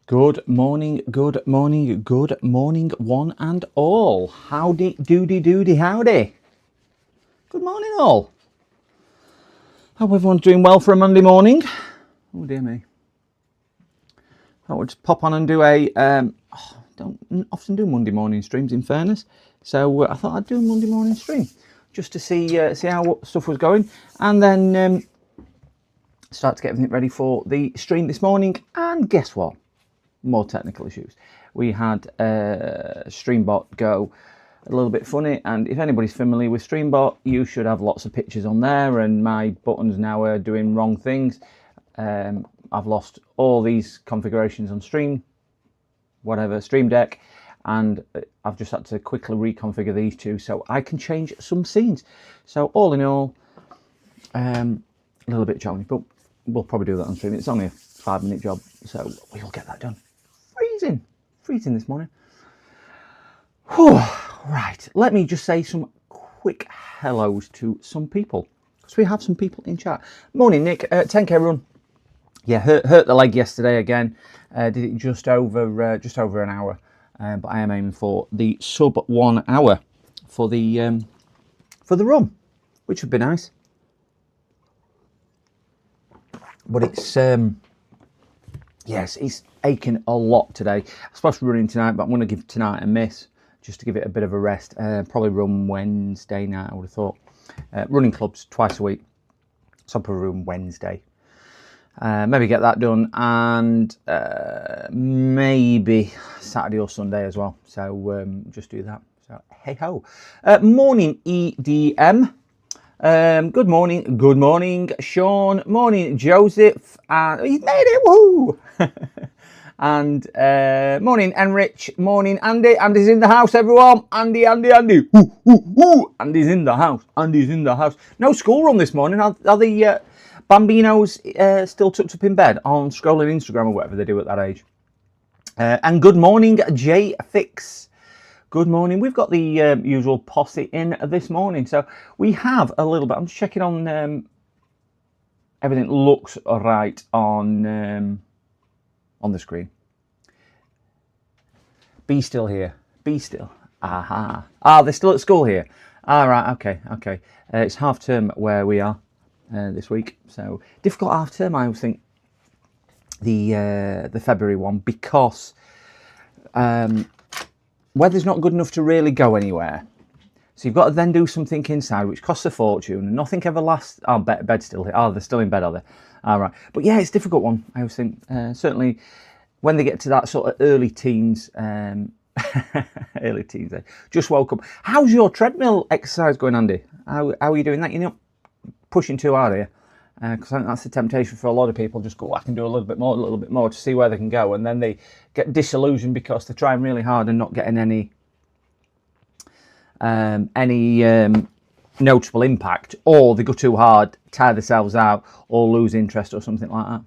Good morning, one and all. Howdy, doody, howdy. Good morning, all. Hope everyone's doing well for a Monday morning. Oh, dear me. I would just pop on and do a, don't often do Monday morning streams, in fairness. So I thought I'd do a Monday morning stream just to see how stuff was going. And then start to get everything ready for the stream this morning. And guess what? More technical issues. We had Streambot go a little bit funny, and if anybody's familiar with Streambot, you should have lots of pictures on there, and my buttons now are doing wrong things. I've lost all these configurations on Stream Deck, and I've just had to quickly reconfigure these two so I can change some scenes. So all in all, a little bit challenging, but we'll probably do that on stream. It's only a 5-minute job, so we'll get that done. Freezing this morning. Whew. Right, let me just say some quick hellos to some people, because we have some people in chat. Morning, Nick. 10k run. Yeah, hurt the leg yesterday again. Did it just over an hour, but I am aiming for the sub 1 hour for the run, which would be nice. But it's yes, it's aching a lot today. I'm supposed to be running tonight, but I'm going to give tonight a miss just to give it a bit of a rest. Probably run Wednesday night, I would have thought. Running clubs twice a week, so I'll probably run Wednesday. Maybe get that done, and maybe Saturday or Sunday as well. So just do that. So hey ho. Morning EDM. Good morning, Sean. Morning, Joseph. He's made it, woohoo! And morning, Enrich. Morning, Andy. Andy's in the house, everyone. Andy. Woo, woo, woo. Andy's in the house. No school run this morning. Are the Bambinos still tucked up in bed on scrolling Instagram or whatever they do at that age? And good morning, J Fix. Good morning. We've got the usual posse in this morning. So we have a little bit. I'm just checking on everything looks right on the screen. Be still here. Be still. Aha. They're still at school here. Right. Okay. It's half term where we are this week. So difficult half term, I always think, the February one, because weather's not good enough to really go anywhere. So you've got to then do something inside, which costs a fortune, and nothing ever lasts. Oh, bed's still here. Oh, they're still in bed, are they? All right. But yeah, it's a difficult one, I always think. Certainly when they get to that sort of early teens, just woke up. How's your treadmill exercise going, Andy? How are you doing that? You're not pushing too hard here? Because I think that's the temptation for a lot of people. Just go, I can do a little bit more to see where they can go, and then they get disillusioned because they're trying really hard and not getting any notable impact, or they go too hard, tire themselves out, or lose interest or something like that.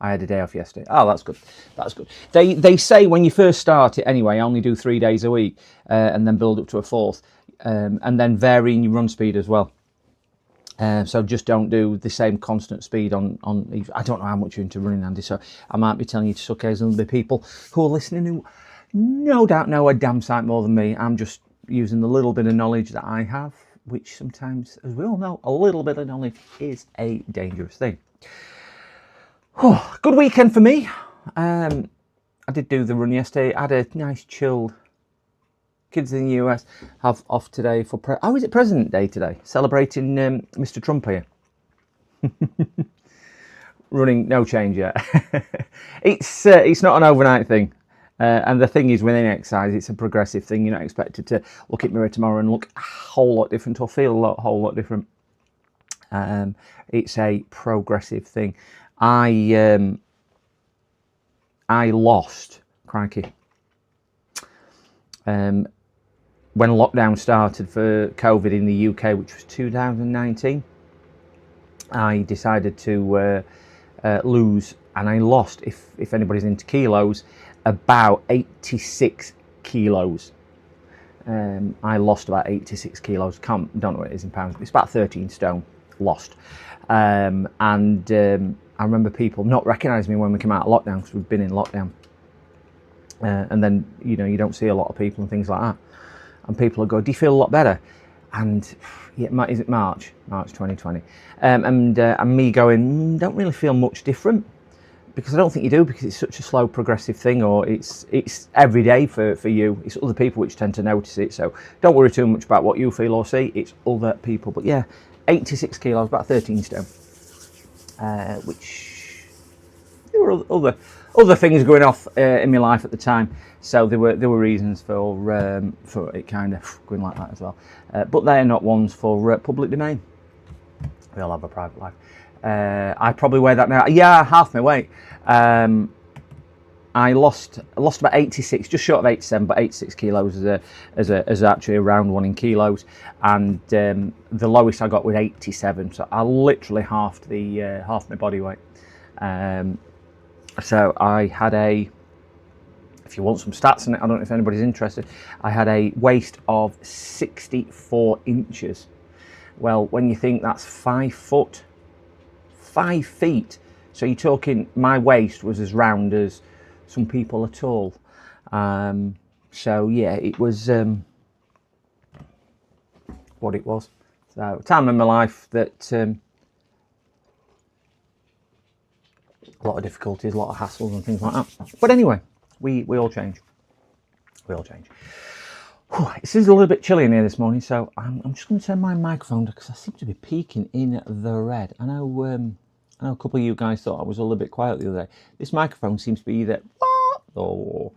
I had a day off yesterday. Oh, that's good. That's good. They say when you first start it anyway, only do 3 days a week, and then build up to a fourth, and then varying your run speed as well. So just don't do the same constant speed on. I don't know how much you're into running, Andy, so I might be telling you to suck eggs, and there'll be people who are listening who no doubt know a damn sight more than me. I'm just using the little bit of knowledge that I have, which sometimes, as we all know, a little bit of knowledge is a dangerous thing. Good weekend for me. I did do the run yesterday. I had a nice chilled. Kids in the US have off today for is it President Day today? Celebrating Mr. Trump here. Running, no change yet. It's not an overnight thing, and the thing is, within exercise, it's a progressive thing. You're not expected to look at mirror tomorrow and look a whole lot different or feel a whole lot different. It's a progressive thing. I lost, crikey. When lockdown started for COVID in the UK, which was 2019, I decided to lose, and I lost, if anybody's into kilos, about 86 kilos. I lost about 86 kilos. Don't know what it is in pounds, but it's about 13 stone lost. And I remember people not recognising me when we came out of lockdown, because we've been in lockdown. And then, you know, you don't see a lot of people and things like that. And people will go, do you feel a lot better? And yeah, is it March 2020? And me going, don't really feel much different. Because I don't think you do, because it's such a slow progressive thing, or it's every day for you. It's other people which tend to notice it. So don't worry too much about what you feel or see. It's other people. But yeah, 86 kilos, about 13 stone. Which there were other things going off in my life at the time. So there were reasons for it kind of going like that as well. But they're not ones for public domain. We all have a private life. I probably weigh that now. Yeah, half my weight. I lost about 86, just short of 87, but 86 kilos as actually a round one in kilos. And the lowest I got was 87, so I literally halved half my body weight. So I had if you want some stats on it, I don't know if anybody's interested. I had a waist of 64 inches. Well, when you think that's 5 foot. 5 feet, so you're talking, my waist was as round as some people are tall. So yeah, it was what it was. So time in my life that a lot of difficulties, a lot of hassles and things like that. But anyway, we all change. We all change. Whew, it is a little bit chilly in here this morning, so I'm just going to turn my microphone because I seem to be peaking in the red. I know a couple of you guys thought I was a little bit quiet the other day. This microphone seems to be either or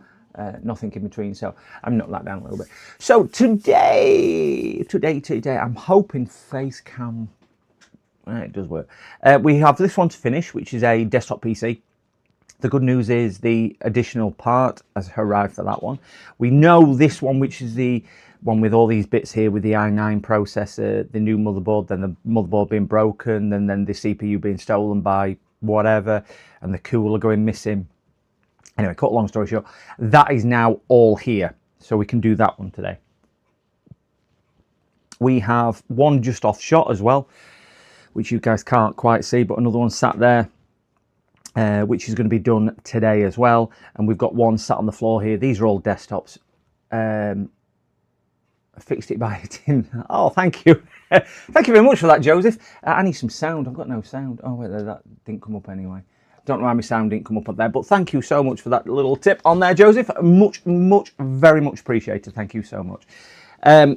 nothing in between, so I'm knocked that down a little bit. So today, I'm hoping Facecam, it does work. We have this one to finish, which is a desktop PC. The good news is the additional part has arrived for that one. We know this one, which is the one with all these bits here with the i9 processor, the new motherboard, then the motherboard being broken, and then the CPU being stolen by whatever, and the cooler going missing. Anyway, cut a long story short, that is now all here. So we can do that one today. We have one just off shot as well, which you guys can't quite see, but another one sat there. Which is going to be done today as well, and we've got one sat on the floor here. These are all desktops. I fixed it by hitting. Oh, thank you. Thank you very much for that, Joseph. I need some sound. I've got no sound. Oh wait, that didn't come up anyway. Don't know why my sound didn't come up there, but thank you so much for that little tip on there, Joseph. Much, very much appreciated. Thank you so much.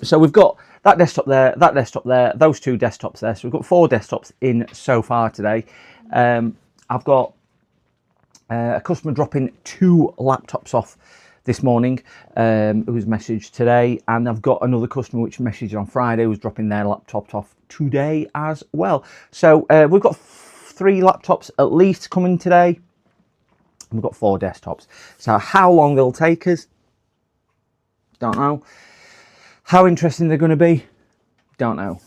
So we've got that desktop there, those two desktops there. So we've got 4 desktops in so far today. I've got a customer dropping 2 laptops off this morning, who's messaged today, and I've got another customer which messaged on Friday who's dropping their laptop off today as well. So we've got 3 laptops at least coming today. We've got 4 desktops. So how long they'll take us, don't know. How interesting they're going to be, don't know.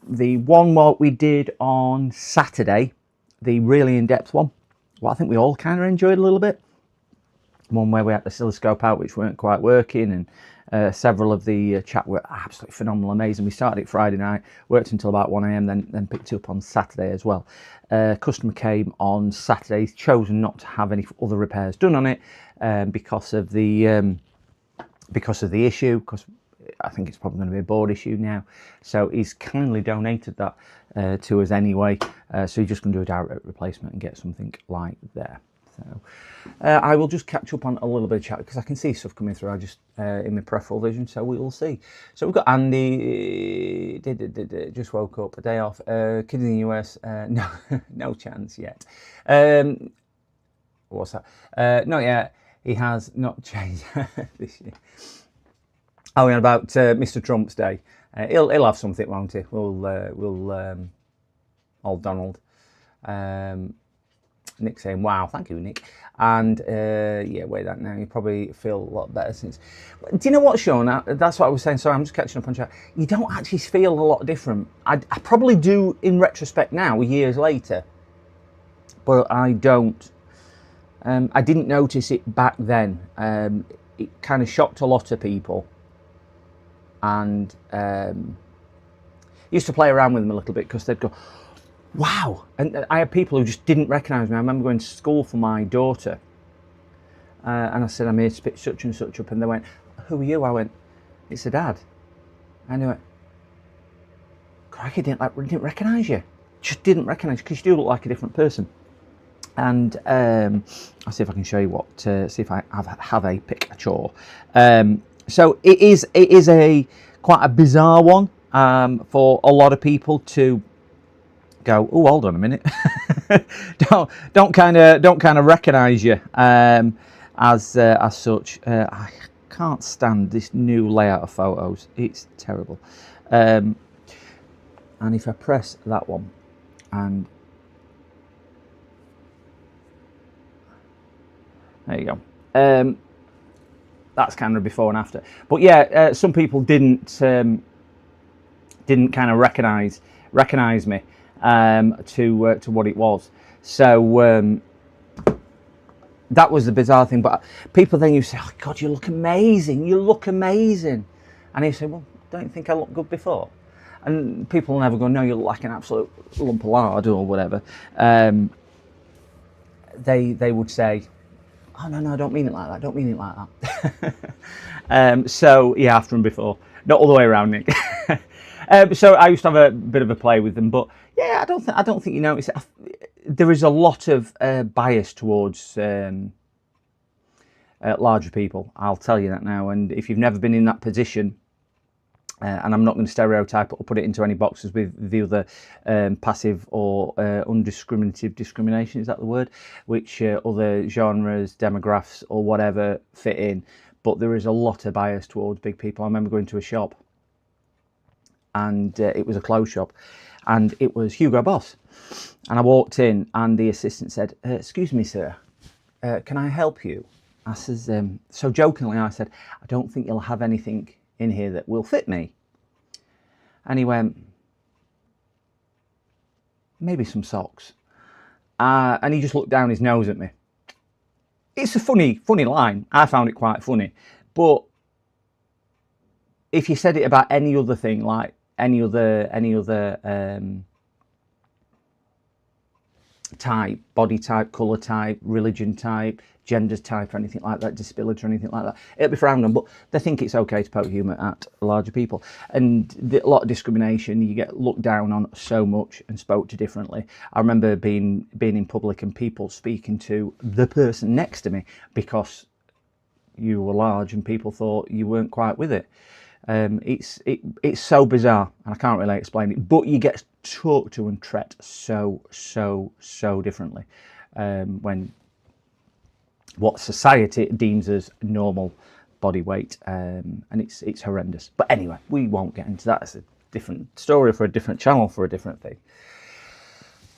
The one what we did on Saturday, the really in-depth one, well, I think we all kind of enjoyed a little bit. One where we had the oscilloscope out, which weren't quite working, and several of the chat were absolutely phenomenal, amazing. We started it Friday night, worked until about 1 AM, then picked it up on Saturday as well. Customer came on Saturday, chosen not to have any other repairs done on it because of the issue, because I think it's probably going to be a board issue now. So he's kindly donated that to us anyway. So he's just going to do a direct replacement and get something like there. So I will just catch up on a little bit of chat because I can see stuff coming through. I just in my peripheral vision, so we will see. So we've got Andy. Just woke up, a day off. Kids in the US. No chance yet. What's that? Not yet. He has not changed this year. Oh, yeah, about Mr. Trump's day. He'll have something, won't he? We'll old Donald. Nick saying, wow, thank you, Nick. And yeah, wait that now. You probably feel a lot better since. Do you know what, Sean? That's what I was saying. Sorry, I'm just catching up on chat. You don't actually feel a lot different. I probably do in retrospect now, years later. But I don't. I didn't notice it back then. It kind of shocked a lot of people. And used to play around with them a little bit because they'd go, wow. And I had people who just didn't recognise me. I remember going to school for my daughter, and I said, I'm here to pick such and such up, and they went, who are you? I went, it's a dad. And they went, crikey, didn't recognise you. Just didn't recognise you, because you do look like a different person. And I'll see if I can show you what, see if I have a picture. So it is a quite a bizarre one for a lot of people to go, oh, hold on a minute, don't kind of recognise you as such. I can't stand this new layout of photos. It's terrible. And if I press that one, and there you go. That's kind of before and after. But yeah, some people didn't kind of recognise me to what it was. So that was the bizarre thing. But people then you say, oh God, you look amazing. You look amazing. And you say, well, don't you think I looked good before? And people will never go, no, you look like an absolute lump of lard or whatever. They would say, oh, no, I don't mean it like that. Don't mean it like that. So, yeah, after and before. Not all the way around, Nick. So I used to have a bit of a play with them. But, yeah, I don't think you notice it. There is a lot of bias towards larger people. I'll tell you that now. And if you've never been in that position, and I'm not going to stereotype or put it into any boxes with the other passive or undiscriminative discrimination, is that the word? Which other genres, demographics or whatever fit in. But there is a lot of bias towards big people. I remember going to a shop, and it was a clothes shop, and it was Hugo Boss. And I walked in, and the assistant said, excuse me, sir, can I help you? I says, so jokingly, I said, I don't think you'll have anything in here that will fit me. And he went, maybe some socks. And he just looked down his nose at me. It's a funny line. I found it quite funny. But if you said it about any other thing, like any other type, body type, colour type, religion type, gender type, or anything like that, disability or anything like that, it'll be frowned on. But they think it's okay to poke humour at larger people. And a lot of discrimination, you get looked down on so much and spoke to differently. I remember being in public and people speaking to the person next to me because you were large and people thought you weren't quite with it. It's so bizarre, and I can't really explain it, but you get talked to and treated so differently when what society deems as normal body weight, and it's horrendous. But anyway, we won't get into that. It's a different story for a different channel for a different thing.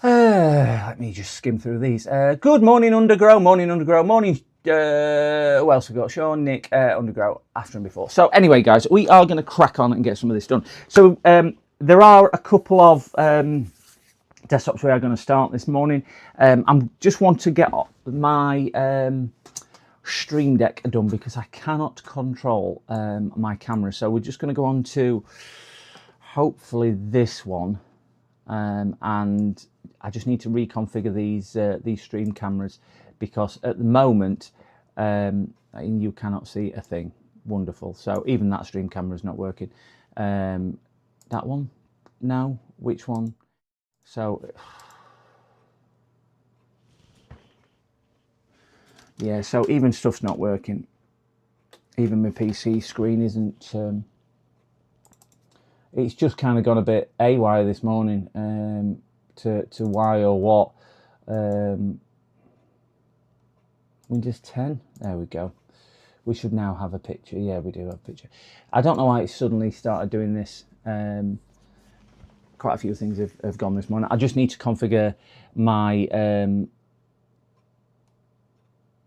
Let me just skim through these. Good morning, Undergrow. Morning, Undergrow. Morning. Who else we got? Sean, Nick, Undergrow, after and before. So anyway, guys, we are going to crack on and get some of this done. So there are a couple of desktops we are going to start this morning. I just want to get my Stream Deck done because I cannot control my camera. So we're just going to go on to hopefully this one, and I just need to reconfigure these stream cameras, because at the moment you cannot see a thing. Wonderful. So even that stream camera is not working. That one? No. Which one? So yeah, so even stuff's not working. Even my PC screen isn't. It's just kind of gone a bit AWOL this morning. To why or what. Windows 10. There we go. We should now have a picture. Yeah, we do have a picture. I don't know why it suddenly started doing this. Quite a few things have gone this morning. I just need to configure my...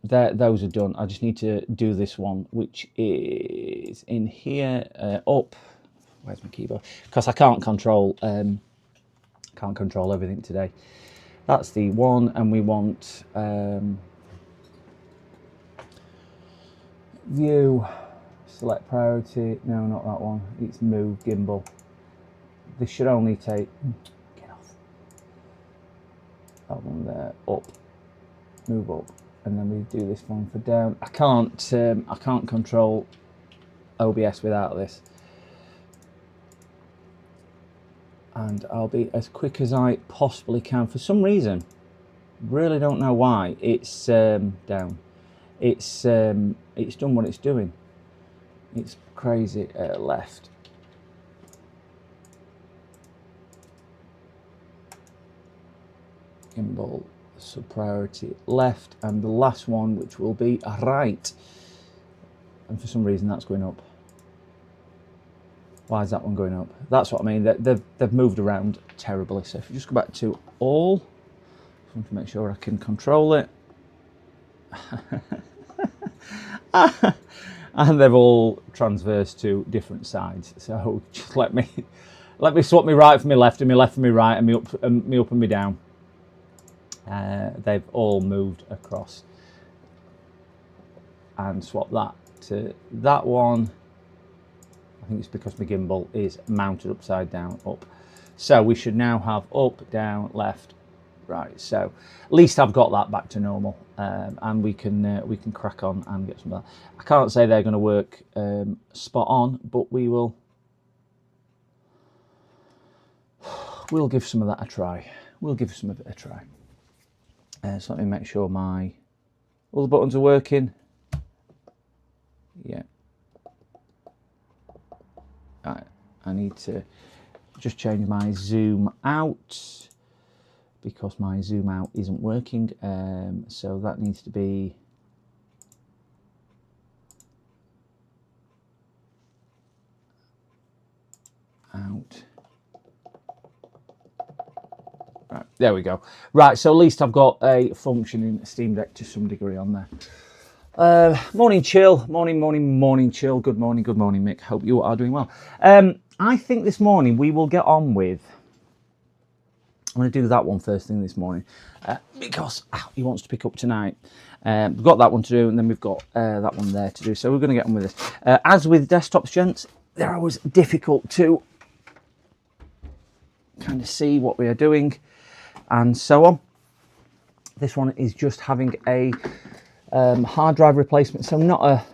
those are done. I just need to do this one, which is in here, up. Where's my keyboard? Because I can't control everything today. That's the one, and we want... view, select priority. No, not that one. It's move gimbal. This should only take... Get off. that one there, up, move up, and then we do this one for down. I can't control OBS without this, and I'll be as quick as I possibly can. For some reason, really don't know why, it's down. It's done what it's doing. It's crazy. Left. Gimbal, sub priority left, and the last one, which will be right. And for some reason that's going up. Why is that one going up? That's what I mean. They've moved around terribly. So if you just go back to all, I want to make sure I can control it. And they've all transversed to different sides. So just let me swap me right for me left, and me left for me right, and me up and me down. They've all moved across, and swap that to that one. I think it's because my gimbal is mounted upside down up. So we should now have up, down, left, right. So at least I've got that back to normal, and we can crack on and get some of that. I can't say they're going to work spot on, but we'll give some of that a try. We'll give some of it a try. So let me make sure all the buttons are working. Yeah. Right. I need to just change my zoom out because my zoom out isn't working. So that needs to be out. Right, there we go. Right, so at least I've got a functioning Steam Deck to some degree on there. Morning chill, morning chill. Good morning, Mick. Hope you are doing well. I think this morning we will get on with, I'm going to do that one first thing this morning because he wants to pick up tonight. We've got that one to do, and then we've got that one there to do. So we're going to get on with this. As with desktops, gents, they're always difficult to kind of see what we are doing and so on. This one is just having a hard drive replacement, so not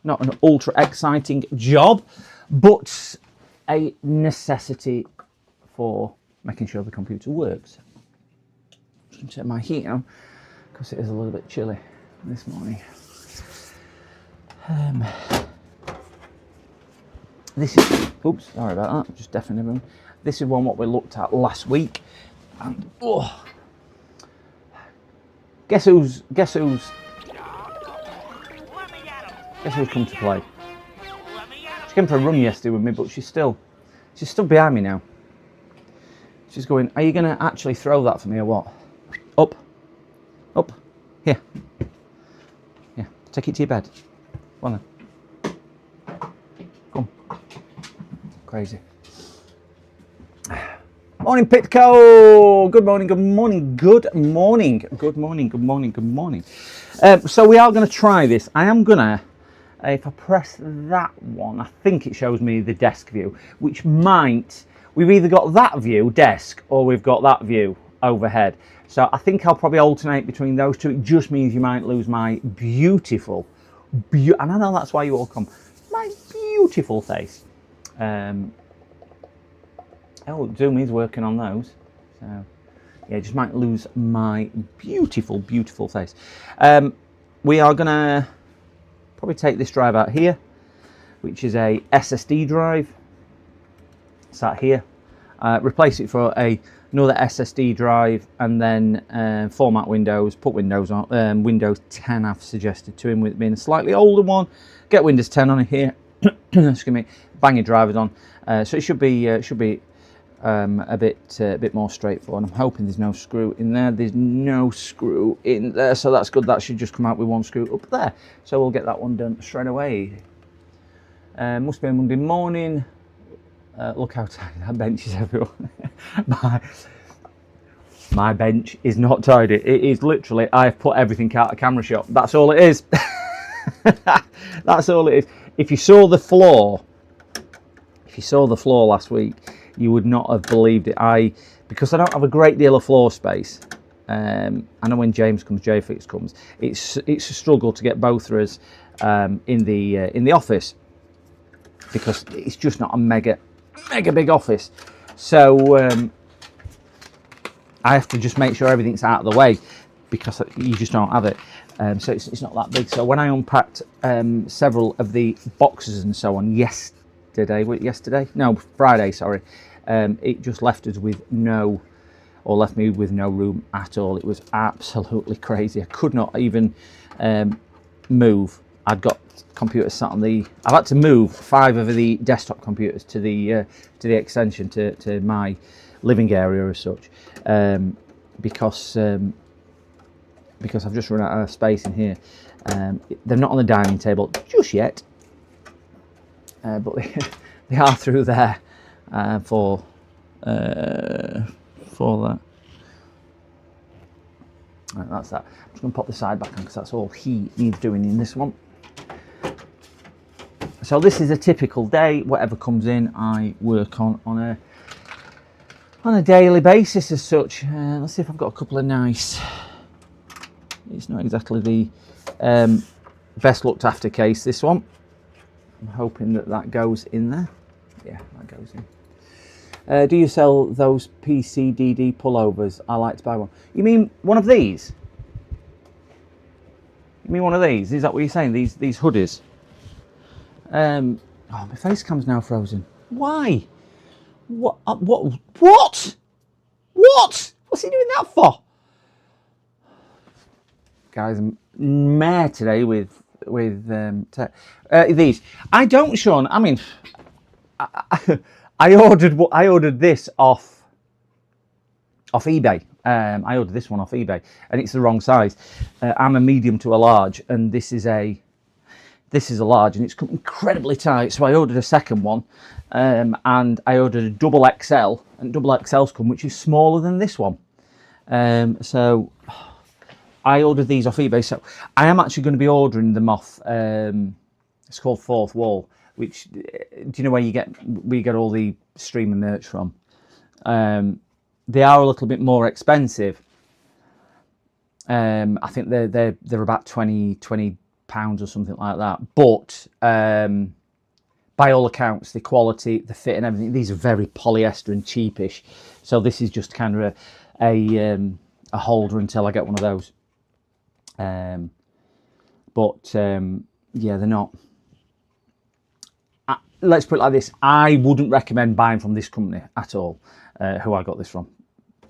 an ultra exciting job, but a necessity for making sure the computer works. I'm just going to turn my heat on because it is a little bit chilly this morning. This is, oops, sorry about that, just deafening everyone. This is one what we looked at last week, and guess who's come to play? She came for a run yesterday with me, but she's still behind me now. She's going, are you going to actually throw that for me or what? Up, here. Yeah, take it to your bed. Go on then. Come. Crazy. Morning, Pitco. Good morning. So we are going to try this. I am going to, if I press that one, I think it shows me the desk view, which might, we've either got that view, desk, or we've got that view, overhead. So I think I'll probably alternate between those two. It just means you might lose my beautiful, and I know that's why you all come, my beautiful face. Oh, Zoom is working on those. So, yeah, just might lose my beautiful, beautiful face. We are going to probably take this drive out here, which is a SSD drive. Sat here. Replace it for another SSD drive, and then format Windows, put Windows on. Windows 10 I've suggested to him, with being a slightly older one. Get Windows 10 on here. Excuse me. Bang your drivers on. So it should be a bit more straightforward. I'm hoping there's no screw in there. There's no screw in there, so that's good. That should just come out with one screw up there. So we'll get that one done straight away. Must be a Monday morning. Look how tidy that bench is, everyone. My bench is not tidy. It is literally, I've put everything out of camera shot. That's all it is. That's all it is. If you saw the floor last week, you would not have believed it. because I don't have a great deal of floor space. I know when JFix comes, it's a struggle to get both of us in the office, because it's just not a mega big office. So I have to just make sure everything's out of the way, because you just don't have it. So it's not that big. So when I unpacked several of the boxes and so on Friday, sorry, it just left us with left me with no room at all. It was absolutely crazy. I could not even move. I'd got computers sat on I've had to move 5 of the desktop computers to the extension to my living area as such, because I've just run out of space in here. They're not on the dining table just yet, but they are through there for that. Right, that's that. I'm just going to pop the side back on, because that's all he needs doing in this one. So this is a typical day. Whatever comes in, I work on a daily basis as such. Let's see if I've got a couple of nice. It's not exactly the best looked after case, this one. I'm hoping that goes in there. Yeah, that goes in. Do you sell those PCDD pullovers? I like to buy one. You mean one of these? You mean one of these? Is that what you're saying? These hoodies? Oh, my face cam's now frozen. Why? What? What? What's he doing that for? Guys, I'm mad today with these. I don't, Sean. I mean, I ordered this off eBay. I ordered this one off eBay, and it's the wrong size. I'm a medium to a large, and this is a large, and it's incredibly tight. So I ordered a second one, and I ordered a double XL, and double XL's come, which is smaller than this one. So I ordered these off eBay. So I am actually going to be ordering them off. It's called Fourth Wall, which, do you know where you get all the streamer merch from? They are a little bit more expensive. I think they're about 20 pounds or something like that. But by all accounts, the quality, the fit, and everything, these are very polyester and cheapish. So this is just kind of a holder until I get one of those. Yeah, they're not. Let's put it like this: I wouldn't recommend buying from this company at all. Who I got this from,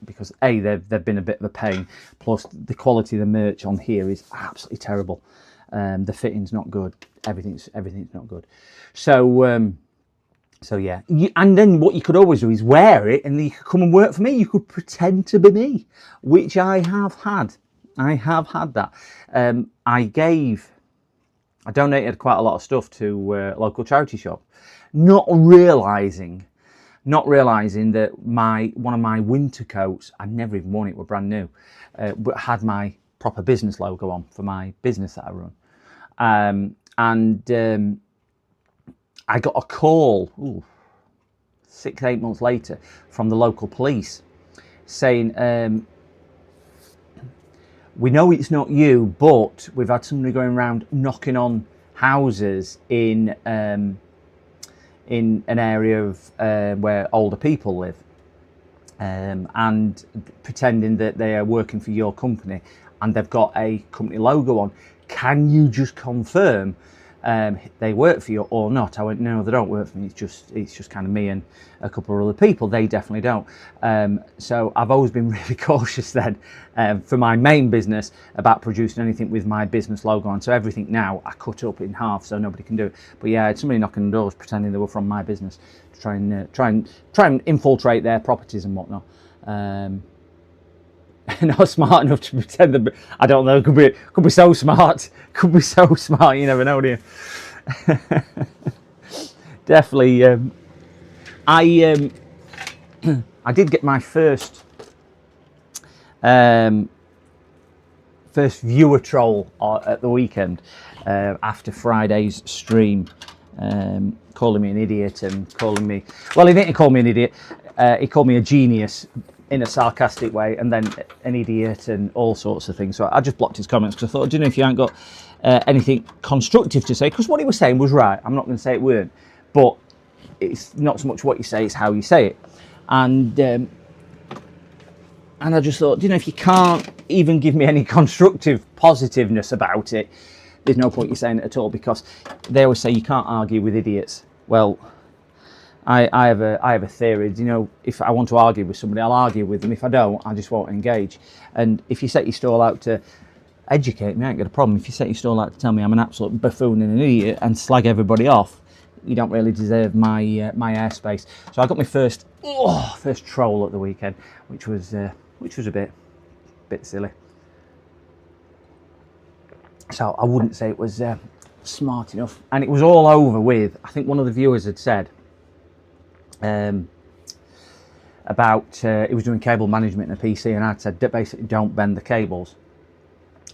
because they've been a bit of a pain. Plus, the quality of the merch on here is absolutely terrible. The fitting's not good. Everything's not good. So yeah. And then what you could always do is wear it, and you could come and work for me. You could pretend to be me, which I have had. I have had that. I donated quite a lot of stuff to a local charity shop, not realising that one of my winter coats, I'd never even worn it, were brand new, but had my proper business logo on for my business that I run. I got a call 6-8 months later from the local police saying, we know it's not you, but we've had somebody going around knocking on houses in an area of where older people live, and pretending that they are working for your company, and they've got a company logo on. Can you just confirm they work for you or not? I went, no, they don't work for me. It's just kind of me and a couple of other people. They definitely don't. So I've always been really cautious then for my main business about producing anything with my business logo on. So everything now I cut up in half so nobody can do it. But yeah, I had somebody knocking on doors pretending they were from my business to try and infiltrate their properties and whatnot. Not smart enough to pretend that, I don't know, could be so smart. Could be so smart, you never know, do you? Definitely. I did get my first viewer troll at the weekend after Friday's stream, calling me an idiot and calling me, well, he didn't call me an idiot, he called me a genius, in a sarcastic way, and then an idiot and all sorts of things. So I just blocked his comments because I thought, do you know, if you ain't got anything constructive to say, because what he was saying was right. I'm not going to say it weren't, but it's not so much what you say, it's how you say it. And I just thought, you know, if you can't even give me any constructive positiveness about it, there's no point you saying it at all, because they always say you can't argue with idiots. Well, I have a theory. You know, if I want to argue with somebody, I'll argue with them. If I don't, I just won't engage. And if you set your stall out to educate me, I ain't got a problem. If you set your stall out to tell me I'm an absolute buffoon and an idiot and slag everybody off, you don't really deserve my my airspace. So I got my first troll at the weekend, which was a bit silly. So I wouldn't say it was smart enough. And it was all over with, I think one of the viewers had said about he was doing cable management in a PC, and I'd said basically don't bend the cables.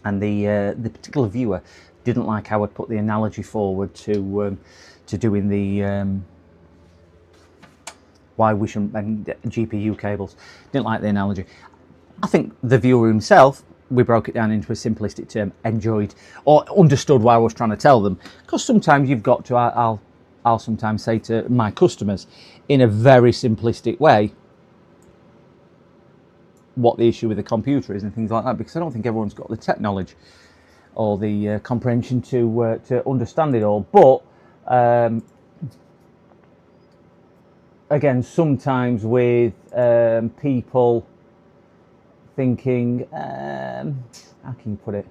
And the particular viewer didn't like how I'd put the analogy forward to doing the why we shouldn't bend GPU cables. Didn't like the analogy. I think the viewer himself, we broke it down into a simplistic term, enjoyed or understood what I was trying to tell them. Because sometimes you've got to, I'll sometimes say to my customers in a very simplistic way what the issue with the computer is and things like that, because I don't think everyone's got the tech knowledge or the comprehension to understand it all. But again, sometimes with people thinking, how can you put it?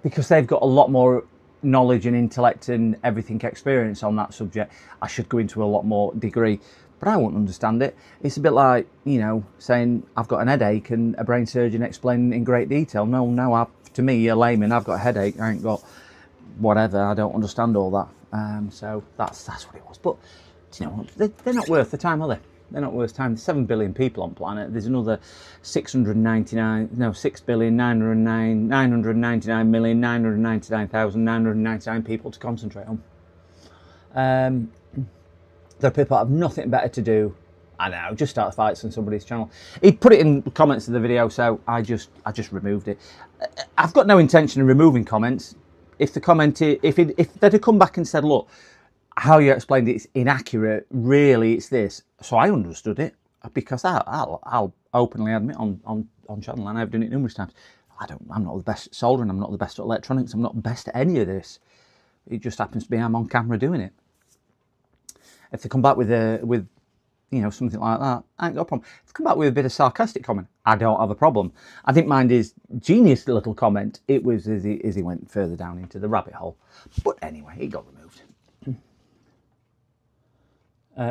Because they've got a lot more knowledge and intellect and everything experience on that subject, I should go into a lot more degree. But I won't understand it. It's a bit like, you know, saying I've got an headache and a brain surgeon explaining in great detail. No, to me, a layman, I've got a headache, I ain't got whatever, I don't understand all that. So that's what it was. But, you know, they're not worth the time, are they? They're not worth time. There's 7 billion people on planet. There's another 999,999,999 people to concentrate on. There are people that have nothing better to do. I know, just start fights on somebody's channel. He put it in the comments of the video, so I just removed it. I've got no intention of removing comments. If the comment, if they'd have come back and said, look, how you explained it is inaccurate, really it's this. So I understood it, because I'll openly admit on channel, and I've done it numerous times, I'm not the best at soldering, I'm not the best at electronics, I'm not the best at any of this. It just happens to be I'm on camera doing it. If they come back with you know, something like that, I ain't got a problem. If they come back with a bit of sarcastic comment, I don't have a problem. I think mine is genius little comment. It was as he went further down into the rabbit hole. But anyway, it got removed.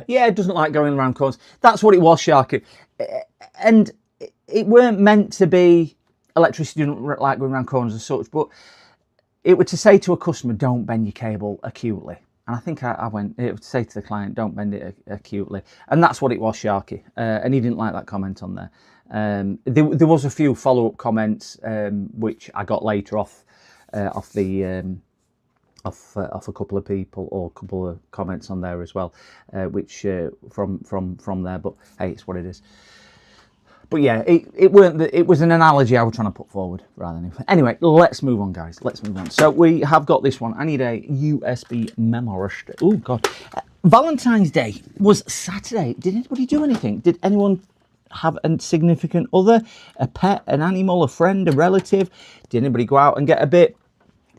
Yeah, it doesn't like going around corners. That's what it was, Sharky. And it weren't meant to be electricity didn't like going around corners as such, but it were to say to a customer, don't bend your cable acutely. And I think I went, it would say to the client, don't bend it acutely. And that's what it was, Sharky. And he didn't like that comment on there. There was a few follow-up comments, which I got later off a couple of people, or a couple of comments on there as well, which from there. But hey, it's what it is. But yeah, it weren't. It was an analogy I was trying to put forward rather than anything. Anyway, let's move on, guys. Let's move on. So we have got this one. I need a USB memory stick. Oh God, Valentine's Day was Saturday. Did anybody do anything? Did anyone have a significant other, a pet, an animal, a friend, a relative? Did anybody go out and get a bit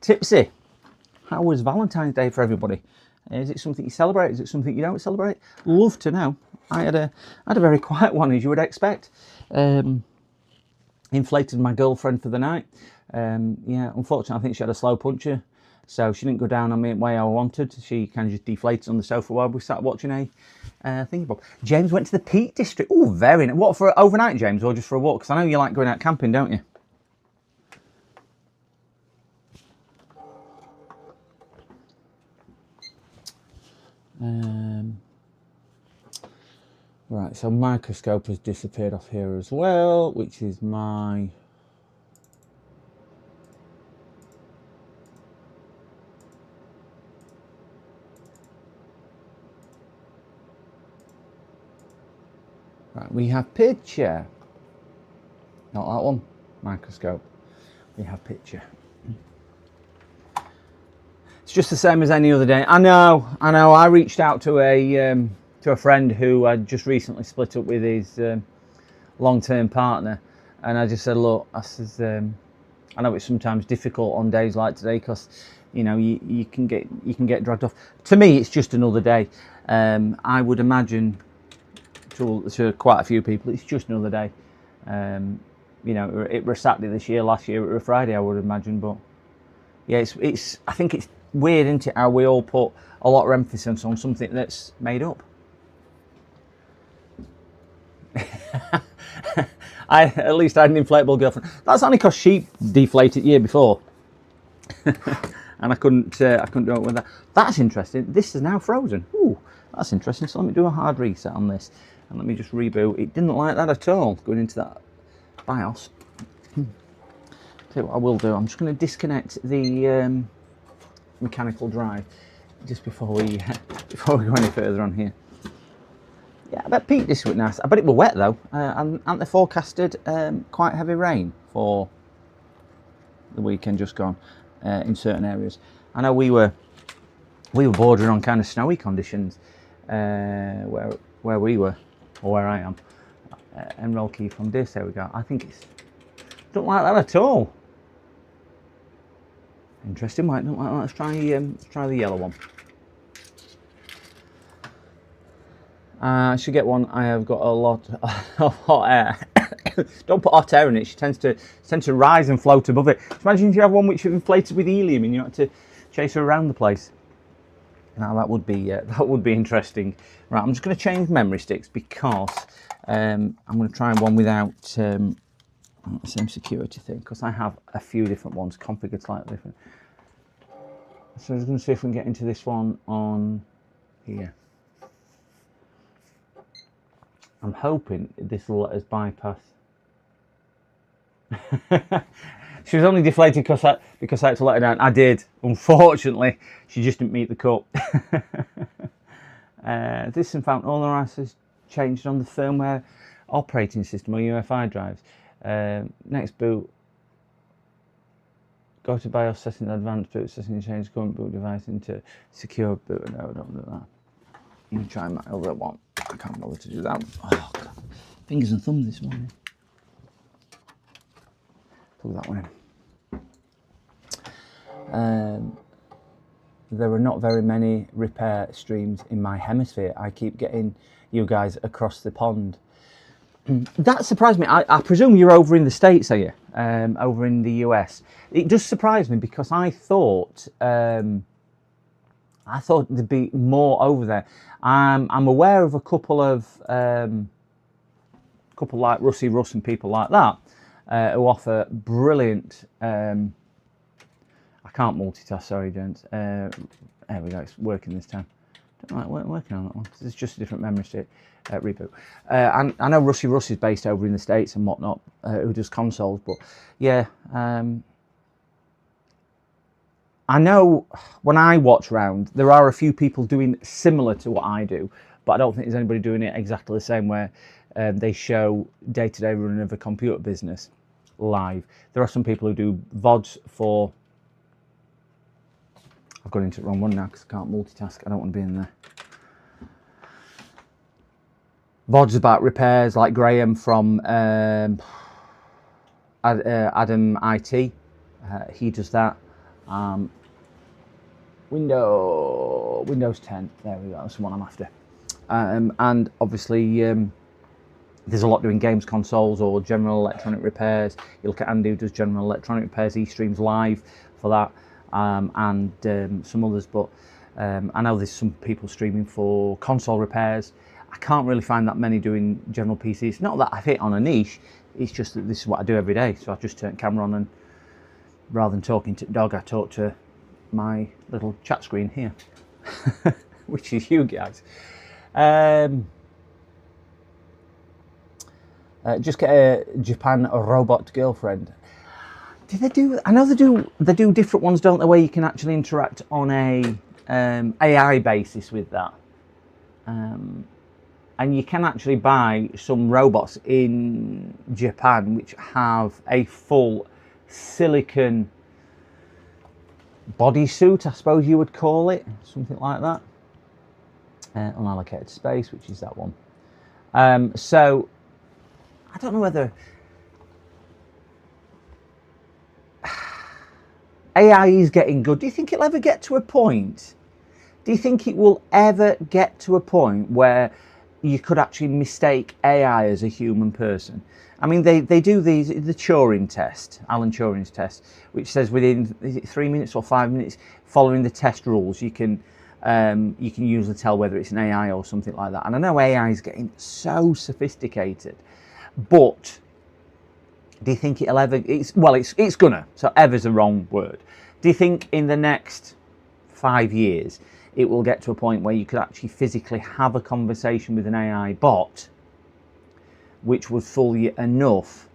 tipsy? How was Valentine's Day for everybody? Is it something you celebrate? Is it something you don't celebrate? Love to know. I had a very quiet one, as you would expect. Inflated my girlfriend for the night. Yeah, unfortunately, I think she had a slow puncher, so she didn't go down on me the way I wanted. She kind of just deflated on the sofa while we sat watching a thingy bob. James went to the Peak District. Oh, very nice. What, for overnight, James, or just for a walk? Because I know you like going out camping, don't you? Right, so microscope has disappeared off here as well, which is my... Right, Right, we have picture. Not that one. Microscope. We have picture. It's just the same as any other day. I know. I reached out to a friend who had just recently split up with his long-term partner, and I just said, look, I says, I know it's sometimes difficult on days like today because, you know, you can get dragged off. To me, it's just another day. I would imagine to quite a few people, it's just another day. You know, it was Saturday this year. Last year it was Friday, I would imagine. But yeah, it's. I think it's weird, isn't it, how we all put a lot of emphasis on something that's made up. At least I had an inflatable girlfriend. That's only because she deflated the year before, and I couldn't do it with that. That's interesting. This is now frozen. Ooh, that's interesting. So let me do a hard reset on this, and let me just reboot. It didn't like that at all going into that BIOS. Tell you what I will do. I'm just going to disconnect the mechanical drive just before we go any further on here. Yeah, I bet Pete this was nice. I bet it was wet though, and aren't they forecasted quite heavy rain for the weekend just gone in certain areas? I know we were bordering on kind of snowy conditions where we were, or where I am. Enroll key from this. There we go. I think it's don't like that at all. Interesting. Might not like that. Let's try the yellow one. I should get one. I have got a lot of hot air. Don't put hot air in it. She tends to rise and float above it. Imagine if you have one which is inflated with helium and you had to chase her around the place. Now that would be interesting. Right, I'm just going to change memory sticks because I'm going to try one without the same security thing, because I have a few different ones configured slightly different. So I'm just going to see if we can get into this one on here. I'm hoping this will let us bypass. She was only deflated because I had to let her down. I did. Unfortunately, she just didn't meet the cut. This and found all the has changed on the firmware operating system or UEFI drives. Next boot. Go to BIOS setting, advanced boot setting, change current boot device into secure boot. No, don't do that. You can try my other one. I can't bother to do that one. Oh, God. Fingers and thumbs this morning. Plug that one in. There are not very many repair streams in my hemisphere. I keep getting you guys across the pond. That surprised me. I presume you're over in the States, are you? Over in the US. It does surprise me because I thought there'd be more over there. I'm aware of a couple like Rusty Russ and people like that who offer brilliant. I can't multitask, sorry, gents. There we go, it's working this time. Don't like working on that one because it's just a different memory stick reboot. And I know Rusty Russ is based over in the States and whatnot, who does consoles, but yeah. I know when I watch round, there are a few people doing similar to what I do, but I don't think there's anybody doing it exactly the same where they show day-to-day running of a computer business live. There are some people who do VODs for... I've gone into the wrong one now because I can't multitask. I don't want to be in there. VODs about repairs, like Graham from Adam IT. He does that. Windows 10. There we go. That's the one I'm after. And obviously, there's a lot doing games consoles or general electronic repairs. You look at Andy who does general electronic repairs. He streams live for that. And some others, but I know there's some people streaming for console repairs. I can't really find that many doing general PCs. Not that I've hit on a niche, it's just that this is what I do every day. So I just turn camera on and rather than talking to the dog, I talk to my little chat screen here, which is you guys. Just get a Japan robot girlfriend. Do they do? I know they do. They do different ones, don't they? Where you can actually interact on a AI basis with that. And you can actually buy some robots in Japan which have a full silicon bodysuit, I suppose you would call it, something like that. Unallocated space, which is that one. So I don't know whether AI is getting good. Do you think it'll ever get to a point? Do you think it will ever get to a point where you could actually mistake AI as a human person? I mean, they do the Turing test, Alan Turing's test, which says within, is it 3 minutes or 5 minutes, following the test rules, you can usually tell whether it's an AI or something like that. And I know AI is getting so sophisticated, but do you think it'll ever? It's gonna. So ever's the wrong word. Do you think in the next 5 years it will get to a point where you could actually physically have a conversation with an AI bot, which would fool you enough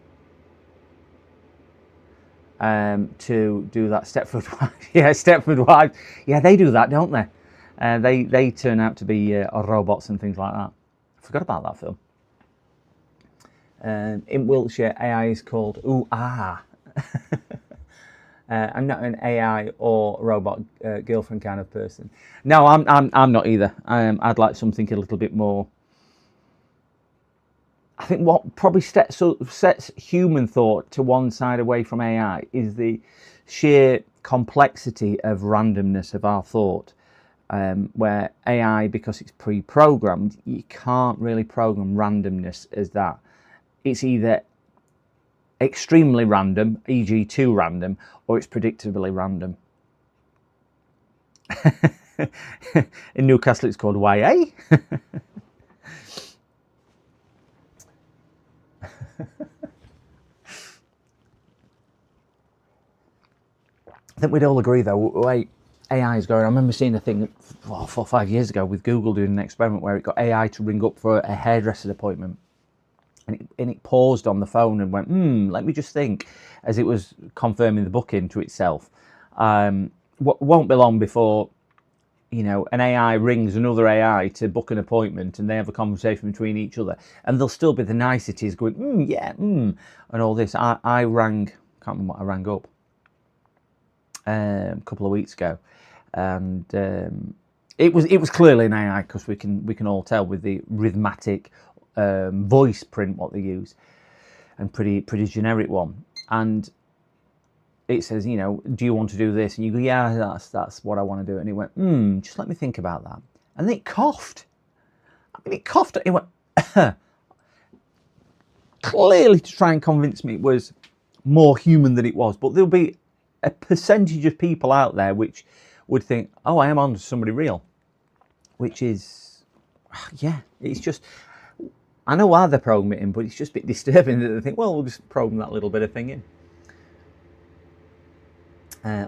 to do that Stepford Wives? Yeah, Stepford Wives. Yeah, they do that, don't they? They turn out to be robots and things like that. I forgot about that film. In Wiltshire, AI is called Ooh Ah. I'm not an AI or robot girlfriend kind of person. No, I'm not either. I'd like something a little bit more. I think what probably sets human thought to one side away from AI is the sheer complexity of randomness of our thought. Where AI, because it's pre-programmed, you can't really program randomness as that. It's either extremely random, e.g. too random, or it's predictably random. In Newcastle it's called YA. I think we'd all agree though, wait, AI is going. I remember seeing a thing 4 or 5 years ago with Google doing an experiment where it got AI to ring up for a hairdresser's appointment, and it paused on the phone and went, let me just think, as it was confirming the booking to itself. Won't be long before, an AI rings another AI to book an appointment, and they have a conversation between each other, and there'll still be the niceties going, and all this. I rang, can't remember what I rang up a couple of weeks ago, and it was clearly an AI, because we can all tell with the rhythmic voice print what they use, and pretty generic one. And it says, do you want to do this? And you go, yeah, that's what I want to do. And it went, just let me think about that. And then it coughed. It coughed. It went clearly to try and convince me it was more human than it was. But there'll be a percentage of people out there which would think, oh, I am on to somebody real, which is, it's just, I know why they're programming it in, but it's just a bit disturbing that they think, well, we'll just program that little bit of thing in.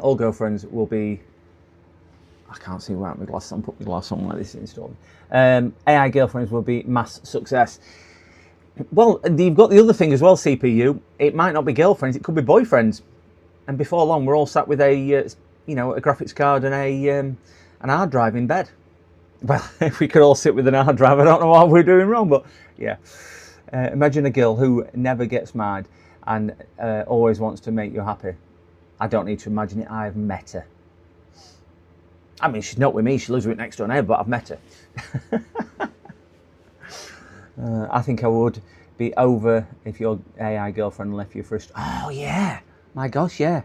All girlfriends will be, I can't see without my glasses on, put my glasses on like this installed. AI girlfriends will be mass success. Well, you've got the other thing as well, CPU. It might not be girlfriends, it could be boyfriends. And before long, we're all sat with a graphics card and an hard drive in bed. Well, if we could all sit with an hard drive, I don't know what we're doing wrong, but yeah. Imagine a girl who never gets mad and always wants to make you happy. I don't need to imagine it, I've met her. I mean, she's not with me, she lives right next door now, but I've met her. I think I would be over if your AI girlfriend left you for a... Oh, yeah. My gosh, yeah.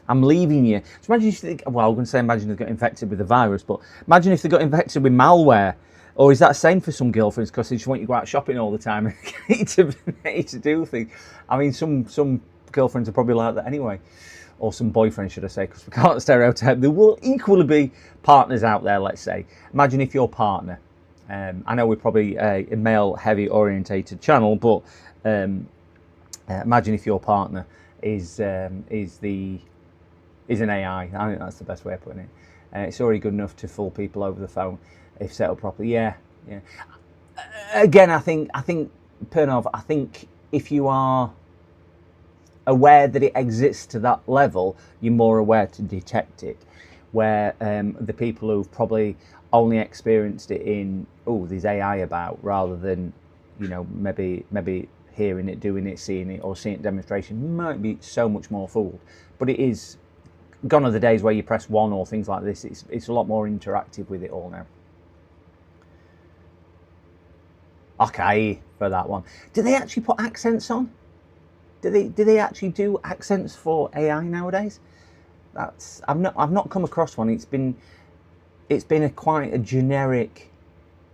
I'm leaving you. So imagine if they, well, I'm going to say imagine they got infected with the virus, but imagine if they got infected with malware. Or is that the same for some girlfriends because they just want you to go out shopping all the time and get you to do things? I mean, some girlfriends are probably like that anyway. Or some boyfriends, should I say, because we can't stereotype. There will equally be partners out there, let's say. Imagine if your partner, I know we're probably a male-heavy orientated channel, but imagine if your partner is an AI. I think that's the best way of putting it. It's already good enough to fool people over the phone if set up properly. Yeah. Again, I think Pernov, I think if you are aware that it exists to that level, you're more aware to detect it. where the people who've probably only experienced it in, oh, there's AI about, rather than, you know, maybe hearing it, doing it, seeing it, or seeing it demonstration, might be so much more fooled. But it is gone are the days where you press one or things like this. It's a lot more interactive with it all now. Okay, for that one. Do they actually put accents on? Do they actually do accents for AI nowadays? I've not come across one. It's been quite a generic,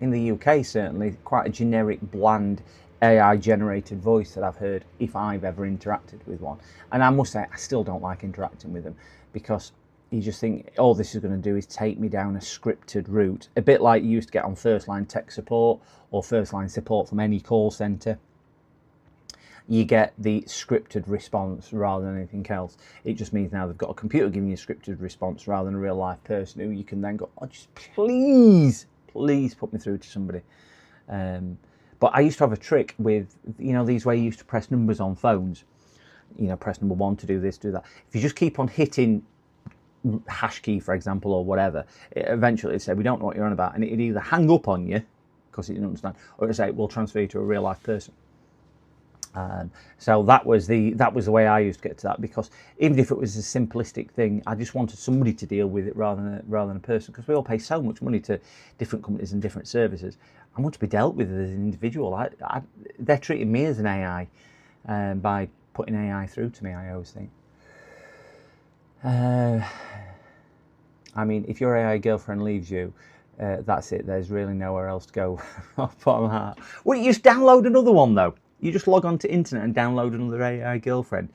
in the UK certainly, quite a generic, bland AI generated voice that I've heard, if I've ever interacted with one. And I must say, I still don't like interacting with them, because you just think all this is going to do is take me down a scripted route, a bit like you used to get on first line tech support or first line support from any call center. You get the scripted response rather than anything else. It just means now they've got a computer giving you a scripted response rather than a real life person who you can then go, oh, just please put me through to somebody. But I used to have a trick with, you know, these where you used to press numbers on phones. You know, press number 1 to do this, do that. If you just keep on hitting hash key, for example, or whatever, eventually it'd say, we don't know what you're on about. And it'd either hang up on you, because it didn't understand, or it'd say, we'll transfer you to a real life person. So that was the way I used to get to that, because even if it was a simplistic thing, I just wanted somebody to deal with it rather than a person, because we all pay so much money to different companies and different services. I want to be dealt with as an individual. They're treating me as an AI by putting AI through to me, I always think. I mean, if your AI girlfriend leaves you, that's it. There's really nowhere else to go. Well, you just download another one, though. You just log on to internet and download another AI girlfriend.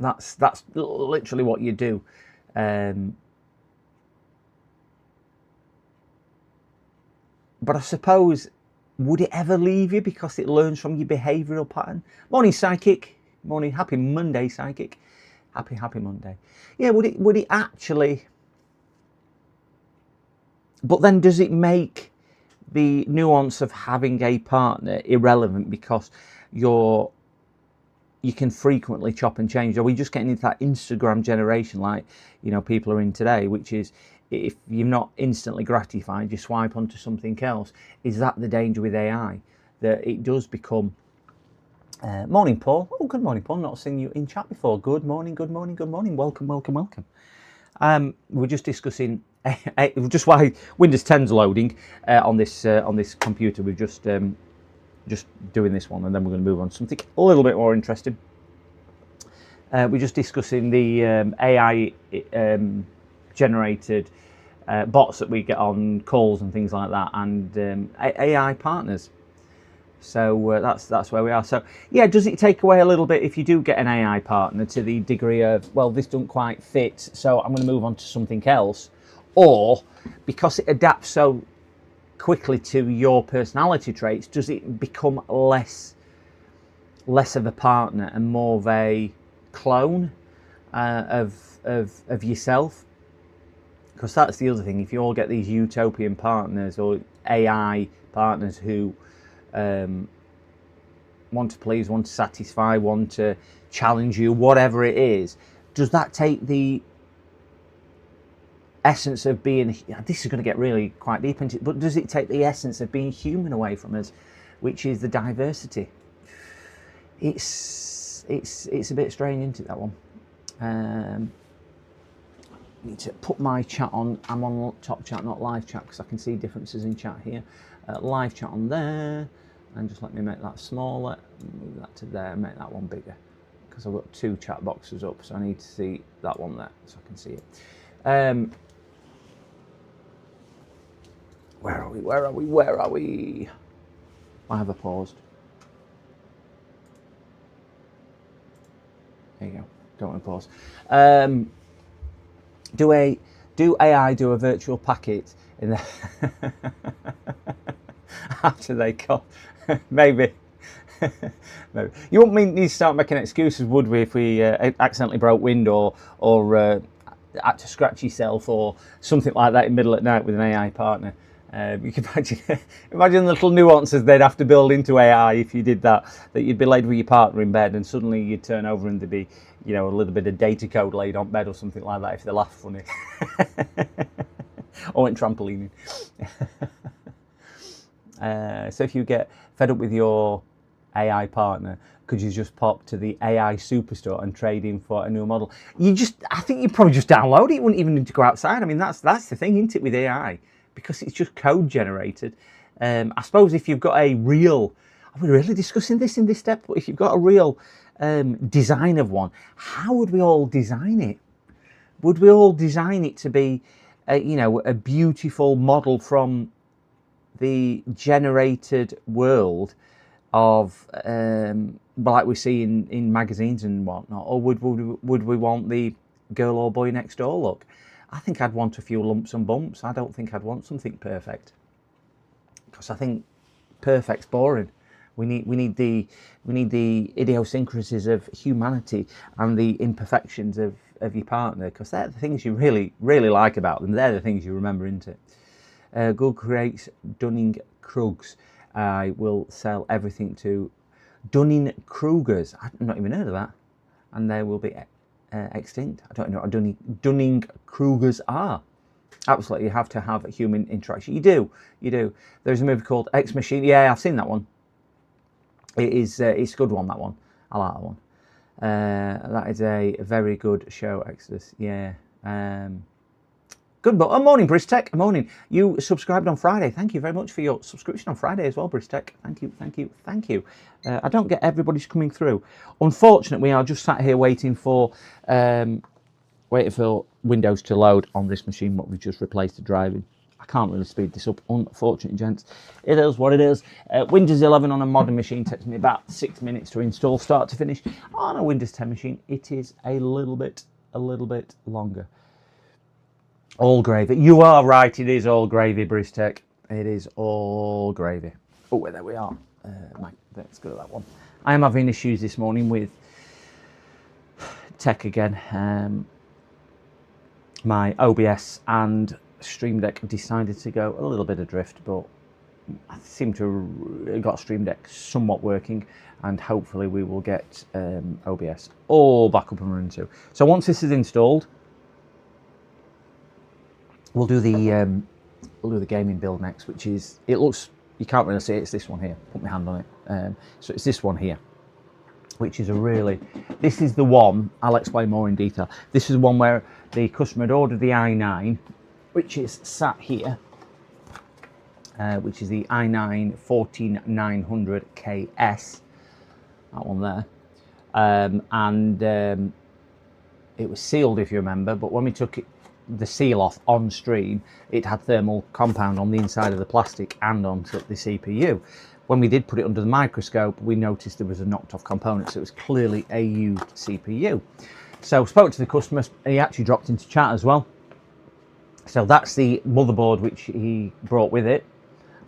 That's literally what you do. But I suppose, would it ever leave you because it learns from your behavioural pattern? Morning, Psychic. Morning, happy Monday, Psychic. Happy Monday. Yeah, would it actually? But then, does it make the nuance of having a partner irrelevant because you can frequently chop and change? Are we just getting into that Instagram generation, like, you know, people are in today, which is, if you're not instantly gratified, you swipe onto something else? Is that the danger with AI, that it does become? Morning, Paul. Oh, good morning, Paul. Not seen you in chat before. Good morning. Welcome. We're just discussing just why Windows 10's loading on this computer. We're just doing this one, and then we're going to move on to something a little bit more interesting. We're just discussing the AI generated bots that we get on calls and things like that, and AI partners. So that's where we are. So yeah, does it take away a little bit if you do get an AI partner, to the degree of, well, this doesn't quite fit, so I'm going to move on to something else? Or because it adapts so quickly to your personality traits, does it become less of a partner and more of a clone of yourself? Because that's the other thing. If you all get these utopian partners or AI partners who want to please, want to satisfy, want to challenge you, whatever it is, does that take the essence of being, this is going to get really quite deep into it, but does it take the essence of being human away from us, which is the diversity? It's a bit strange, isn't it, that one? Need to put my chat on. I'm on top chat, not live chat, because I can see differences in chat here. Live chat on there, and just let me make that smaller, move that to there, make that one bigger, because I've got 2 chat boxes up, so I need to see that one there so I can see it. Where are we? Why have I paused? There you go. Don't want to pause. Do AI do a virtual packet in the after they call? Maybe. Maybe. You wouldn't mean need to start making excuses, would we, if we accidentally broke wind or had to scratch yourself or something like that in the middle of the night with an AI partner? You can imagine the little nuances they'd have to build into AI if you did that. That you'd be laid with your partner in bed and suddenly you'd turn over and there'd be, you know, a little bit of data code laid on bed or something like that if they laugh funny. Or went trampolining. So if you get fed up with your AI partner, could you just pop to the AI Superstore and trade in for a new model? I think you'd probably just download it. You wouldn't even need to go outside. I mean, that's the thing, isn't it, with AI? Because it's just code generated. I suppose if you've got a real, are we really discussing this in this step? But if you've got a real design of one, how would we all design it? Would we all design it to be, you know, a beautiful model from the generated world of, like we see in magazines and whatnot, or would we want the girl or boy next door look? I think I'd want a few lumps and bumps. I don't think I'd want something perfect, because I think perfect's boring. We need the idiosyncrasies of humanity and the imperfections of your partner, because they're the things you really like about them. They're the things you remember, isn't it? Good creates Dunning-Kruger's. I will sell everything to Dunning-Kruger's. I've not even heard of that. And they will be extinct. I don't know what Dunning-Kruger's are. Absolutely, you have to have a human interaction. You do. There's a movie called Ex Machina. Yeah, I've seen that one. It's a good one, that one. I like that one. That is a very good show, Exodus. Yeah. Good morning, Bristech. Morning. You subscribed on Friday. Thank you very much for your subscription on Friday as well, Bristech. Thank you. I don't get everybody's coming through. Unfortunately, we are just sat here waiting for Windows to load on this machine, what we've just replaced the driving. I can't really speed this up, unfortunately, gents. It is what it is. Windows 11 on a modern machine takes me about 6 minutes to install, start to finish. On a Windows 10 machine, it is a little bit longer. All gravy. You are right, it is all gravy, Bristech. It is all gravy. Oh, there we are. Let's go to that one. I am having issues this morning with tech again. My OBS and Stream Deck decided to go a little bit adrift, but I seem to have got Stream Deck somewhat working, and hopefully we will get OBS all back up and running too. So once this is installed, we'll do the gaming build next, which is, it looks, you can't really see it, it's this one here. Put my hand on it. So it's this one here, which is this is the one, I'll explain more in detail. This is one where the customer had ordered the i9, which is sat here, which is the i9 14900KS, that one there. It was sealed, if you remember, but when we took the seal off on stream, it had thermal compound on the inside of the plastic and onto the CPU. When we did put it under the microscope, we noticed there was a knocked off component, so it was clearly a used CPU. So spoke to the customer, and he actually dropped into chat as well. So that's the motherboard which he brought with it,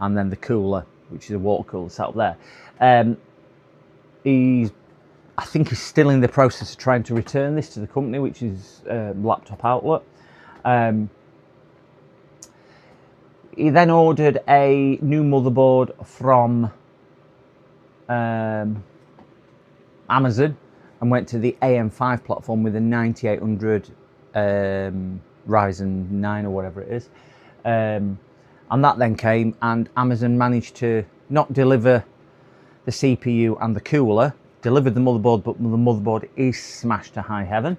and then the cooler, which is a water cooler set up there. I think he's still in the process of trying to return this to the company, which is Laptop Outlet. He then ordered a new motherboard from Amazon and went to the AM5 platform with a 9800 Ryzen 9 or whatever it is. And that then came, and Amazon managed to not deliver the CPU and the cooler, delivered the motherboard, but the motherboard is smashed to high heaven.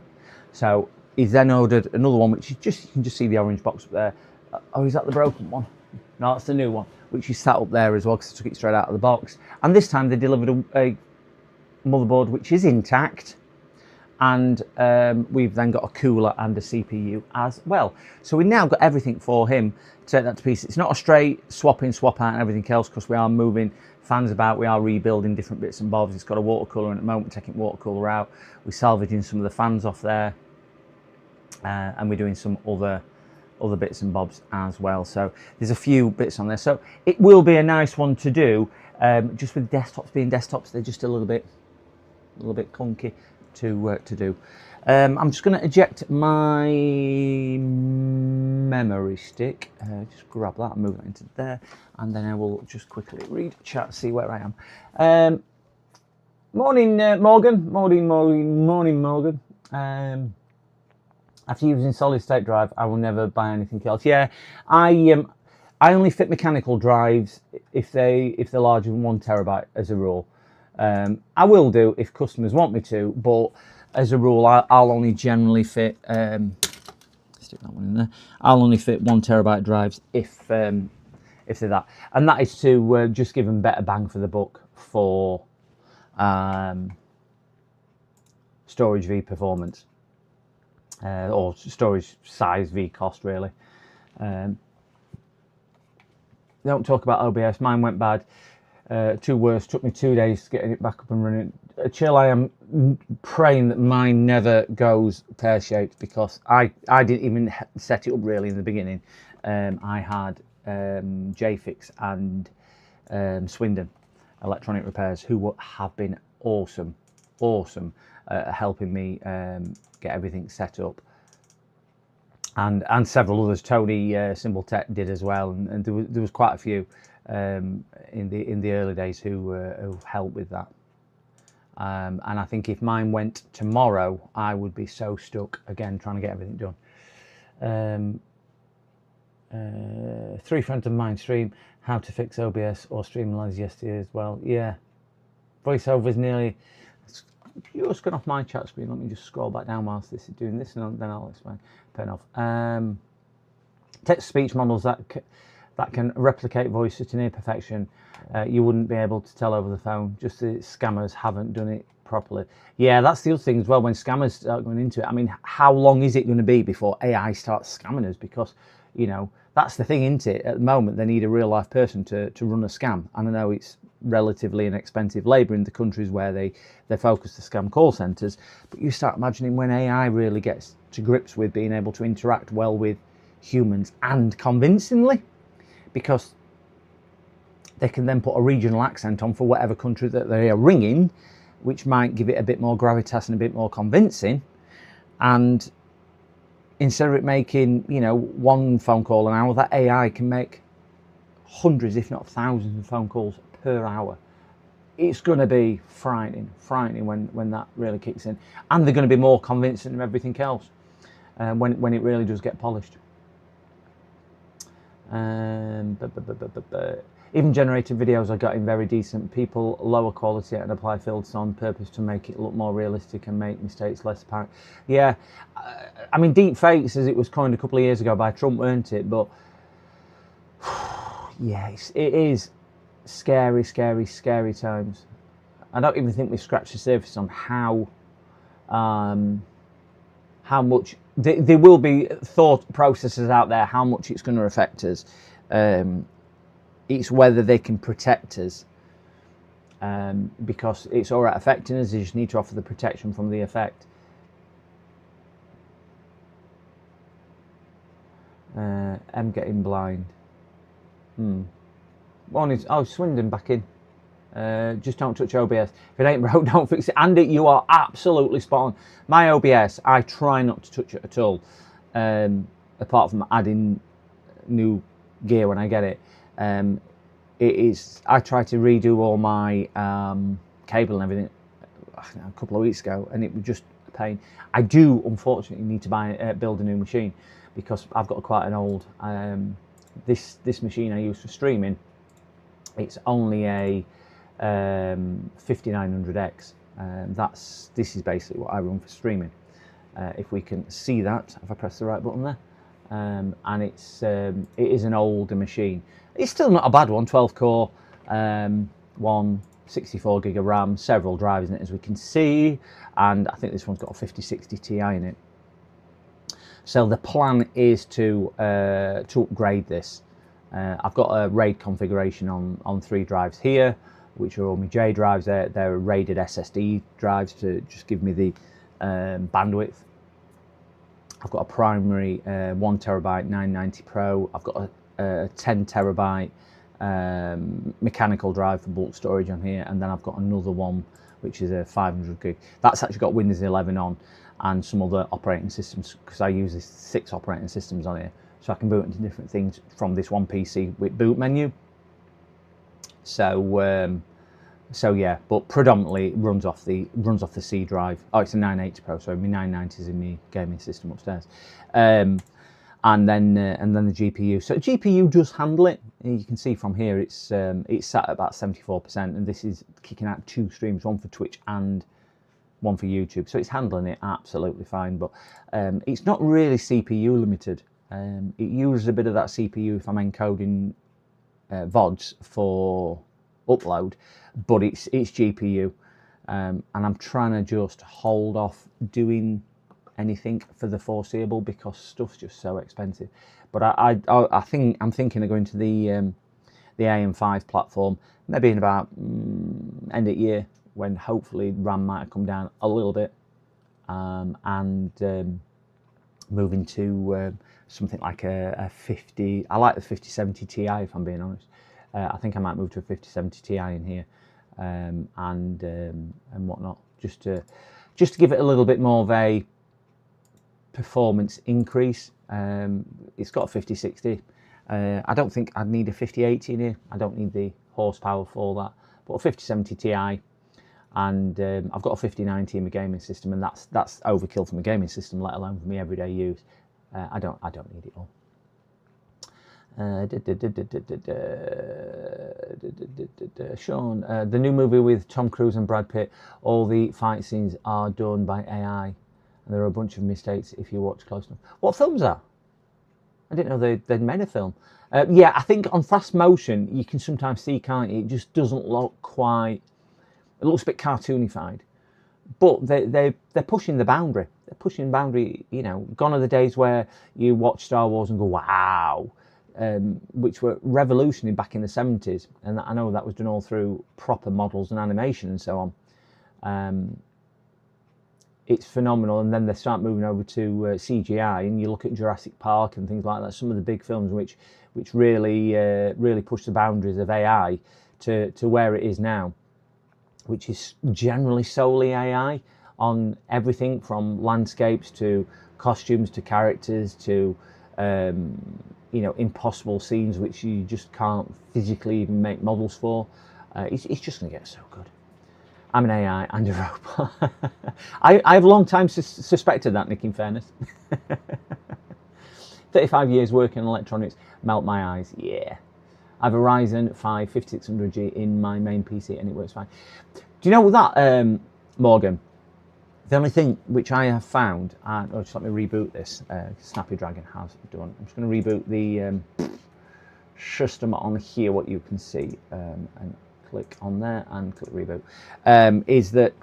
So he's then ordered another one, which is just, you can just see the orange box up there. Oh, is that the broken one? No, that's the new one, which is sat up there as well, because I took it straight out of the box. And this time they delivered a motherboard which is intact, and we've then got a cooler and a CPU as well. So we now got everything for him to take that to pieces. It's not a straight swap in, swap out and everything else, because we are moving fans about, we are rebuilding different bits and bobs. It's got a water cooler, and at the moment we're taking water cooler out. We're salvaging some of the fans off there, and we're doing some other bits and bobs as well. So there's a few bits on there. So it will be a nice one to do. Just with desktops being desktops, they're just a little bit clunky to do. I'm just going to eject my memory stick. Just grab that and move that into there, and then I will just quickly read chat, see where I am. Morning, Morgan. Morning, Morgan. After using solid state drive, I will never buy anything else. Yeah, I only fit mechanical drives if they're larger than 1 TB as a rule. I will do if customers want me to, but as a rule, I'll only generally fit. Stick that one in there. I'll only fit 1 TB drives if they're that, and that is to just give them better bang for the buck for storage v performance, or storage size v cost, really. Don't talk about OBS. Mine went bad. Two worse. Took me 2 days getting it back up and running. Chill, I am praying that mine never goes pear-shaped, because I didn't even set it up really in the beginning. I had JFix and Swindon Electronic Repairs, who have been awesome helping me get everything set up, and several others. Tony Symbol Tech did as well, and there was quite a few in the early days who helped with that. And I think if mine went tomorrow, I would be so stuck again trying to get everything done. 3 friends of mine stream how to fix OBS or Streamlabs yesterday as well. Yeah, VoiceOver is nearly. You're just going off my chat screen. Let me just scroll back down whilst this is doing this, and then I'll explain. Turn off. Text-to-speech models that can replicate voices to near perfection. You wouldn't be able to tell over the phone. Just the scammers haven't done it properly. Yeah, that's the other thing as well. When scammers start going into it, I mean, how long is it going to be before AI starts scamming us? Because, you know, that's the thing, isn't it? At the moment, they need a real-life person to run a scam. And I know it's relatively inexpensive labour in the countries where they focus the scam call centres, but you start imagining when AI really gets to grips with being able to interact well with humans and convincingly, because they can then put a regional accent on for whatever country that they are ringing, which might give it a bit more gravitas and a bit more convincing. And instead of it making, you know, 1 phone call an hour, that AI can make hundreds, if not thousands, of phone calls per hour. It's going to be frightening when that really kicks in, and they're going to be more convincing than everything else when it really does get polished. Even generated videos are getting very decent. People lower quality and apply filters on purpose to make it look more realistic and make mistakes less apparent. Yeah, I mean, deep fakes, as it was coined a couple of years ago by Trump, weren't it? But yes, it is scary times. I don't even think we've scratched the surface on how much there will be thought processes out there, how much it's going to affect us. It's whether they can protect us, because it's all right affecting us. You just need to offer the protection from the effect. I'm getting blind. Morning. Oh, Swindon back in. Just don't touch OBS. If it ain't broke, don't fix it. Andy, you are absolutely spot on. My OBS, I try not to touch it at all, apart from adding new gear when I get it. I tried to redo all my cable and everything a couple of weeks ago, and it was just a pain. I do unfortunately need to build a new machine, because I've got quite an old this machine I use for streaming. It's only a 5900X. This is basically what I run for streaming. If we can see that, if I press the right button there, and it is an older machine. It's still not a bad one. 12 core, 64 gig of RAM, several drives in it, as we can see, and I think this one's got a 5060 Ti in it. So the plan is to upgrade this. I've got a RAID configuration on 3 drives here, which are all my J drives. They're rated SSD drives to just give me the bandwidth. I've got a primary 1 terabyte 990 Pro. I've got a 10 terabyte mechanical drive for bulk storage on here, and then I've got another one which is a 500 gig. That's actually got Windows 11 on and some other operating systems, because I use 6 operating systems on here, so I can boot into different things from this one PC with boot menu. So So yeah, but predominantly it runs off the C drive. Oh, it's a 980 Pro, sorry, my 990 is in my gaming system upstairs, and then the GPU. So GPU does handle it. You can see from here it's sat at about 74%, and this is kicking out 2 streams, one for Twitch and one for YouTube. So it's handling it absolutely fine, but it's not really CPU limited. It uses a bit of that CPU if I'm encoding VODs for upload, but it's GPU, and I'm trying to just hold off doing anything for the foreseeable because stuff's just so expensive. But I think I'm thinking of going to the AM5 platform maybe in about end of year, when hopefully RAM might have come down a little bit, and moving to something like a 50. I like the 5070 Ti if I'm being honest. I think I might move to a 5070 Ti in here, and whatnot, just to give it a little bit more of a performance increase. It's got a 5060. I don't think I'd need a 5080 in here. I don't need the horsepower for that. But a 5070 Ti, and I've got a 5090 in my gaming system, and that's overkill for my gaming system, let alone for my everyday use. I don't need it all. Sean, the new movie with Tom Cruise and Brad Pitt, all the fight scenes are done by AI, and there are a bunch of mistakes if you watch close enough. What film's that? I didn't know they'd made a film. Yeah, I think on fast motion you can sometimes see, can't you? It just doesn't look quite. It looks a bit cartoonified, but they're pushing the boundary. They're pushing the boundary. You know, gone are the days where you watch Star Wars and go, wow. Which were revolutionary back in the 70s, and I know that was done all through proper models and animation and so on. It's phenomenal, and then they start moving over to CGI, and you look at Jurassic Park and things like that. Some of the big films which really push the boundaries of AI to where it is now, which is generally solely AI on everything from landscapes to costumes to characters to impossible scenes which you just can't physically even make models for. It's just going to get so good. I'm an AI and a robot. I've long time suspected that, Nick, in fairness. 35 years working in electronics, melt my eyes, yeah. I have a Ryzen 5 5600G in my main PC and it works fine. Do you know that, Morgan? The only thing which I have found, just let me reboot this, Snappy Dragon has done. I'm just going to reboot the system on here, what you can see, and click on there and click reboot, is that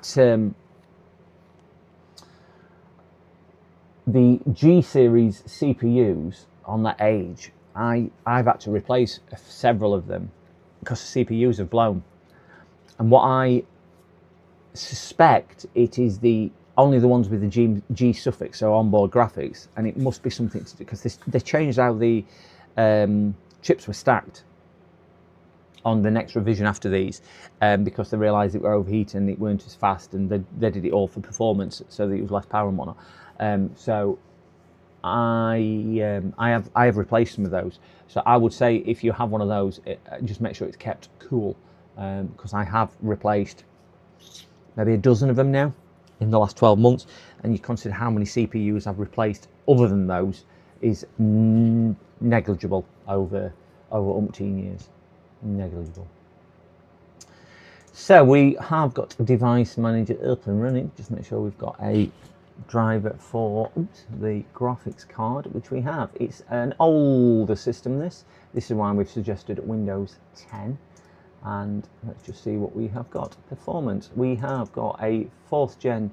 the G series CPUs on that age, I've had to replace several of them because the CPUs have blown. And what I suspect it is only the ones with the G suffix, so onboard graphics, and it must be something to do because they changed how the chips were stacked on the next revision after these, because they realised it were overheating and it weren't as fast, and they did it all for performance so that it was less power and whatnot. So I have replaced some of those. So I would say if you have one of those, just make sure it's kept cool, because I have replaced maybe a dozen of them now in the last 12 months, and you consider how many CPUs I've replaced other than those is negligible over umpteen years. Negligible. So we have got device manager up and running. Just make sure we've got a driver for the graphics card, which we have. It's an older system, this is why we've suggested Windows 10. And let's just see what we have got. Performance, we have got a 4th gen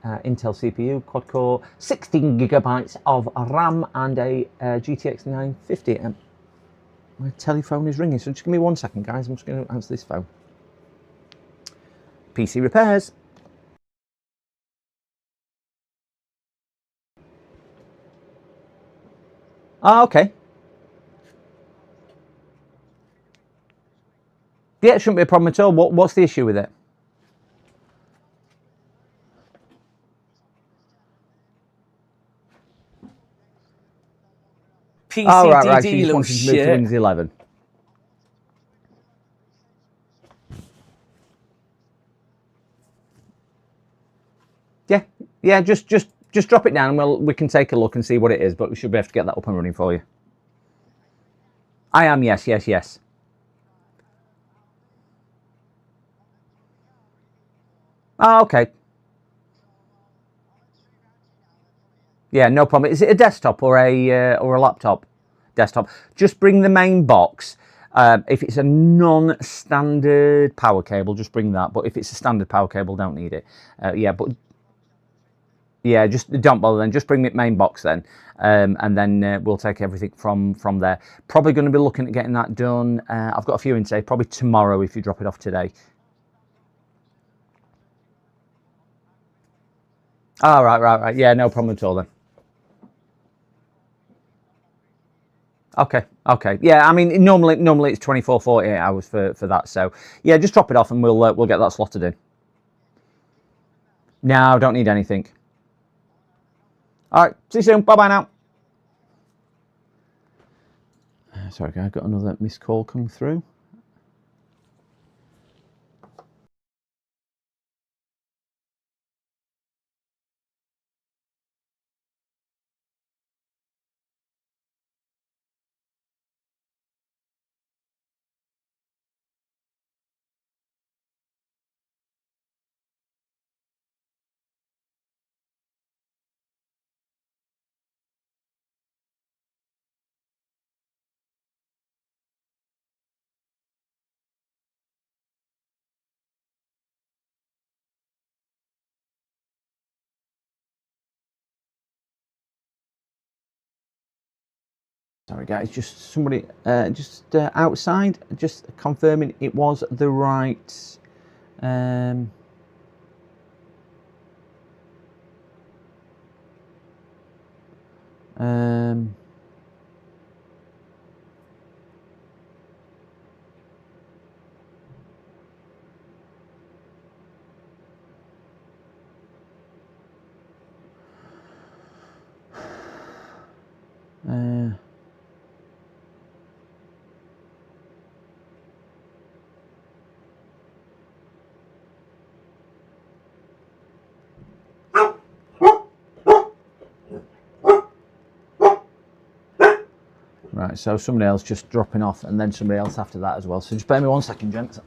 Intel CPU, quad core, 16 gigabytes of RAM, and a GTX 950. My telephone is ringing, so just give me 1 second, guys. I'm just going to answer this phone. PC repairs. Ah, okay. Yeah, it shouldn't be a problem at all. What's the issue with it? PCDD right. So you just wanted to move to shit. Windows 11. Yeah, just drop it down and we can take a look and see what it is, but we should be able to get that up and running for you. I am, yes, yes, yes. Oh, okay. Yeah, no problem. Is it a desktop or a laptop? Desktop. Just bring the main box. If it's a non-standard power cable, just bring that. But if it's a standard power cable, don't need it. Yeah, but yeah, just don't bother then. Just bring the main box then, and then we'll take everything from there. Probably going to be looking at getting that done. I've got a few in today. Probably tomorrow if you drop it off today. Oh, right. Yeah, no problem at all then. Okay. Yeah, I mean, normally it's 24, 48 hours for that. So yeah, just drop it off and we'll get that slotted in. No, don't need anything. All right, see you soon. Bye bye now. Sorry, guys, got another missed call come through. Sorry, guys, just somebody just outside, just confirming it was the right. Um, um, uh, right, so somebody else just dropping off, and then somebody else after that as well. So just bear me 1 second, gents.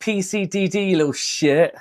PCDD, you little shit.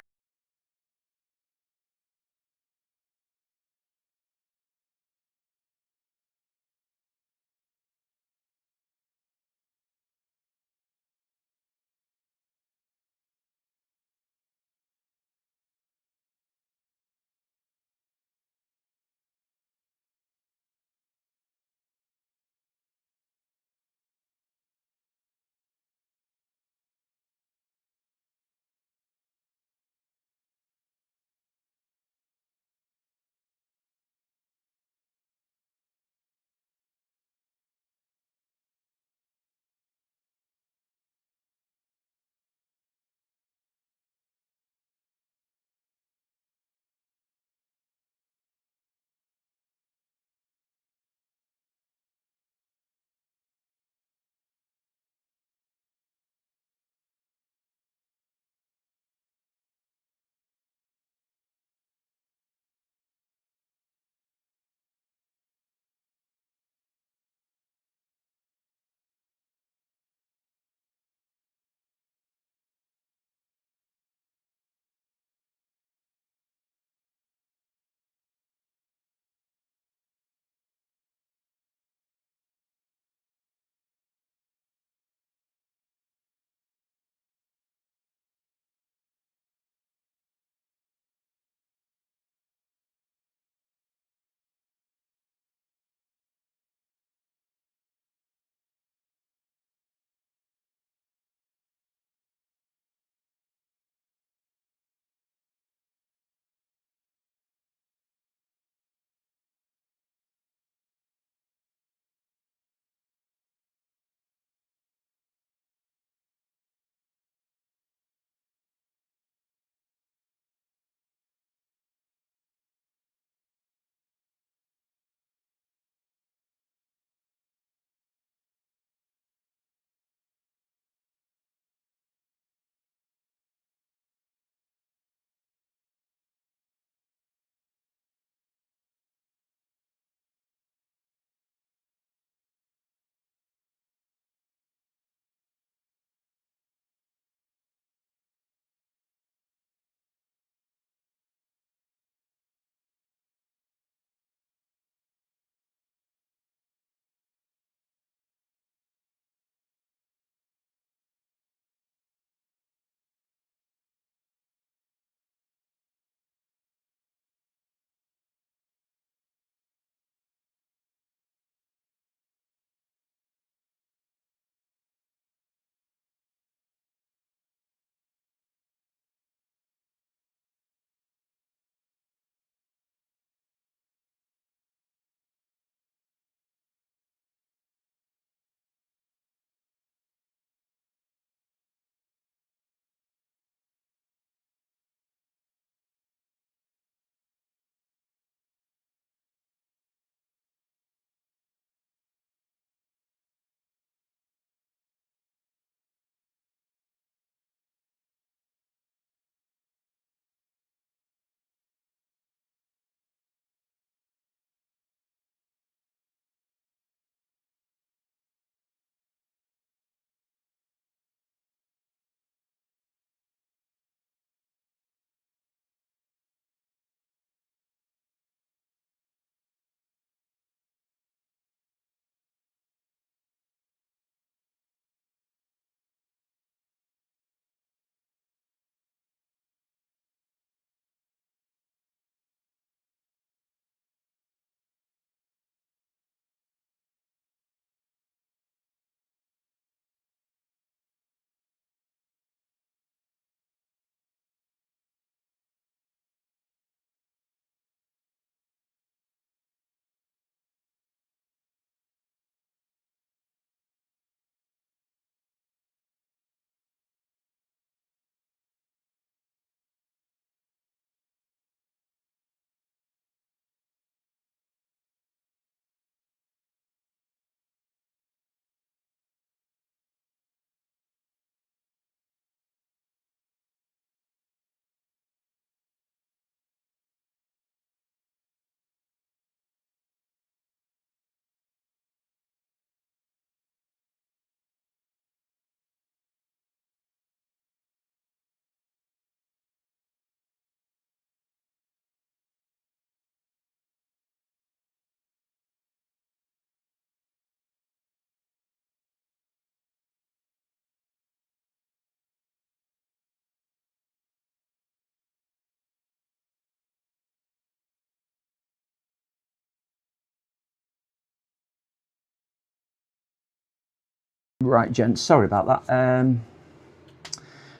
Right, gents, sorry about that.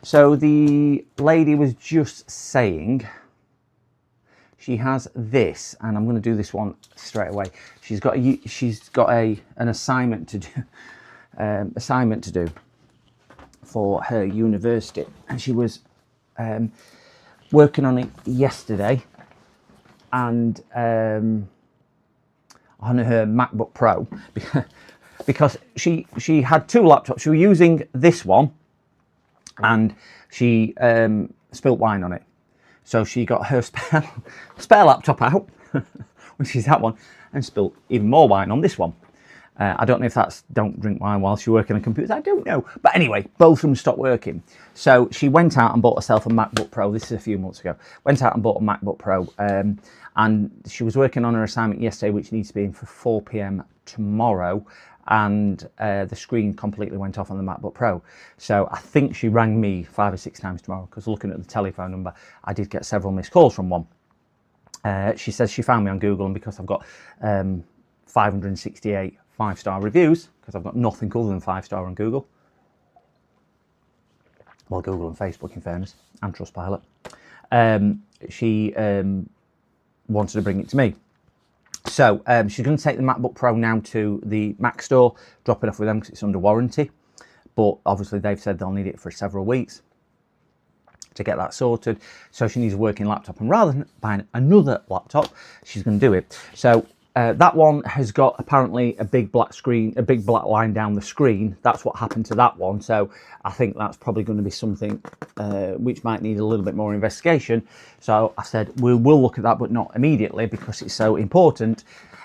So the lady was just saying she has this, and I'm going to do this one straight away. She's got an assignment to do for her university, and she was working on it yesterday, and on her MacBook Pro, because she had two laptops. She was using this one, and she spilt wine on it. So she got her spare laptop out, which is that one, and spilt even more wine on this one. I don't know if that's don't drink wine whilst you're working on computers. I don't know. But anyway, both of them stopped working. So she went out and bought herself a MacBook Pro. This is a few months ago. Went out and bought a MacBook Pro. And she was working on her assignment yesterday, which needs to be in for 4 p.m. tomorrow. And the screen completely went off on the MacBook Pro. So I think she rang me 5 or 6 times tomorrow, because looking at the telephone number, I did get several missed calls from one. She says she found me on Google, and because I've got 568 5-star reviews, because I've got nothing other than 5-star on Google. Well, Google and Facebook, in fairness, and Trustpilot. She wanted to bring it to me. So she's going to take the MacBook Pro now to the Mac store, drop it off with them because it's under warranty. But obviously they've said they'll need it for several weeks to get that sorted. So she needs a working laptop, and rather than buying another laptop, she's going to do it. So that one has got apparently a big black screen, a big black line down the screen. That's what happened to that one. So I think that's probably going to be something which might need a little bit more investigation. So I said we'll look at that, but not immediately, because it's so important.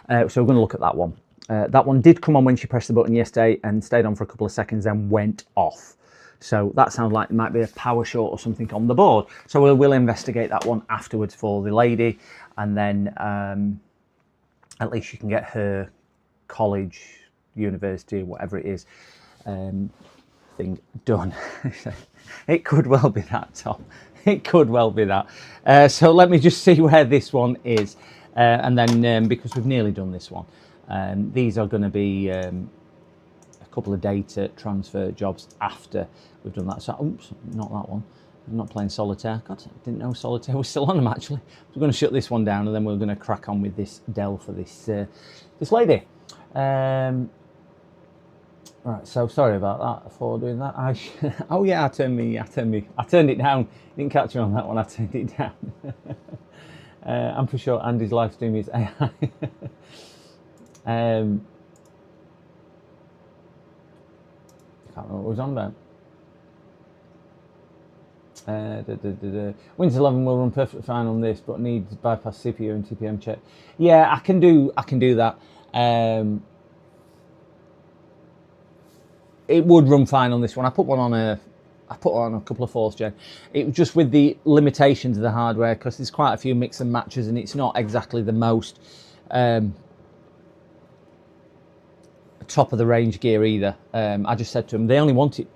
So we're going to look at that one. That one did come on when she pressed the button yesterday and stayed on for a couple of seconds, then went off. So that sounds like there might be a power short or something on the board. So we'll investigate that one afterwards for the lady, and then at least she can get her college, university, whatever it is, thing done. It could well be that, Tom. It could well be that. So let me just see where this one is. And then, because we've nearly done this one, these are going to be a couple of data transfer jobs after we've done that. So, oops, not that one. I'm not playing solitaire. God, I didn't know solitaire was still on them, actually. We're going to shut this one down, and then we're going to crack on with this Dell for this this lady. Right, so sorry about that for doing that. Oh yeah, I turned it down. Didn't catch you on that one. I turned it down. I'm pretty sure Andy's live stream is AI. I can't remember what was on about. Windows 11 will run perfectly fine on this, but needs bypass CPU and TPM check. Yeah, I can do that. It would run fine on this one. I put on a couple of 4th gen. It was just with the limitations of the hardware, because there's quite a few mix and matches, and it's not exactly the most top of the range gear either. I just said to him, they only want it.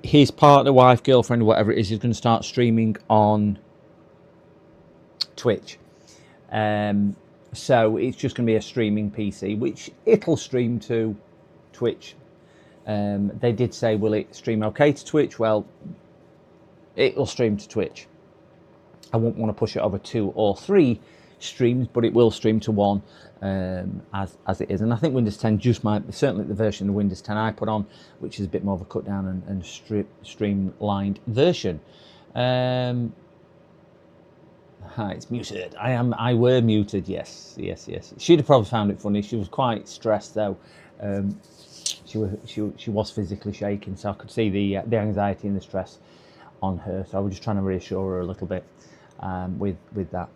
His partner, wife, girlfriend, whatever it is going to start streaming on Twitch. So it's just going to be a streaming PC, which it'll stream to Twitch. They did say, will it stream okay to Twitch? Well, it'll stream to Twitch. I won't want to push it over 2 or 3 streams, but it will stream to 1 as it is. And I think Windows 10 just might be, certainly the version of Windows 10 I put on, which is a bit more of a cut down and streamlined version. Hi, it's muted. I were muted. Yes. She'd have probably found it funny. She was quite stressed though. She was physically shaking, so I could see the anxiety and the stress on her. So I was just trying to reassure her a little bit with that.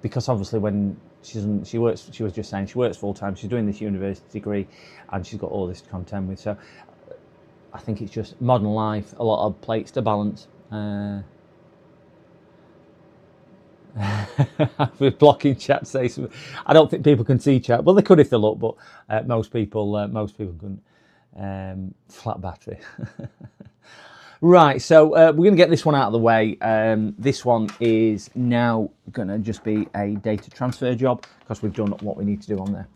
Because obviously when she was just saying she works full time, she's doing this university degree, and she's got all this to contend with. So I think it's just modern life, a lot of plates to balance. With blocking chat, say something. I don't think people can see chat. Well, they could if they look, but most people couldn't. Flat battery. Right, so we're going to get this one out of the way. This one is now going to just be a data transfer job, because we've done what we need to do on there.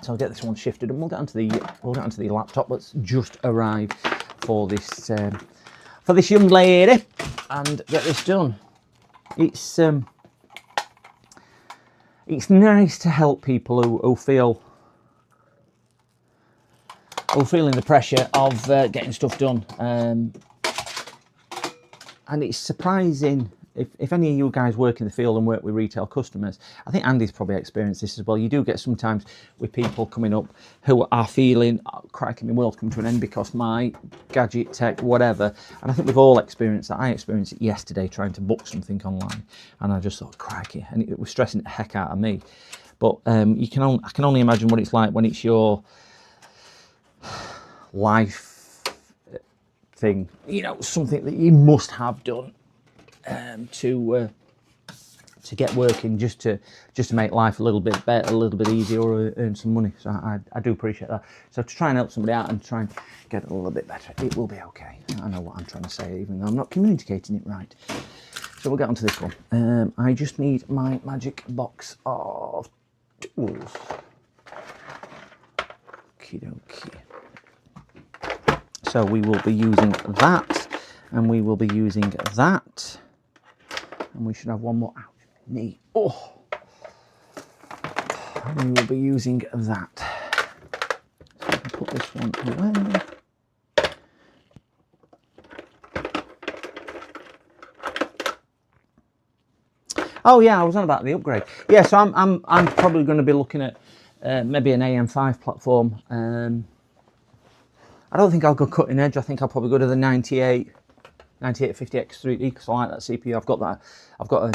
So I'll get this one shifted, and we'll get onto the laptop that's just arrived for this young lady, and get this done. It's nice to help people who feel feeling the pressure of getting stuff done, and it's surprising. If any of you guys work in the field and work with retail customers, I think Andy's probably experienced this as well. You do get sometimes with people coming up who are feeling, oh, crikey, my world's come to an end because my gadget, tech, whatever. And I think we've all experienced that. I experienced it yesterday trying to book something online, and I just thought, crikey, and it was stressing the heck out of me. But I can only imagine what it's like when it's your life thing, you know, something that you must have done. To get working, just to make life a little bit better, a little bit easier, or earn some money. So I do appreciate that. So to try and help somebody out and try and get it a little bit better, it will be okay. I know what I'm trying to say, even though I'm not communicating it right. So we'll get onto this one. I just need my magic box of tools. Okie dokie. So we will be using that, and we will be using that. And we should have one more. Ouch, knee. Oh, and we will be using that. So I can put this one away. Oh yeah, I was on about the upgrade. Yeah, so I'm probably going to be looking at maybe an AM5 platform. I don't think I'll go cutting edge. I think I'll probably go to the 9850X3D because I like that CPU. I've got a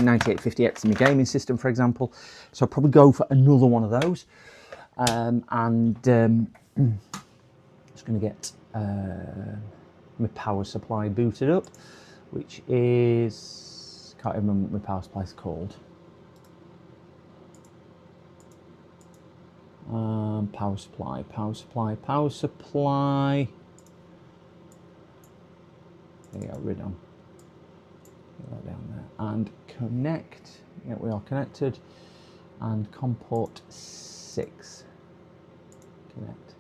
9850X in my gaming system, for example. So I'll probably go for another one of those. Just going to get my power supply booted up, which is, can't even remember what my power supply is called. Power supply. There you go, Ridon. Get that down there. And connect. Yeah, we are connected. And COM port 6. Connect.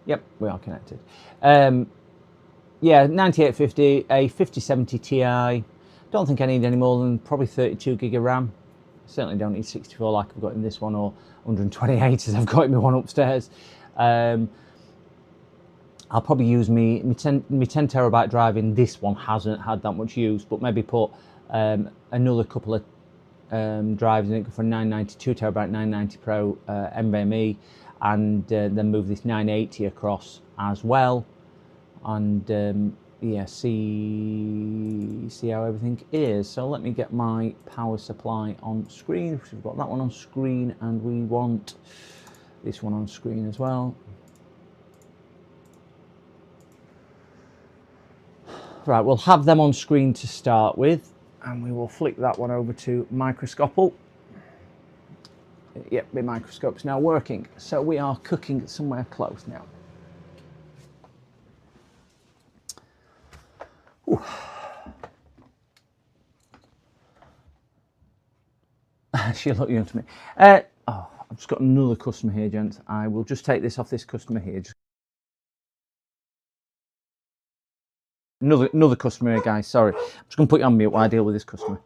Yep, we are connected. Yeah, 9850, a 5070 Ti. Don't think I need any more than probably 32 gig of RAM. Certainly don't need 64 like I've got in this one, or 128 as I've got in my one upstairs. I'll probably use my 10 terabyte drive in this one. Hasn't had that much use, but maybe put another couple of drives in it for 992 terabyte 990 Pro NVMe, and then move this 980 across as well, and yeah, see how everything is. So let me get my power supply on screen. We've got that one on screen, and we want this one on screen as well. Right, we'll have them on screen to start with, and we will flick that one over to Microscopal. Yep, the microscope's now working. So we are cooking somewhere close now. Ooh. She looked young to me. Oh, I've just got another customer here, gents. I will just take this off this customer here. Another customer here, guys. Sorry. I'm just going to put you on mute while I deal with this customer.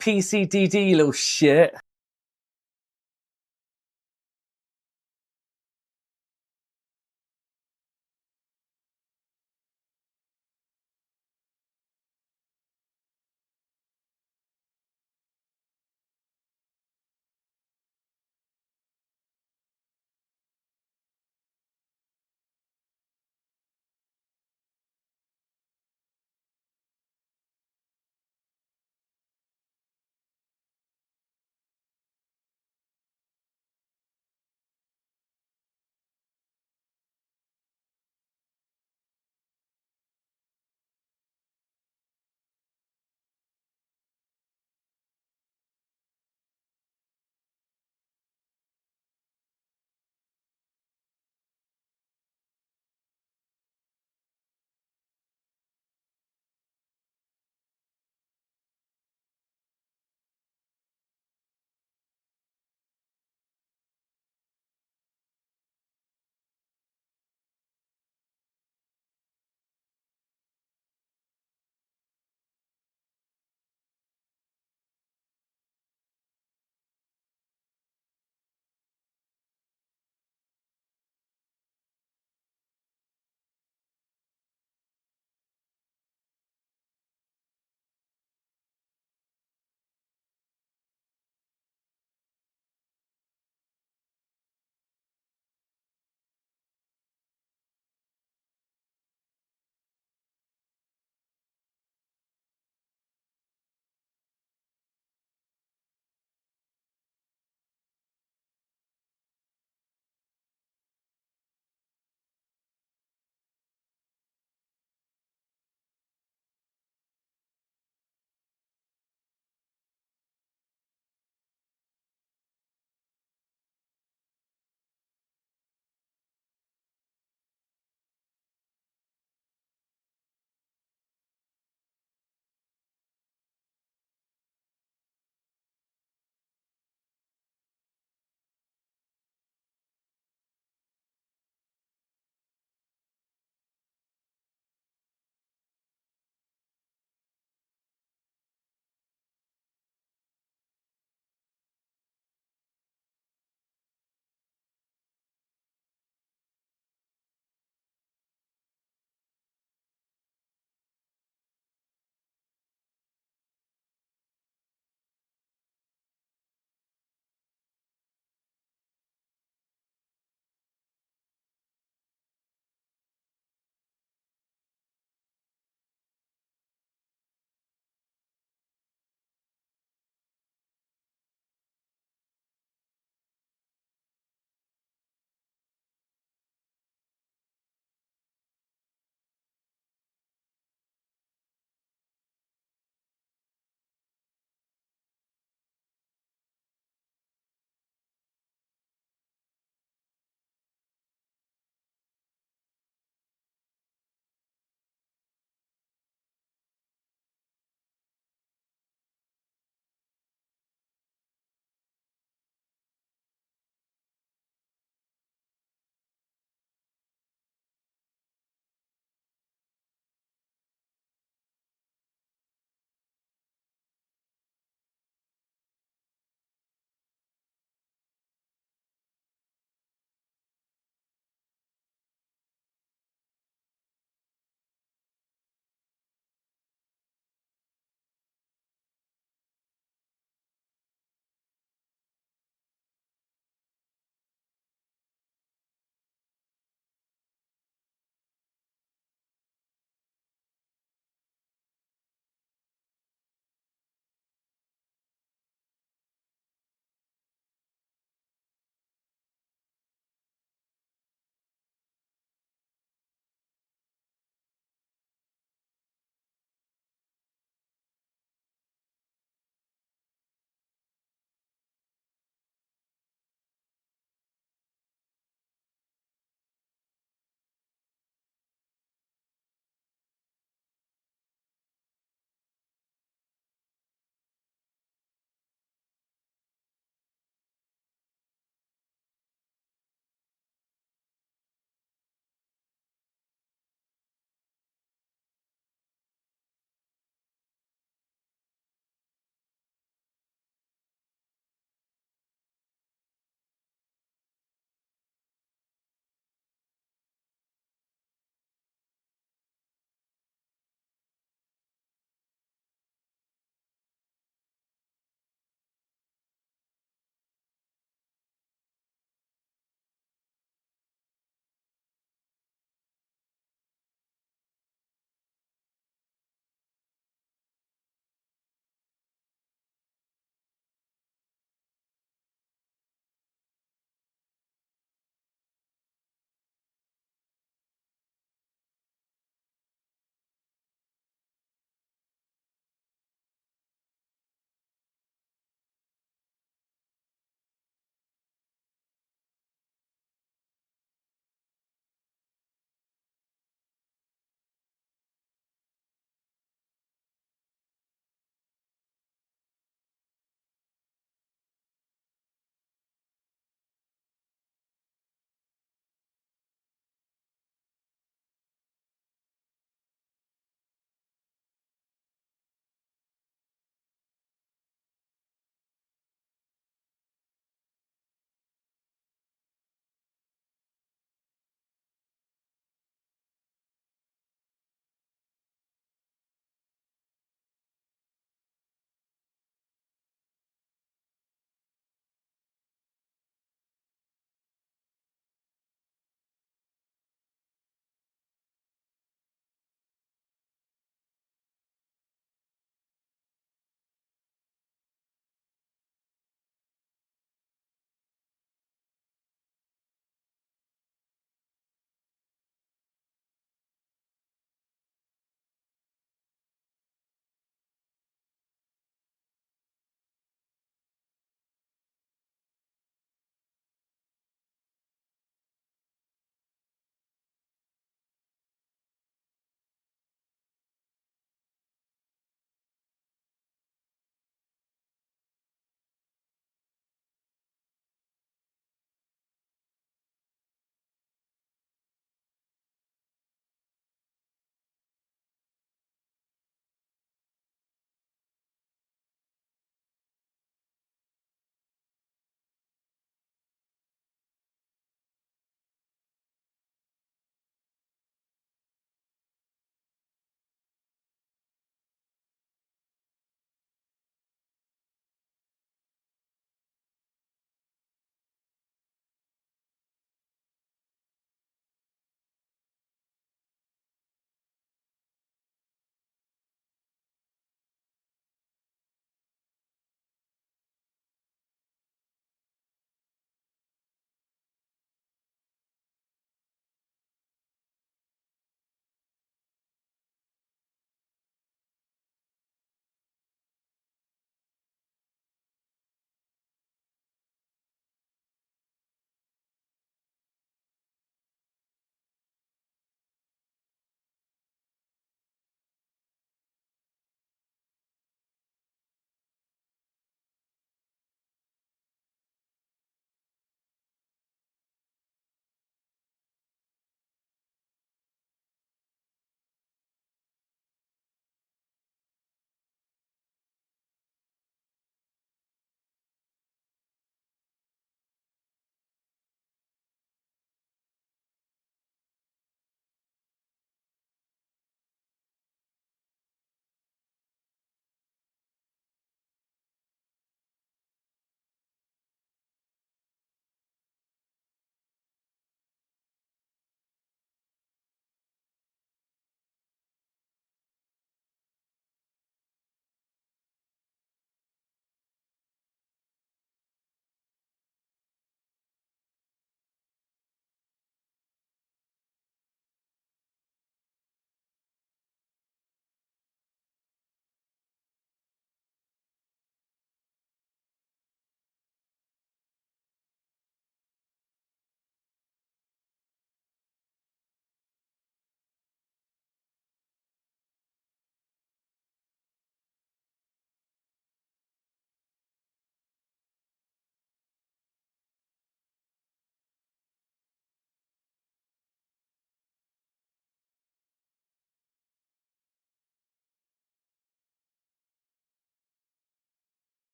PCDD, you little shit.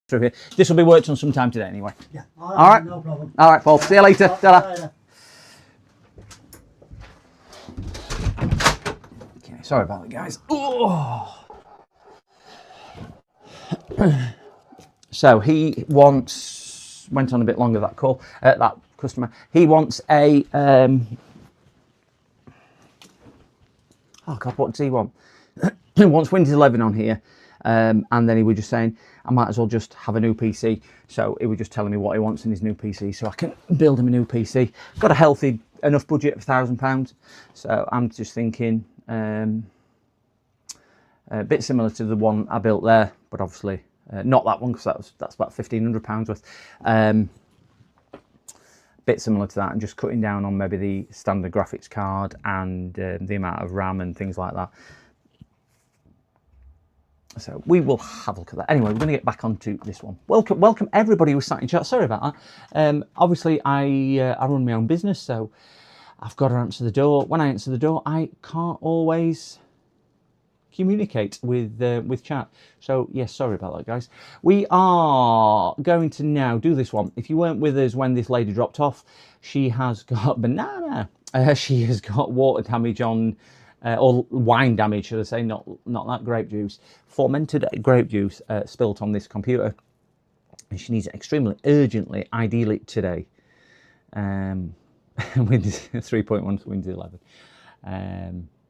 through here. This will be worked on sometime today anyway. Yeah. All right. No problem. All right, Paul. See you later. Ta-ra. Later. Okay, sorry about that, guys. Oh. So he went on a bit longer, that call, that customer. He wants a, oh God, what does he want? He wants Windows 11 on here. And then he was just saying, I might as well just have a new PC. So he was just telling me what he wants in his new PC so I can build him a new PC. Got a healthy enough budget of £1,000. So I'm just thinking, a bit similar to the one I built there, but obviously not that one because that's about £1,500 worth. Bit similar to that, and just cutting down on maybe the standard graphics card and the amount of RAM and things like that. So we will have a look at that. Anyway, we're going to get back onto this one. Welcome everybody who's sat in chat. Sorry about that. Obviously, I run my own business, so I've got to answer the door. When I answer the door, I can't always communicate with chat. So yes, sorry about that, guys. We are going to now do this one. If you weren't with us when this lady dropped off, she has got banana. She has got water damage on. Or wine damage, should I say, not that grape juice. Fermented grape juice spilt on this computer. And she needs it extremely urgently, ideally today. Windows 3.1 to Windows 11.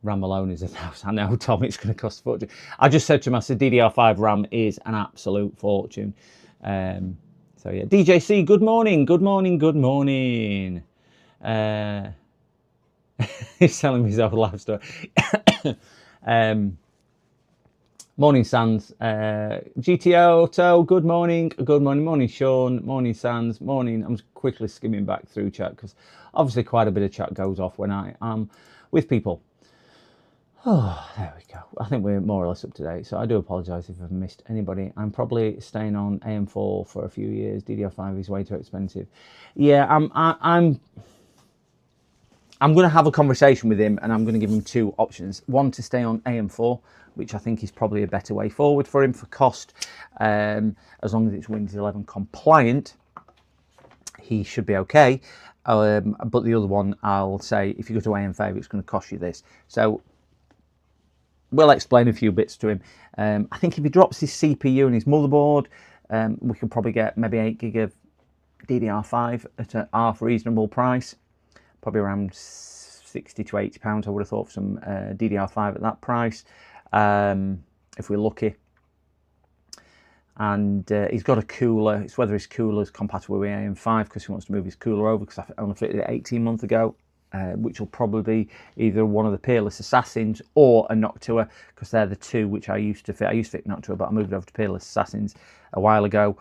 RAM alone is £1,000. I know, Tom, it's going to cost a fortune. I just said to him, I said, DDR5 RAM is an absolute fortune. So yeah, DJC, good morning, good morning, good morning. He's telling me his own life story. Morning, Sans. GTO, Toe, good morning. Good morning. Morning, Sean. Morning, Sans. Morning. I'm quickly skimming back through chat because obviously quite a bit of chat goes off when I am with people. Oh, there we go. I think we're more or less up to date. So I do apologise if I've missed anybody. I'm probably staying on AM4 for a few years. DDR5 is way too expensive. Yeah, I'm going to have a conversation with him and I'm going to give him two options. One, to stay on AM4, which I think is probably a better way forward for him for cost. As long as it's Windows 11 compliant, he should be okay. But the other one, I'll say, if you go to AM5, it's going to cost you this. So we'll explain a few bits to him. I think if he drops his CPU and his motherboard, we could probably get maybe 8 gig of DDR5 at a half reasonable price. Probably around £60 to £80, I would have thought, for some DDR5 at that price, if we're lucky. And he's got a cooler. It's whether his cooler is compatible with AM5 because he wants to move his cooler over, because I only fitted it 18 months ago, which will probably be either one of the Peerless Assassins or a Noctua, because they're the two which I used to fit. I used to fit Noctua, but I moved over to Peerless Assassins a while ago.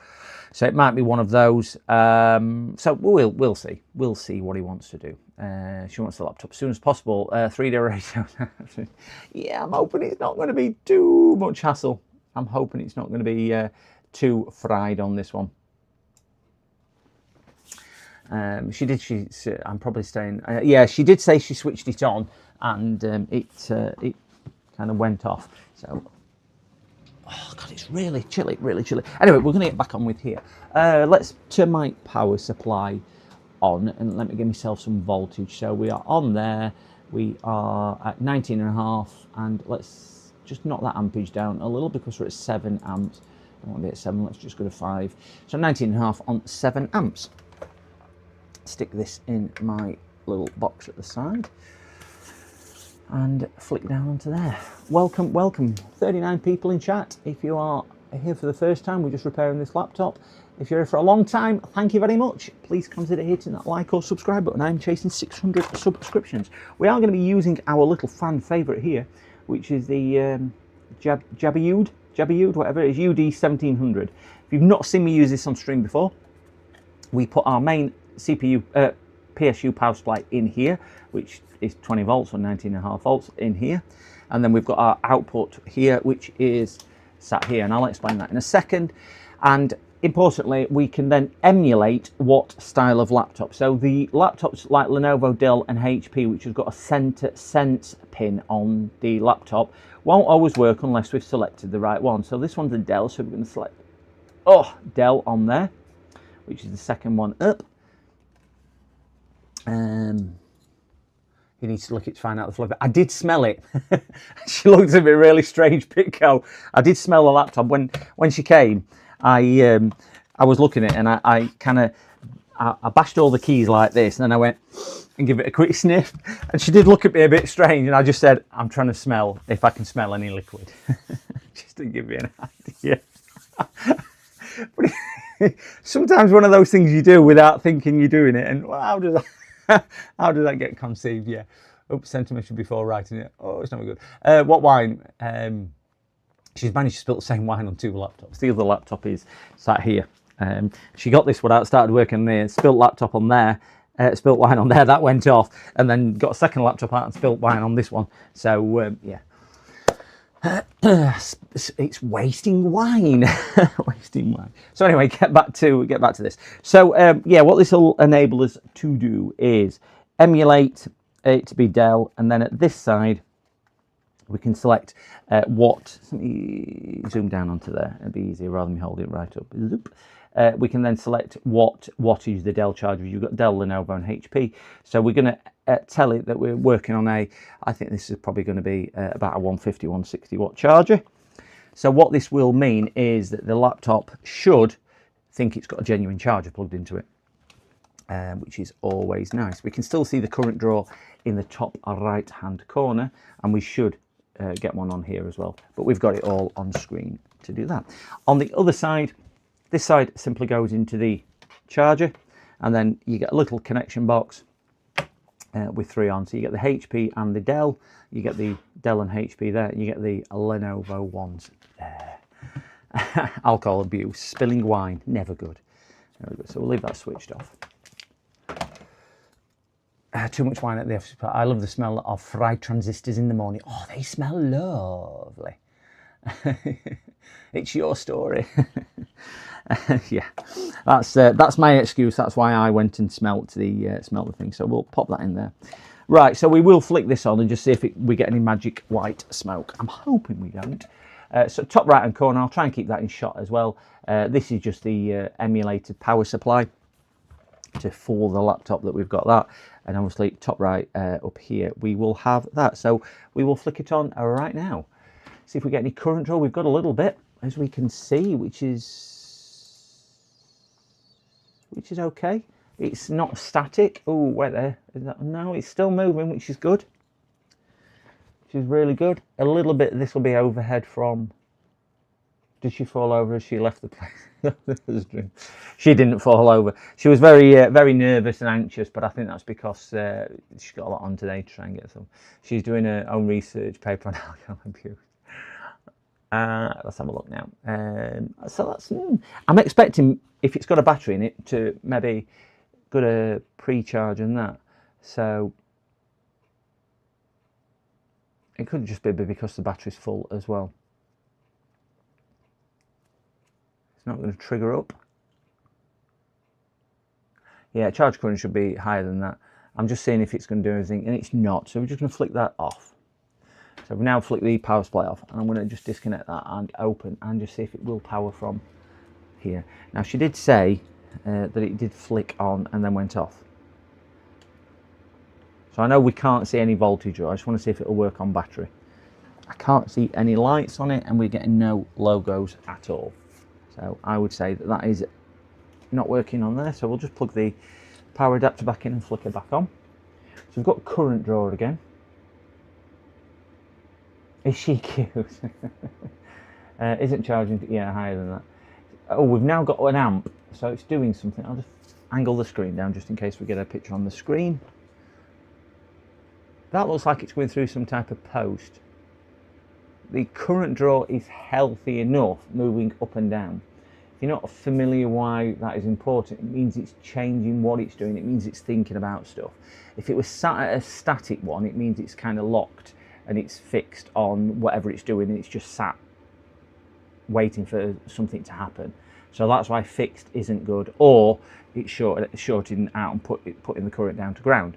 So it might be one of those. So we'll see. We'll see what he wants to do. She wants the laptop as soon as possible. 3-day radio. Yeah, I'm hoping it's not going to be too much hassle. I'm hoping it's not going to be too fried on this one. I'm probably staying. Yeah, she did say she switched it on, and it kind of went off. So. Oh God, it's really chilly, really chilly. Anyway, we're going to get back on with here. Let's turn my power supply on and let me give myself some voltage. So we are on there. We are at 19.5, and let's just knock that ampage down a little because we're at 7 amps. I want to be at 7. Let's just go to 5. So 19.5 on 7 amps. Stick this in my little box at the side and flick down onto there. Welcome 39 people in chat. If you are here for the first time, we're just repairing this laptop. If you're here for a long time, thank you very much. Please consider hitting that like or subscribe button. I'm chasing 600 subscriptions. We are going to be using our little fan favourite here, which is the Jabiud, whatever it is, UD1700. If you've not seen me use this on stream before, we put our main CPU, PSU power supply in here, which is 20 volts or 19.5 volts in here. And then we've got our output here, which is sat here, and I'll explain that in a second. And importantly, we can then emulate what style of laptop. So the laptops like Lenovo, Dell and HP, which has got a center sense pin on the laptop, won't always work unless we've selected the right one. So this one's a Dell, so we're going to select Oh, Dell on there, which is the second one up. You need to look it to find out the flavour. I did smell it. She looked at me really strange, Pitco. I did smell the laptop when she came. I was looking at it and I kind of I bashed all the keys like this, and then I went and give it a quick sniff. And she did look at me a bit strange, and I just said, "I'm trying to smell if I can smell any liquid," just to give you an idea. But sometimes one of those things you do without thinking you're doing it, and well, how does that get conceived? Yeah. Oops, sent a message before writing it. Oh, it's not good. What wine? She's managed to spill the same wine on 2 laptops. The other laptop is sat here. She got this one out, started working there, spilt laptop on there, spilt wine on there, that went off, and then got a second laptop out and spilt wine on this one. So, yeah. It's wasting wine. Wasting wine. So anyway, get back to this. So yeah, what this will enable us to do is emulate it to be Dell, and then at this side we can select what. Let me zoom down onto there. It'll be easier rather than me holding it right up. We can then select what wattage the Dell charger is. You've got Dell, Lenovo, and HP. So we're going to tell it that we're working on I think this is probably going to be about a 150, 160 watt charger. So what this will mean is that the laptop should think it's got a genuine charger plugged into it, which is always nice. We can still see the current draw in the top right hand corner, and we should get one on here as well. But we've got it all on screen to do that. On the other side, this side simply goes into the charger, and then you get a little connection box with 3 on. So you get the HP and the Dell, you get the Dell and HP there, you get the Lenovo ones there. Alcohol abuse, spilling wine, never good. There we go. So we'll leave that switched off. Too much wine at the office. I love the smell of fried transistors in the morning. Oh, they smell lovely. It's your story. Yeah, that's my excuse. That's why I went and smelt the thing. So we'll pop that in there. Right, so we will flick this on and just see if we get any magic white smoke. I'm hoping we don't. So top right hand corner, I'll try and keep that in shot as well. This is just the emulated power supply for the laptop that we've got that. And obviously top right up here, we will have that. So we will flick it on right now. See if we get any current draw. We've got a little bit, as we can see, which is okay. It's not static. Oh, wait there. Is that, no, it's still moving, which is good. Which is really good. A little bit, this will be overhead from... Did she fall over as she left the place? She didn't fall over. She was very nervous and anxious, but I think that's because she's got a lot on today to try and get some. She's doing her own research paper on alcohol abuse. Let's have a look now. So that's... I'm expecting, if it's got a battery in it, to maybe got a pre-charge and that. So it could just be because the battery's full as well. It's not going to trigger up. Yeah, charge current should be higher than that. I'm just seeing if it's going to do anything, and it's not. So we're just going to flick that off. So we've now flicked the power supply off, and I'm going to just disconnect that and open and just see if it will power from here. Now she did say that it did flick on and then went off. So I know we can't see any voltage, or I just want to see if it will work on battery. I can't see any lights on it, and we're getting no logos at all. So I would say that that is not working on there. So we'll just plug the power adapter back in and flicker back on. So we've got current draw again. Is she cute? Isn't charging, yeah, higher than that. Oh, we've now got an amp, so it's doing something. I'll just angle the screen down just in case we get a picture on the screen. That looks like it's going through some type of post. The current draw is healthy enough, moving up and down. If you're not familiar why that is important, it means it's changing what it's doing. It means it's thinking about stuff. If it was sat at a static one, it means it's kind of locked and it's fixed on whatever it's doing, and it's just sat waiting for something to happen. So that's why fixed isn't good, or it's shorting out and putting the current down to ground.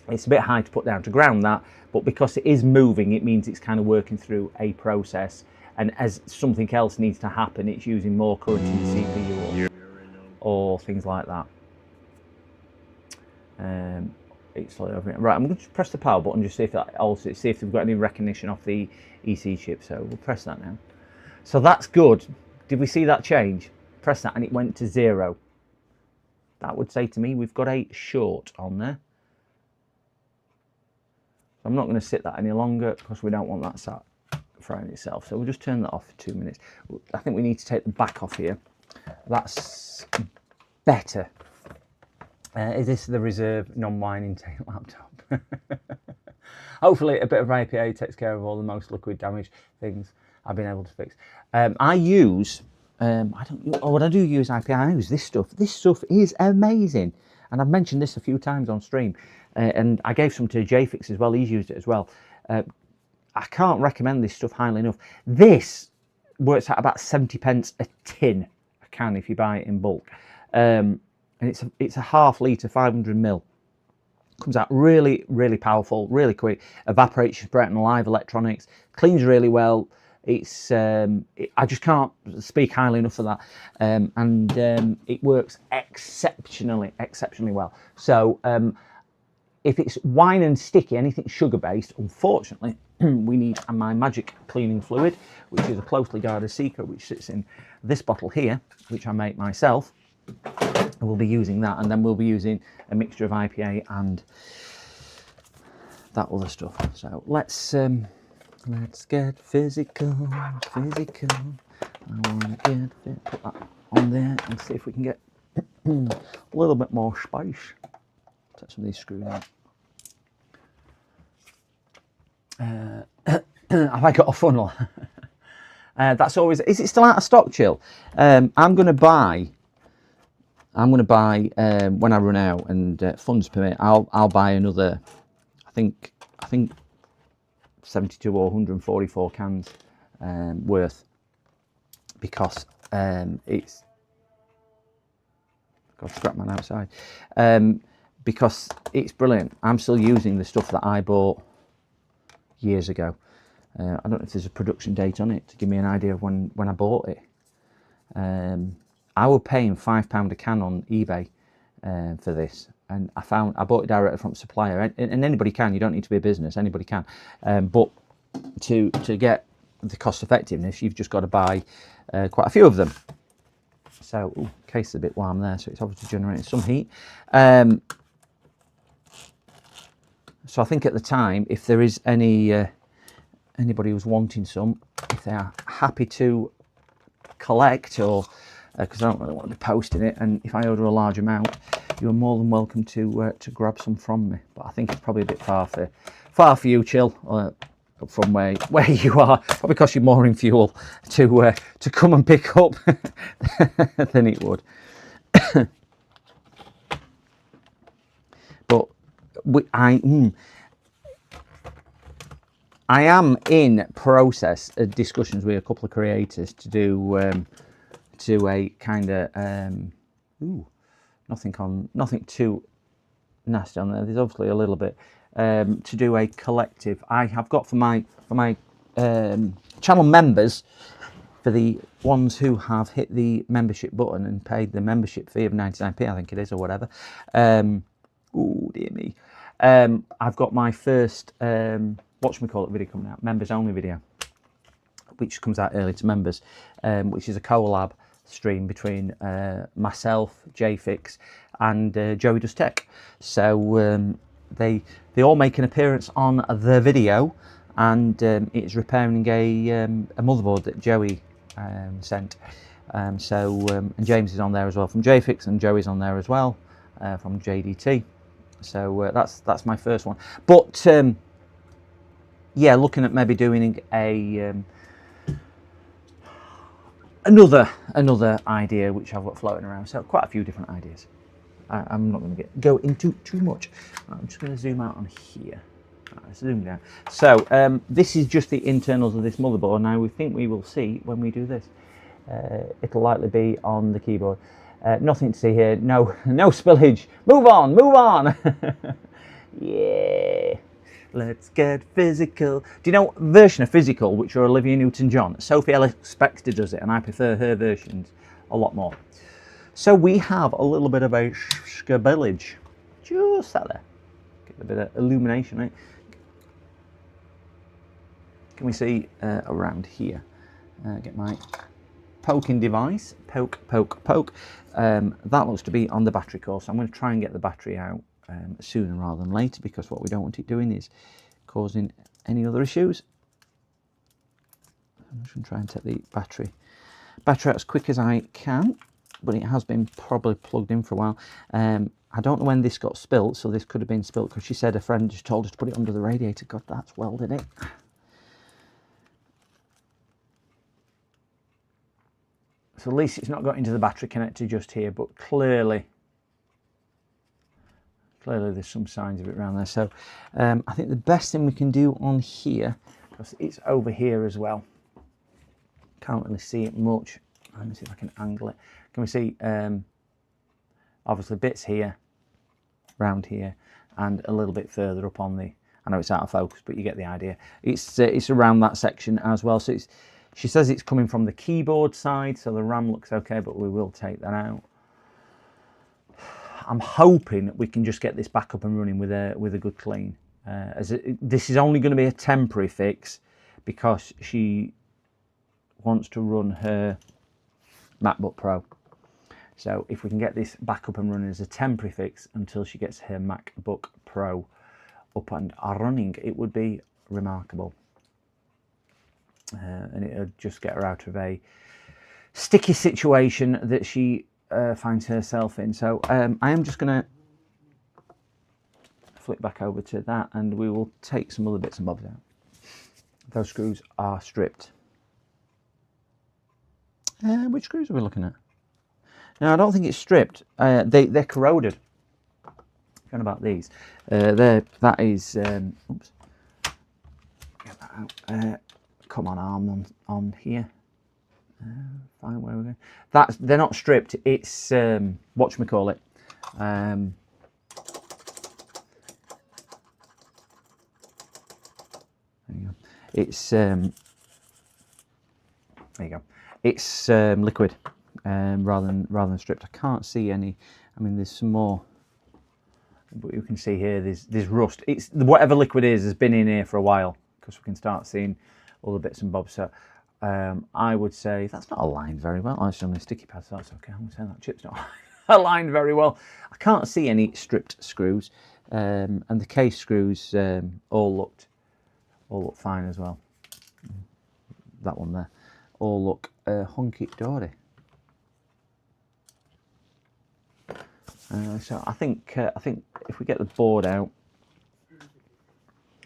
It's a bit high to put down to ground that, but because it is moving, it means it's kind of working through a process, and as something else needs to happen, it's using more current in the CPU or things like that. It's right. I'm going to press the power button just see if that also see if we've got any recognition of the EC chip. So we'll press that now. So that's good. Did we see that change? Press that and it went to 0. That would say to me we've got a short on there. So I'm not going to sit that any longer because we don't want that sat frying itself. So we'll just turn that off for 2 minutes. I think we need to take the back off here. That's better. Is this the reserve non-wine intake laptop? Hopefully a bit of IPA takes care of all the most liquid damage things I've been able to fix. I use, when I do use IPA, I use this stuff. This stuff is amazing. And I've mentioned this a few times on stream. And I gave some to JFix as well. He's used it as well. I can't recommend this stuff highly enough. This works out about 70 pence a tin, a can if you buy it in bulk. And it's a half litre, 500 ml. Comes out really, really powerful, really quick. Evaporates your Brett and Live electronics. Cleans really well. It's I just can't speak highly enough of that. It works exceptionally well. So if it's wine and sticky, anything sugar based, unfortunately, we need my Magic cleaning fluid, which is a closely guarded secret, which sits in this bottle here, which I make myself. We'll be using that, and then we'll be using a mixture of IPA and that other stuff. So let's get physical. I want to get put that on there and see if we can get a little bit more space. Take some of these screws out. Have I got a funnel? That's always. Is it still out of stock, Chill? I'm going to buy when I run out and funds permit. I'll buy another. I think 72 or 144 cans worth, because it's got Scrapman outside, because it's brilliant. I'm still using the stuff that I bought years ago. I don't know if there's a production date on it to give me an idea of when I bought it. I was paying £5 a can on eBay for this, and I bought it directly from supplier, and anybody can. You don't need to be a business. Anybody can, but to get the cost effectiveness, you've just got to buy quite a few of them. So, case is a bit warm there, so it's obviously generating some heat. So I think at the time, if there is anybody who's wanting some, if they are happy to collect, or because I don't really want to be posting it, and if I order a large amount, you're more than welcome to grab some from me. But I think it's probably a bit far for you, Chill, from where you are. Probably cost you more in fuel to come and pick up than it would. But I am in process of discussions with a couple of creators to do a kind of nothing too nasty on there. There's obviously a little bit to do a collective. I have got for my channel members, for the ones who have hit the membership button and paid the membership fee of 99p, I think it is, or whatever. Oh dear me. I've got my first whatchamacallit video coming out, members only video, which comes out early to members, which is a collab stream between myself, JFix, and Joey Does Tech. So they all make an appearance on the video, and it's repairing a motherboard that Joey sent. And James is on there as well from JFix, and Joey's on there as well from JDT. So that's my first one. But yeah, looking at maybe doing another idea which I've got floating around. So quite a few different ideas. I'm not going to go into too much. I'm just going to zoom out on here. Let's zoom down. So this is just the internals of this motherboard. Now we think we will see when we do this. It'll likely be on the keyboard. Nothing to see here. No spillage. Move on. Yeah. Let's get physical. Do you know version of Physical, which are Olivia Newton-John? Sophie Ellis-Bextor does it, and I prefer her versions a lot more. So we have a little bit of a village. Just that there. Get a bit of illumination, right? Can we see around here? Get my poking device. Poke, poke, poke. That looks to be on the battery core, so I'm going to try and get the battery out sooner rather than later, because what we don't want it doing is causing any other issues. I'm just going to try and take the battery out as quick as I can, but it has been probably plugged in for a while. I don't know when this got spilt, so this could have been spilt because she said a friend just told us to put it under the radiator. God, that's welded it. So at least it's not got into the battery connector just here, but clearly there's some signs of it around there. So I think the best thing we can do on here, because it's over here as well, can't really see it much. Let me see if I can angle it. Can we see obviously bits here, round here, and a little bit further up on the, I know it's out of focus, but you get the idea. It's around that section as well. So she says it's coming from the keyboard side, so the RAM looks okay, but we will take that out. I'm hoping we can just get this back up and running with a good clean. This is only going to be a temporary fix because she wants to run her MacBook Pro. So if we can get this back up and running as a temporary fix until she gets her MacBook Pro up and running, it would be remarkable. And it would just get her out of a sticky situation that she finds herself in. So I am just going to flick back over to that, and we will take some other bits and bobs out. Those screws are stripped. Which screws are we looking at? No, I don't think it's stripped. They're corroded. Forget about these. That is. Oops. Get that out. Come on, arm on here. Fine, where we're going. They're not stripped. It's whatchamacallit. There you go. It's there you go. It's liquid rather than stripped. I can't see any. I mean, there's some more, but you can see here there's rust. It's whatever liquid has been in here for a while, because we can start seeing all the bits and bobs. So I would say that's not aligned very well. Actually, on the sticky pad, so that's okay. I'm going to say that chip's not aligned very well. I can't see any stripped screws, and the case screws all look fine as well. That one there, all look hunky-dory. So I think if we get the board out.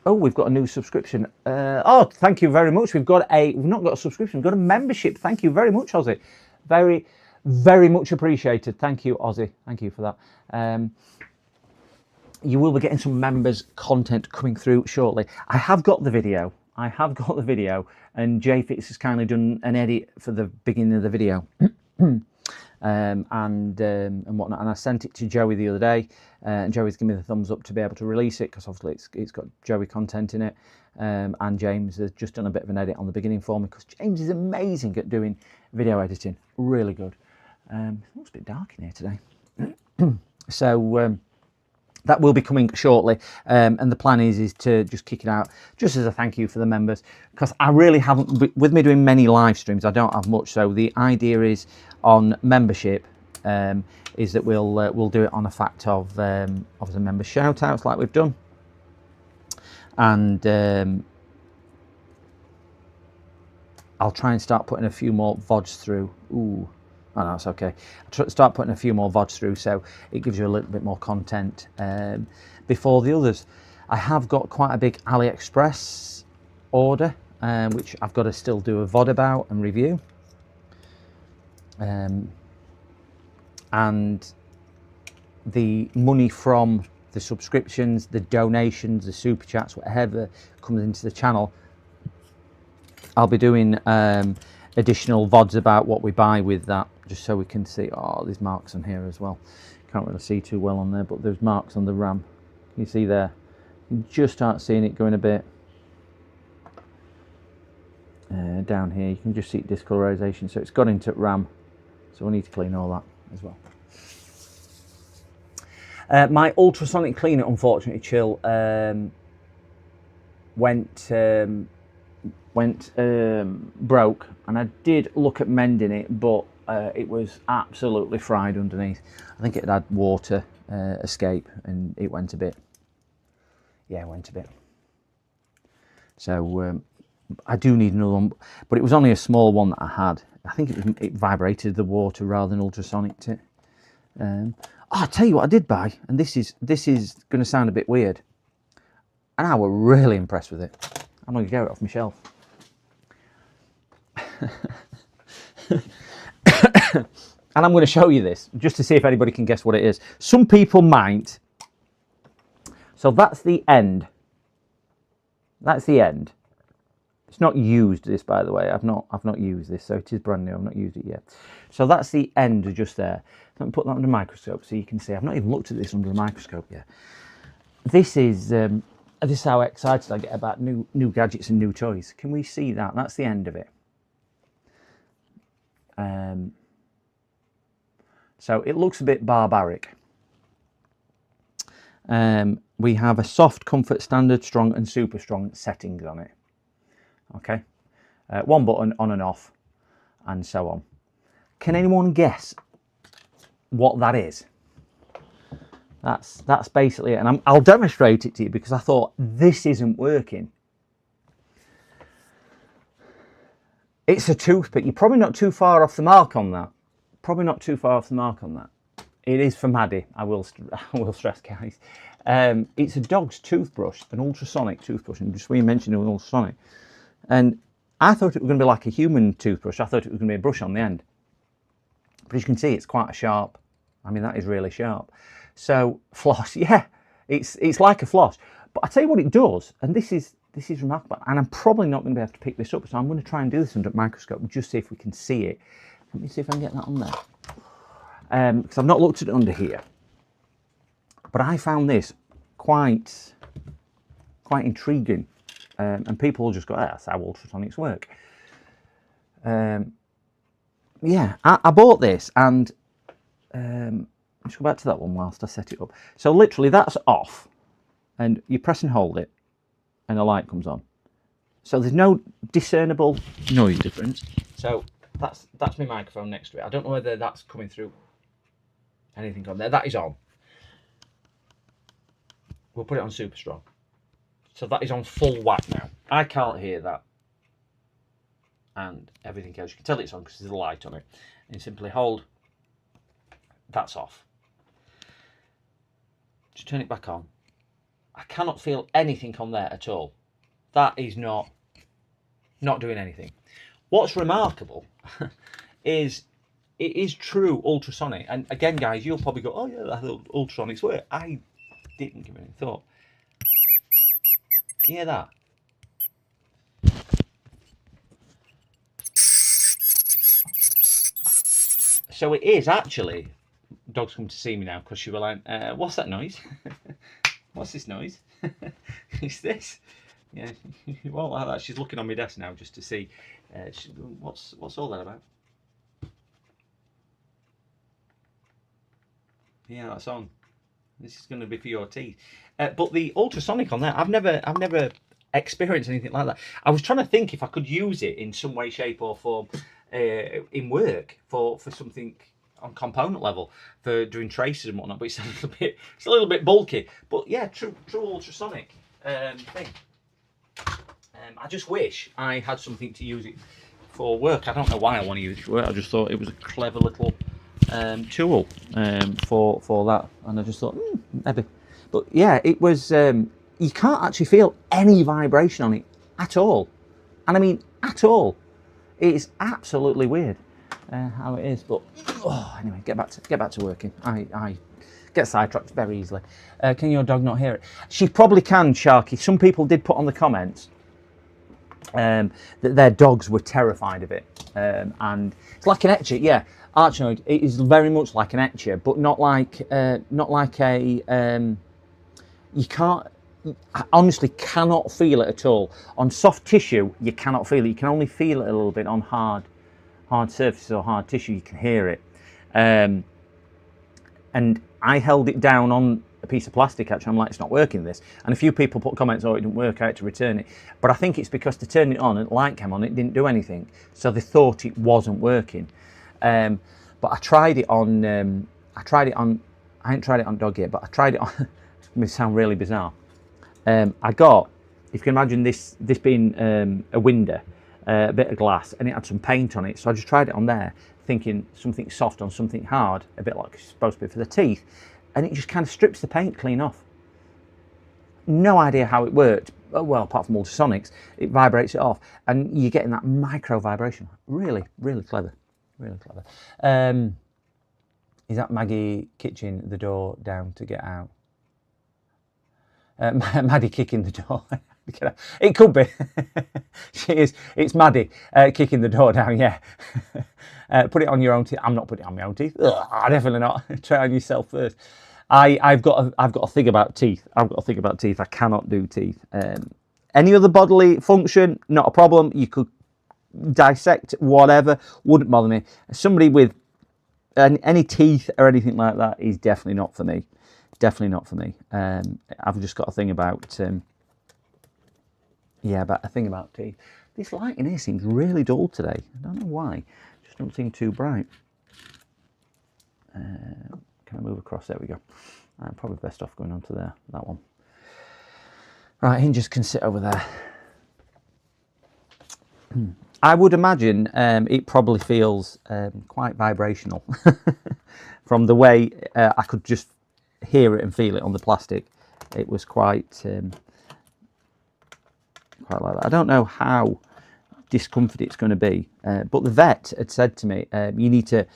Oh, we've got a new subscription. Oh, thank you very much. We've not got a subscription, we've got a membership. Thank you very much, Ozzy. Very, very much appreciated. Thank you, Ozzy. Thank you for that. You will be getting some members content coming through shortly. I have got the video, and JFix has kindly done an edit for the beginning of the video. And whatnot, and I sent it to Joey the other day, and Joey's given me the thumbs up to be able to release it, because obviously it's got Joey content in it, and James has just done a bit of an edit on the beginning for me, because James is amazing at doing video editing, really good. It looks a bit dark in here today. So that will be coming shortly, and the plan is to just kick it out just as a thank you for the members, because I really haven't, with me doing many live streams, I don't have much. So the idea is on membership is that we'll do it on a fact of the member shout outs like we've done, and I'll try and start putting a few more VODs through. Ooh. Oh no, it's okay. I'll start putting a few more VODs through, so it gives you a little bit more content before the others. I have got quite a big AliExpress order, which I've got to still do a VOD about and review. And the money from the subscriptions, the donations, the super chats, whatever comes into the channel, I'll be doing additional VODs about what we buy with that, just so we can see. Oh, there's marks on here as well. Can't really see too well on there, but there's marks on the RAM. You see there, You just start seeing it going a bit down here. You can just see discolorization, so it's got into RAM, so we need to clean all that as well. My ultrasonic cleaner, unfortunately, Chill, went broke, and I did look at mending it, but it was absolutely fried underneath. I think it had water escape, and it went a bit. Yeah, it went a bit. So I do need another one, but it was only a small one that I had. I think it vibrated the water rather than ultrasonicked it. I'll tell you what I did buy, and this is going to sound a bit weird, and I was really impressed with it. I'm going to get it off my shelf. And I'm going to show you this just to see if anybody can guess what it is. Some people might. So that's the end. That's the end. It's not used, this, by the way. I've not used this, so it is brand new. I've not used it yet. So that's the end just there. Let me put that under a microscope so you can see. I've not even looked at this under a microscope yet. This is how excited I get about new gadgets and new toys. Can we see that? That's the end of it. So it looks a bit barbaric. We have a soft, comfort, standard, strong and super strong settings on it. Okay, one button on and off, and so on. Can anyone guess what that is? That's basically it, and I'll demonstrate it to you because I thought this isn't working. It's a toothpick. You're probably not too far off the mark on that. Probably not too far off the mark on that. It is from Maddie. I will stress, guys. It's a dog's toothbrush, an ultrasonic toothbrush, and just we mentioned it was ultrasonic. And I thought it was going to be like a human toothbrush. I thought it was going to be a brush on the end. But as you can see, it's quite a sharp. I mean, that is really sharp. So floss, yeah, it's like a floss. But I tell you what it does, and this is remarkable. And I'm probably not going to be able to pick this up, so I'm going to try and do this under a microscope and just see if we can see it. Let me see if I can get that on there. Because I've not looked at it under here. But I found this quite intriguing. And people will just go, that's how ultrasonics work. Yeah, I bought this, and let's go back to that one whilst I set it up. So literally that's off, and you press and hold it, and the light comes on. So there's no discernible noise difference. So that's my microphone next to it. I don't know whether that's coming through anything on there. That is on. We'll put it on super strong. So that is on full whack now. I can't hear that. And everything else, you can tell it's on because there's a light on it. And simply hold, that's off. Just turn it back on. I cannot feel anything on there at all. That is not doing anything. What's remarkable is it is true ultrasonic. And again, guys, you'll probably go, oh yeah, that's how ultrasonics work. I didn't give it any thought. Can you hear that? So it is actually, dog's come to see me now because she was like, what's that noise? What's this noise? Is this? Yeah, well, like that. She's looking on my desk now just to see what's all that about. Yeah, that's on. This is going to be for your teeth. But the ultrasonic on there, I've never experienced anything like that. I was trying to think if I could use it in some way, shape or form in work for something on component level for doing traces and whatnot. But it's a little bit bulky. But yeah, true ultrasonic thing. I just wish I had something to use it for work. I don't know why I want to use it for work. I just thought it was a clever little tool for that, and I just thought maybe. But yeah, it was. You can't actually feel any vibration on it at all, and I mean at all. It's absolutely weird how it is. But anyway, get back to working. I get sidetracked very easily. Can your dog not hear it? She probably can, Sharky. Some people did put on the comments that their dogs were terrified of it, and it's like an etcher. Yeah, Archnoid. It is very much like an etcher, but not like a. You can't. I honestly cannot feel it at all. On soft tissue, you cannot feel it. You can only feel it a little bit on hard surfaces or hard tissue. You can hear it. And I held it down on a piece of plastic, actually. I'm like, it's not working, this. And a few people put comments, oh, it didn't work, I had to return it. But I think it's because they turned it on and light came on, it didn't do anything. So they thought it wasn't working. But I tried it on, I hadn't tried it on dog yet, but I tried it on, it's going to sound really bizarre. I got, if you can imagine this being a window, a bit of glass, and it had some paint on it. So I just tried it on there, thinking something soft on something hard, a bit like it's supposed to be for the teeth, and it just kind of strips the paint clean off. No idea how it worked. Well, apart from ultrasonics, it vibrates it off, and you're getting that micro vibration. Really, really clever, really clever. Is that Maggie kicking the door down to get out? Maddie kicking the door. It could be. She is. It's Maddie kicking the door down. Yeah. Put it on your own teeth. I'm not putting it on my own teeth. Ugh, definitely not. Try on yourself first. I've got a thing about teeth. I've got a thing about teeth. I cannot do teeth. Any other bodily function, not a problem. You could dissect whatever. Wouldn't bother me. Somebody with any teeth or anything like that is definitely not for me. Definitely not for me. I've just got a thing about teeth. This light in here seems really dull today. I don't know why. Just don't seem too bright. Can I move across? There we go. I'm probably best off going on to there. That one. Right, hinges can sit over there. I would imagine it probably feels quite vibrational from the way I could just hear it and feel it on the plastic. It was quite like that. I don't know how discomfort it's going to be, but the vet had said to me, you need to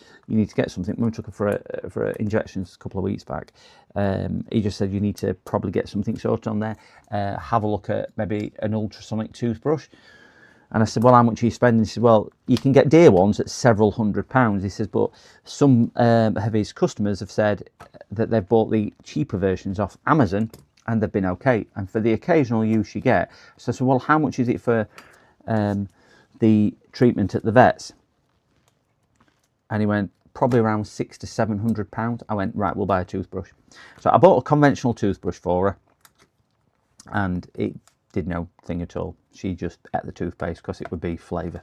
get something. When we took her for injections a couple of weeks back, he just said you need to probably get something sorted on there. Have a look at maybe an ultrasonic toothbrush. And I said, well, how much are you spending? He said, well, you can get dear ones at several £100s. He says, but some of his customers have said that they've bought the cheaper versions off Amazon and they've been okay. And for the occasional use you get, so I said, well, how much is it for the treatment at the vets? And he went, probably around £600 to £700. I went, right, we'll buy a toothbrush. So I bought a conventional toothbrush for her, and it did no thing at all. She just ate the toothpaste because it was beef flavour.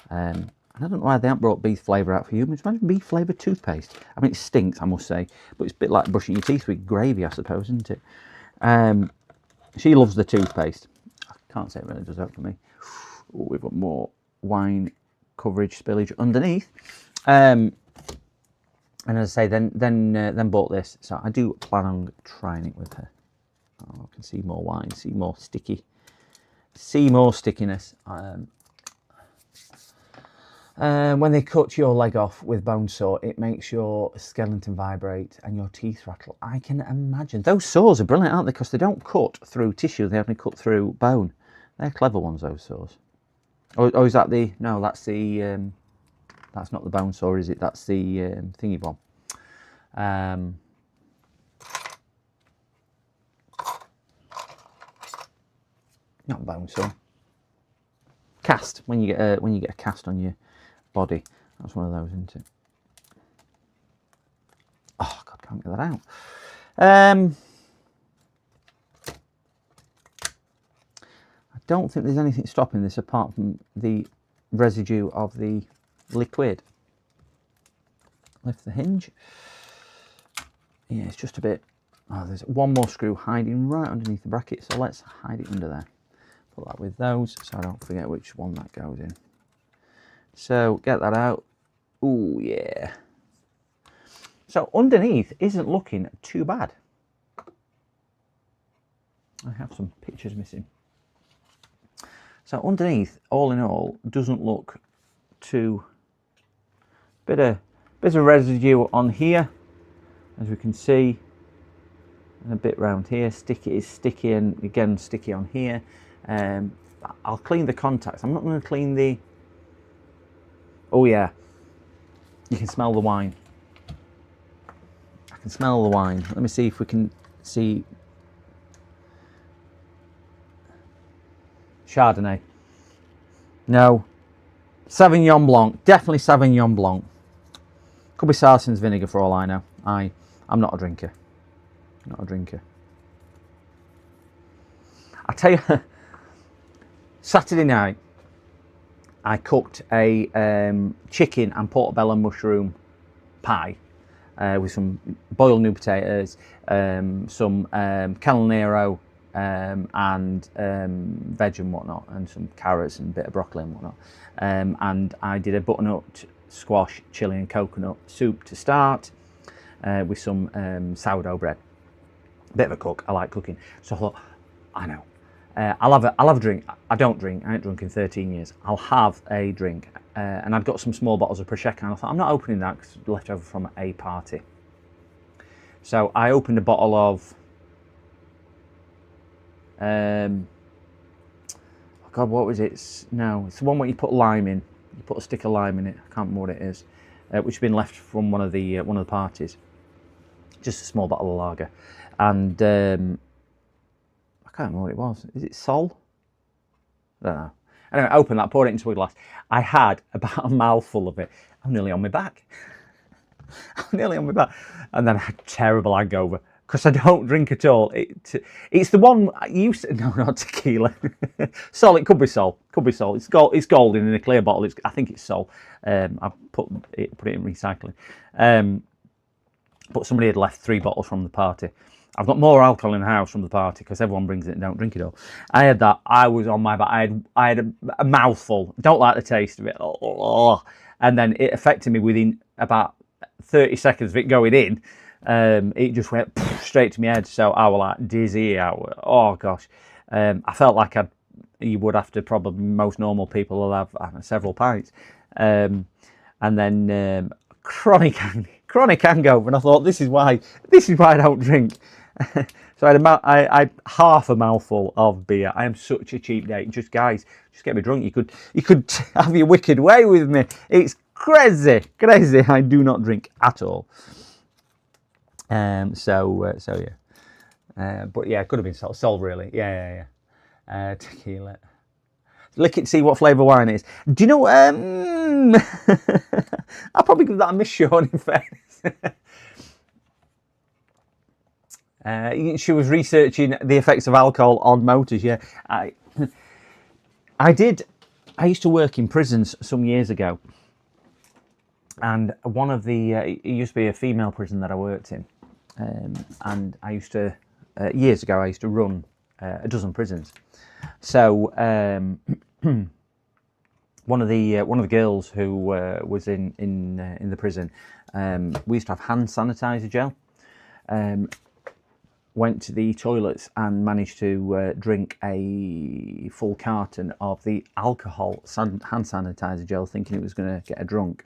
And I don't know why they haven't brought beef flavour out for you. But imagine beef flavoured toothpaste. I mean, it stinks, I must say, but it's a bit like brushing your teeth with gravy, I suppose, isn't it? She loves the toothpaste. I can't say it really does that for me. Ooh, we've got more wine coverage spillage underneath. And as I say, then bought this. So I do plan on trying it with her. Oh, I can see more wine, see more stickiness. When they cut your leg off with bone saw, it makes your skeleton vibrate and your teeth rattle. I can imagine. Those saws are brilliant, aren't they? Because they don't cut through tissue, they only cut through bone. They're clever ones, those saws. Oh, is that the... No, that's the... that's not the bone saw, is it? That's the thingy bomb. Not bone saw. Cast. When you get a cast on your body, that's one of those, isn't it? Oh God, can't get that out. I don't think there's anything stopping this apart from the residue of the liquid. Lift the hinge. Yeah, it's just a bit. Oh, there's one more screw hiding right underneath the bracket, so let's hide it under there. Put that with those so I don't forget which one that goes in. So get that out. Ooh, yeah. So underneath isn't looking too bad. I have some pictures missing. So underneath, all in all, doesn't look too... Bit of residue on here, as we can see, and a bit round here. Sticky is sticky, and again sticky on here. I'll clean the contacts. I'm not going to clean the... Oh yeah, you can smell the wine. I can smell the wine. Let me see if we can see Chardonnay. No. Sauvignon Blanc. Definitely Sauvignon Blanc. Could be Sarsen's vinegar for all I know. I'm not a drinker. Not a drinker. I tell you, Saturday night, I cooked a chicken and portobello mushroom pie with some boiled new potatoes, some Canel Nero and veg and whatnot, and some carrots and a bit of broccoli and whatnot. And I did a butternut squash, chili and coconut soup to start with some sourdough bread. Bit of a cook. I like cooking, so I thought, I know. I'll have a drink. I don't drink. I ain't drunk in 13 years. I'll have a drink. And I'd got some small bottles of Prosecco, and I thought, I'm not opening that because it's left over from a party. So I opened a bottle of, oh God, what was it? It's the one where you put lime in. You put a stick of lime in it. I can't remember what it is, which had been left from one of the parties. Just a small bottle of lager, and I can't remember what it was. Is it Sol? I don't know. Anyway, I opened that, poured it into a glass. I had about a mouthful of it. I'm nearly on my back. I'm nearly on my back. And then I had terrible hangover because I don't drink at all. It's the one you said. No, not tequila. Sol. It could be Sol. Could be Sol. It's golden in a clear bottle. I think it's Sol. I put it in recycling. But somebody had left 3 bottles from the party. I've got more alcohol in the house from the party because everyone brings it and don't drink it all. I had that. I was on my back. I had a mouthful. Don't like the taste of it. Oh. And then it affected me within about 30 seconds of it going in. It just went straight to my head. So I was like dizzy. Oh gosh. I felt like you would have to probably, most normal people will have several pints. And then chronic hangover. And I thought, this is why I don't drink. So I had half a mouthful of beer. I am such a cheap date. Just guys, just get me drunk. You could have your wicked way with me. It's crazy. I do not drink at all. So yeah. But yeah, it could have been Sol really. Yeah. Tequila. Lick it, see what flavour wine it is. Do you know? I'll probably give that a miss, Sean, in fairness. She was researching the effects of alcohol on motors. Yeah, I did. I used to work in prisons some years ago, and one of the it used to be a female prison that I worked in, and I used to years ago I used to run a dozen prisons. So one of the girls who was in the prison, we used to have hand sanitizer gel. Went to the toilets and managed to drink a full carton of the alcohol hand sanitizer gel, thinking it was going to get her drunk.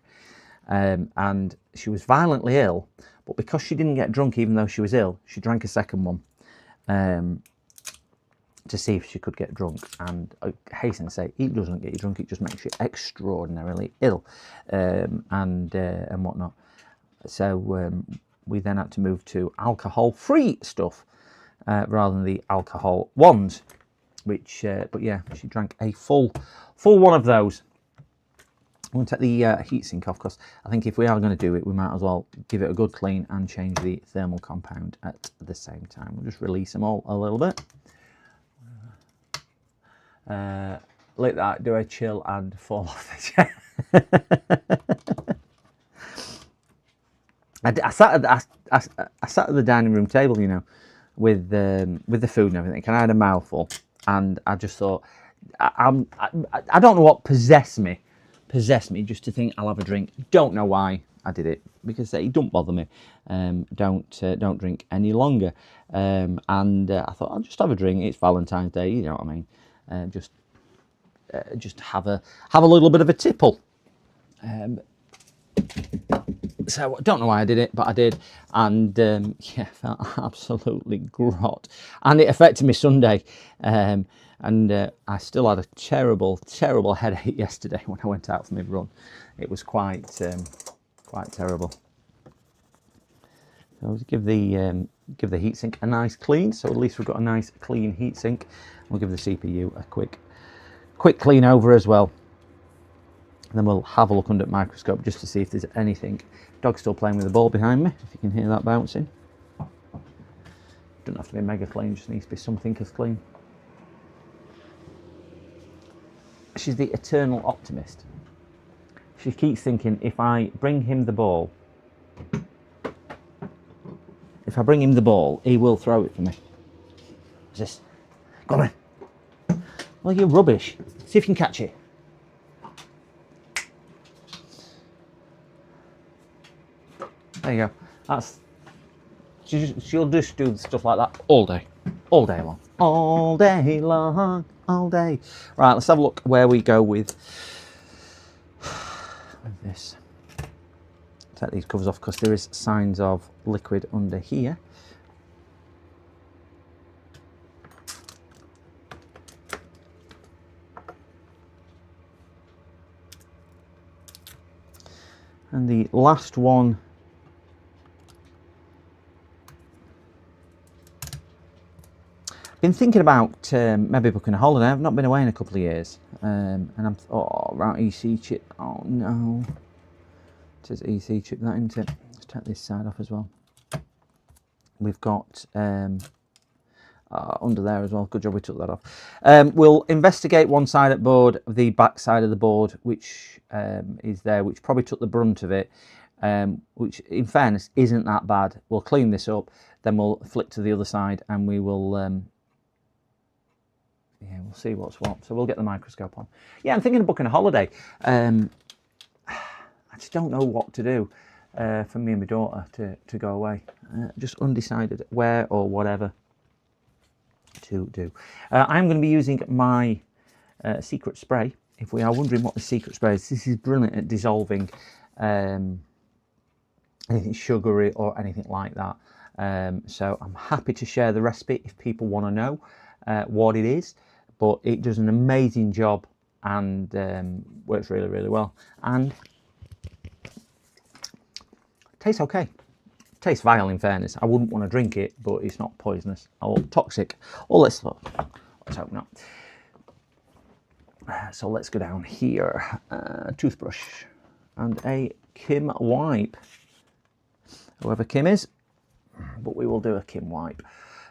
And she was violently ill, but because she didn't get drunk even though she was ill, she drank a second one to see if she could get drunk. And I hasten to say, it doesn't get you drunk, it just makes you extraordinarily ill and whatnot. So we then had to move to alcohol-free stuff rather than the alcohol ones, which, but yeah, she drank a full one of those. I'm going to take the heatsink off because I think if we are going to do it, we might as well give it a good clean and change the thermal compound at the same time. We'll just release them all a little bit. Let that do a chill and fall off the chair. I sat at the dining room table, you know, with the food and everything, and I had a mouthful, and I just thought, I don't know what possessed me just to think I'll have a drink. Don't know why I did it, because it don't bother me. Don't drink any longer. And I thought I'll just have a drink. It's Valentine's Day, you know what I mean. Just have a little bit of a tipple. So I don't know why I did it, but I did, and yeah, felt absolutely grot, and it affected me Sunday, and I still had a terrible headache yesterday when I went out for my run. It was quite terrible. So I'll give the heatsink a nice clean, so at least we've got a nice clean heatsink. We'll give the CPU a quick quick clean over as well. And then we'll have a look under the microscope just to see if there's anything. Dog's still playing with the ball behind me, if you can hear that bouncing. Doesn't have to be mega clean, just needs to be something as clean. She's the eternal optimist. She keeps thinking, if I bring him the ball, he will throw it for me. What's this? Go on then. Well, you're rubbish. See if you can catch it. There you go. That's. She'll just do stuff like that all day long, all day long, all day. Right, let's have a look where we go with this. Take these covers off because there is signs of liquid under here. And the last one been thinking about maybe booking a holiday. I've not been away in a couple of years, and I'm right, EC chip. Oh no, it says EC chip that, isn't it? Let's take this side off as well. We've got under there as well. Good job we took that off. We'll investigate one side at board, the back side of the board, which is there, which probably took the brunt of it. Which, in fairness, isn't that bad. We'll clean this up, then we'll flick to the other side, and we will. Yeah, we'll see what's what. So we'll get the microscope on. Yeah, I'm thinking of booking a holiday. I just don't know what to do for me and my daughter to go away. Just undecided where or whatever to do. I'm going to be using my secret spray. If we are wondering what the secret spray is, this is brilliant at dissolving anything sugary or anything like that. So I'm happy to share the recipe if people want to know what it is. But it does an amazing job and works really, really well. And tastes okay. Tastes vile, in fairness. I wouldn't want to drink it, but it's not poisonous or toxic. Or let's hope not. So let's go down here. Toothbrush and a Kim wipe. Whoever Kim is, but we will do a Kim wipe.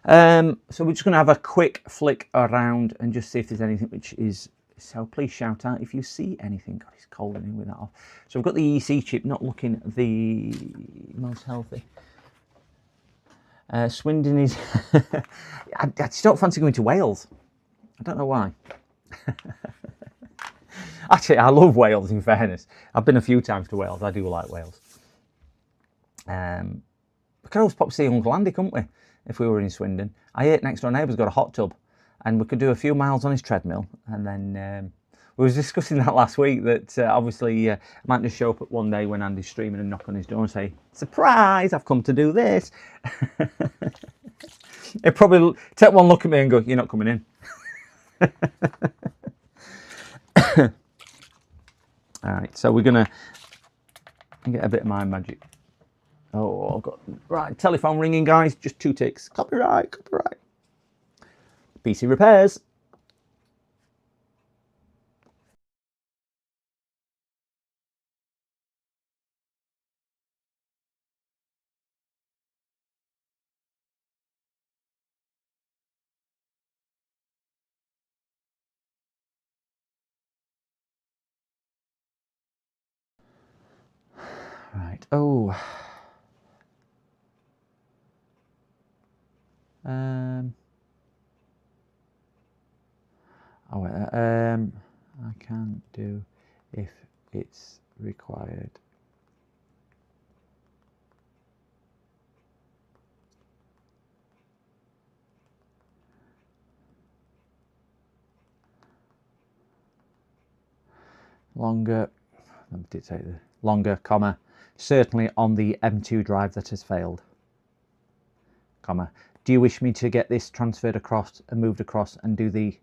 So we're just going to have a quick flick around and just see if there's anything which is. So please shout out if you see anything. God, it's cold in here with that off. So we've got the EC chip, not looking the most healthy. Swindon is. I just don't fancy going to Wales. I don't know why. Actually, I love Wales, in fairness. I've been a few times to Wales. I do like Wales. We could always pop see Uncle Andy, couldn't we? If we were in Swindon. Our next door neighbour's got a hot tub, and we could do a few miles on his treadmill. And then we was discussing that last week, that obviously I might just show up at one day when Andy's streaming and knock on his door and say, "Surprise, I've come to do this." He'd probably take one look at me and go, "You're not coming in." All right, so we're going to get a bit of my magic. Oh, I've got, right, telephone ringing, guys. Just 2 ticks. Copyright. PC repairs. Right. Oh. I can do if it's required. Longer, let me dictate the longer, comma, certainly on the M2 drive that has failed, comma, do you wish me to get this transferred across and moved across and do the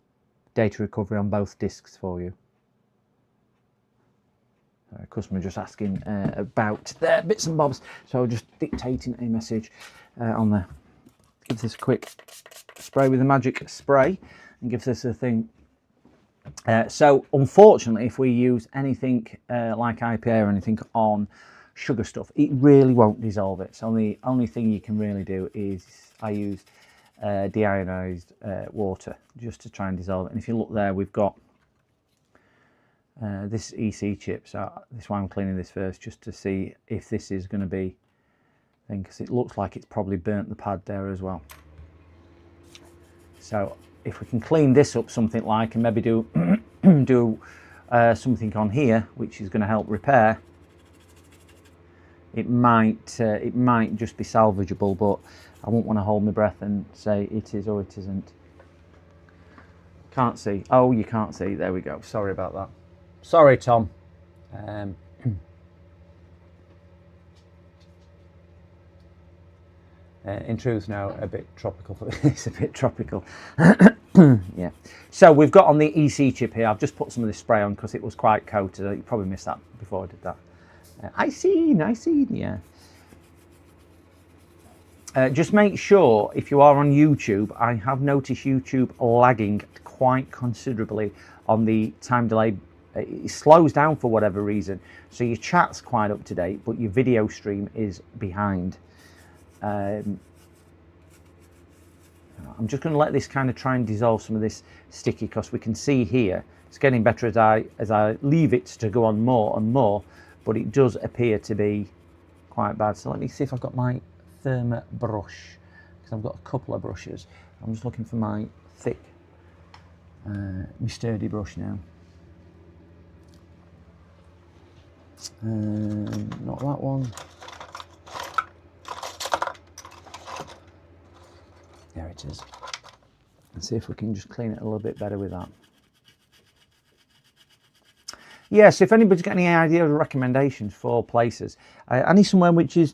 data recovery on both disks for you? Customer just asking about their bits and bobs, so just dictating a message on there. Give this a quick spray with the magic spray and give this a thing So unfortunately, if we use anything like IPA or anything on sugar stuff, it really won't dissolve it. So the only thing you can really do is I use deionized water just to try and dissolve it. And if you look there, we've got this EC chip. So this is why I'm cleaning this first, just to see if this is going to be thing, because it looks like it's probably burnt the pad there as well. So if we can clean this up something like, and maybe do do something on here which is going to help repair, it might just be salvageable, but I won't want to hold my breath and say it is or it isn't. Can't see. Oh, you can't see. There we go. Sorry about that. Sorry, Tom. In truth, now a bit tropical. It's a bit tropical. Yeah. So we've got on the EC chip here. I've just put some of this spray on because it was quite coated. You probably missed that before I did that. I see. Yeah. Just make sure if you are on YouTube, I have noticed YouTube lagging quite considerably on the time delay. It slows down for whatever reason. So your chat's quite up to date, but your video stream is behind. I'm just going to let this kind of try and dissolve some of this sticky, because we can see here it's getting better as I leave it to go on more and more, but it does appear to be quite bad. So let me see if I've got my Therma brush, because I've got a couple of brushes. I'm just looking for my thick, my sturdy brush now. Not that one. There it is. Let's see if we can just clean it a little bit better with that. Yes, if anybody's got any idea or recommendations for places, I need somewhere which is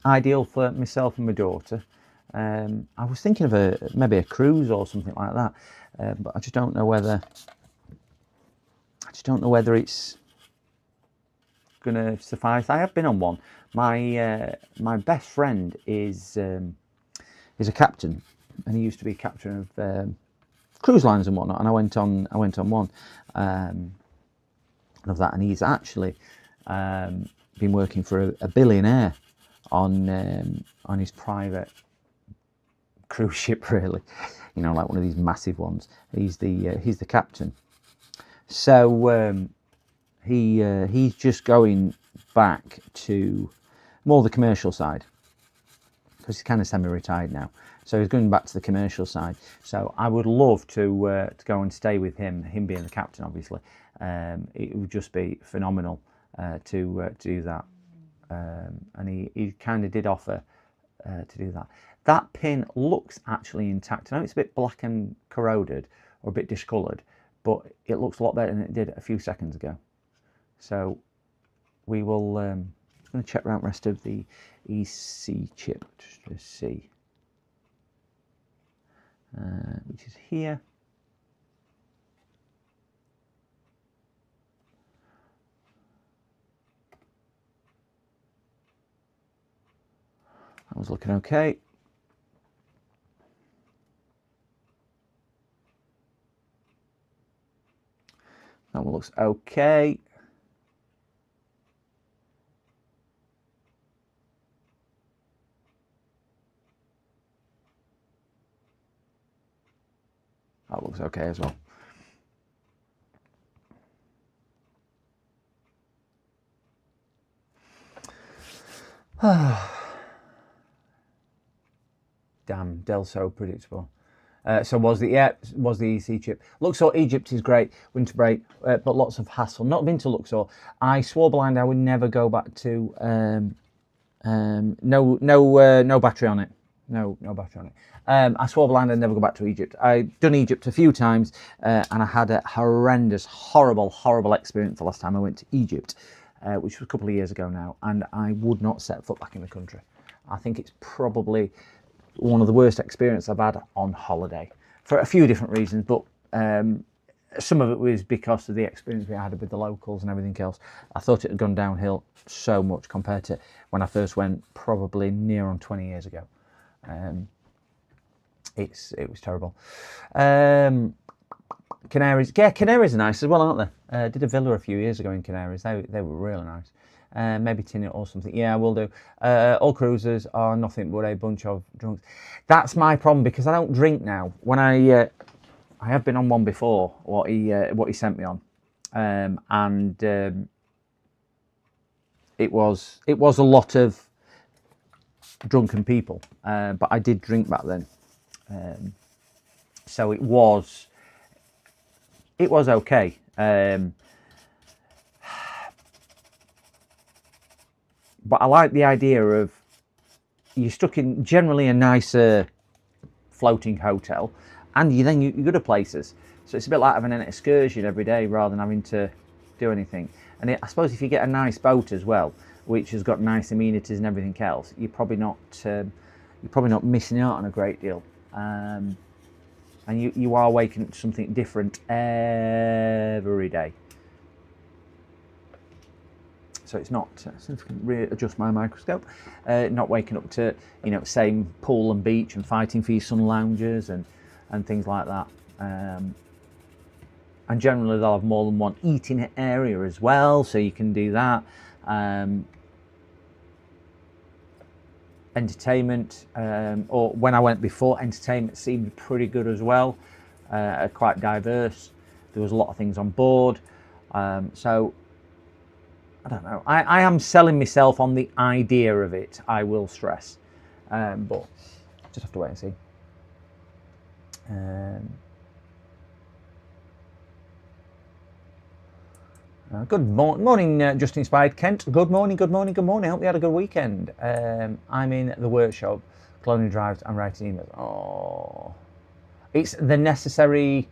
ideal for myself and my daughter. I was thinking of maybe a cruise or something like that, but I just don't know whether it's going to suffice. I have been on one. My best friend is a captain, and he used to be captain of cruise lines and whatnot. And I went on one of that, and he's actually been working for a billionaire on his private cruise ship, really, like one of these massive ones. He's the captain. So he's just going back to more the commercial side, because he's kind of semi-retired now. So he's going back to the commercial side. So I would love to go and stay with him being the captain, obviously. It would just be phenomenal to do that. And he kind of did offer to do that. That pin looks actually intact. I know it's a bit black and corroded, or a bit discoloured, but it looks a lot better than it did a few seconds ago. So we will, I'm going to check out the rest of the EC chip just to see, which is here. That was looking okay. That one looks okay. That looks okay as well. Damn, Dell so predictable. So was the EC chip. Luxor Egypt is great, winter break, but lots of hassle. Not been to Luxor. I swore blind I would never go back to. No battery on it. No battery on it. I swore blind I'd never go back to Egypt. I've done Egypt a few times, and I had a horrendous, horrible experience the last time I went to Egypt, which was a couple of years ago now, and I would not set foot back in the country. I think it's probably one of the worst experiences I've had on holiday, for a few different reasons, but some of it was because of the experience we had with the locals and everything else. I thought it had gone downhill so much compared to when I first went, probably near on 20 years ago. It was terrible. Canaries. Yeah, Canaries are nice as well, aren't they? Did a villa a few years ago in Canaries. They were really nice. Maybe Tinnet or something. Yeah, I will do. All cruisers are nothing but a bunch of drunks. That's my problem because I don't drink now. When I have been on one before, what he sent me on, and it was a lot of drunken people, but I did drink back then, so it was okay. But I like the idea of you're stuck in generally a nicer floating hotel, and you go to places. So it's a bit like having an excursion every day rather than having to do anything. And I suppose if you get a nice boat as well, which has got nice amenities and everything else, you're probably not missing out on a great deal. And you are waking up to something different every day. So it's not, so if I can readjust my microscope, not waking up to, same pool and beach and fighting for your sun lounges and things like that. And generally they'll have more than one eating area as well, so you can do that. Entertainment, or when I went before, entertainment seemed pretty good as well, quite diverse. There was a lot of things on board. So I don't know. I am selling myself on the idea of it, I will stress. But just have to wait and see. Good morning, Just Inspired Kent. Good morning. Hope you had a good weekend. I'm in the workshop, cloning drives and writing emails. Oh, it's the necessary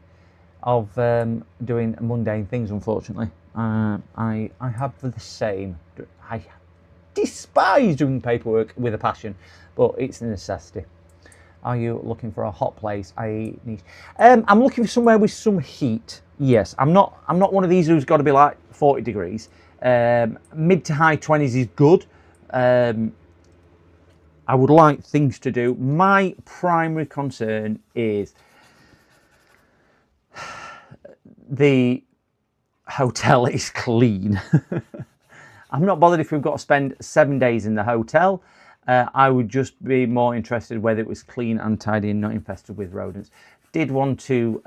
of doing mundane things, unfortunately. I have the same. I despise doing paperwork with a passion, but it's a necessity. Are you looking for a hot place? I'm looking for somewhere with some heat. Yes, I'm not one of these who's got to be like 40 degrees. Mid to high 20s is good. I would like things to do. My primary concern is the hotel is clean. I'm not bothered if we've got to spend 7 days in the hotel. I would just be more interested whether it was clean and tidy and not infested with rodents. Did want to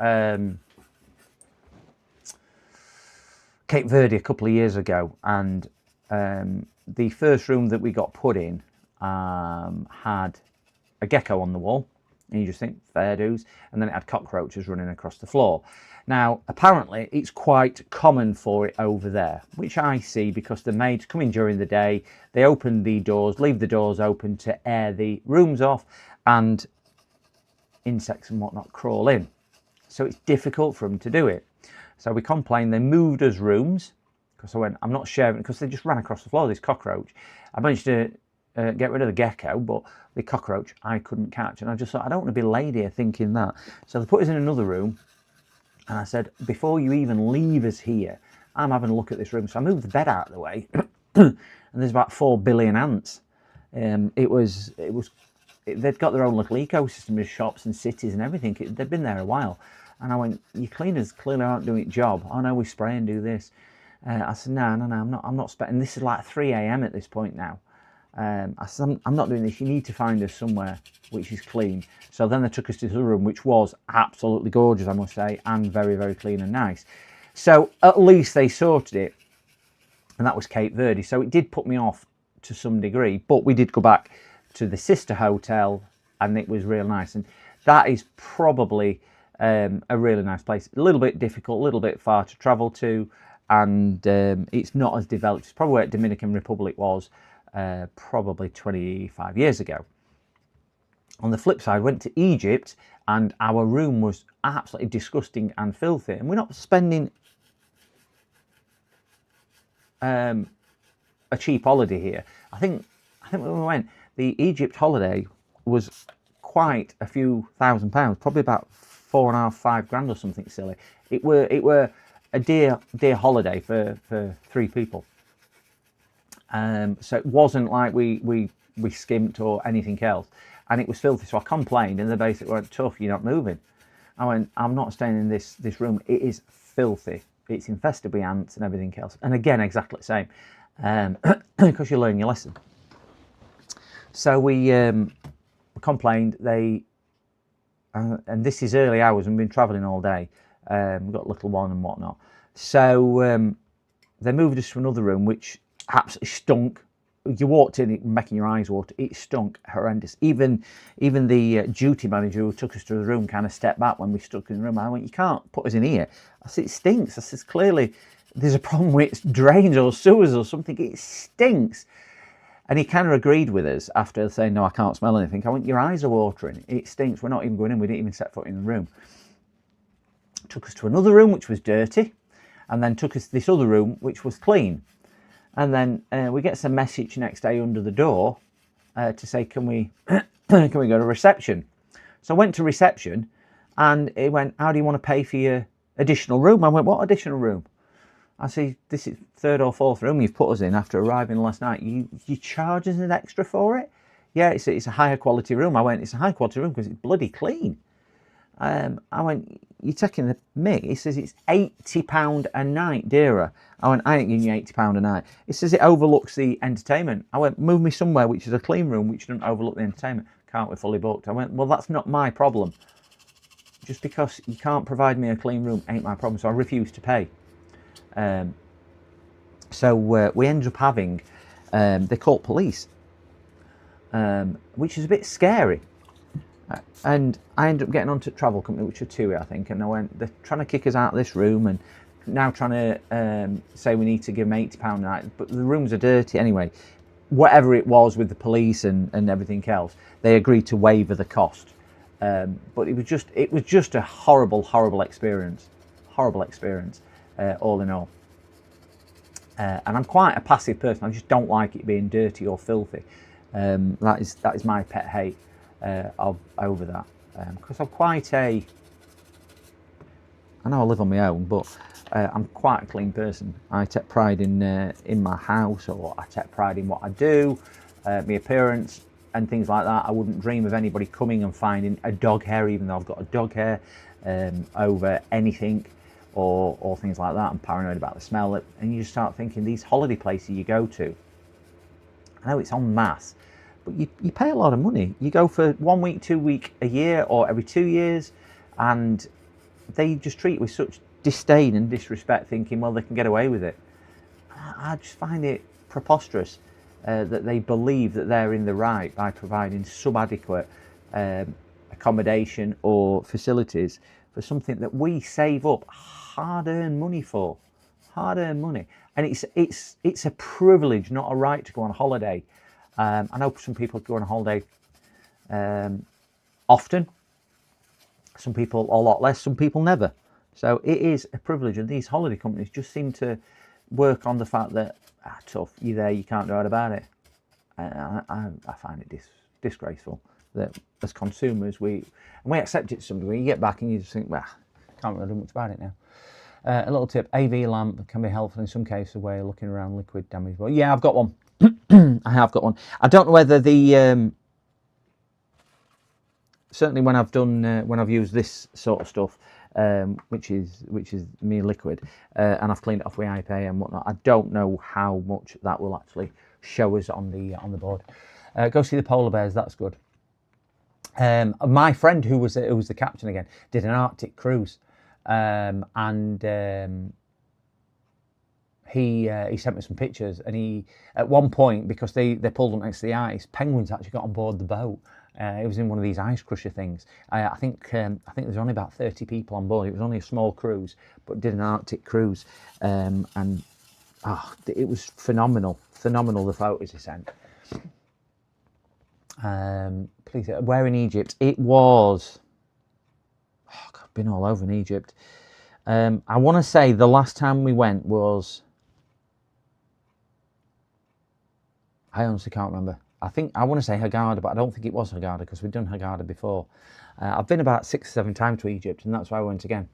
Cape Verde a couple of years ago, and the first room that we got put in had a gecko on the wall, and you just think fair dues, and then it had cockroaches running across the floor. Now apparently it's quite common for it over there, which I see because the maids come in during the day, they open the doors, leave the doors open to air the rooms off, and insects and whatnot crawl in, so it's difficult for them to do it. So we complained, they moved us rooms, because I went, I'm not sharing, because they just ran across the floor, this cockroach. I managed to get rid of the gecko, but the cockroach I couldn't catch, and I just thought, I don't want to be laid here thinking that. So they put us in another room, and I said, before you even leave us here, I'm having a look at this room. So I moved the bed out of the way, and there's about 4 billion ants. They'd got their own little ecosystem with shops and cities and everything. They've been there a while. And I went, your cleaners clearly aren't doing its job. Oh no, we spray and do this. I said, no, I'm not spraying. This is like 3 a.m. at this point now. I said, I'm not doing this. You need to find us somewhere which is clean. So then they took us to the room, which was absolutely gorgeous, I must say, and very, very clean and nice. So at least they sorted it, and that was Cape Verde. So it did put me off to some degree, but we did go back to the sister hotel, and it was real nice. And that is probably a really nice place. A little bit difficult, a little bit far to travel to, and it's not as developed. It's probably where Dominican Republic was probably 25 years ago. On the flip side, went to Egypt, and our room was absolutely disgusting and filthy. And we're not spending a cheap holiday here. I think when we went, the Egypt holiday was quite a few £1,000s, probably about 4.5, 5 grand or something silly. It were a dear holiday for 3 people. So it wasn't like we skimped or anything else, and it was filthy. So I complained, and they basically went, tough, you're not moving. I went, I'm not staying in this room. It is filthy. It's infested with ants and everything else. And again, exactly the same, because you learn your lesson. So we complained. They and this is early hours, and we've been travelling all day. We've got a little one and whatnot. So they moved us to another room, which absolutely stunk. You walked in, it making your eyes water. It stunk horrendous. Even the duty manager who took us to the room kind of stepped back when we stuck in the room. I went, you can't put us in here. I said, it stinks. I said, clearly there's a problem with drains or sewers or something. It stinks. And he kind of agreed with us after saying, no, I can't smell anything. I went, your eyes are watering. It stinks. We're not even going in. We didn't even set foot in the room. Took us to another room, which was dirty. And then took us to this other room, which was clean. And then we get some message next day under the door to say, can we can we go to reception? So I went to reception, and it went, how do you want to pay for your additional room? I went, what additional room? I see, this is third or fourth room you've put us in after arriving last night. You charge us an extra for it? Yeah, it's a higher quality room. I went, it's a high quality room because it's bloody clean. I went, you're taking the mick. He says it's £80 a night dearer. I went, I ain't giving you £80 a night. He says it overlooks the entertainment. I went, move me somewhere which is a clean room which doesn't overlook the entertainment. Can't, we're fully booked. I went, well, that's not my problem. Just because you can't provide me a clean room ain't my problem. So I refused to pay. So we ended up having, they called police, which is a bit scary. And I ended up getting onto travel company, which are TUI, I think, and I went, they're trying to kick us out of this room and now trying to say we need to give them £80 a night, but the rooms are dirty anyway. Whatever it was with the police and everything else, they agreed to waiver the cost. But it was just a horrible experience, all in all. And I'm quite a passive person. I just don't like it being dirty or filthy. That is my pet hate over that. Because I'm quite I know I live on my own, but I'm quite a clean person. I take pride in my house, or I take pride in what I do, my appearance and things like that. I wouldn't dream of anybody coming and finding a dog hair, even though I've got a dog hair, over anything or things like that. I'm paranoid about the smell. And you just start thinking, these holiday places you go to, I know it's en masse, but you pay a lot of money. You go for 1 week, 2 week, a year, or every 2 years, and they just treat you with such disdain and disrespect, thinking, well, they can get away with it. I just find it preposterous that they believe that they're in the right by providing subadequate accommodation or facilities for something that we save up hard-earned money for. Hard-earned money. And it's a privilege, not a right, to go on holiday. I know some people go on holiday often. Some people a lot less, some people never. So it is a privilege, and these holiday companies just seem to work on the fact that, tough, you're there, you can't do it about it. I find it disgraceful that as consumers we accept it to some degree. You get back and you just think, well, can't really do much about it now. A little tip: AV lamp can be helpful in some cases where you're looking around liquid damage. Well, yeah, I've got one. I have got one. I don't know whether the certainly when I've used this sort of stuff, which is mere liquid, and I've cleaned it off with IPA and whatnot, I don't know how much that will actually show us on the board. Go see the polar bears. That's good. My friend who was the captain again did an Arctic cruise, and he sent me some pictures, and he at one point, because they pulled them next to the ice, penguins actually got on board the boat. It was in one of these ice crusher things. I think there's only about 30 people on board. It was only a small cruise, but did an Arctic cruise, and it was phenomenal the photos he sent. Please, where in Egypt? It was. Oh God, I've been all over in Egypt. I want to say the last time we went was. I honestly can't remember. I want to say Hurghada, but I don't think it was Hurghada because we'd done Hurghada before. I've been about 6 or 7 times to Egypt, and that's why I went again.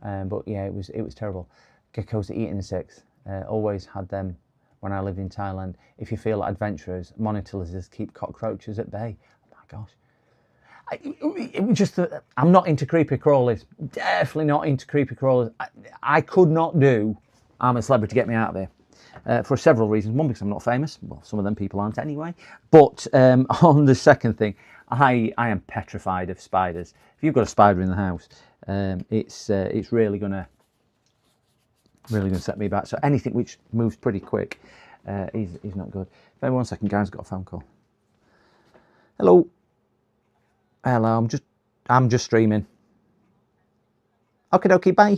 But yeah, it was terrible. Geckos to eat insects. Always had them when I lived in Thailand. If you feel adventurous, monitor lizards keep cockroaches at bay. Oh my gosh. It was just that I'm not into creepy crawlies. Definitely not into creepy crawlies. I could not do I'm a Celebrity, Get Me Out of Here. For several reasons. One, because I'm not famous. Well, some of them people aren't anyway. But on the second thing, I am petrified of spiders. If you've got a spider in the house, it's really gonna set me back. So anything which moves pretty quick is not good. Maybe 1 second, guys. Got a phone call. Hello. Hello. I'm just streaming. Okay, bye.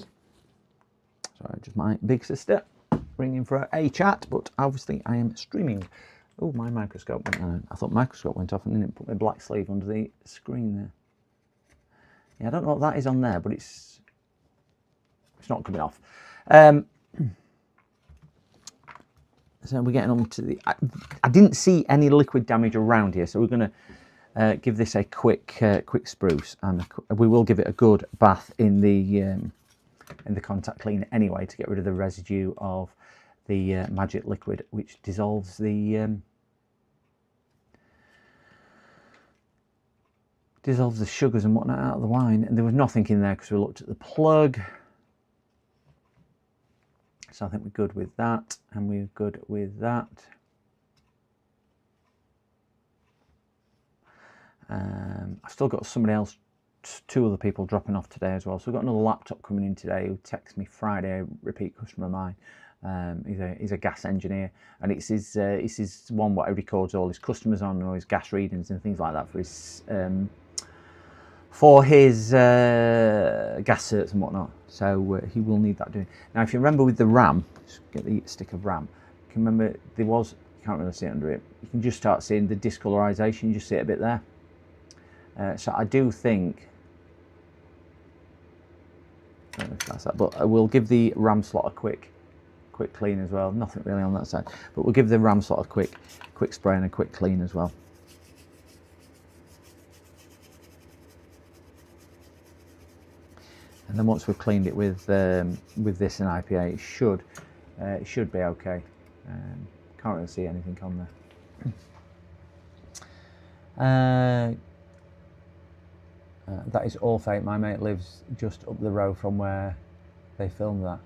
Sorry, just my big sister ringing for a chat, but obviously I am streaming. Oh, my microscope went on. I thought microscope went off and then it put my black sleeve under the screen there. Yeah, I don't know what that is on there, but it's not coming off. So we're getting on to the... I didn't see any liquid damage around here, so we're going to give this a quick spruce, and we will give it a good bath in the contact cleaner anyway to get rid of the residue of the magic liquid, which dissolves the sugars and whatnot out of the wine. And there was nothing in there because we looked at the plug. So I think we're good with that, and we're good with that. I've still got somebody else, 2 other people dropping off today as well. So we've got another laptop coming in today who texted me Friday, a repeat customer of mine. He's a gas engineer, and it's his one what he records all his customers on, or his gas readings and things like that for his gas certs and whatnot. So he will need that doing. Now, if you remember with the RAM, just get the stick of RAM. You can remember there was, you can't really see it under it. You can just start seeing the discolorization. You just see it a bit there. So I do think, I don't know if that's that, but we'll give the RAM slot a quick clean as well. Nothing really on that side, but we'll give the RAM slot a quick spray and a quick clean as well. And then once we've cleaned it with this and IPA, it should be okay. Can't really see anything on there. That is all fake. My mate lives just up the road from where they filmed that.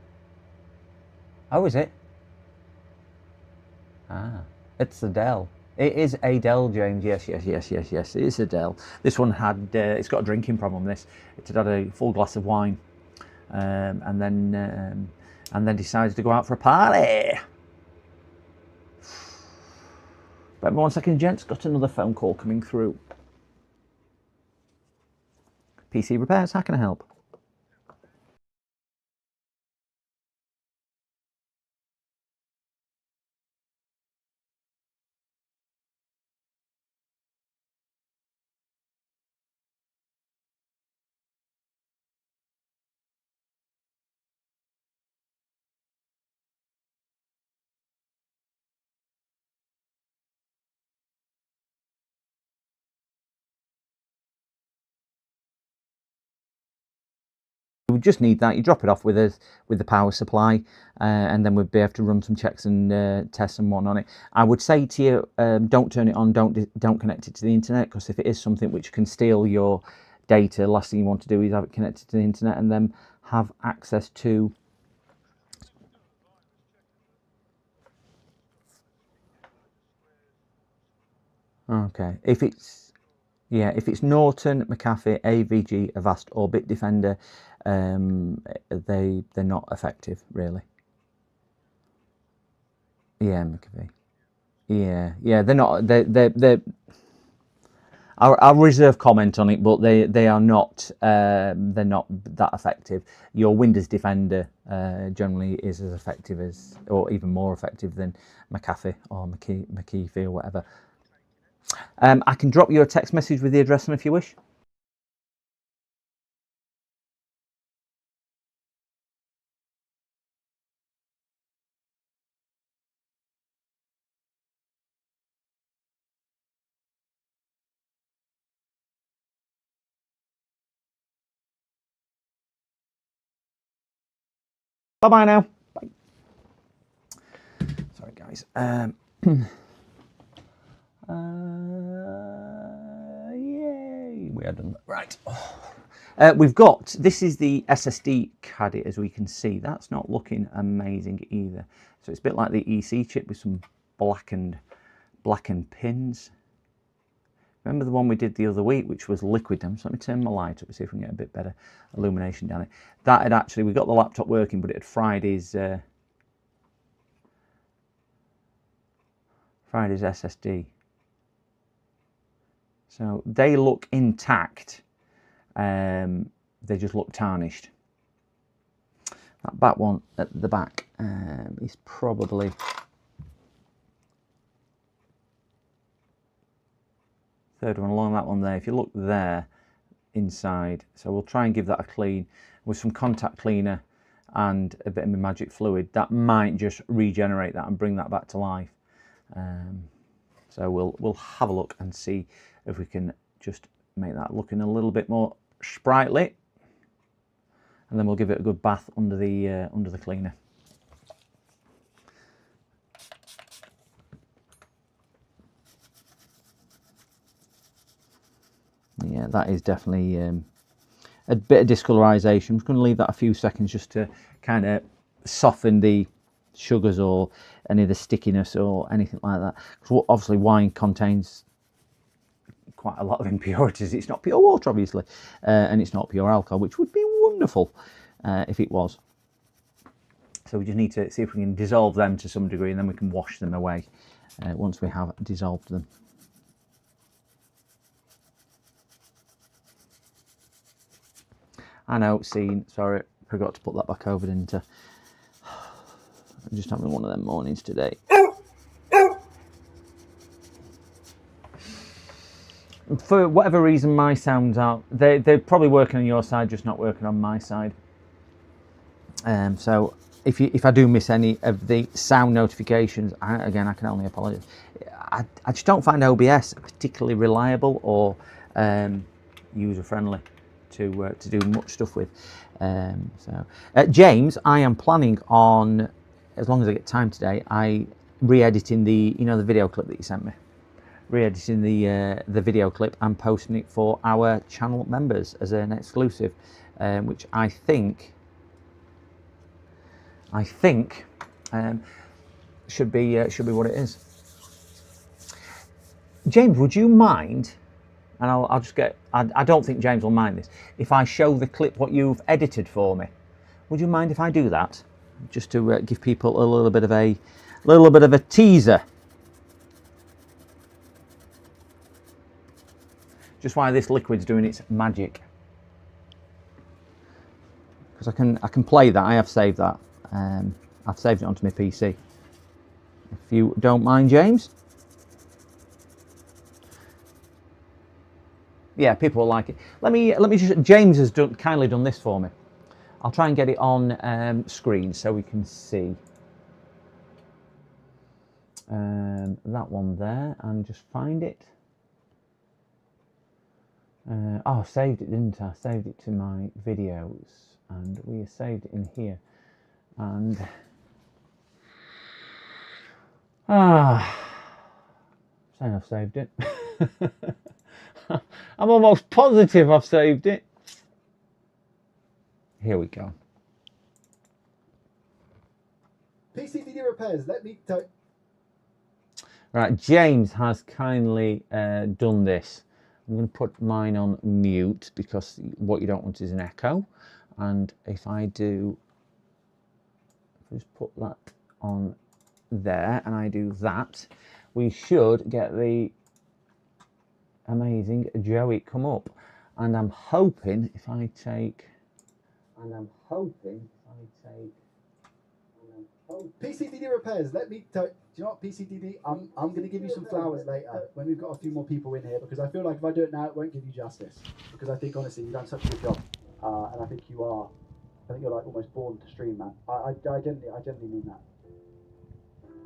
Oh, is it? Ah, it's Adele. It is Adele, James. Yes. It is Adele. This one had, it's got a drinking problem. It had a full glass of wine, and then decided to go out for a party. But 1 second, gents. Got another phone call coming through. PC repairs. How can I help? We just need that. You drop it off with the power supply, and then we'd be able to run some checks and tests and whatnot on it. I would say to you, don't turn it on, don't connect it to the internet, because if it is something which can steal your data, the last thing you want to do is have it connected to the internet and then have access to... Okay, if it's Norton, McAfee, AVG, Avast or Bitdefender, they're not effective really. Yeah, McAfee. Yeah, they're not. They're. I'll reserve comment on it, but they are not. They're not that effective. Your Windows Defender generally is as effective as, or even more effective than McAfee or McAfee or whatever. I can drop you a text message with the address on if you wish. Bye bye now. Bye. Sorry guys. Yay! we had done that. Right. We've got, this is the SSD caddy, as we can see. That's not looking amazing either. So it's a bit like the EC chip with some blackened pins. Remember the one we did the other week, which was liquid? So let me turn my light up and see if we can get a bit better illumination down it. That had actually, we got the laptop working, but it had fried his SSD. So they look intact. They just look tarnished. That back one at the back is probably third one along that one there. If you look there inside, so we'll try and give that a clean with some contact cleaner and a bit of magic fluid. That might just regenerate that and bring that back to life. So we'll have a look and see if we can just make that looking a little bit more sprightly, and then we'll give it a good bath under the cleaner. Yeah, that is definitely a bit of discolorization. I'm just going to leave that a few seconds just to kind of soften the sugars or any of the stickiness or anything like that. Because obviously wine contains quite a lot of impurities. It's not pure water, obviously, and it's not pure alcohol, which would be wonderful if it was. So we just need to see if we can dissolve them to some degree, and then we can wash them away once we have dissolved them. I know, scene, sorry, forgot to put that back over, didn't I? I'm just having one of them mornings today. For whatever reason, my sounds out. They're probably working on your side, just not working on my side. So if I do miss any of the sound notifications, again, I can only apologise. I just don't find OBS particularly reliable or user friendly to do much stuff with. James, I am planning on, as long as I get time today, re-editing the the video clip that you sent me. Re-editing the video clip and posting it for our channel members as an exclusive, which I think should be what it is. James, would you mind? And I'll just get. I don't think James will mind this if I show the clip what you've edited for me. Would you mind if I do that, just to give people a little bit of a teaser? Just while this liquid's doing its magic, because I can play that. I have saved that. I've saved it onto my PC. If you don't mind, James. Yeah, people will like it. Let me just. James has kindly done this for me. I'll try and get it on screen so we can see that one there, and just find it. I saved it, didn't I? Saved it to my videos, and we saved it in here. And saying I've saved it. I'm almost positive I've saved it. Here we go. PCDD repairs. Let me tell. Right, James has kindly done this. I'm going to put mine on mute because what you don't want is an echo. And if I just put that on there and I do that, we should get the amazing Joey come up. And I'm hoping if I take... PCDD repairs. Let me tell. Do you know what, PCDD? I'm going to give you some flowers later when we've got a few more people in here, because I feel like if I do it now, it won't give you justice. Because I think honestly, you've done such a good job, and I think you're like almost born to stream, man. I genuinely mean that.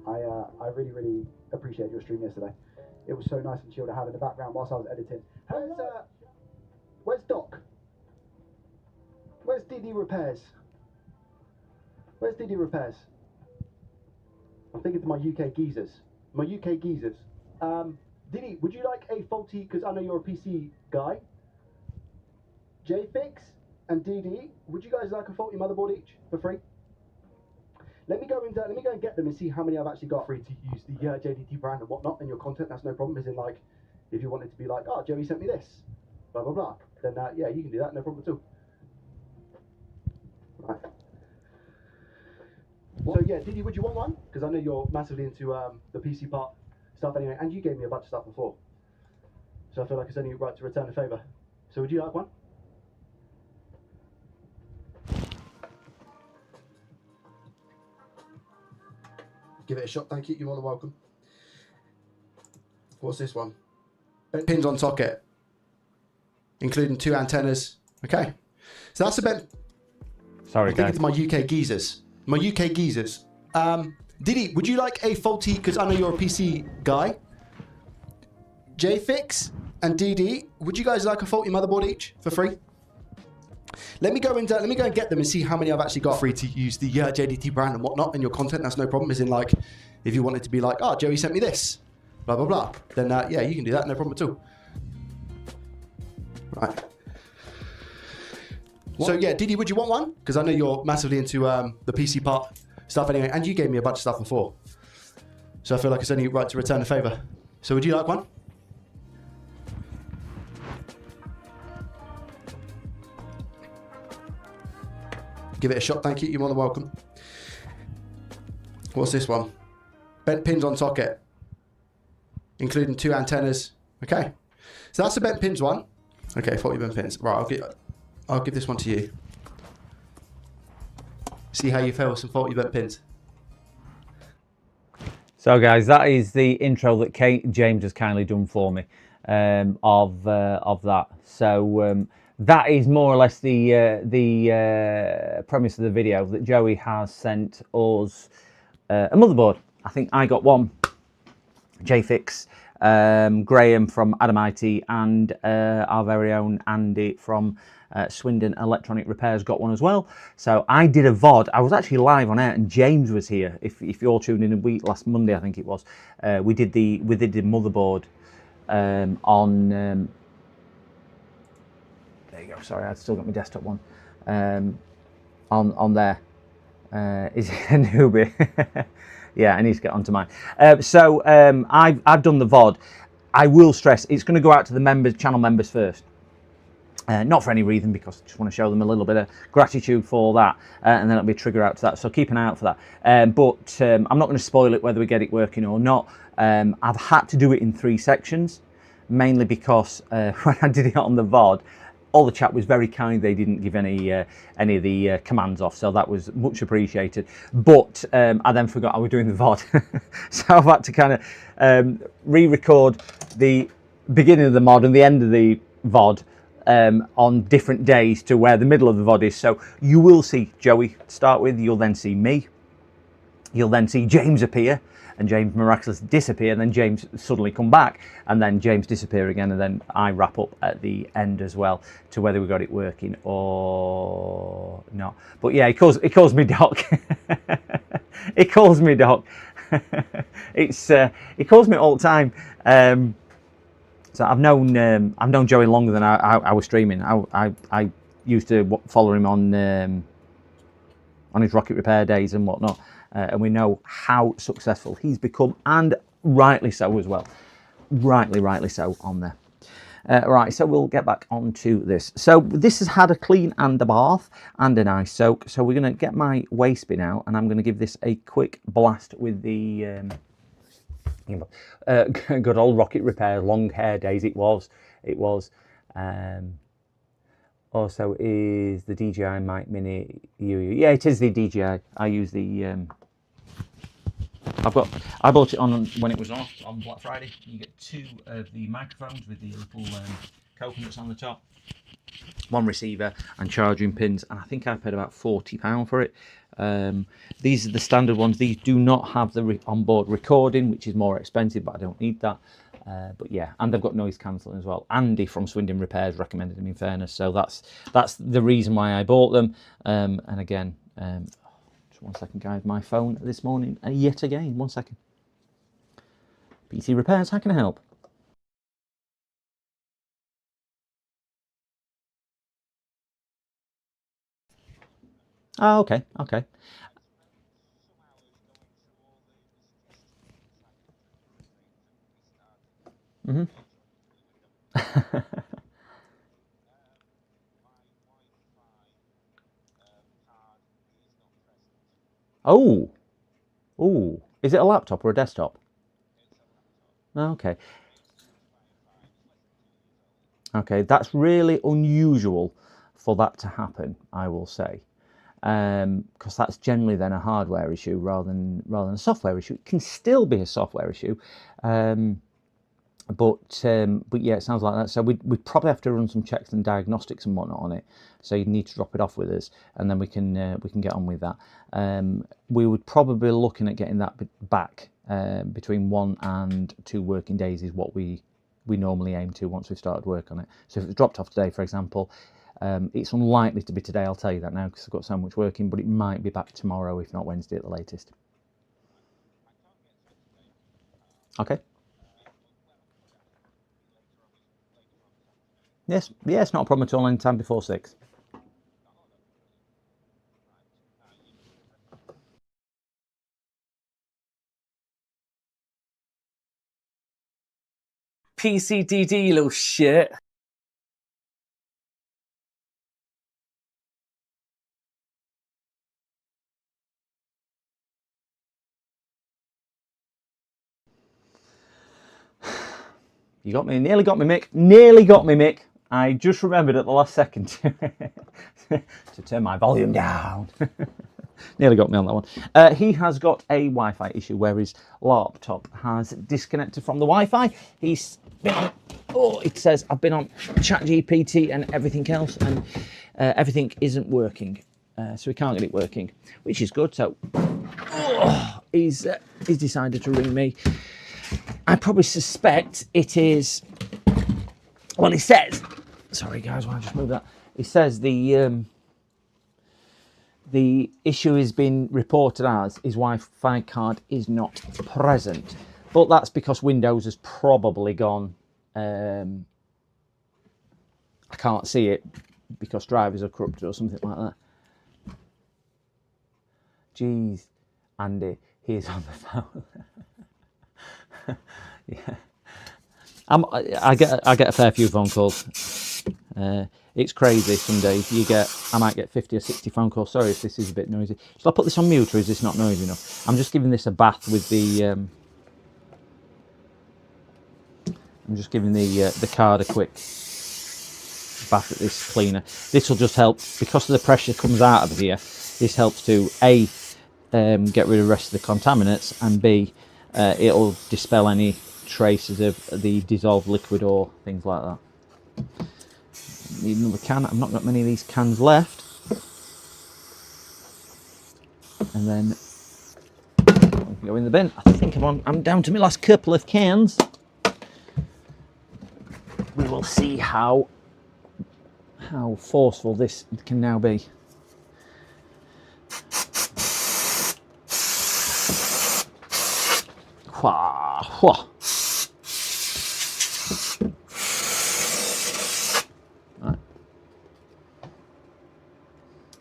I really appreciate your stream yesterday. It was so nice and chill to have in the background whilst I was editing. Where's Doc? Where's DD repairs? Where's DD repairs? I'm thinking to my UK geezers. Diddy, would you like a faulty, because I know you're a PC guy, JFix and DD, would you guys like a faulty motherboard each for free? Let me go and get them and see how many I've actually got free to use the JDT brand and whatnot in your content. That's no problem. As in, like, if you wanted to be like, oh, Joey sent me this, blah blah blah, then yeah, you can do that. No problem at all. Right. So yeah, Didi, would you want one? Because I know you're massively into the PC part stuff anyway, and you gave me a bunch of stuff before. So I feel like it's only right to return a favour. So would you like one? Give it a shot, thank you. You're more than welcome. What's this one? Bent pins on socket, including 2 antennas. Okay, so that's a bent. Sorry, I think guys. it's my UK geezers. My UK geezers. Didi, would you like a faulty? Because I know you're a PC guy. JFix and DD, would you guys like a faulty motherboard each for free? Let me go and get them and see how many I've actually got free to use the JDT brand and whatnot in your content. That's no problem. As in, like, if you wanted to be like, oh, Joey sent me this, blah blah blah, then yeah, you can do that. No problem at all. Right. So yeah, Didi, would you want one? Because I know you're massively into the PC part stuff anyway, and you gave me a bunch of stuff before. So I feel like it's only right to return a favour. So would you like one? Give it a shot, thank you. You're more than welcome. What's this one? Bent pins on socket, including 2 antennas. Okay, so that's the bent pins one. Okay, 40 bent pins. Right, I'll give this one to you. See how you feel with some 40 bent pins. So guys, that is the intro that James has kindly done for me of that. So that is more or less the premise of the video, that Joey has sent us a motherboard. I think I got one. JFix, Graham from Adam IT, and our very own Andy from Swindon Electronic Repairs got one as well. So I did a VOD. I was actually live on air, and James was here. If you're tuned in a week, last Monday I think it was, we did the motherboard on. There you go. Sorry, I've still got my desktop one on there. Is it a newbie? Yeah, I need to get onto mine. I've done the VOD. I will stress it's going to go out to the channel members first. Not for any reason, because I just want to show them a little bit of gratitude for that, and then it'll be a trigger out to that. So keep an eye out for that. But I'm not going to spoil it whether we get it working or not. I've had to do it in 3 sections, mainly because when I did it on the VOD, all the chat was very kind. They didn't give any of the commands off, so that was much appreciated. But I then forgot I was doing the VOD, so I've had to kind of re-record the beginning of the mod and the end of the VOD on different days to where the middle of the VOD is. So you will see Joey to start with. You'll then see me. You'll then see James appear, and James miraculously disappear, and then James suddenly come back, and then James disappear again, and then I wrap up at the end as well to whether we got it working or not. But yeah, he calls me Doc. He calls me Doc. He calls me all the time. So I've known Joey longer than I was streaming. I used to follow him on his Rocket Repair days and whatnot. And we know how successful he's become, and rightly so as well. Rightly so on there. Right, so we'll get back onto this. So this has had a clean and a bath and a nice soak. So we're going to get my waste bin out, and I'm going to give this a quick blast with the good old Rocket Repair long hair days. It was. Also is the DJI Mic Mini UU. Yeah, it is the DJI. I use the. I bought it on when it was on Black Friday. You get 2 of the microphones with the little coconuts on the top, 1 receiver and charging pins, and I think I paid about £40 for it. These are the standard ones. These do not have the onboard recording, which is more expensive, but I don't need that. But yeah, and they've got noise cancelling as well. Andy from Swindon Repairs recommended them, in fairness, so that's the reason why I bought them. And again, just 1 second, guys. My phone this morning, yet again. 1 second. PC Repairs, how can I help? Oh, okay, okay. Mm-hmm. Oh, oh. Is it a laptop or a desktop? Oh, okay. Okay, that's really unusual for that to happen, I will say, because that's generally then a hardware issue rather than a software issue. It can still be a software issue, but yeah, it sounds like that. So we'd probably have to run some checks and diagnostics and whatnot on it. So you'd need to drop it off with us, and then we can get on with that. We would probably be looking at getting that back between 1 and 2 working days is what we normally aim to once we've started work on it. So if it's dropped off today, for example, it's unlikely to be today, I'll tell you that now, because I've got so much working, but it might be back tomorrow, if not Wednesday at the latest. Okay. Yes, not a problem at all, anytime before 6. PCDD, you little shit. You got me, nearly got me, Mick. Nearly got me, Mick. I just remembered at the last second to turn my volume down. Nearly got me on that one. He has got a Wi-Fi issue where his laptop has disconnected from the Wi-Fi. He's been on, it says, I've been on ChatGPT and everything else, and everything isn't working. So we can't get it working, which is good. So he's decided to ring me. I probably suspect it is. Well, he says. Sorry, guys, why don't I just move that? He says the issue has been reported as his Wi-Fi card is not present, but that's because Windows has probably gone. I can't see it because drivers are corrupted or something like that. Jeez, Andy, he's on the phone. Yeah, I get a fair few phone calls. It's crazy. Some days I might get 50 or 60 phone calls. Sorry if this is a bit noisy. Shall I put this on mute, or is this not noisy enough? I'm just giving this a bath with the. I'm just giving the card a quick bath at this cleaner. This will just help because of the pressure comes out of here. This helps to A, get rid of the rest of the contaminants, and B, it'll dispel any traces of the dissolved liquid or things like that. Need another can. I've not got many of these cans left. And then we can go in the bin. I think I'm down to my last couple of cans. We will see how forceful this can now be. Right.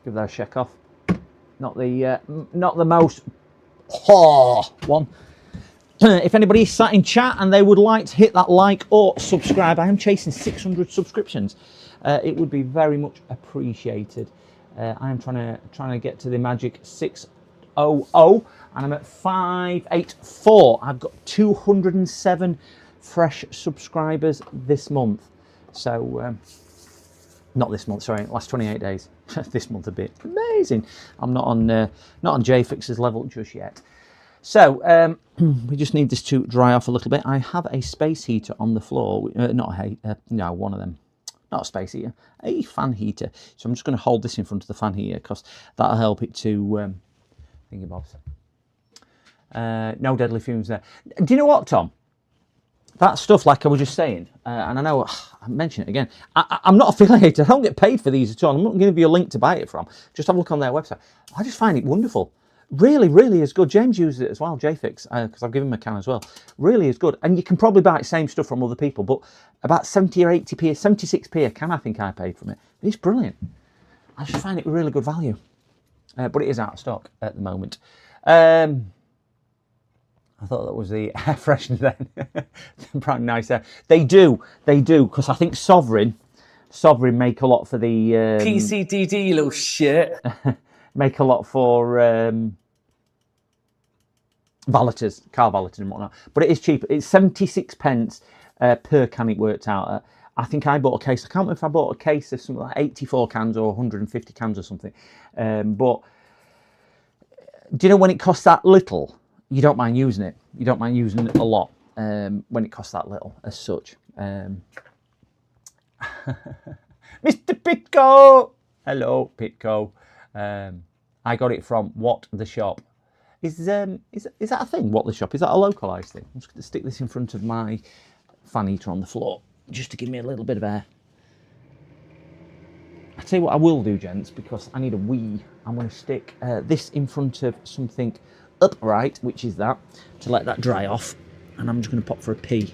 Give that a shake off. Not the most one. If anybody sat in chat and they would like to hit that like or subscribe, I am chasing 600 subscriptions. It would be very much appreciated. I am trying to get to the magic 600, and I'm at 584. I've got 207 fresh subscribers this month. So not this month, sorry, last 28 days. This month a bit amazing. I'm not on JFix's level just yet. So we just need this to dry off a little bit. I have a space heater on the floor. One of them. Not a space heater, a fan heater. So I'm just going to hold this in front of the fan heater because that'll help it to thingy bobs. No deadly fumes there. Do you know what, Tom? That stuff, like I was just saying, and I know I mention it again, I'm not affiliated. I don't get paid for these at all. I'm not going to give you a link to buy it from. Just have a look on their website. I just find it wonderful. Really, really is good. James uses it as well, JFix, because I've given him a can as well. Really is good. And you can probably buy the same stuff from other people, but about 70 or 80p, 76p a can I think I paid from it. It's brilliant. I just find it really good value. but it is out of stock at the moment. I thought that was the air freshener then. Brand nice air. They do, because I think Sovereign make a lot for the PCDD, you little shit. make a lot for valeters, car valeters and whatnot. But it is cheap. It's 76 pence per can it worked out at. I think I bought a case. I can't remember if I bought a case of something like 84 cans or 150 cans or something. But do you know when it costs that little, you don't mind using it. You don't mind using it a lot when it costs that little as such. Mr. Pitco! Hello, Pitco. I got it from What the Shop. Is that a thing, What the Shop? Is that a localised thing? I'm just going to stick this in front of my fan heater on the floor, just to give me a little bit of air. I'll tell you what I will do, gents, because I need a wee. I'm going to stick this in front of something upright, which is that, to let that dry off. And I'm just going to pop for a pee.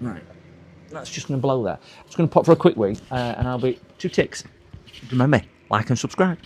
Right. That's just going to blow there. I'm just going to pop for a quick wee, and I'll be 2 ticks. Remember, like and subscribe.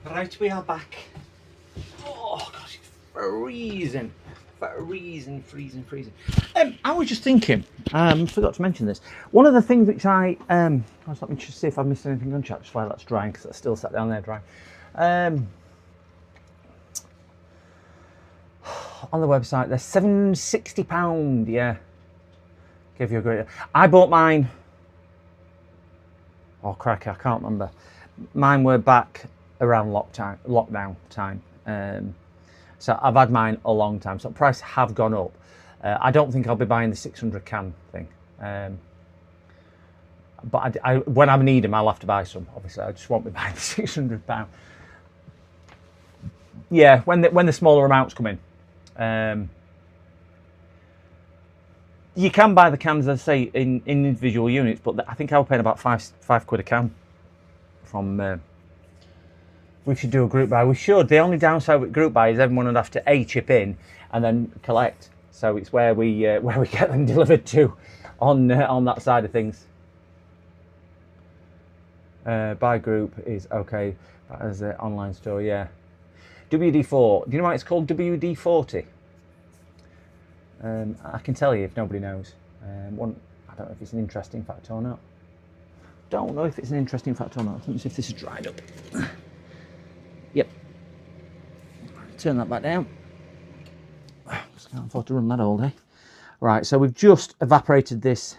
Right, we are back. Oh gosh, it's freezing. Freezing. I was just thinking, forgot to mention this. One of the things which let me just see if I missed anything on chat, just while that's drying, because that's still sat down there drying. On the website, they're £760, yeah. Give you a great. I bought mine. Oh, cracky, I can't remember. Mine were back around lockdown time. So I've had mine a long time. So the price have gone up. I don't think I'll be buying the 600 can thing. But when I need them, I'll have to buy some. Obviously, I just won't be buying the £600. Yeah, when the smaller amounts come in. You can buy the cans, as I say, in individual units, but I think I was paying about five quid a can from. We should do a group buy. We should. The only downside with group buy is everyone would have to chip in and then collect. So it's where we get them delivered to, on that side of things. Buy group is okay as an online store. Yeah. WD-4. Do you know why it's called WD-40? I can tell you if nobody knows. I don't know if it's an interesting fact or not. Let me see if this is dried up. Yep. Turn that back down. Just can't afford to run that all day. Right, so we've just evaporated this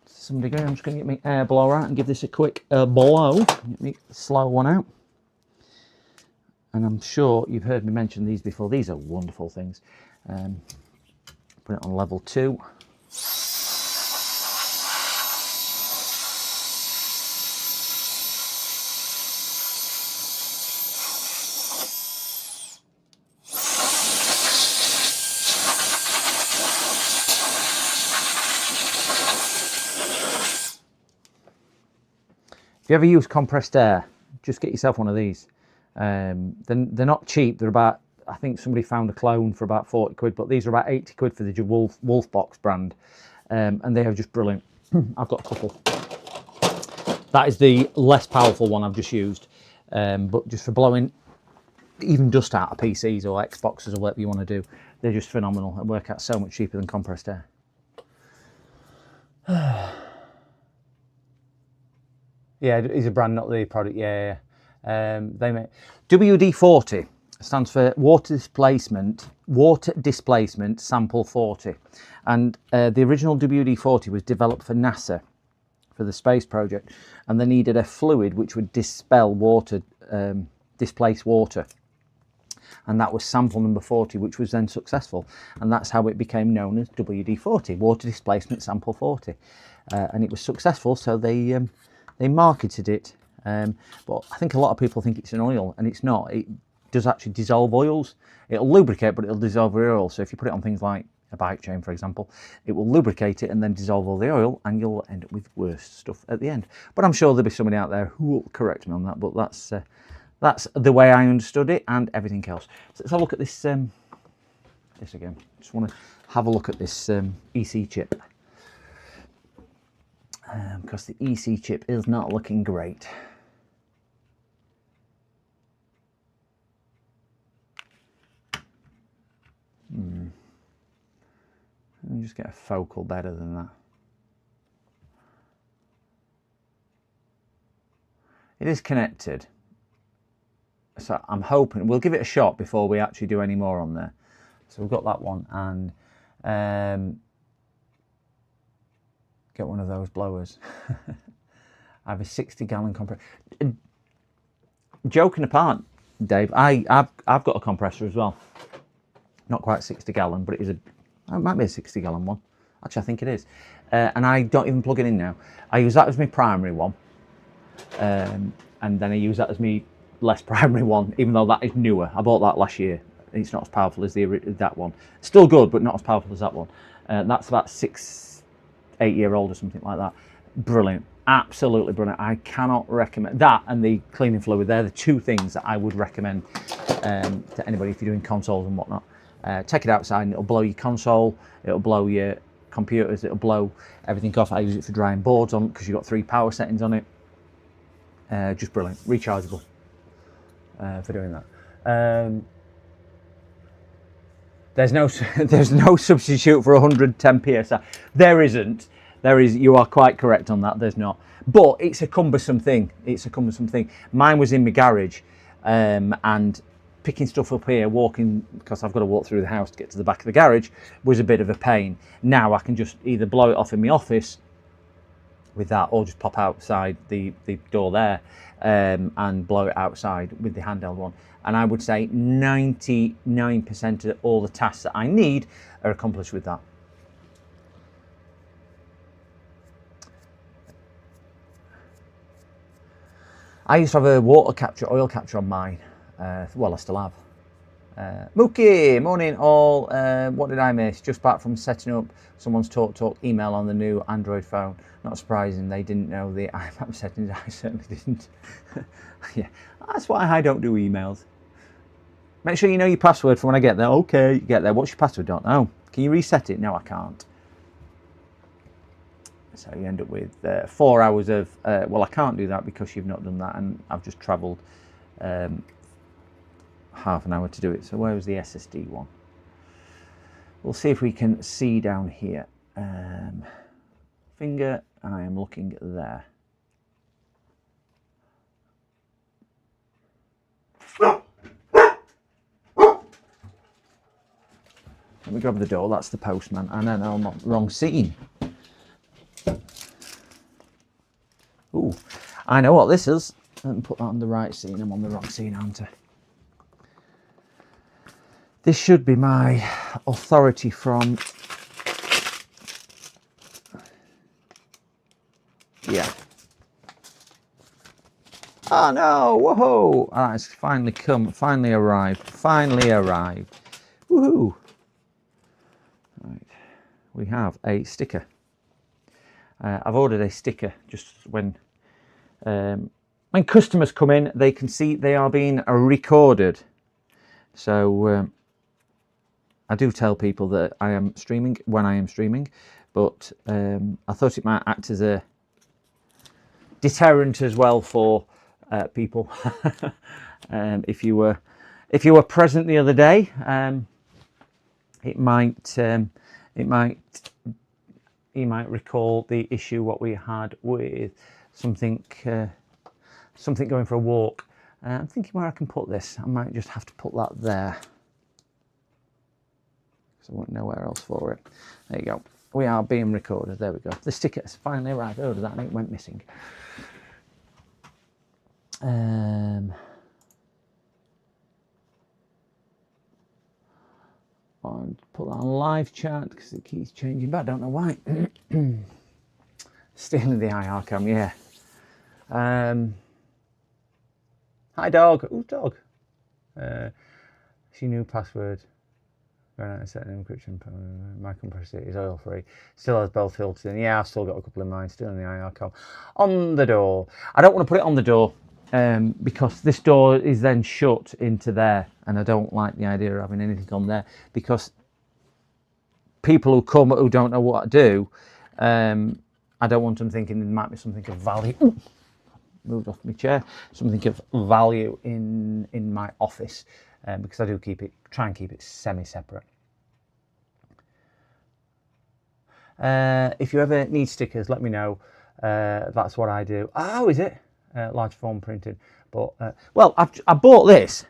to some degree. I'm just going to get my air blower out and give this a quick blow. Get me a slow one out. and I'm sure you've heard me mention these before. These are wonderful things. Put it on level 2. If you ever use compressed air, just get yourself one of these. They're not cheap. They're about, I think somebody found a clone for about 40 quid, but these are about 80 quid for the Wolfbox brand. And they are just brilliant. I've got a couple. That is the less powerful one I've just used. But just for blowing even dust out of PCs or Xboxes or whatever you want to do, they're just phenomenal and work out so much cheaper than compressed air. Yeah, it's a brand, not the product. Yeah. They make WD-40 stands for water displacement sample 40, and the original WD-40 was developed for NASA for the space project, and they needed a fluid which would dispel water, displace water, and that was sample number 40, which was then successful, and that's how it became known as WD-40, water displacement sample 40, and it was successful, so they marketed it. But I think a lot of people think it's an oil, and it's not. It does actually dissolve oils. It'll lubricate, but it'll dissolve the oil. So if you put it on things like a bike chain, for example, it will lubricate it and then dissolve all the oil, and you'll end up with worse stuff at the end. But I'm sure there'll be somebody out there who will correct me on that. But that's the way I understood it, and everything else. So let's have a look at this. This again. Just want to have a look at this EC chip. Because the EC chip is not looking great. Let me just get a focal better than that. It is connected, so I'm hoping we'll give it a shot before we actually do any more on there. So we've got that one, and get one of those blowers. I have a 60-gallon compressor. Joking apart, Dave, I've got a compressor as well. Not quite 60-gallon, but it might be a 60-gallon one. Actually, I think it is. And I don't even plug it in now. I use that as my primary one, and then I use that as my less primary one, even though that is newer. I bought that last year. It's not as powerful as that one. Still good, but not as powerful as that one. That's about 8-year-old or something like that. Brilliant, absolutely brilliant. I cannot recommend that, and the cleaning fluid. They're the two things that I would recommend to anybody if you're doing consoles and whatnot. Take it outside and it'll blow your console, it'll blow your computers, it'll blow everything off. I use it for drying boards on because you've got 3 power settings on it. Just brilliant, rechargeable for doing that. There's no substitute for 110 psi. There isn't. There is. You are quite correct on that. There's not. But it's a cumbersome thing. It's a cumbersome thing. Mine was in my garage, and picking stuff up here, walking, because I've got to walk through the house to get to the back of the garage, was a bit of a pain. Now I can just either blow it off in my office with that, or just pop outside the door there and blow it outside with the handheld one. And I would say 99% of all the tasks that I need are accomplished with that. I used to have a oil capture on mine. Well, I still have. Mookie, morning all. What did I miss? Just back from setting up someone's TalkTalk email on the new Android phone. Not surprising they didn't know the IMAP settings. I certainly didn't. Yeah, that's why I don't do emails. Make sure you know your password for when I get there. Okay, you get there. What's your password? Don't know. Can you reset it? No, I can't. So you end up with 4 hours of, well, I can't do that because you've not done that, and I've just travelled half an hour to do it. So where was the SSD one? We'll see if we can see down here. Finger, I am looking there. Let me grab the door, that's the postman. And then I'm on the wrong scene. Ooh, I know what this is. Let me put that on the right scene. I'm on the wrong scene, aren't I? This should be my authority from... Yeah. Oh no, whoa! Ah, it's finally come, finally arrived. Woohoo! Right, we have a sticker. I've ordered a sticker just when customers come in, they can see they are being recorded. So I do tell people that I am streaming when I am streaming, but I thought it might act as a deterrent as well for people. If you were present the other day, you might recall the issue what we had with something going for a walk. I'm thinking where I can put this. I might just have to put that there, because I won't know where else for it. There you go. We are being recorded. There we go. The sticker has finally arrived. Oh, that link went missing. I'll put that on live chat because it keeps changing, but I don't know why. Stealing the IR cam, yeah. Hi, dog. Ooh, dog. She new password. Set an encryption. My compressor is oil free. Still has bell filters in. Yeah, I've still got a couple of mine still in the IR cam. On the door. I don't want to put it on the door because this door is then shut into there, and I don't like the idea of having anything on there because people who come who don't know what to do, I don't want them thinking there might be something of value. Ooh, moved off my chair. Something of value in my office. Because I do try and keep it semi-separate. If you ever need stickers, let me know. That's what I do. Oh, is it? Large form printing. But well, I bought this,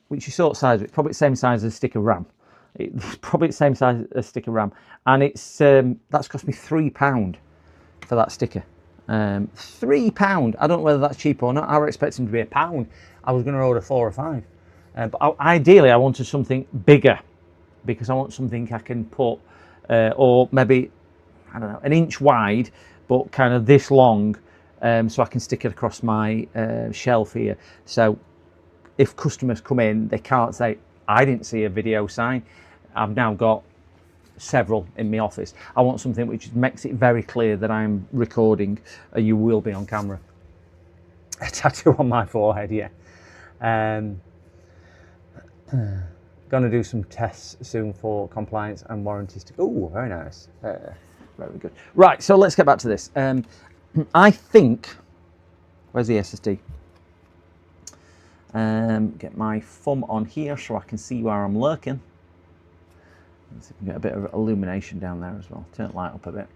which is sort of size. It's probably the same size as a stick of RAM. It's probably the same size as a stick of RAM, and it's that's cost me £3 for that sticker. £3. I don't know whether that's cheap or not. I was expecting to be £1. I was going to order 4 or 5. But ideally, I wanted something bigger because I want something I can put, or maybe, I don't know, 1 inch wide, but kind of this long, so I can stick it across my shelf here. So if customers come in, they can't say, I didn't see a video sign. I've now got several in my office. I want something which makes it very clear that I'm recording. You will be on camera. A tattoo on my forehead, yeah. Going to do some tests soon for compliance and warranties. Oh, very nice. Very good. Right, so let's get back to this. I think, where's the SSD? Get my thumb on here so I can see where I'm lurking. Let's see if we can get a bit of illumination down there as well. Turn the light up a bit.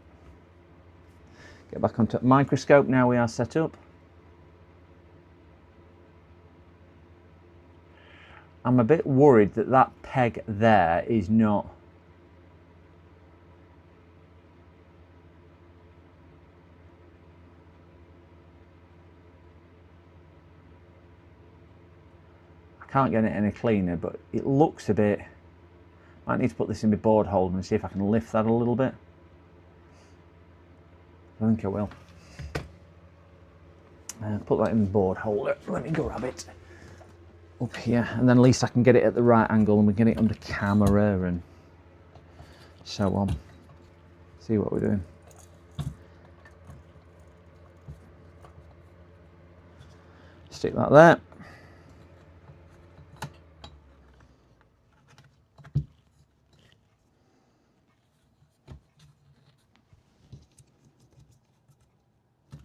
Get back onto microscope. Now we are set up. I'm a bit worried that that peg there is not I can't get it any cleaner, but it looks a bit. I need to put this in my board holder and see if I can lift that a little bit. I think I will. Put that in the board holder. Let me grab it up here, and then at least I can get it at the right angle and we get it under camera and so on. See what we're doing. Stick that there.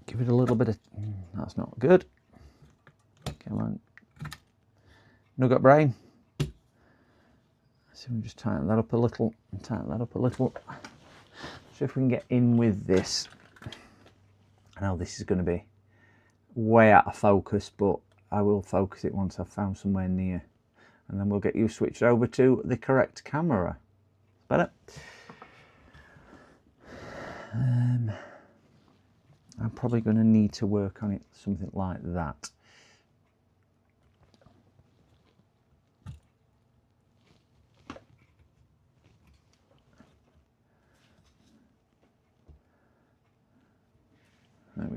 Give it a little bit of, that's not good. Come on. Nugget brain. So we just tighten that up a little, and tighten that up a little. So if we can get in with this. I know this is going to be way out of focus, but I will focus it once I've found somewhere near. And then we'll get you switched over to the correct camera. Better. I'm probably going to need to work on it, something like that.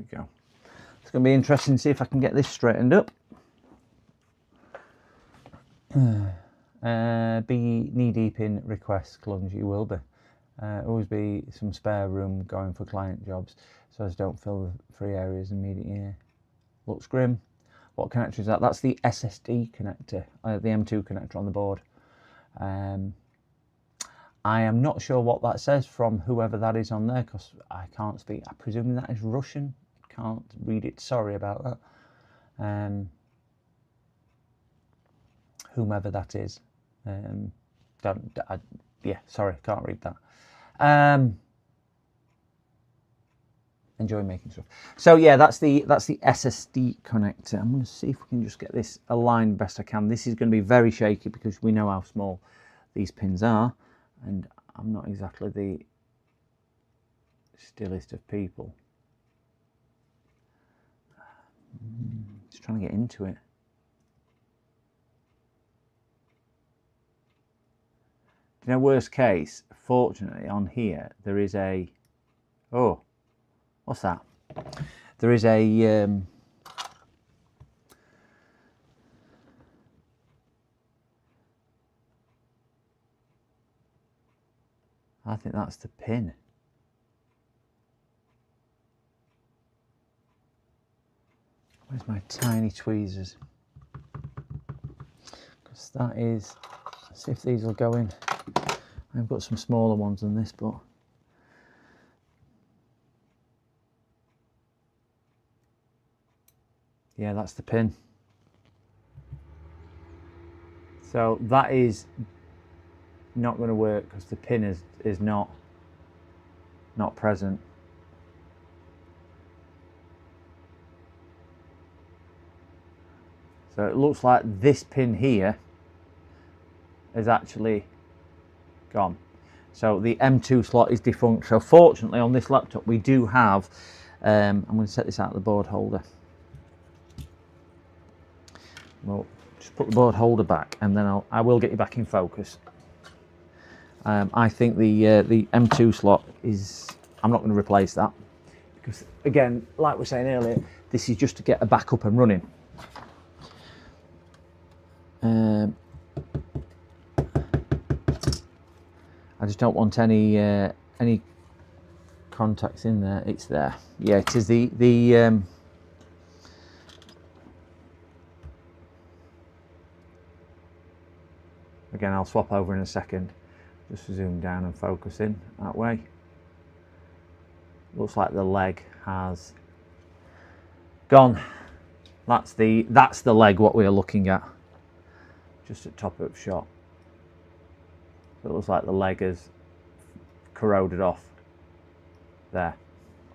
go. It's going to be interesting to see if I can get this straightened up. Be knee deep in requests, Clunge, you will be. Always be some spare room going for client jobs, so as don't fill the free areas immediately. Looks grim. What connector is that? That's the SSD connector, the M2 connector on the board. I am not sure what that says from whoever that is on there, because I can't speak. I presume that is Russian. Can't read it. Sorry about that. Whomever that is. Yeah, sorry, can't read that. Enjoy making stuff. So yeah, that's the SSD connector. I'm going to see if we can just get this aligned best I can. This is going to be very shaky because we know how small these pins are, and I'm not exactly the stillest of people. Just trying to get into it. You know, worst case, fortunately on here there is a, oh, what's that? There is a I think that's the pin. Where's my tiny tweezers? Because that is, let's see if these will go in. I've got some smaller ones than this, but yeah, that's the pin. So that is not going to work because the pin is not present. So it looks like this pin here is actually gone. So the M2 slot is defunct. So fortunately on this laptop we do have, I'm going to set this out of the board holder. Well, just put the board holder back and then I will get you back in focus. I think the M2 slot is, I'm not going to replace that because again, like we were saying earlier, this is just to get a backup and running. I just don't want any contacts in there. It's there. Yeah, it is the again, I'll swap over in a second. Just to zoom down and focus in that way. Looks like the leg has gone. That's the leg what we are looking at. Just at top of shot. So it looks like the leg has corroded off there,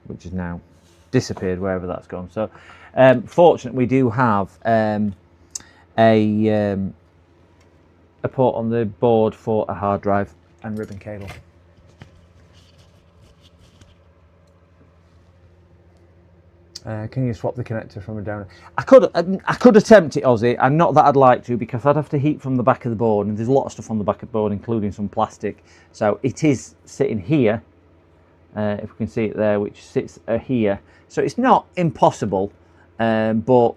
which is now disappeared wherever that's gone. So fortunately we do have a port on the board for a hard drive and ribbon cable. Can you swap the connector from a donor? I could attempt it, Aussie, and not that I'd like to because I'd have to heat from the back of the board, and there's a lot of stuff on the back of the board, including some plastic. So it is sitting here, if we can see it there, which sits here. So it's not impossible, but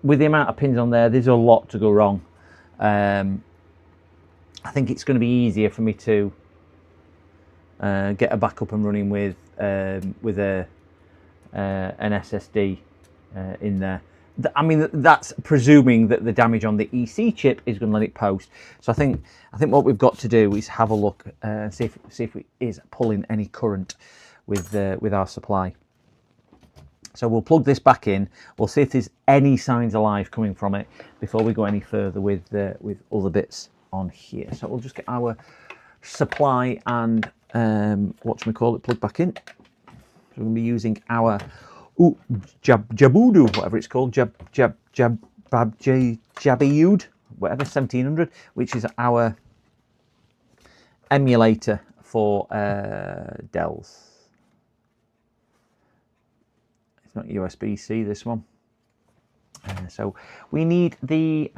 with the amount of pins on there, there's a lot to go wrong. I think it's going to be easier for me to get a backup and running with an SSD in there. I mean, that's presuming that the damage on the EC chip is going to let it post. So I think what we've got to do is have a look and see if it is pulling any current with our supply. So we'll plug this back in. We'll see if there's any signs of life coming from it before we go any further with other bits on here. So we'll just get our supply and whatchamacallit plugged back in. So we're going to be using our Jabudu, whatever it's called, Jabiud, whatever, 1700, which is our emulator for Dells. It's not USB-C, this one. So we need the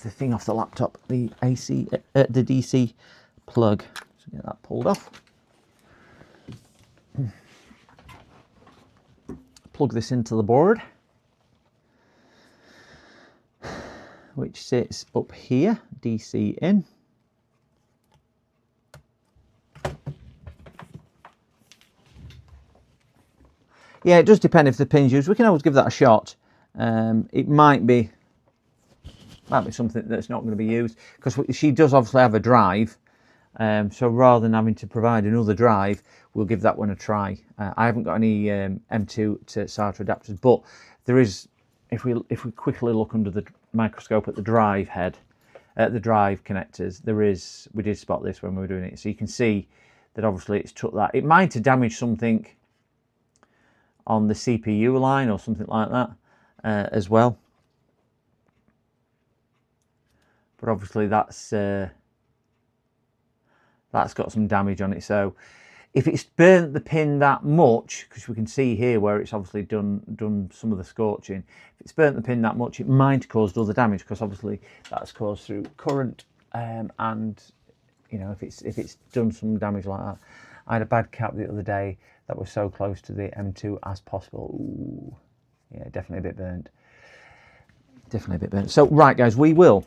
the thing off the laptop, the AC, the DC plug. So get that pulled off. plug this into the board, which sits up here, DC in. Yeah, it does depend if the pin's used. We can always give that a shot. It might be something that's not going to be used, because she does obviously have a drive. So rather than having to provide another drive, we'll give that one a try. I haven't got any M2 to SATA adapters, but there is, if we quickly look under the microscope at the drive head, at the drive connectors, we did spot this when we were doing it. So you can see that obviously it's took that. It might have damaged something on the CPU line or something like that as well. But obviously that's got some damage on it. So if it's burnt the pin that much, because we can see here where it's obviously done some of the scorching, if it's burnt the pin that much, it might have caused other damage, because obviously that's caused through current, and you know, if it's done some damage like that. I had a bad cap the other day that was so close to the M2 as possible. Ooh, yeah, definitely a bit burnt. Definitely a bit burnt. So right, guys, we will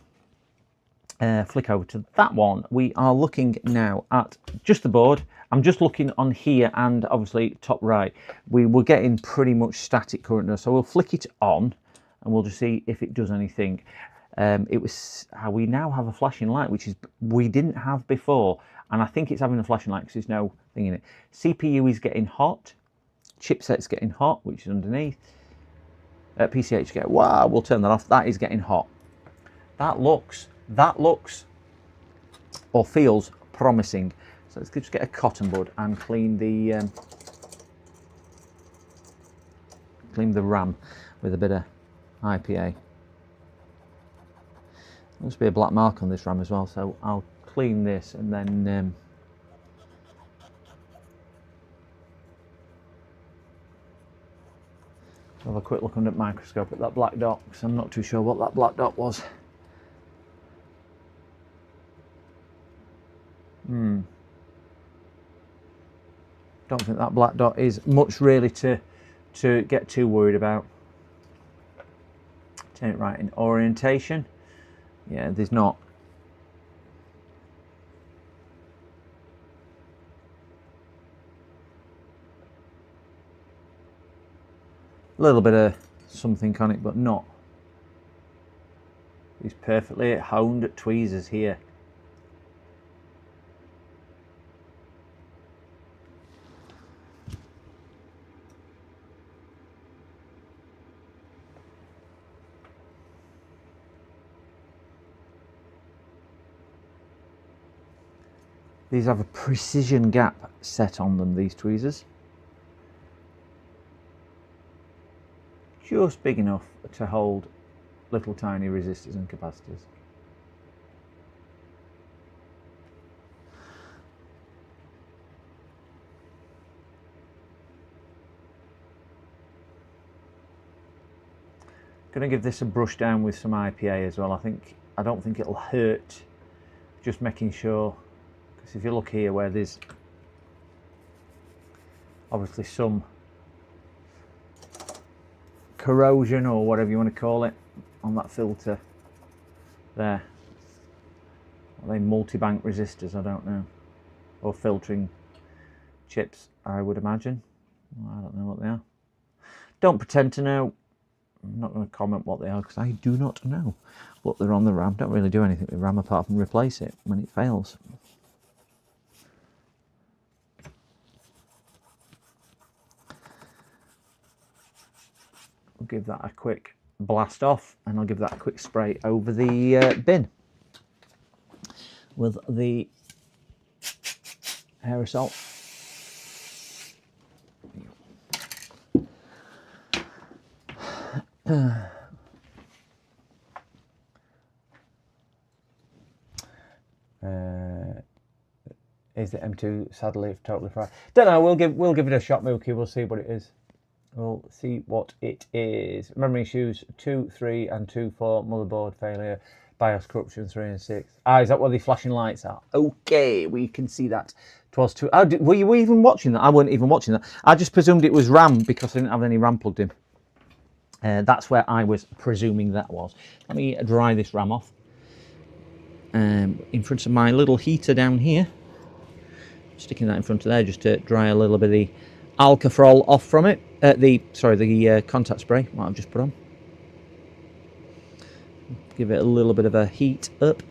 flick over to that one. We are looking now at just the board. I'm just looking on here and obviously top right. We were getting pretty much static current now, so we'll flick it on and we'll just see if it does anything. We now have a flashing light, which is we didn't have before, and I think it's having a flashing light because there's no thing in it. CPU is getting hot, chipset's getting hot, which is underneath. PCH wow, we'll turn that off. That is getting hot. That looks or feels promising. So let's just get a cotton bud and clean the RAM with a bit of IPA. There must be a black mark on this RAM as well, so I'll clean this and then have a quick look under the microscope at that black dot, because I'm not too sure what that black dot was. Don't think that black dot is much really to get too worried about. Turn it right in orientation. Yeah, there's not. A little bit of something on it, but not. It's perfectly honed tweezers here. These have a precision gap set on them, these tweezers. Just big enough to hold little tiny resistors and capacitors. Going to give this a brush down with some IPA as well. I don't think it'll hurt, just making sure. If you look here where there's obviously some corrosion or whatever you want to call it on that filter there. Are they multi-bank resistors? I don't know. Or filtering chips, I would imagine. I don't know what they are. Don't pretend to know. I'm not going to comment what they are because I do not know what they're on the RAM. Don't really do anything with RAM apart from replace it when it fails. I'll give that a quick blast off and I'll give that a quick spray over the bin with the aerosol. Is the M2 sadly totally fried? Don't know. We'll give it a shot, Mookie. We'll see what it is. We'll see what it is. Memory issues 2, 3 and 2, 4. Motherboard failure. BIOS corruption 3 and 6. Ah, is that what the flashing lights are? Okay, we can see that. 'Twas too. Oh, were you even watching that? I weren't even watching that. I just presumed it was RAM because I didn't have any RAM plugged in. That's where I was presuming that was. Let me dry this RAM off. In front of my little heater down here. Sticking that in front of there just to dry a little bit of the Alcafrol off from it. The contact spray, what I've just put on. Give it a little bit of a heat up.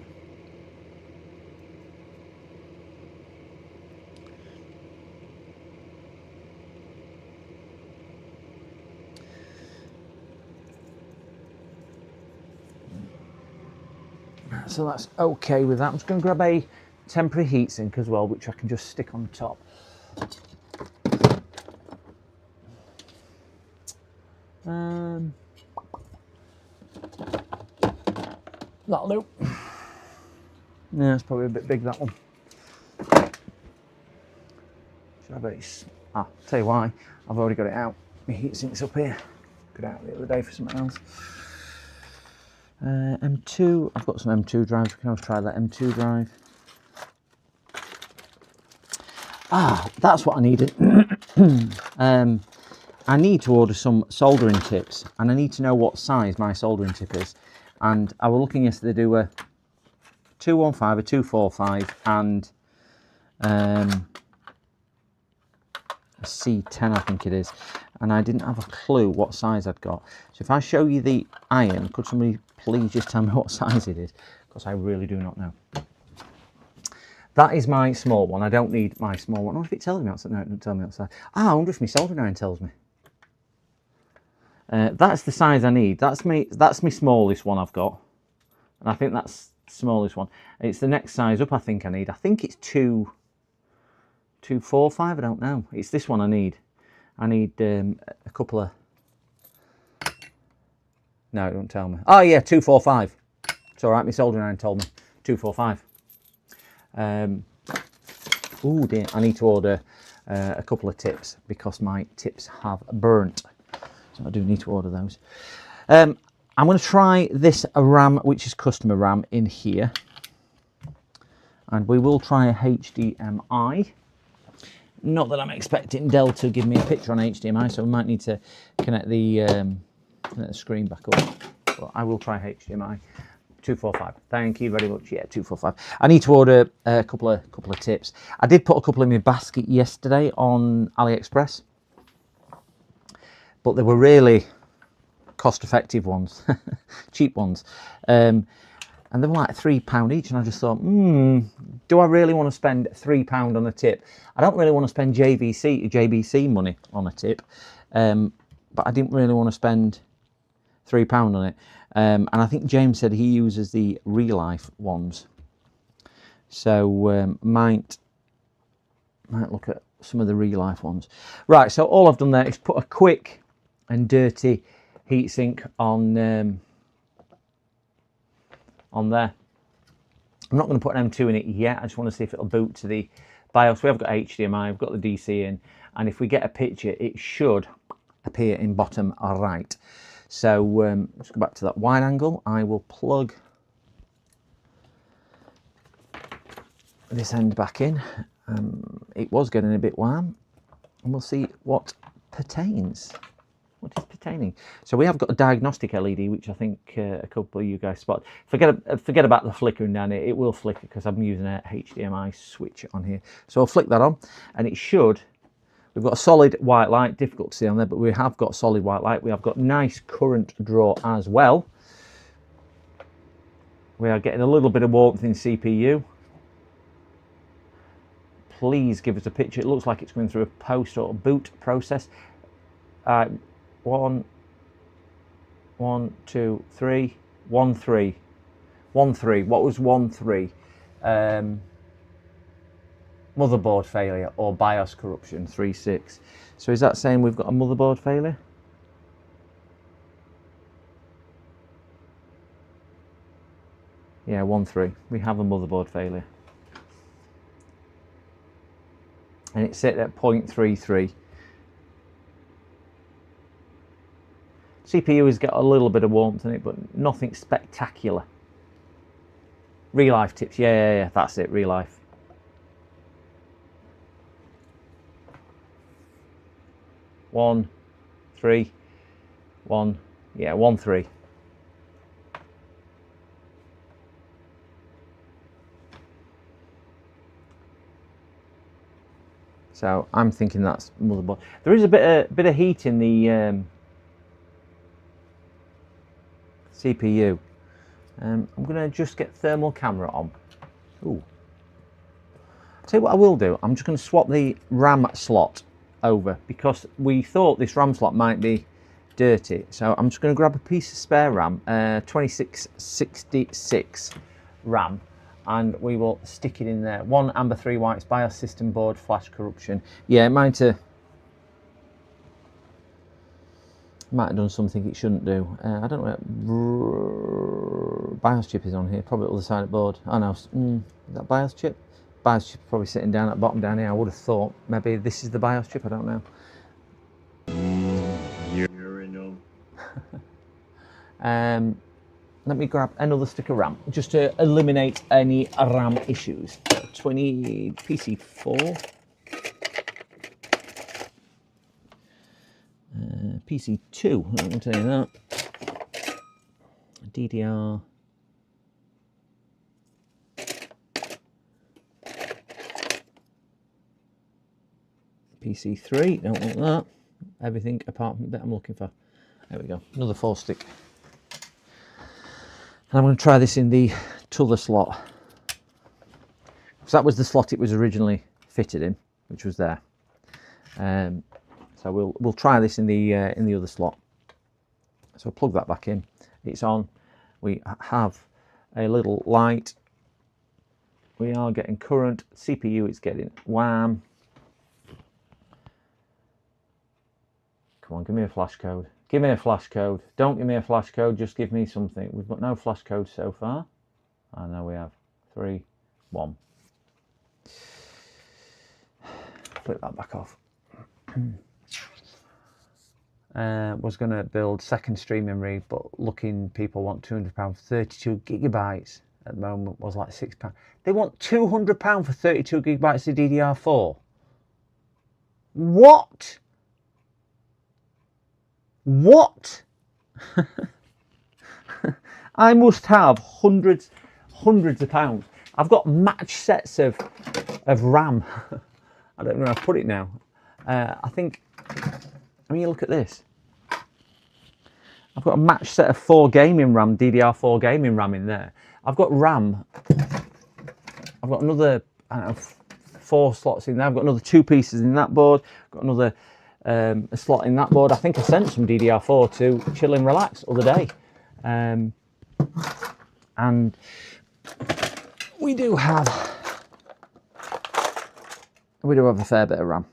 So that's okay with that. I'm just going to grab a temporary heatsink as well, which I can just stick on top. That'll do. Yeah, it's probably a bit big, that one. Should I base? Ah, tell you why. I've already got it out. My heatsink's up here. Got it out the other day for something else. M2. I've got some M2 drives. We can always try that M2 drive. Ah, that's what I needed. I need to order some soldering tips, and I need to know what size my soldering tip is. And I was looking yesterday to do a 215, a 245, and a C10, I think it is. And I didn't have a clue what size I'd got. So if I show you the iron, could somebody please just tell me what size it is? Because I really do not know. That is my small one. I don't need my small one. I wonder if it tells me outside. No, it doesn't tell me outside. Ah, I wonder if my soldering iron tells me. That's the size I need. That's my smallest one I've got. And I think that's the smallest one. It's the next size up I think I need. I think it's 245, I don't know. It's this one I need. I need a couple of... No, it don't tell me. Oh yeah, 245. It's alright, my soldering iron told me. 245. Oh dear, I need to order a couple of tips because my tips have burnt. So I do need to order those. I'm going to try this RAM, which is customer RAM, in here. And we will try a HDMI. Not that I'm expecting Dell to give me a picture on HDMI, so we might need to connect the screen back up. But I will try HDMI. 245. Thank you very much. Yeah, 245. I need to order a couple of tips. I did put a couple in my basket yesterday on AliExpress, but they were really cost-effective ones, cheap ones, and they were like £3 each. And I just thought, do I really want to spend £3 on a tip? I don't really want to spend JVC money on a tip, but I didn't really want to spend £3 on it. And I think James said he uses the Real Life ones, so might look at some of the Real Life ones. Right, so all I've done there is put a quick and dirty heatsink on there. I'm not going to put an M2 in it yet. I just want to see if it'll boot to the BIOS. We have got HDMI, we've got the DC in, and if we get a picture, it should appear in bottom right. So let's go back to that wide angle. I will plug this end back in. It was getting a bit warm, and we'll see what pertains. What is pertaining? So we have got a diagnostic LED, which I think a couple of you guys spot. Forget about the flickering down here. It will flicker because I'm using a HDMI switch on here. So I'll flick that on, and it should. We've got a solid white light, difficult to see on there, but we have got solid white light. We have got nice current draw as well. We are getting a little bit of warmth in CPU. Please give us a picture. It looks like it's going through a post or boot process. 1, 2, 3, 1, 3. 1, 3. What was 1, 3? Motherboard failure or BIOS corruption 3.6. So is that saying we've got a motherboard failure? Yeah, 1.3. We have a motherboard failure. And it's set at 0.33. CPU has got a little bit of warmth in it, but nothing spectacular. Real life tips. Yeah. That's it. Real life. One, 3, 1. Yeah, 1, 3. So I'm thinking that's motherboard. There is a bit of heat in the CPU. I'm going to just get thermal camera on. Ooh. Tell you what I will do. I'm just going to swap the RAM slot over because we thought this RAM slot might be dirty. So I'm just going to grab a piece of spare RAM, 2666 RAM, and we will stick it in there. 1 Amber 3 Whites BIOS system board flash corruption. Yeah, it might have done something it shouldn't do. I don't know what BIOS chip is on here. Probably the other side of the board. Oh no, is that BIOS chip? BIOS chip probably sitting down at the bottom down here. I would have thought maybe this is the BIOS chip. I don't know. Let me grab another stick of RAM just to eliminate any RAM issues. 20 PC4. PC2, I'll tell you that. DDR. PC3, don't want that. Everything apart from the bit I'm looking for. There we go, another 4 stick. And I'm going to try this in the t'other slot. So that was the slot it was originally fitted in, which was there. So we'll try this in the other slot. So plug that back in. It's on. We have a little light. We are getting current. CPU is getting wham. Come on, give me a flash code. Give me a flash code. Don't give me a flash code, just give me something. We've got no flash code so far. I know we have. 3, 1. Flip that back off. Was going to build second streaming rig, but looking people want £200 for 32 gigabytes. At the moment was like £6. They want £200 for 32 gigabytes of DDR4. What? What? I must have hundreds of pounds. I've got match sets of RAM. I don't know where I've put it now. I think, I mean, look at this. I've got a match set of 4 gaming RAM, DDR4 gaming RAM in there. I've got RAM. I've got another, I don't know, 4 slots in there. I've got another 2 pieces in that board. Got another a slot in that board. I think I sent some DDR4 to Chill and Relax the other day. And we do have a fair bit of RAM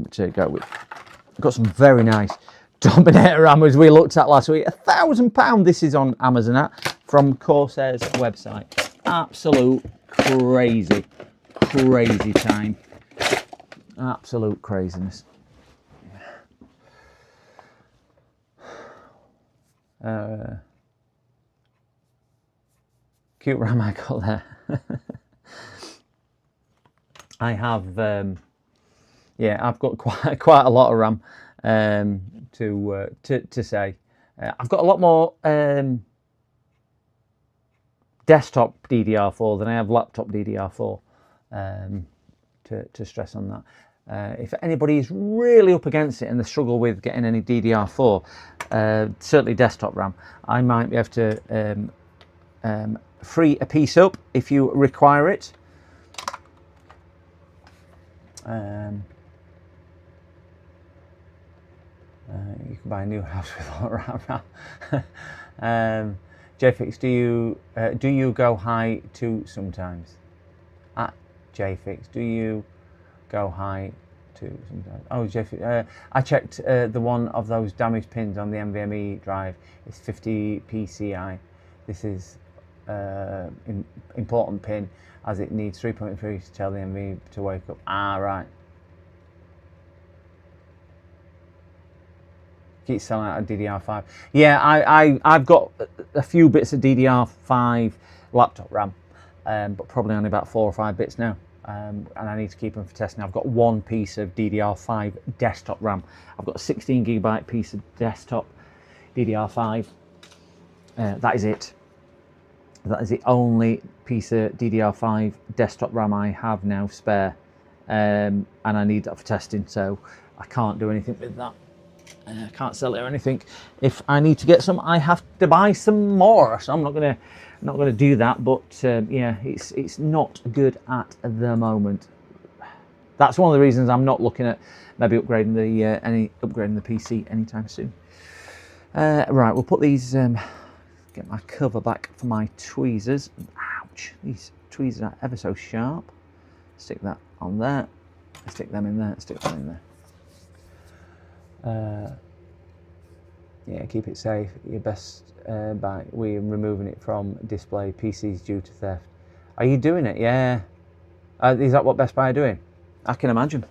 to go with. I've got some very nice Dominator RAM as we looked at last week. £1,000 this is on Amazon at from Corsair's website. Absolute crazy time. Absolute craziness. Cute RAM I got there. I have, yeah, I've got quite a lot of RAM to say. I've got a lot more desktop DDR4 than I have laptop DDR4. To stress on that. If anybody is really up against it and they struggle with getting any DDR4, certainly desktop RAM, I might be able to free a piece up if you require it. You can buy a new house with all RAM. JFix, do you go high too sometimes? At JFix, do you go high too sometimes? Oh, JFix, I checked the one of those damaged pins on the NVMe drive. It's 50 PCI. This is important pin as it needs 3.3 to tell the NVMe to wake up. Ah, right. Keep selling out of DDR5. Yeah, I've got a few bits of DDR5 laptop RAM, but probably only about 4 or 5 bits now. And I need to keep them for testing. I've got one piece of DDR5 desktop RAM. I've got a 16GB piece of desktop DDR5. That is it. That is the only piece of DDR5 desktop RAM I have now spare, and I need that for testing, so I can't do anything with that. I can't sell it or anything. If I need to get some, I have to buy some more, so I'm not gonna do that. But yeah, it's not good at the moment. That's one of the reasons I'm not looking at maybe upgrading the PC anytime soon. Right, we'll put these. Get my cover back for my tweezers. Ouch! These tweezers are ever so sharp. Stick that on there. Stick them in there. Stick them in there. Yeah, keep it safe. Your best by we're removing it from display. PCs due to theft. Are you doing it? Yeah. Is that what Best Buy are doing? I can imagine.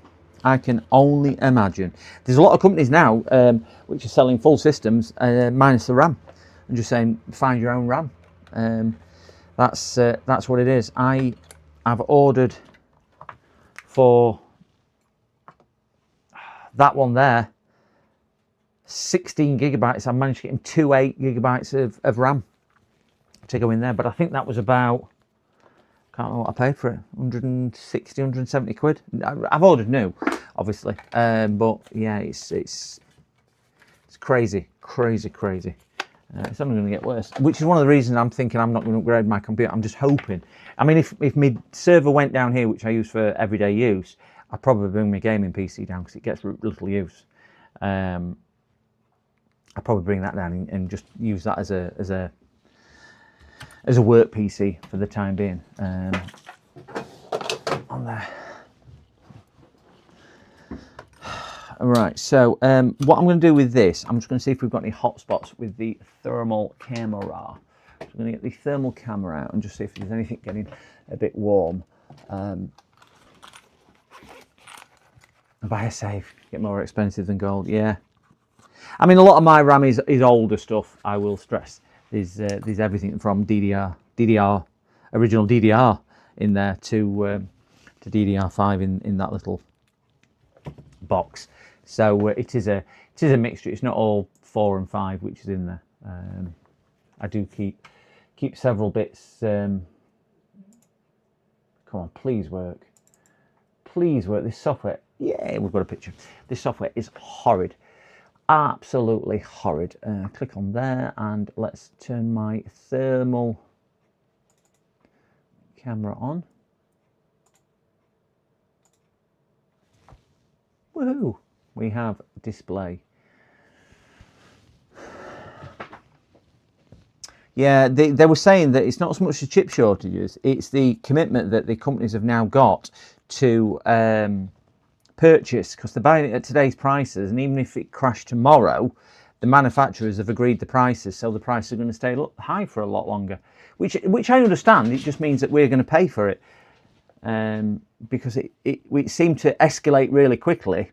I can only imagine. There's a lot of companies now which are selling full systems minus the RAM, and just saying find your own RAM. That's what it is. I have ordered for that one there 16 gigabytes. I managed to get him 2 8 gigabytes of RAM to go in there, but I think that was about, can't remember what I paid for it, 160, 170 quid. I've ordered new, obviously, but yeah, it's crazy. It's only going to get worse, which is one of the reasons I'm thinking I'm not going to upgrade my computer. I'm just hoping. I mean, if my server went down here, which I use for everyday use, I'd probably bring my gaming PC down because it gets little use. I'd probably bring that down and just use that as a work PC for the time being. On there. Right, so what I'm going to do with this, I'm just going to see if we've got any hotspots with the thermal camera. So I'm going to get the thermal camera out and just see if there's anything getting a bit warm. Buy a safe, get more expensive than gold. Yeah, I mean, a lot of my RAM is older stuff. I will stress there's everything from original DDR in there to DDR5 in that little box. So it is a mixture. It's not all 4 and 5 which is in there. I do keep several bits. Come on, please work. Please work. This software. Yeah, we've got a picture. This software is horrid. Absolutely horrid. Click on there and let's turn my thermal camera on. Woohoo! We have display. Yeah, they were saying that it's not so much the chip shortages, it's the commitment that the companies have now got to purchase, because they're buying it at today's prices, and even if it crashed tomorrow, the manufacturers have agreed the prices, so the prices are going to stay high for a lot longer, which I understand. It just means that we're going to pay for it, because it seemed to escalate really quickly,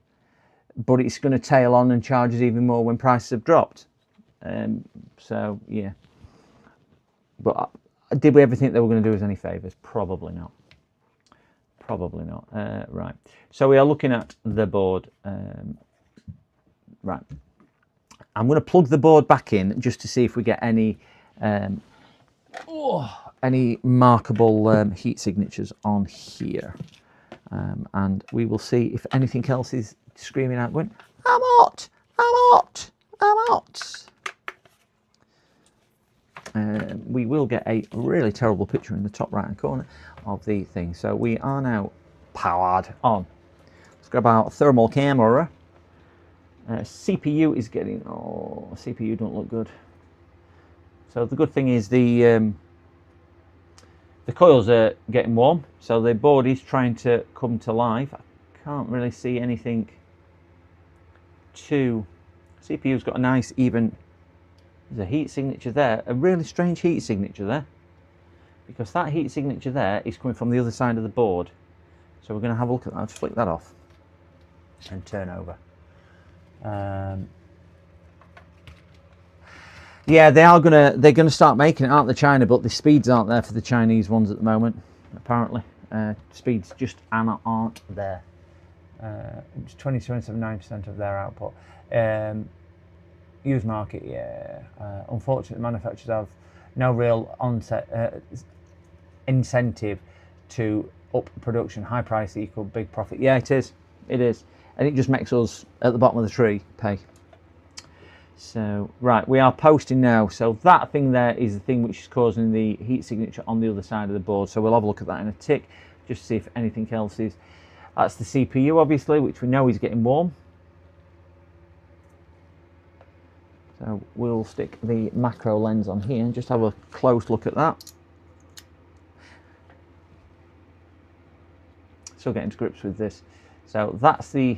but it's going to tail on and charge us even more when prices have dropped. So yeah, but did we ever think they were going to do us any favours? Probably not. Probably not. Right, so we are looking at the board. Right, I'm going to plug the board back in just to see if we get any markable heat signatures on here, and we will see if anything else is screaming out going, I'm hot, I'm hot, I'm hot. We will get a really terrible picture in the top right hand corner of the thing. So we are now powered on. Let's go about thermal camera. CPU is getting, CPU don't look good. So the good thing is the coils are getting warm, so the board is trying to come to life. I can't really see anything too. CPU's got a nice even, there's a heat signature there, a really strange heat signature there, because that heat signature there is coming from the other side of the board. So we're going to have a look at that. Let's flick that off and turn over. Yeah, they're gonna start making it, aren't they, China? But the speeds aren't there for the Chinese ones at the moment. Apparently, speeds just aren't there. It's 27.9% of their output. Used market, yeah. Unfortunately, manufacturers have no real incentive to up production. High price equal big profit. Yeah, it is. It is, and it just makes us at the bottom of the tree pay. So, right, we are posting now. So that thing there is the thing which is causing the heat signature on the other side of the board. So we'll have a look at that in a tick, just to see if anything else is. That's the CPU, obviously, which we know is getting warm. So we'll stick the macro lens on here and just have a close look at that. Still getting to grips with this. So that's the...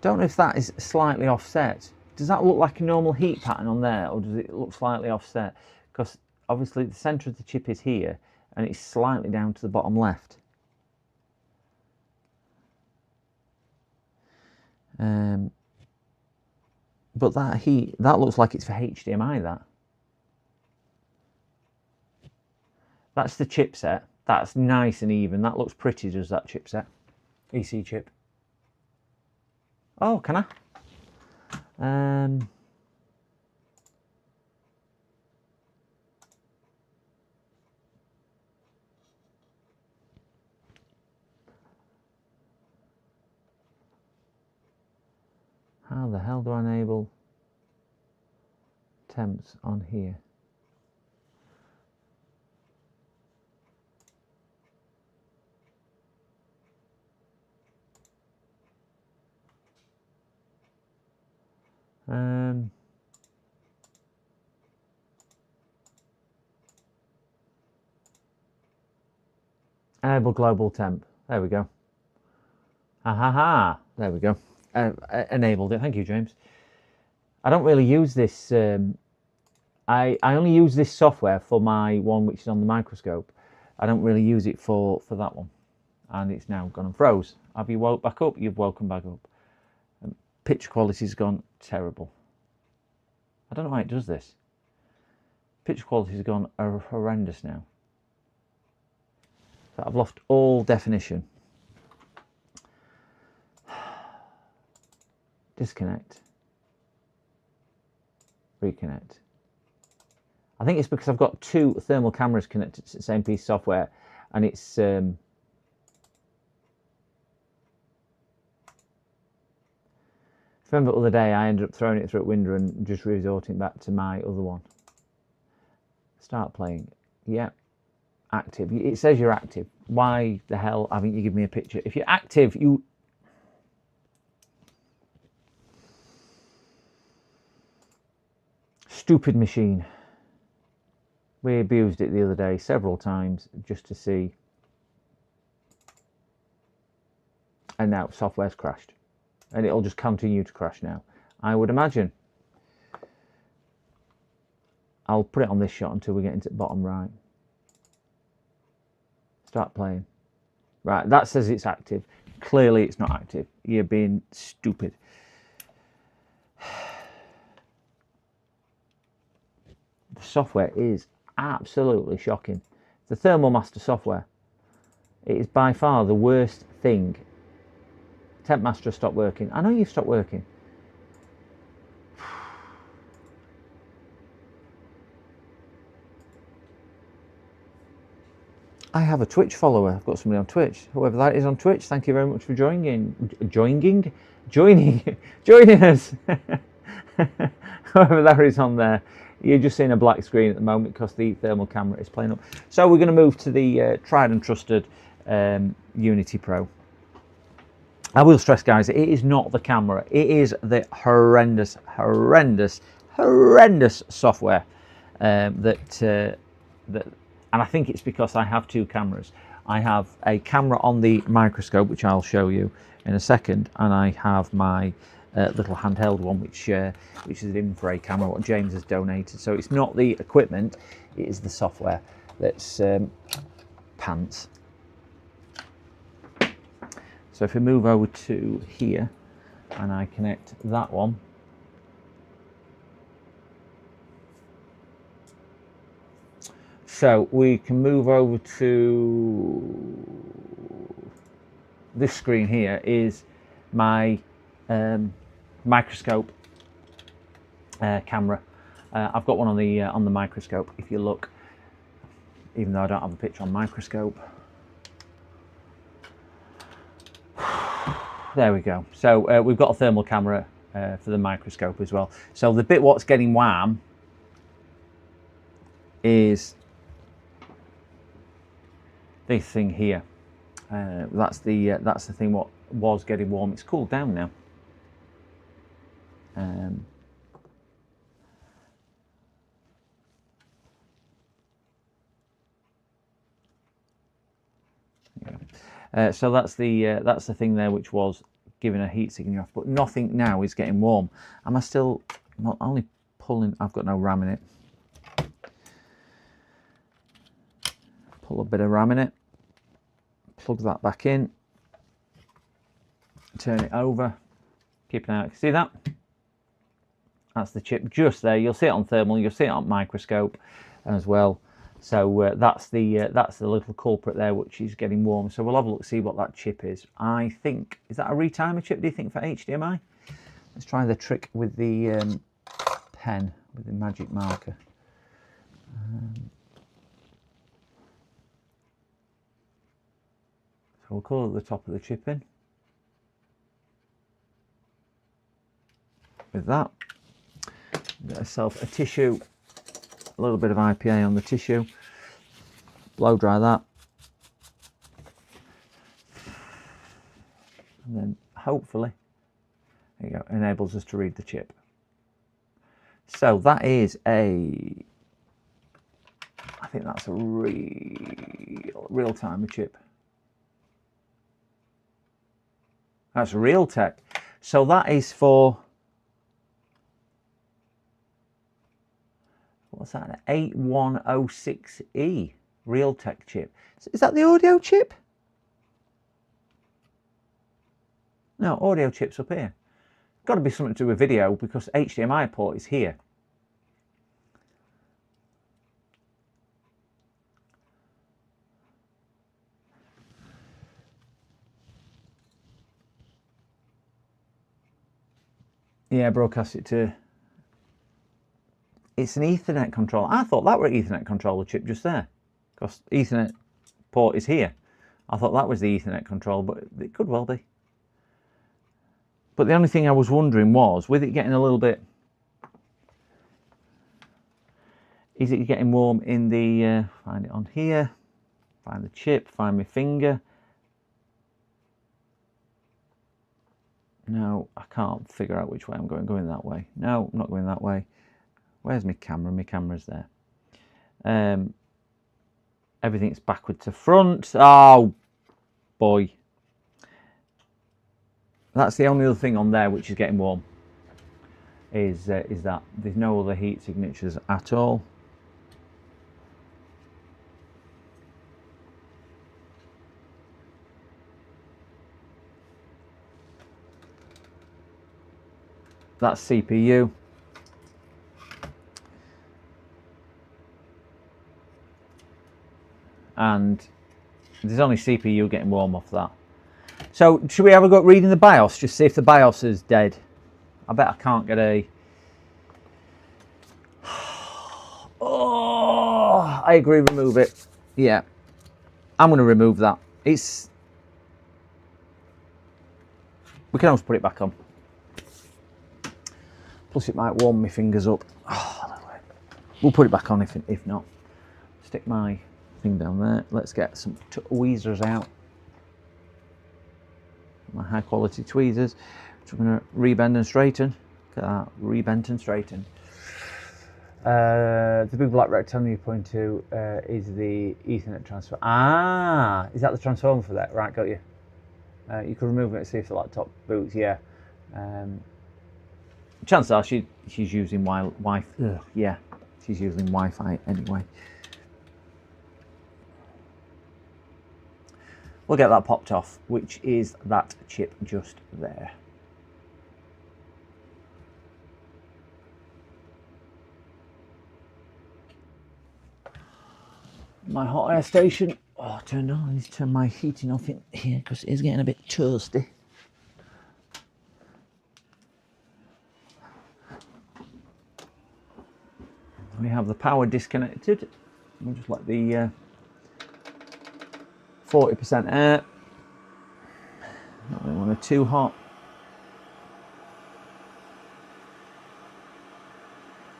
Don't know if that is slightly offset. Does that look like a normal heat pattern on there, or does it look slightly offset? Because obviously the centre of the chip is here, and it's slightly down to the bottom left. But that looks like it's for HDMI. That's the chipset. That's nice and even. That looks pretty, does that chipset? EC chip. Oh, can I? How the hell do I enable temps on here? Enable global temp. There we go. There we go. Enabled it. Thank you, James. I don't really use this. I only use this software for my one which is on the microscope. I don't really use it for that one. And it's now gone and froze. Have you woke back up? You've woken back up. Picture quality's gone terrible. I don't know why it does this. Picture quality's gone horrendous now. So I've lost all definition. Disconnect. Reconnect. I think it's because I've got two thermal cameras connected to the same piece of software, and it's remember the other day I ended up throwing it through a window and just resorting back to my other one. Start playing. Yeah. Active. It says you're active. Why the hell haven't you given me a picture? If you're active, you... Stupid machine. We abused it the other day several times just to see. And now software's crashed. And it'll just continue to crash now, I would imagine. I'll put it on this shot until we get into the bottom right. Start playing. Right, that says it's active. Clearly it's not active. You're being stupid. The software is absolutely shocking. The Thermal Master software. It is by far the worst thing. Temp Master has stopped working. I know you've stopped working. I have a Twitch follower. I've got somebody on Twitch. Whoever that is on Twitch, thank you very much for joining us. Whoever that is on there. You're just seeing a black screen at the moment because the thermal camera is playing up. So we're going to move to the tried and trusted Unity Pro. I will stress, guys, it is not the camera. It is the horrendous software and I think it's because I have two cameras. I have a camera on the microscope, which I'll show you in a second, and I have my little handheld one, which is an infrared camera, what James has donated. So it's not the equipment, it is the software that's pants. So if we move over to here and I connect that one, so we can move over to this screen here is my microscope camera. I've got one on the microscope. If you look, even though I don't have a picture on microscope. There we go. So we've got a thermal camera for the microscope as well. So the bit what's getting warm is this thing here. That's the thing what was getting warm. It's cooled down now. So that's the thing there which was giving a heat signature off, but nothing now is getting warm. Am I still not only pulling? I've got no RAM in it. Pull a bit of RAM in it. Plug that back in. Turn it over. Keep an eye out. See that? That's the chip just there. You'll see it on thermal. You'll see it on microscope as well. So that's the little culprit there, which is getting warm. So we'll have a look, see what that chip is. I think, is that a retimer chip, do you think, for HDMI? Let's try the trick with the pen, with the magic marker. So we'll colour the top of the chip in. With that, get myself a tissue. A little bit of IPA on the tissue, blow dry that, and then hopefully, there you go, enables us to read the chip. So that is I think that's a real-timer chip. That's Realtek. So that is for, what's that, an 8106E Realtek chip. Is that the audio chip? No, audio chip's up here. Got to be something to do with video because HDMI port is here. Yeah, broadcast it to... It's an Ethernet controller. I thought that were an Ethernet controller chip just there, because Ethernet port is here. I thought that was the Ethernet controller, but it could well be. But the only thing I was wondering was, with it getting a little bit, is it getting warm in the, find it on here, find the chip, find my finger. No, I can't figure out which way I'm going. Going that way. No, I'm not going that way. Where's my camera? My camera's there. Everything's backward to front. Oh, boy. That's the only other thing on there which is getting warm. Is that there's no other heat signatures at all. That's CPU. And there's only CPU getting warm off that. So should we have a go at reading the BIOS? Just see if the BIOS is dead. I bet I can't get a... Oh, I agree, remove it. Yeah, I'm going to remove that. It's... We can always put it back on. Plus it might warm my fingers up. Oh, we'll put it back on if not. Stick my thing down there. Let's get some tweezers out. My high quality tweezers, which I'm going to rebend and straighten. Look at that, rebend and straighten. The big black rectangle you point to is the Ethernet transfer. Ah, is that the transformer for that? Right, got you. You can remove it and see if the laptop boots. Yeah. Chances are she's using Wi-Fi. Yeah, she's using Wi-Fi anyway. we'll get that popped off, which is that chip just there. My hot air station, oh, turned on. I need to turn my heating off in here because it is getting a bit toasty. We have the power disconnected. We'll just let the 40% air. Not really want it too hot.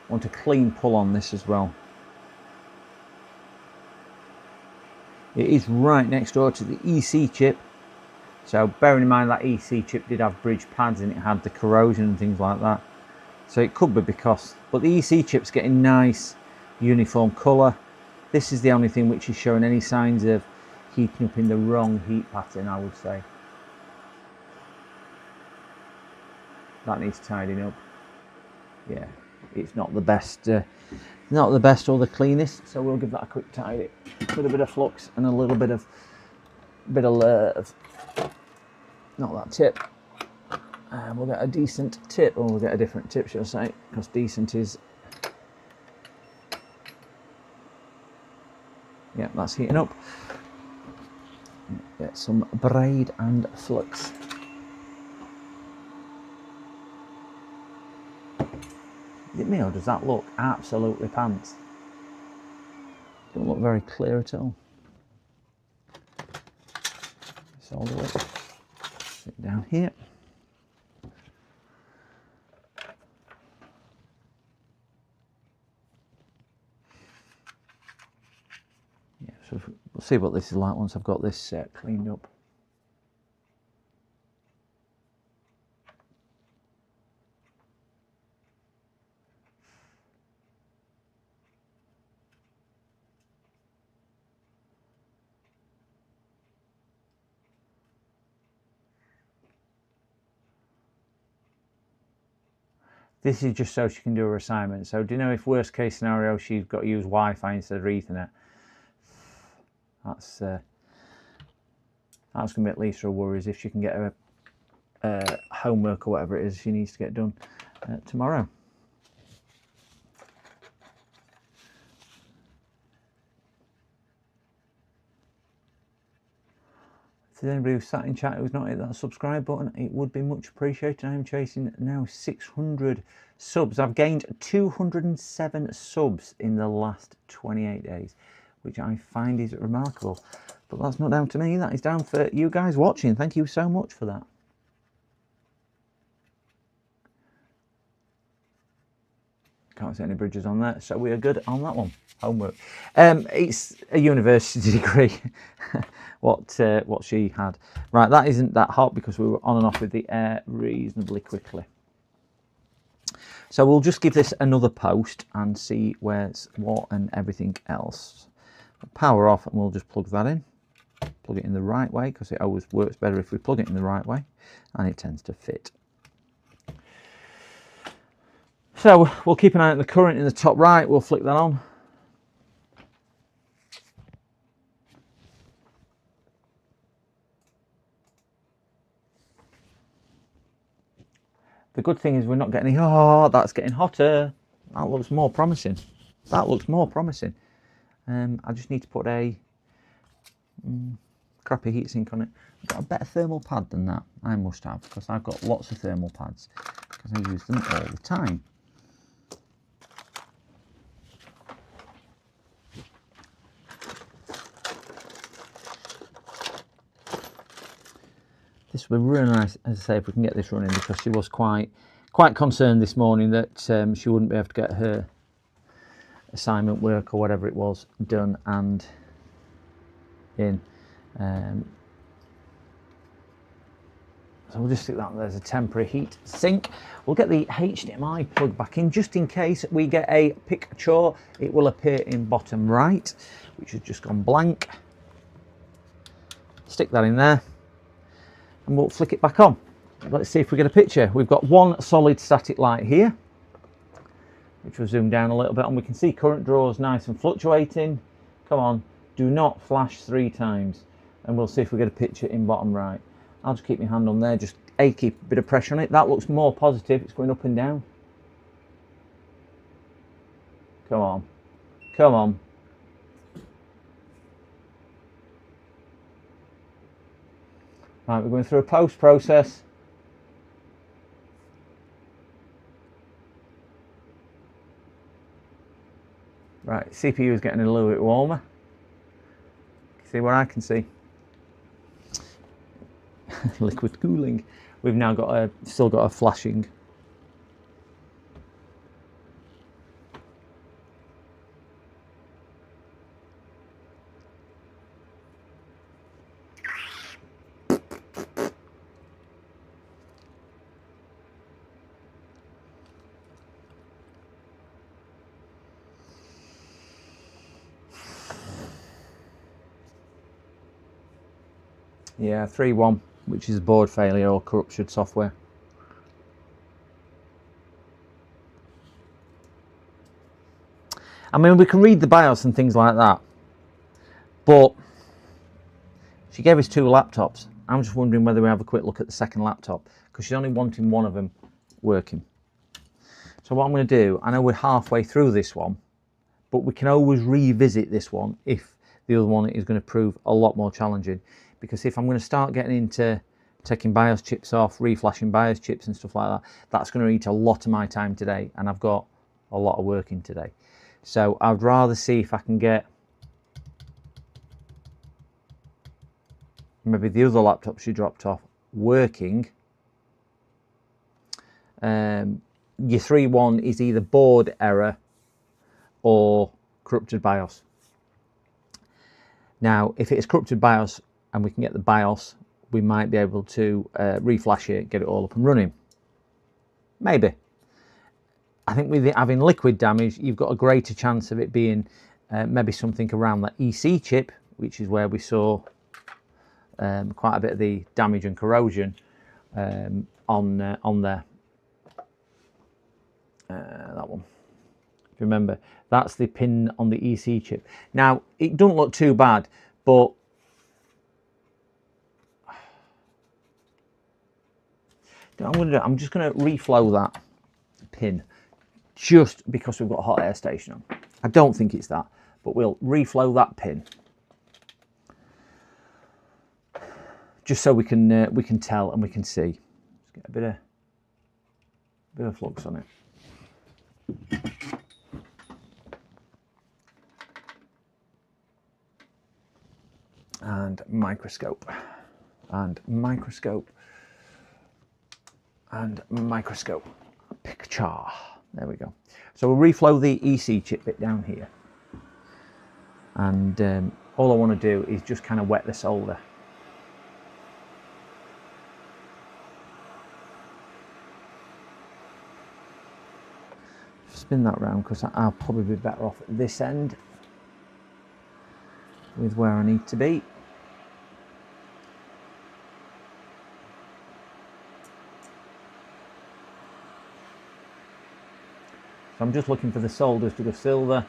Want a clean pull on this as well. It is right next door to the EC chip. So bearing in mind that EC chip did have bridge pads and it had the corrosion and things like that. So it could be because, but the EC chip's getting nice uniform colour. This is the only thing which is showing any signs of heating up in the wrong heat pattern, I would say. That needs tidying up. Yeah, it's not the best, not the best or the cleanest. So we'll give that a quick tidy with a bit of flux and a little bit of not that tip. And we'll get a decent tip, or we'll get a different tip, should I say, because decent is, yeah, that's heating up. Get some braid and flux. Is it me, or does that look absolutely pants? Don't look very clear at all. Solder it. Sit down here. So we'll see what this is like once I've got this cleaned up. This is just so she can do her assignment. So do you know, if worst case scenario she's got to use Wi-Fi instead of Ethernet, that's going to be at least her worries if she can get her homework or whatever it is she needs to get done tomorrow. If there's anybody who's sat in chat who's not hit that subscribe button, it would be much appreciated. I am chasing now 600 subs. I've gained 207 subs in the last 28 days, which I find is remarkable. But that's not down to me, that is down for you guys watching. Thank you so much for that. Can't see any bridges on there, so we are good on that one. Homework. It's a university degree, what she had. Right, that isn't that hot because we were on and off with the air reasonably quickly. So we'll just give this another post and see where's what and everything else. Power off, and we'll just plug that in. Plug it in the right way, because it always works better if we plug it in the right way, and it tends to fit. So we'll keep an eye on the current in the top right. We'll flick that on. The good thing is we're not getting, oh, that's getting hotter. That looks more promising. That looks more promising. I just need to put a crappy heatsink on it. I've got a better thermal pad than that. I must have, because I've got lots of thermal pads, because I use them all the time. This would be really nice, as I say, if we can get this running, because she was quite concerned this morning that she wouldn't be able to get her assignment work or whatever it was done and in. So we'll just stick that there's a temporary heat sink. We'll get the HDMI plug back in just in case we get a picture. It will appear in bottom right, which has just gone blank. Stick that in there and we'll flick it back on. Let's see if we get a picture. We've got one solid static light here, which we'll zoom down a little bit, and we can see current draws nice and fluctuating. Come on, do not flash 3 times. and we'll see if we get a picture in bottom right. I'll just keep my hand on there, just keep a bit of pressure on it. That looks more positive. It's going up and down. Come on. Come on. Right, we're going through a post process. Right, CPU is getting a little bit warmer. See what I can see. Liquid cooling. We've now got still got a flashing. Yeah, 3.1, which is board failure or corrupted software. I mean, we can read the BIOS and things like that, but she gave us 2 laptops. I'm just wondering whether we have a quick look at the second laptop, because she's only wanting one of them working. So what I'm going to do, I know we're halfway through this one, but we can always revisit this one if the other one is going to prove a lot more challenging. Because if I'm going to start getting into taking BIOS chips off, reflashing BIOS chips and stuff like that, that's going to eat a lot of my time today, and I've got a lot of work in today. So I'd rather see if I can get maybe the other laptop she dropped off working. Your 3.1 is either board error or corrupted BIOS. Now, if it is corrupted BIOS and we can get the BIOS, we might be able to reflash it, get it all up and running. Maybe. I think with it having liquid damage, you've got a greater chance of it being maybe something around that EC chip, which is where we saw quite a bit of the damage and corrosion on there. That one. If you remember, that's the pin on the EC chip. Now, it doesn't look too bad, but I'm just going to reflow that pin just because we've got a hot air station on. I don't think it's that, but we'll reflow that pin just so we can tell and we can see. Let's get a bit of flux on it. And microscope, and microscope, and microscope. Picture. There we go. So we'll reflow the EC chip bit down here. And all I want to do is just kind of wet the solder. Spin that round because I'll probably be better off at this end with where I need to be. So I'm just looking for the solders to go silver.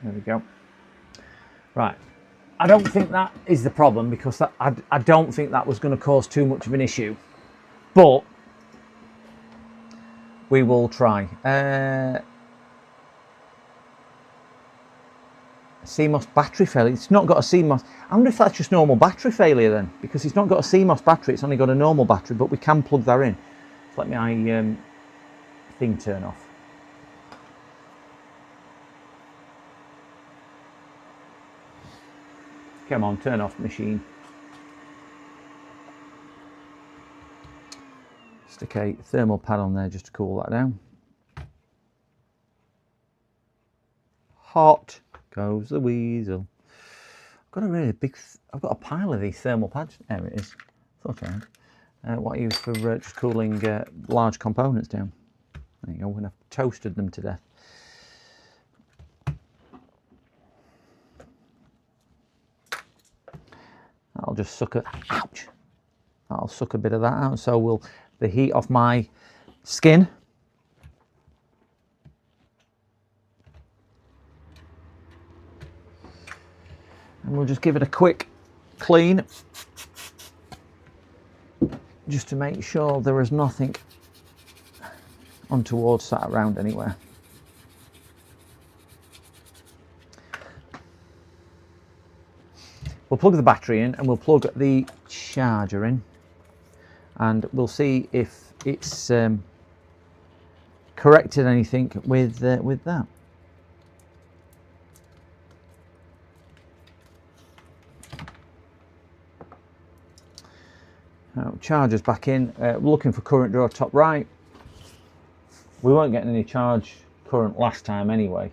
There we go. Right. I don't think that is the problem because I don't think that was going to cause too much of an issue. But we will try. CMOS battery failure. It's not got a CMOS. I wonder if that's just normal battery failure then, because it's not got a CMOS battery. It's only got a normal battery, but we can plug that in. So let my thing turn off. Come on, turn off machine. Stick a thermal pad on there just to cool that down. Hot goes the weasel. I've got a really big, I've got a pile of these thermal pads. There it is. Thought I had. What I use for just cooling large components down. There you go, when I've toasted them to death. just suck a, ouch, that'll suck a bit of that out. So will the heat off my skin. And we'll just give it a quick clean, just to make sure there is nothing untoward sat around anywhere. We'll plug the battery in and we'll plug the charger in, and we'll see if it's corrected anything with that. Now, charger's back in. We're looking for current draw top right. We weren't getting any charge current last time anyway.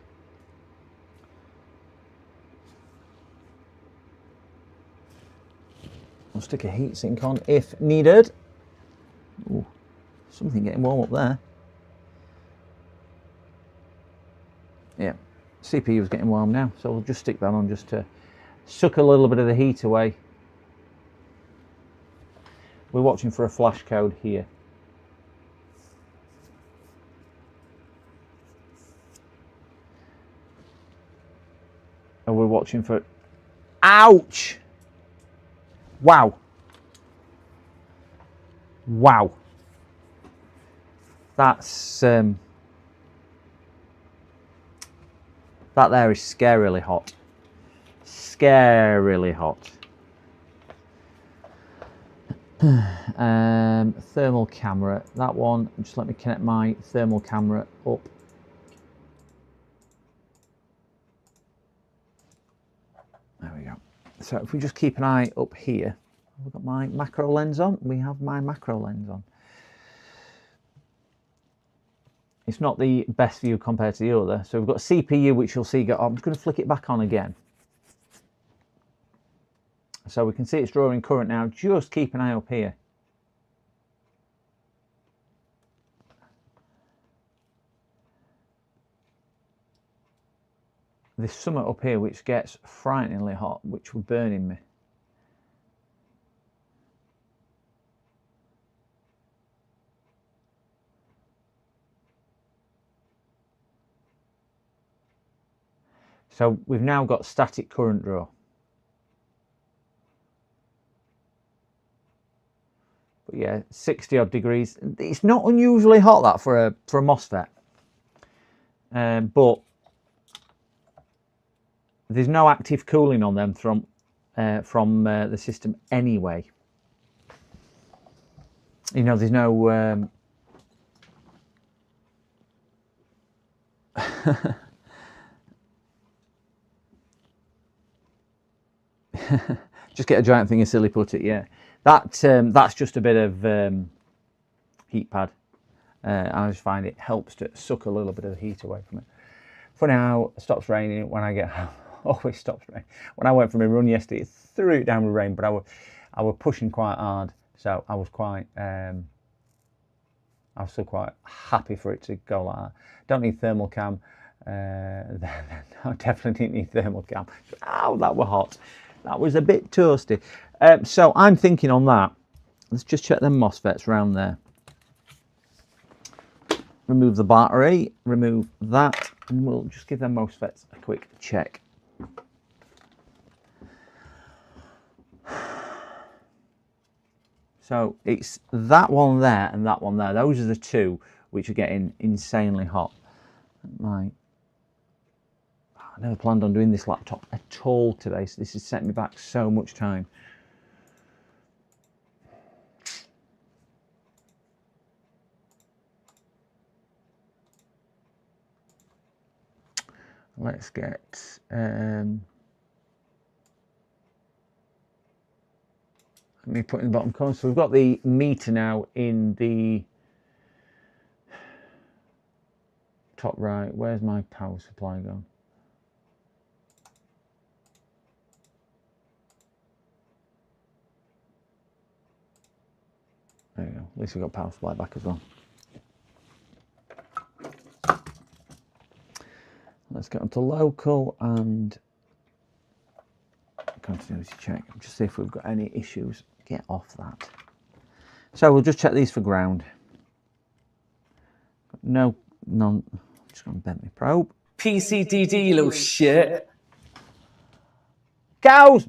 We'll stick a heatsink on if needed. Ooh, something getting warm up there. Yeah, CPU's getting warm now, so we'll just stick that on just to suck a little bit of the heat away. We're watching for a flash code here. And we're watching for... Ouch! Wow. Wow. That's... that there is scarily hot. Scarily hot. Thermal camera, that one, just let me connect my thermal camera up. There we go. So if we just keep an eye up here, we've got my macro lens on. We have my macro lens on. It's not the best view compared to the other. So we've got CPU, which you'll see go. I'm just going to flick it back on again. So we can see it's drawing current now. Just keep an eye up here. There's something up here which gets frighteningly hot, which would burn in me. So we've now got static current draw. But yeah, 60 odd degrees. It's not unusually hot that for a MOSFET. But there's no active cooling on them from the system anyway. You know, there's no just get a giant thing of silly putty, yeah. That's just a bit of heat pad. I just find it helps to suck a little bit of the heat away from it. For now, it stops raining when I get home. Always stops raining. When I went for my run yesterday, it threw it down with rain, but I was pushing quite hard, so I was quite I was still quite happy for it to go like that. Don't need thermal cam. I definitely didn't need thermal cam. Ow, that was hot. That was a bit toasty. So I'm thinking on that, let's just check them MOSFETs around there. Remove the battery, remove that, and we'll just give them MOSFETs a quick check. So it's that one there and that one there. Those are the two which are getting insanely hot. I never planned on doing this laptop at all today, so this has set me back so much time. Let's get let me put in the bottom corner. So we've got the meter now in the top right. Where's my power supply gone? There you go. At least we've got power supply back as well. Let's get onto local and continuity check. Just see if we've got any issues. Get off that. So we'll just check these for ground. No, none. I'm just going to bend my probe. PCDD, you little shit. Cows!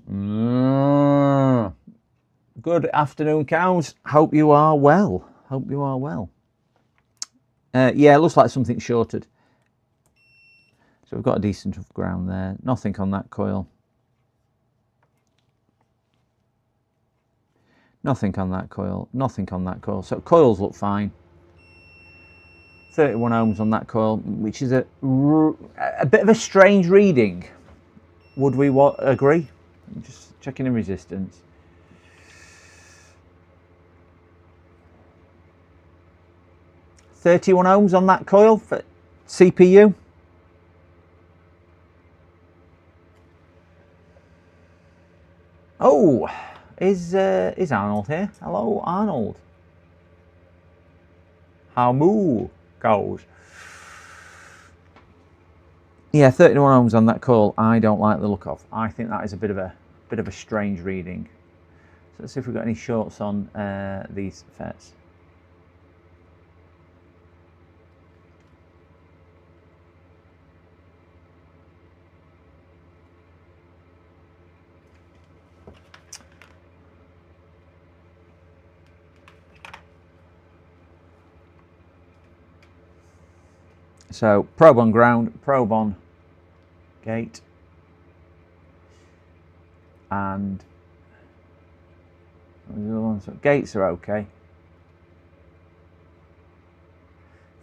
Good afternoon, cows. Hope you are well. Hope you are well. Yeah, it looks like something shorted. So we've got a decent of ground there. Nothing on that coil. Nothing on that coil. Nothing on that coil. So coils look fine. 31 ohms on that coil, which is a bit of a strange reading. Would we agree? I'm just checking in resistance. $31 ohms on that coil for CPU. Oh, is Arnold here? Hello, Arnold. How moo goes. Yeah, 31 ohms on that coil. I don't like the look of. I think that is a bit of a strange reading. So let's see if we've got any shorts on these FETs. So probe on ground, probe on gate, and so gates are okay.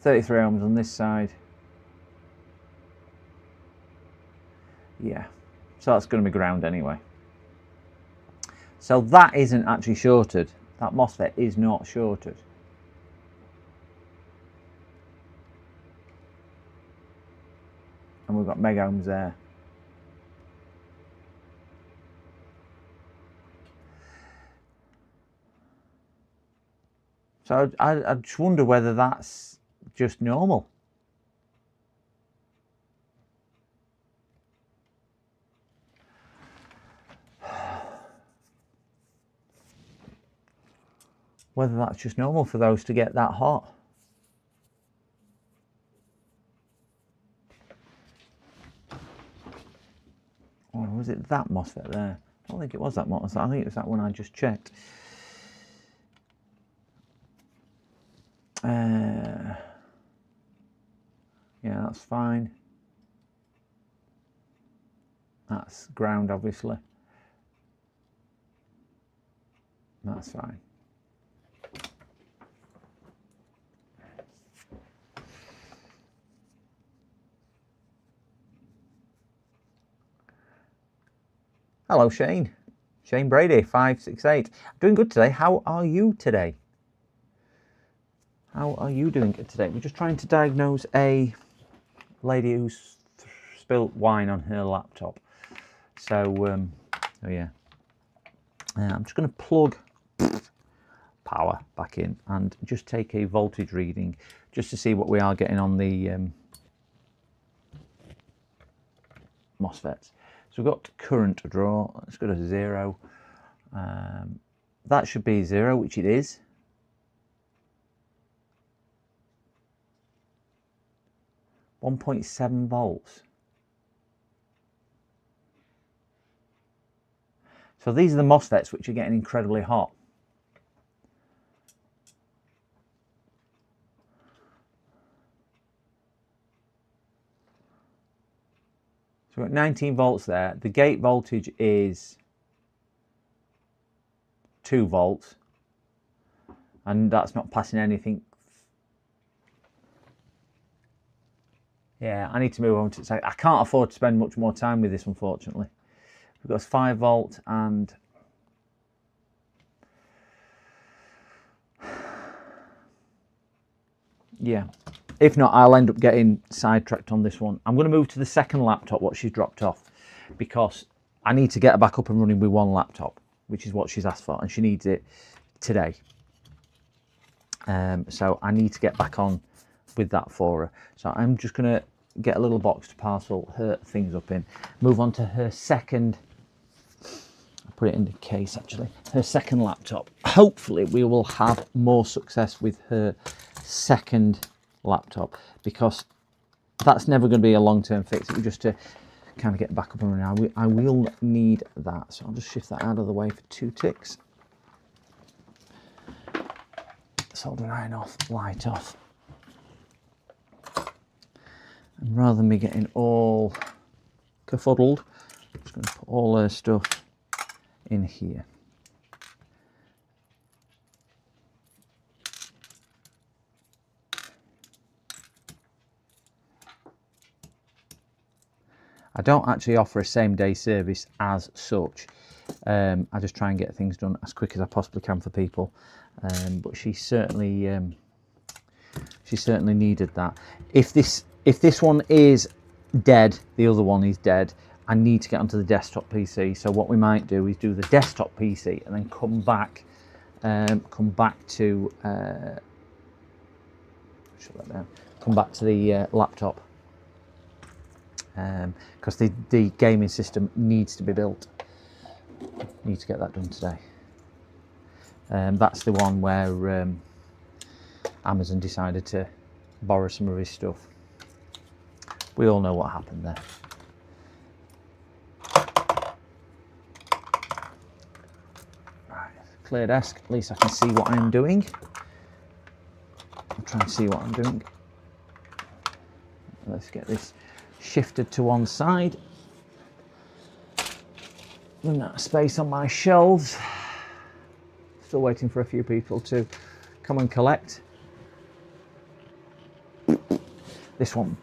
33 ohms on this side. Yeah, so that's going to be ground anyway. So that isn't actually shorted. That MOSFET is not shorted. And we've got meg ohms there. So I just wonder whether that's just normal. Whether that's just normal for those to get that hot. Or was it that MOSFET there? I don't think it was that MOSFET. I think it was that one I just checked. Yeah, that's fine. That's ground, obviously. That's fine. Hello, Shane. Shane Brady, 568. Doing good today. How are you today? How are you doing today? We're just trying to diagnose a lady who's spilt wine on her laptop. So, oh yeah. I'm just going to plug power back in and just take a voltage reading just to see what we are getting on the MOSFETs. So we've got current draw. Let's go to 0. That should be 0, which it is. .7 volts. So these are the MOSFETs which are getting incredibly hot. So we've got 19 volts there. The gate voltage is 2 volts. And that's not passing anything. Yeah, I need to move on to. I can't afford to spend much more time with this, unfortunately. We've got 5 volt and yeah. If not, I'll end up getting sidetracked on this one. I'm going to move to the second laptop, what she's dropped off, because I need to get her back up and running with one laptop, which is what she's asked for, and she needs it today. So I need to get back on with that for her. So I'm just going to get a little box to parcel her things up in, move on to her second put it in the case actually. Her second laptop. Hopefully we will have more success with her second laptop, because that's never going to be a long-term fix. It was just to kind of get back up and running. I will need that, so I'll just shift that out of the way for 2 ticks. Soldering iron off, light off. And rather than me getting all kerfuddled, I'm just going to put all her stuff in here. I don't actually offer a same-day service as such. I just try and get things done as quick as I possibly can for people. But she certainly needed that. If this one is dead, the other one is dead, I need to get onto the desktop PC. So what we might do is do the desktop PC and then come back to shut that down. Come back to the laptop. Because the gaming system needs to be built. Need to get that done today. That's the one where Amazon decided to borrow some of his stuff. We all know what happened there. Right, clear desk. At least I can see what I'm doing. I'll try and see what I'm doing. Let's get this shifted to one side. Run out of space on my shelves. Still waiting for a few people to come and collect. This one.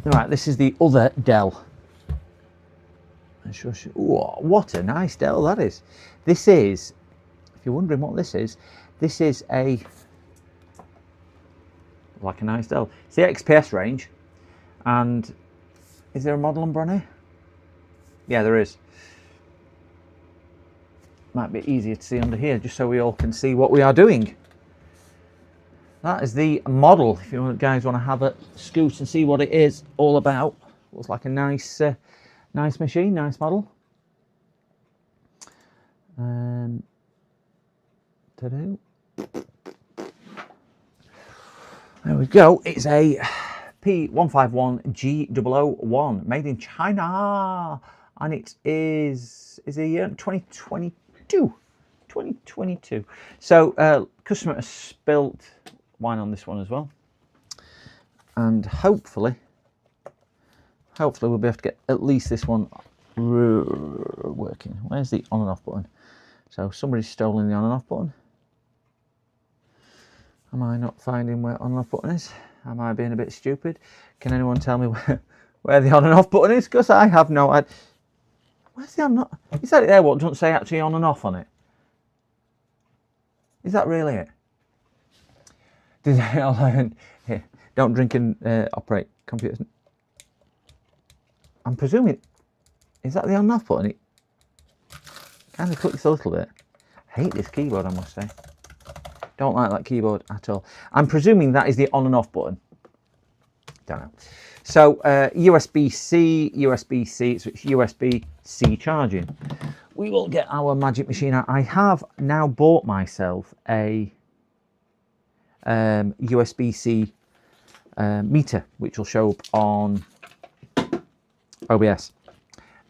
Right, this is the other Dell. Ooh, what a nice Dell that is. This is, if you're wondering what this is a, like a nice Dell. It's the XPS range. And is there a model number on here? Yeah, there is. Might be easier to see under here, just so we all can see what we are doing. That is the model. If you guys want to have a scoot and see what it is all about. Looks like a nice, nice machine, nice model. Ta-da. There we go. It's a P151G001, made in China, and it is a year 2022. So customer has spilt wine on this one as well, and hopefully we'll be able to get at least this one working. Where's the on and off button? So somebody's stolen the on and off button. Am I not finding where on and off button is? Am I being a bit stupid? Can anyone tell me where the on and off button is? Because I have no idea. Where's the on and off? Is that it there? What doesn't say actually on and off on it? Is that really it? Did I learn? Here, don't drink and operate computers. I'm presuming. Is that the on and off button? It kind of clicks a little bit. I hate this keyboard, I must say. Don't like that keyboard at all. I'm presuming that is the on and off button. Don't know. So USB-C, USB-C, so it's USB-C charging. We will get our magic machine out. I have now bought myself a USB-C meter, which will show up on OBS.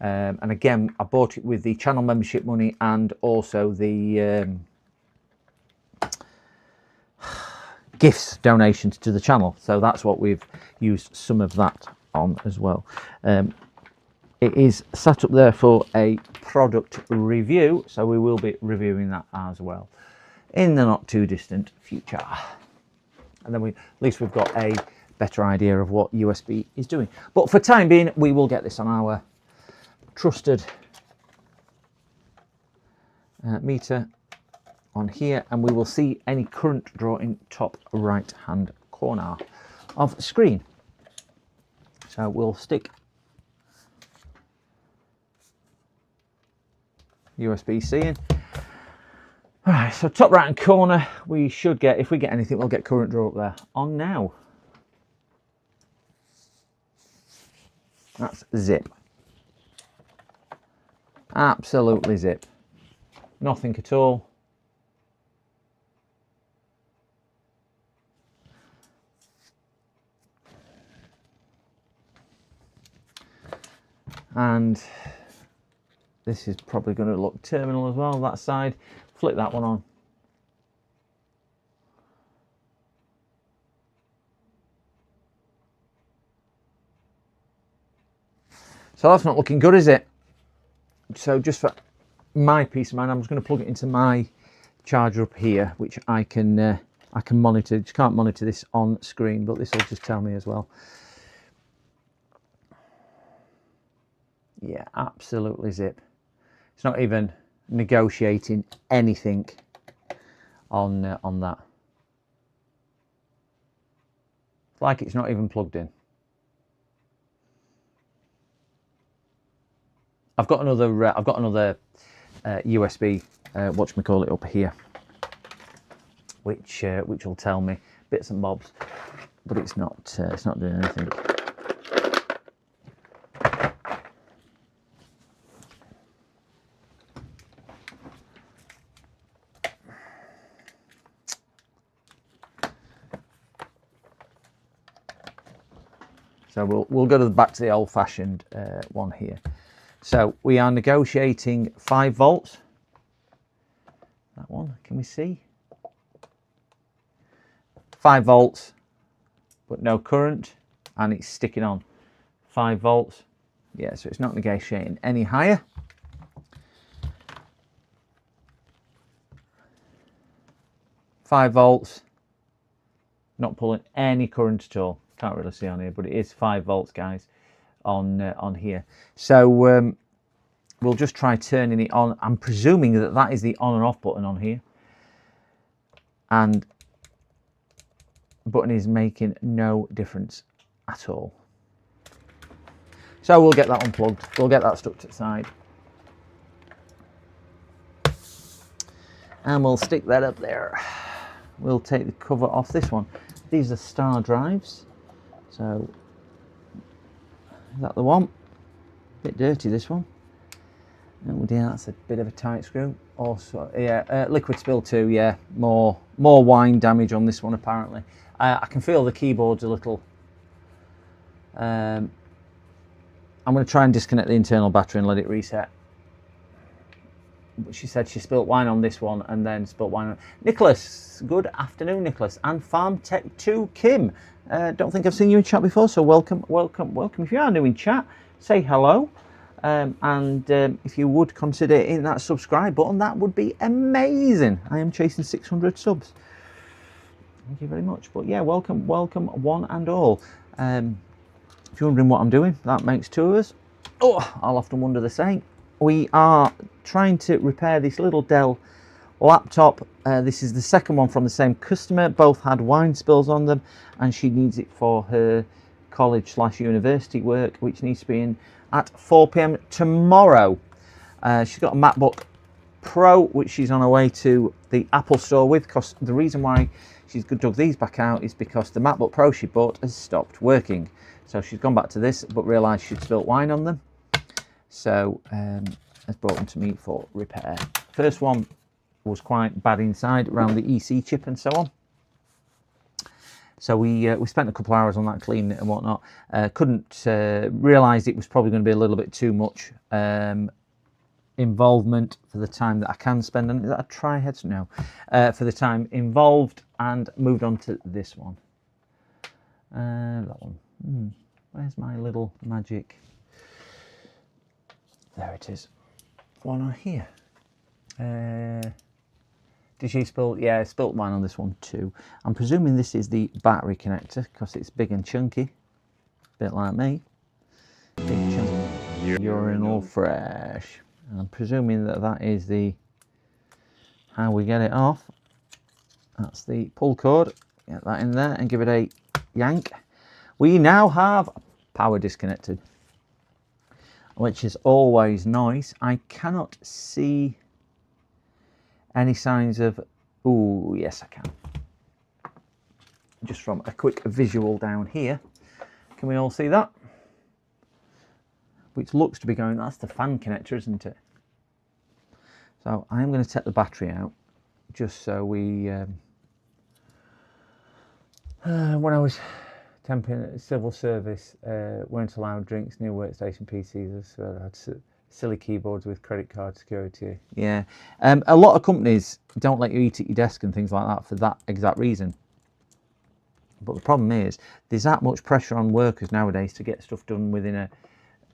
And again, I bought it with the channel membership money and also the gifts, donations to the channel. So that's what we've used some of that on as well. It is set up there for a product review, so we will be reviewing that as well in the not too distant future. And then at least we've got a better idea of what USB is doing. But for time being, we will get this on our trusted meter on here, and we will see any current draw in top right hand corner of the screen. So we'll stick USB-C in. Alright, so top right hand corner, we should get, if we get anything, we'll get current draw up there. On now. That's zip. Absolutely zip. Nothing at all. And this is probably going to look terminal as well, that side. Flick that one on. So that's not looking good, is it? So just for my peace of mind, I'm just going to plug it into my charger up here, which I can monitor. Just can't monitor this on screen, but this will just tell me as well. Yeah, absolutely zip. It's not even negotiating anything on that. It's like it's not even plugged in. I've got another USB whatchamacallit up here, which will tell me bits and bobs, but it's not doing anything. So we'll go back to the old-fashioned one here. So we are negotiating 5 volts. That one, can we see? 5 volts, but no current, and it's sticking on. 5 volts. Yeah, so it's not negotiating any higher. Five volts, not pulling any current at all. Can't really see on here, but it is 5 volts, guys, on here. So we'll just try turning it on. I'm presuming that that is the on and off button on here, and the button is making no difference at all. So we'll get that unplugged. We'll get that stuck to the side, and we'll stick that up there. We'll take the cover off this one. These are star drives. So, is that the one? Bit dirty, this one. Oh dear, that's a bit of a tight screw. Also, yeah, liquid spill too. Yeah, more wine damage on this one apparently. I can feel the keyboard's a little. I'm going to try and disconnect the internal battery and let it reset. But she said she spilt wine on this one and then spilt wine on Nicholas. Good afternoon, Nicholas, and Farm Tech 2 Kim. Don't think I've seen you in chat before, so welcome. If you are new in chat, say hello, and if you would consider hitting that subscribe button, that would be amazing. I am chasing 600 subs. Thank you very much. But yeah, welcome one and all. If you're wondering what I'm doing, that makes 2 of us. Oh, I'll often wonder the same. We are trying to repair this little Dell laptop. This is the second one from the same customer. Both had wine spills on them, and she needs it for her college/university work, which needs to be in at 4 p.m. tomorrow. She's got a MacBook Pro, which she's on her way to the Apple store with, because the reason why she's dug these back out is because the MacBook Pro she bought has stopped working. So she's gone back to this, but realised she'd spilt wine on them. So has brought them to me for repair. First one was quite bad inside, around the EC chip and so on. So we spent a couple of hours on that, cleaning it and whatnot. Couldn't realise it was probably going to be a little bit too much involvement for the time that I can spend. And is that a tri-heads? No. For the time involved, and moved on to this one. That one. Where's my little magic? There it is. One on here. Did she spill? Yeah, I spilt mine on this one too. I'm presuming this is the battery connector because it's big and chunky. A bit like me. Big chunky. Urinal fresh. And I'm presuming that that is the how we get it off. That's the pull cord. Get that in there and give it a yank. We now have power disconnected, which is always nice. I cannot see any signs of... Oh, yes, I can. Just from a quick visual down here. Can we all see that? Which looks to be going... That's the fan connector, isn't it? So I am going to take the battery out, just so we, when I was temping at civil service, weren't allowed drinks near workstation PCs, so I had silly keyboards with credit card security. Yeah, a lot of companies don't let you eat at your desk and things like that for that exact reason. But the problem is, there's that much pressure on workers nowadays to get stuff done within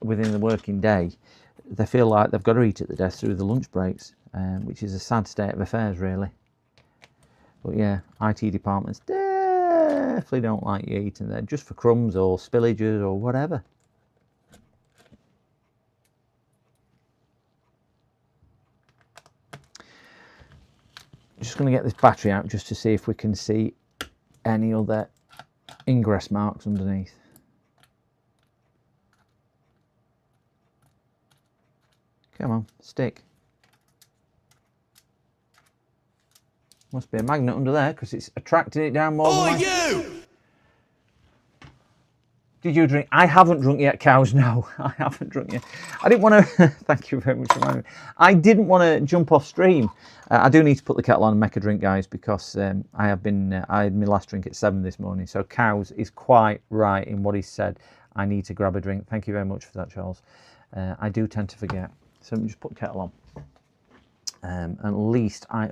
the working day. They feel like they've got to eat at the desk through the lunch breaks, which is a sad state of affairs, really. But yeah, IT departments definitely don't like you eating there just for crumbs or spillages or whatever. Just going to get this battery out just to see if we can see any other ingress marks underneath. Come on, stick. Must be a magnet under there because it's attracting it down more than you! Did you drink? I haven't drunk yet, cows. No, I haven't drunk yet. I didn't want to. Thank you very much for reminding me. I didn't want to jump off stream. I do need to put the kettle on and make a drink, guys, because I had my last drink at 7 this morning. So cows is quite right in what he said. I need to grab a drink. Thank you very much for that, Charles. I do tend to forget. So let me just put the kettle on. At least right,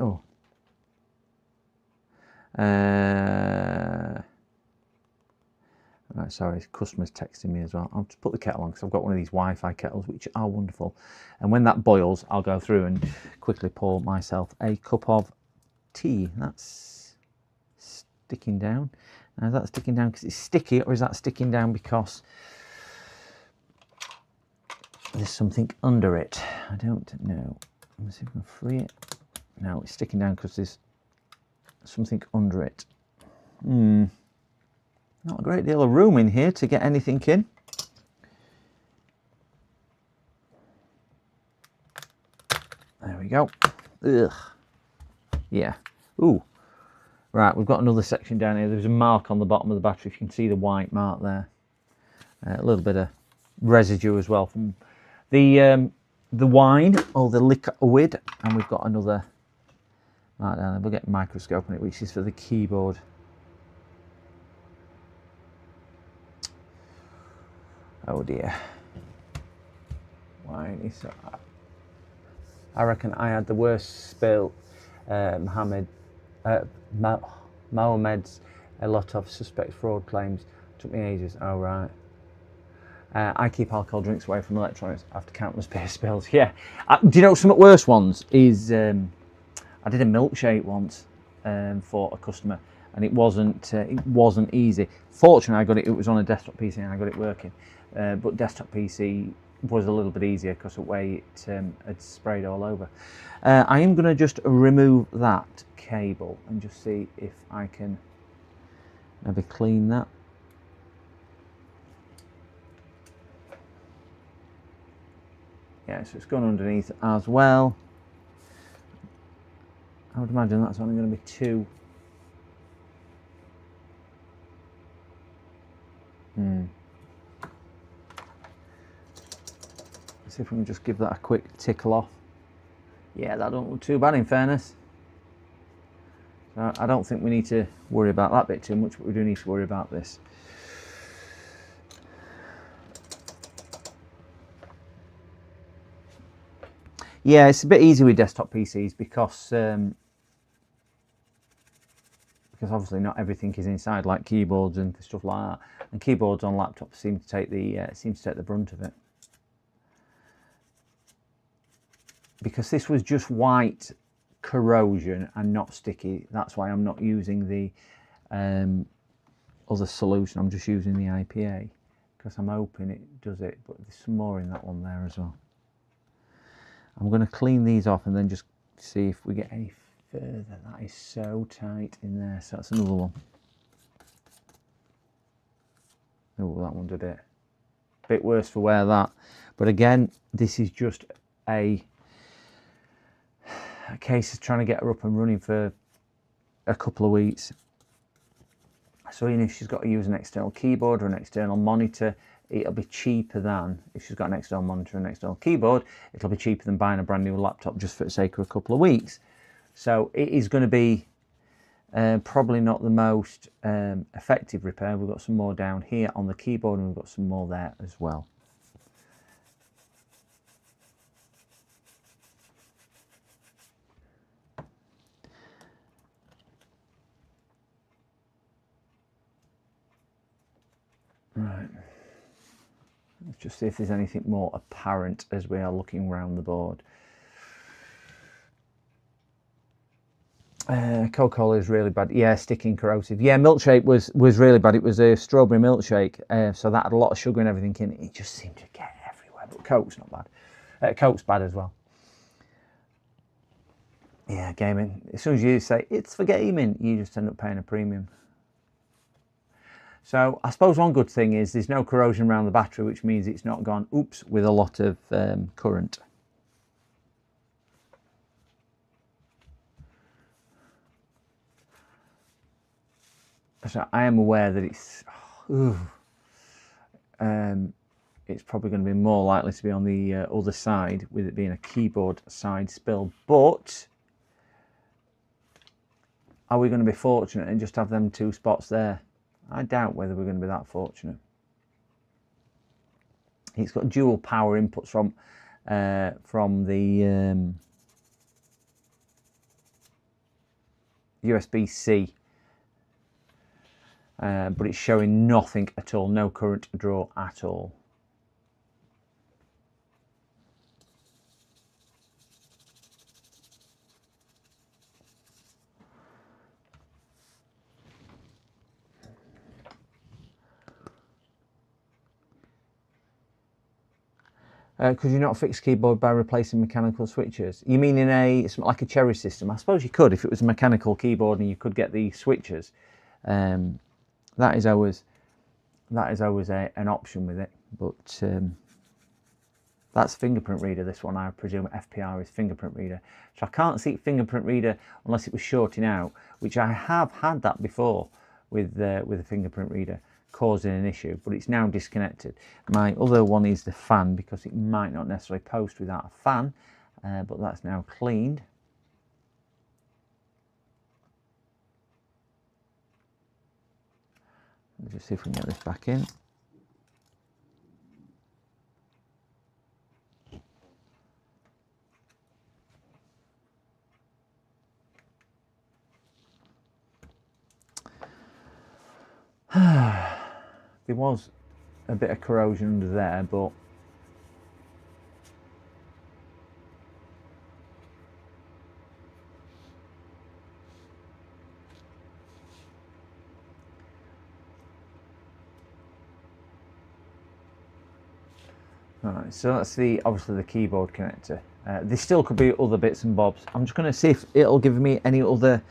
sorry, customer's texting me as well. I'll just put the kettle on because I've got one of these Wi-Fi kettles, which are wonderful. And when that boils, I'll go through and quickly pour myself a cup of tea. That's sticking down. Now, is that sticking down because it's sticky, or is that sticking down because there's something under it? I don't know. Let me see if I can free it. No, it's sticking down because there's something under it. Not a great deal of room in here to get anything in. There we go. Ugh. Yeah. Ooh. Right, we've got another section down here. There's a mark on the bottom of the battery. If you can see the white mark there. A little bit of residue as well from the wine or the liquid. And we've got another mark down there. We'll get a microscope on it, which is for the keyboard. Oh dear. Wine. I reckon I had the worst spill. Mohammed's a lot of suspect fraud claims. Took me ages. Oh right. I keep alcohol drinks away from electronics after countless beer spills. Yeah. Do you know some worse ones is I did a milkshake once for a customer, and it wasn't easy. Fortunately, I got it. It was on a desktop PC, and I got it working. But desktop PC was a little bit easier because of the way it had sprayed all over. I am going to just remove that cable and just see if I can maybe clean that. Yeah, so it's gone underneath as well. I would imagine that's only going to be 2. Let's see if we can just give that a quick tickle off. Yeah, that don't look too bad in fairness. So I don't think we need to worry about that bit too much, but we do need to worry about this. Yeah, it's a bit easy with desktop PCs because obviously not everything is inside, like keyboards and stuff like that. And keyboards on laptops seem to take the brunt of it. Because this was just white corrosion and not sticky, that's why I'm not using the other solution. I'm just using the IPA because I'm hoping it does it, but there's some more in that one there as well. I'm going to clean these off and then just see if we get any further. That is so tight in there. So that's another one. Oh, that one did it. Bit worse for wear, that. But again, this is just a case of trying to get her up and running for a couple of weeks. So even if she's got to use an external keyboard or an external monitor, it'll be cheaper than, if she's got an external monitor and an external keyboard, it'll be cheaper than buying a brand new laptop just for the sake of a couple of weeks. So it is going to be probably not the most effective repair. We've got some more down here on the keyboard, and we've got some more there as well. Right, let's just see if there's anything more apparent as we are looking around the board. Coca-Cola is really bad. Yeah, sticking corrosive. Yeah, milkshake was really bad. It was a strawberry milkshake, so that had a lot of sugar and everything in it. It just seemed to get everywhere. But Coke's not bad. Coke's bad as well. Yeah, gaming. As soon as you say it's for gaming, you just end up paying a premium. So I suppose one good thing is there's no corrosion around the battery, which means it's not gone oops with a lot of current. So I am aware that it's probably going to be more likely to be on the other side, with it being a keyboard side spill. But are we going to be fortunate and just have them 2 spots there? I doubt whether we're going to be that fortunate. It's got dual power inputs from the USB-C, but it's showing nothing at all, no current draw at all. Could you not fix keyboard by replacing mechanical switches? You mean in something like a Cherry system? I suppose you could if it was a mechanical keyboard and you could get the switches. That is always an option with it. But that's fingerprint reader. This one, I presume FPR is fingerprint reader. So I can't see fingerprint reader unless it was shorting out, which I have had that before with a fingerprint reader, causing an issue, but it's now disconnected. My other one is the fan, because it might not necessarily post without a fan, but that's now cleaned. Let's just see if we can get this back in. There was a bit of corrosion under there, but right, so that's obviously the keyboard connector. There still could be other bits and bobs. I'm just going to see if it'll give me any other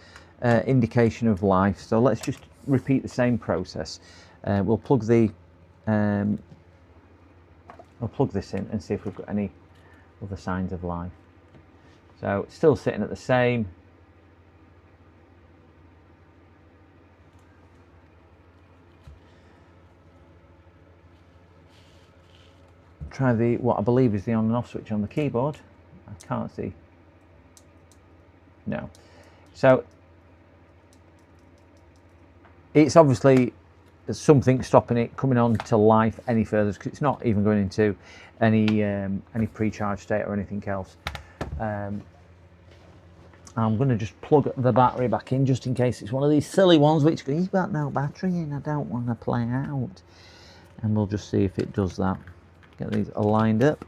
indication of life. So let's just repeat the same process. We'll plug this in and see if we've got any other signs of life. So it's still sitting at the same. Try what I believe is the on and off switch on the keyboard. I can't see. No. So it's obviously something stopping it coming on to life any further, because it's not even going into any pre-charge state or anything else. I'm going to just plug the battery back in, just in case it's one of these silly ones which goes, he's got no battery in, I don't want to play out. And we'll just see if it does that. Get these aligned up.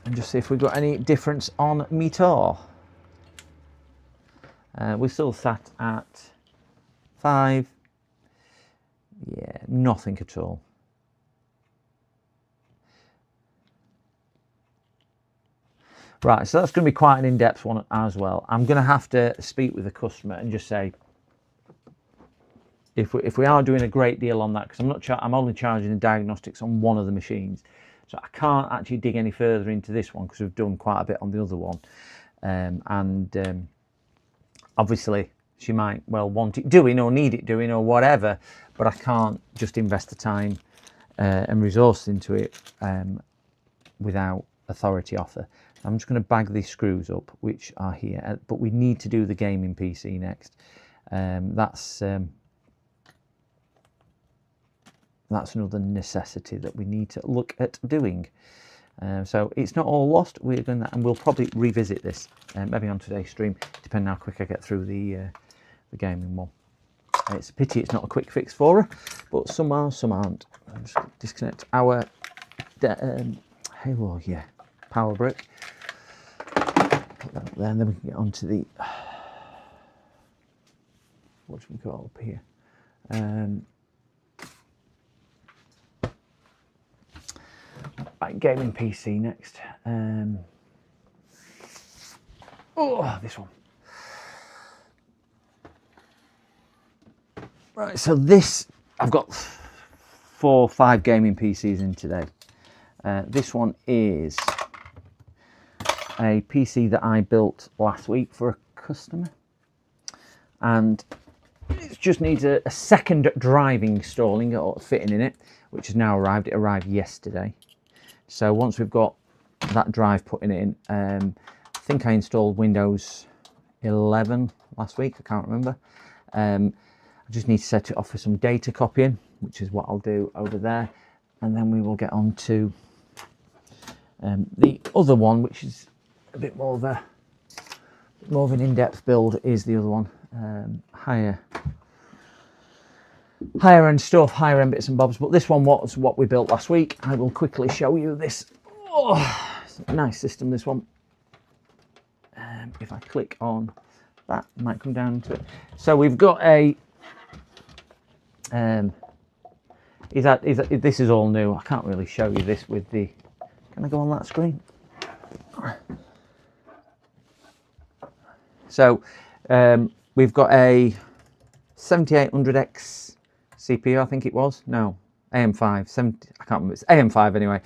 And just see if we've got any difference on meter. We're still sat at 5. Yeah, nothing at all. Right, so that's going to be quite an in-depth one as well. I'm going to have to speak with the customer and just say, if we are doing a great deal on that, because I'm only charging the diagnostics on one of the machines, so I can't actually dig any further into this one because we've done quite a bit on the other one, obviously she might well want it doing or need it doing or whatever, but I can't just invest the time and resource into it without authority offer. I'm just going to bag these screws up, which are here, but we need to do the gaming PC next. That's another necessity that we need to look at doing. So it's not all lost. We're going to, and we'll probably revisit this maybe on today's stream, depending how quick I get through the gaming one. It's a pity it's not a quick fix for her, but some are, some aren't. I'll just disconnect our Halo, yeah, power brick. Put that up there, and then we can get onto the what should we call up here? Right, gaming PC next. Oh, this one. Right, so this, I've got 4 or 5 gaming PCs in today. This one is a PC that I built last week for a customer, and it just needs a second drive installing or fitting in it, which has now arrived. It arrived yesterday. So once we've got that drive put in, I think I installed Windows 11 last week, I can't remember. I just need to set it off for some data copying, which is what I'll do over there, and then we will get on to the other one, which is a bit more of an in-depth build. Is the other one higher end stuff, higher end bits and bobs, but this one was what we built last week. I will quickly show you this. Oh, it's a nice system, this one. If I click on that, might come down to it. So we've got a this is all new. I can't really show you this with the, can I go on that screen? So we've got a 7800X CPU, I think it was. No, AM5, 70, I can't remember. It's AM5 anyway.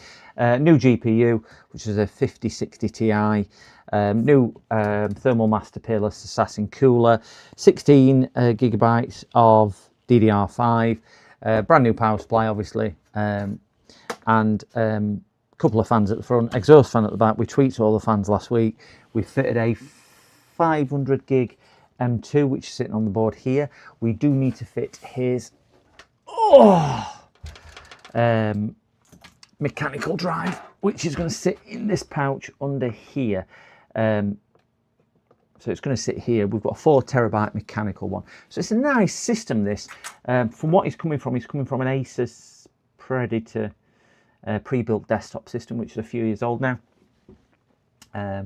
New GPU, which is a 5060 Ti. New Thermal Master Peerless Assassin cooler. 16 gigabytes of DDR5. Brand new power supply, obviously. And a couple of fans at the front. Exhaust fan at the back. We tweaked all the fans last week. We fitted a 500 gig M2, which is sitting on the board here. We do need to fit his mechanical drive, which is going to sit in this pouch under here. So it's going to sit here. We've got a 4 terabyte mechanical one. So it's a nice system, this. From what he's coming from an Asus Predator pre-built desktop system, which is a few years old now.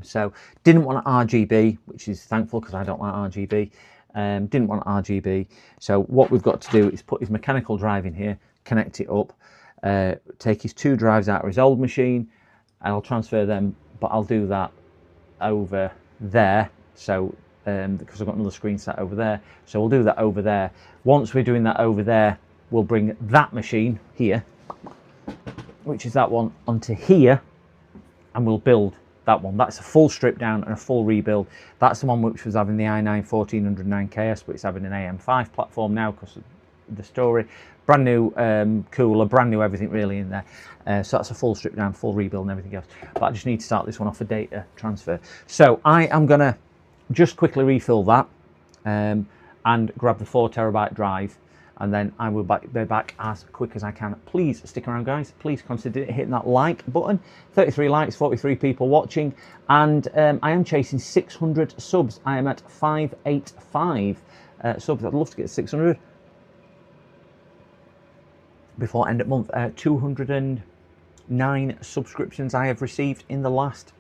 So didn't want an RGB, which is thankful because I don't like RGB. Didn't want RGB. So what we've got to do is put his mechanical drive in here, connect it up, take his 2 drives out of his old machine, and I'll transfer them, but I'll do that over there. So because I've got another screen set over there, so we'll do that over there. Once we're doing that over there, we'll bring that machine here, which is that one, onto here, and we'll build that one. That's a full strip down and a full rebuild. That's the one which was having the i9 14900 but it's having an AM5 platform now because of the story. Brand new cooler, brand new everything really in there. So that's a full strip down, full rebuild and everything else. But I just need to start this one off for data transfer. So I am going to just quickly refill that and grab the 4 terabyte drive, and then I will be back as quick as I can. Please stick around, guys. Please consider hitting that like button. 33 likes, 43 people watching, and I am chasing 600 subs. I am at 585 subs. I'd love to get 600 before end of month. 209 subscriptions I have received in the last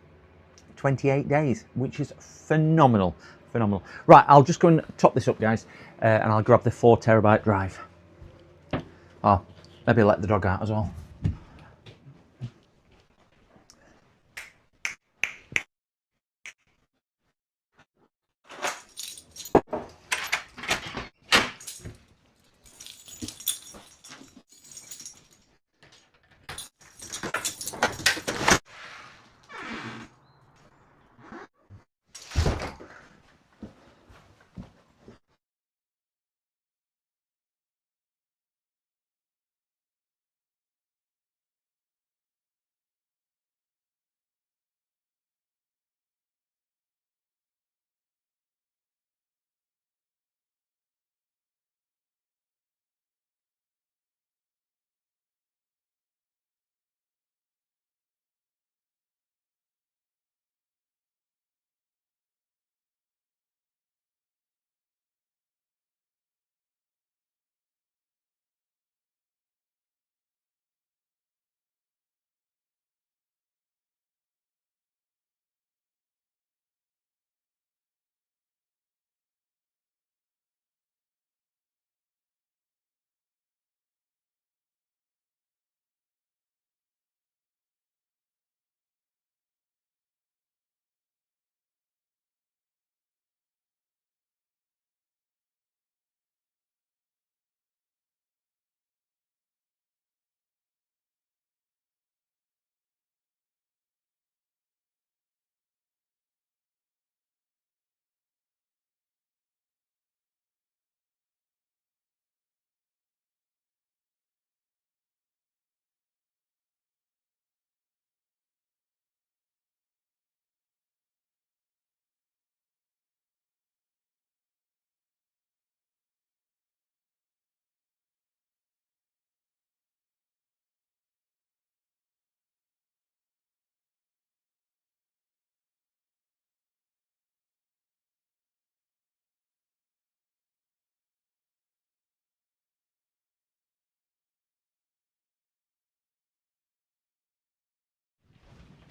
28 days, which is phenomenal. Phenomenal. Right, I'll just go and top this up, guys, and I'll grab the 4 terabyte drive. Oh, maybe let the dog out as well.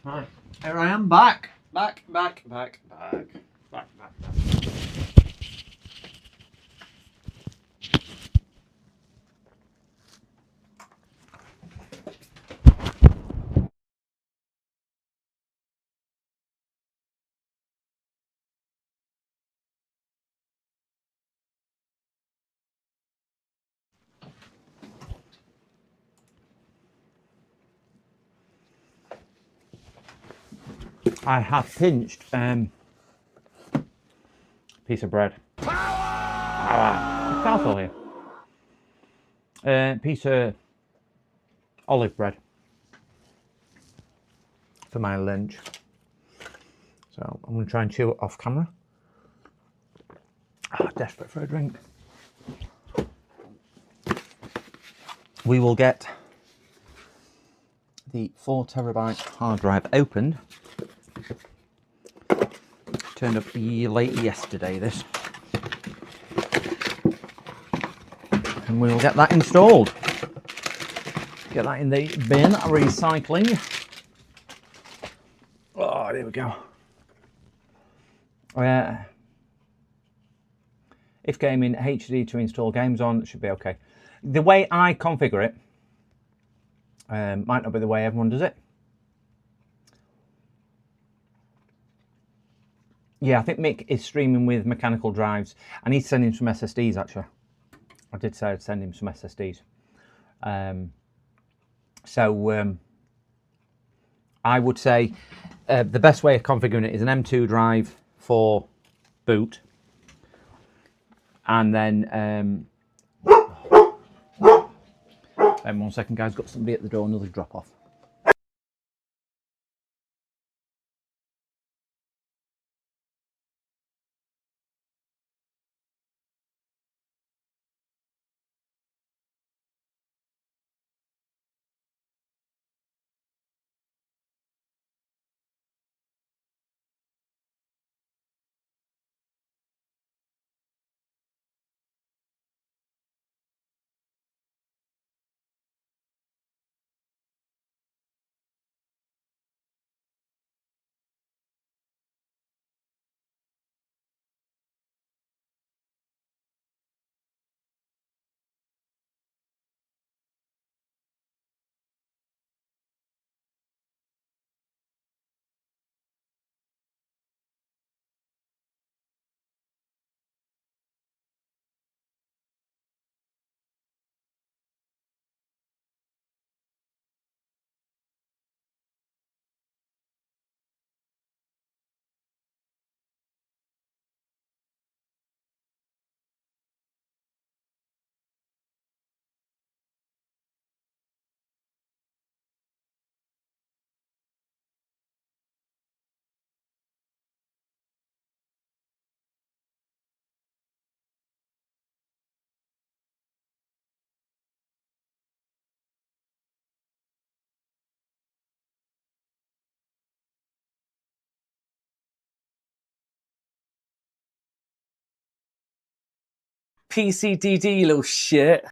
Right, here I am back. Back. I have pinched a piece of bread. Power! Castle here. Piece of olive bread for my lunch. So I'm going to try and chew it off camera. Desperate for a drink. We will get the 4TB hard drive opened. Turned up late yesterday, this. And we will get that installed. Get that in the bin, recycling. Oh, there we go. If gaming HD to install games on, should be okay. The way I configure it might not be the way everyone does it. Yeah, I think Mick is streaming with mechanical drives. I need to send him some SSDs, actually. I did say I'd send him some SSDs. I would say the best way of configuring it is an M2 drive for boot. And then, wait 1 second, guys, got somebody at the door, another drop off. PCDD, you little shit.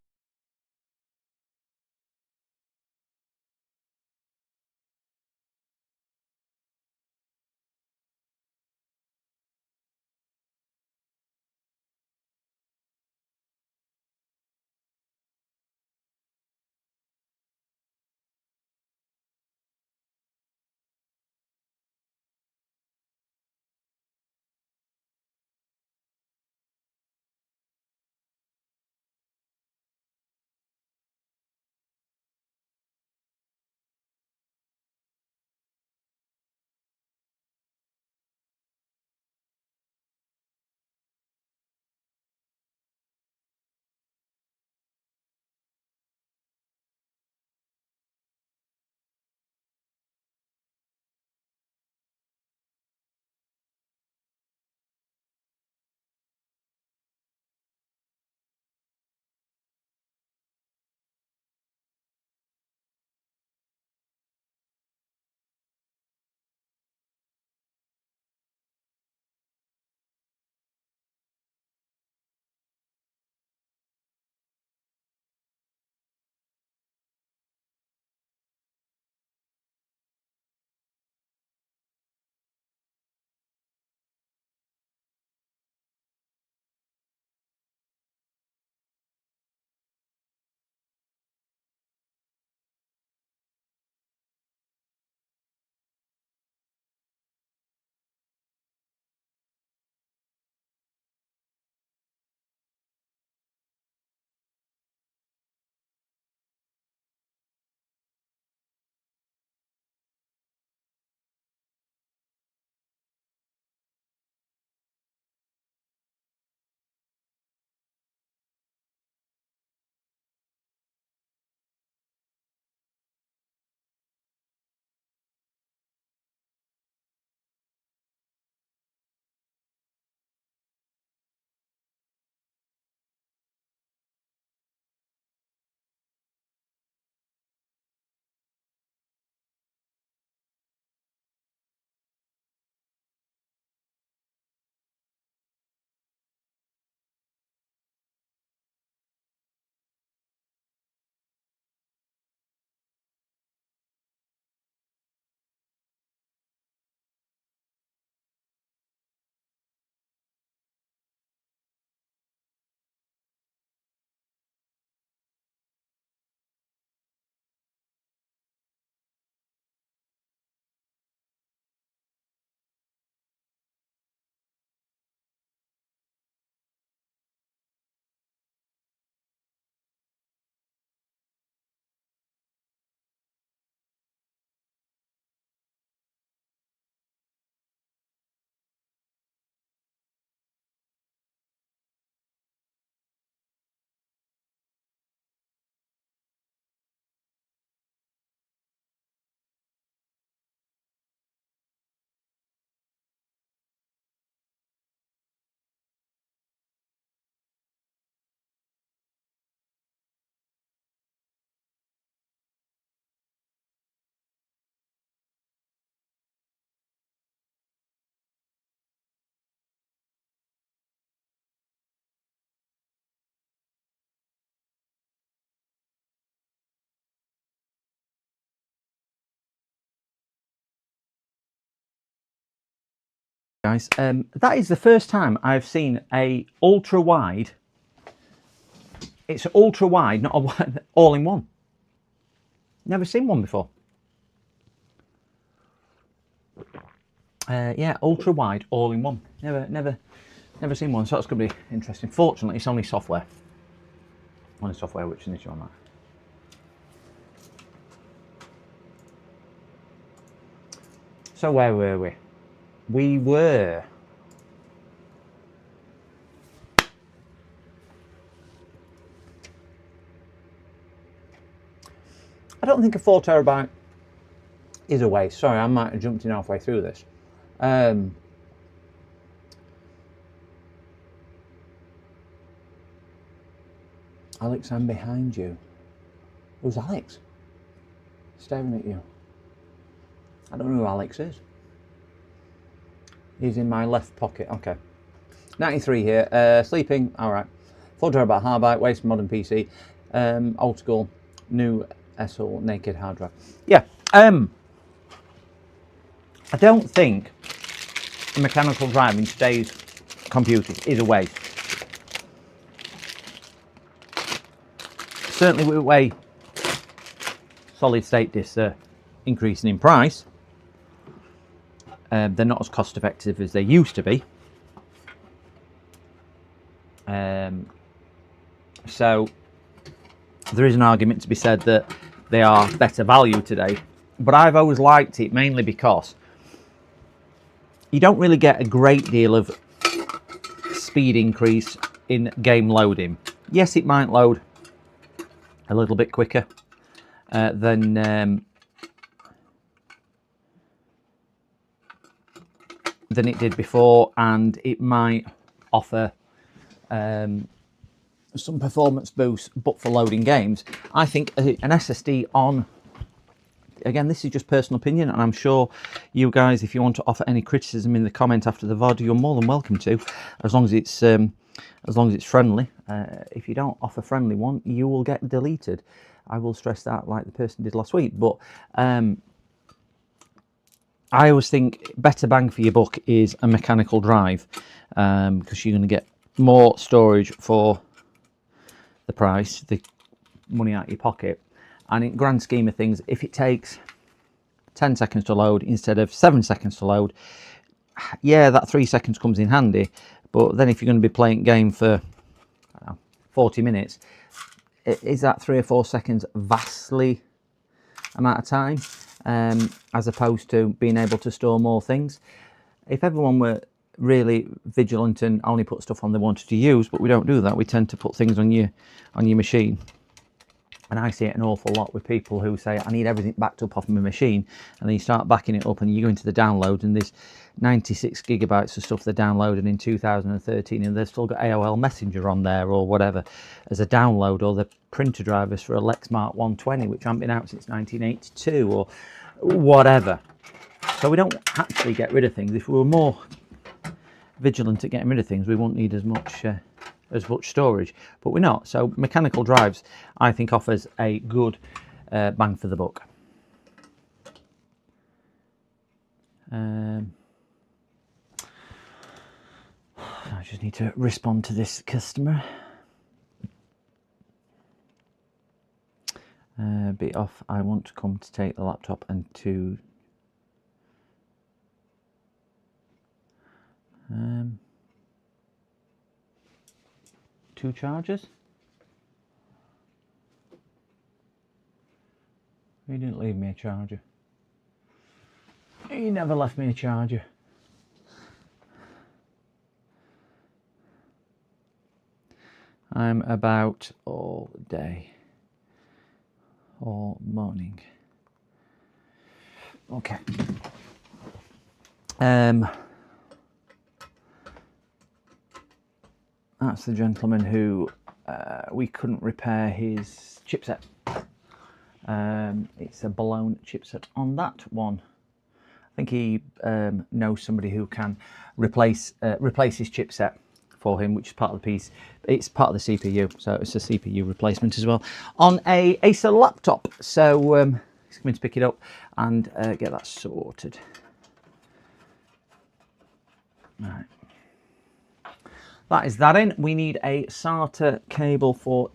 Guys, that is the first time I've seen a ultra wide. It's ultra wide, not a wide, all in one. Never seen one before. Yeah, ultra wide, all in one. Never seen one. So that's going to be interesting. Fortunately, it's only software. Only software which is an issue on that. So where were we? We were. I don't think a 4 terabyte is a waste. Sorry, I might have jumped in halfway through this. Alex, I'm behind you. Who's Alex? Staring at you. I don't know who Alex is. He's in my left pocket. Okay. 93 here. Sleeping. All right. 4 terabyte hard byte. Waste modern PC. Old school. New SL naked hard drive. Yeah. I don't think a mechanical drive in today's computers is a waste. Certainly with the way solid state discs are increasing in price, they're not as cost effective as they used to be. So there is an argument to be said that they are better value today, but I've always liked it mainly because you don't really get a great deal of speed increase in game loading. Yes, it might load a little bit quicker than it did before, and it might offer some performance boost, but for loading games, I think an SSD on, again, this is just personal opinion, and I'm sure you guys, if you want to offer any criticism in the comment after the VOD, you're more than welcome to, as long as it's friendly. If you don't offer friendly one, you will get deleted. I will stress that, like the person did last week. But I always think better bang for your buck is a mechanical drive, because you're going to get more storage for the price, the money out of your pocket. And in grand scheme of things, if it takes 10 seconds to load instead of 7 seconds to load, yeah, that 3 seconds comes in handy. But then if you're going to be playing a game for, I don't know, 40 minutes, is that 3 or 4 seconds vastly amount of time, as opposed to being able to store more things? If everyone were really vigilant and only put stuff on they wanted to use, but we don't do that. We tend to put things on your machine. And I see it an awful lot with people who say, I need everything backed up off my machine. And then you start backing it up and you go into the download and there's 96 gigabytes of stuff they downloaded in 2013 and they've still got AOL Messenger on there or whatever as a download, or the printer drivers for a Lexmark 120, which haven't been out since 1982 or whatever. So we don't actually get rid of things. If we were more vigilant at getting rid of things, we won't need as much storage, but we're not. So mechanical drives, I think, offers a good bang for the buck. I just need to respond to this customer. Be off. I want to come to take the laptop and to two chargers. He didn't leave me a charger. He never left me a charger. I'm about all day, all morning. Okay. That's the gentleman who we couldn't repair his chipset. It's a blown chipset on that one. I think he knows somebody who can replace his chipset for him, which is part of the piece. It's part of the CPU, so it's a CPU replacement as well on a Acer laptop. So he's coming to pick it up and get that sorted. Right. That is that in. We need a SATA cable for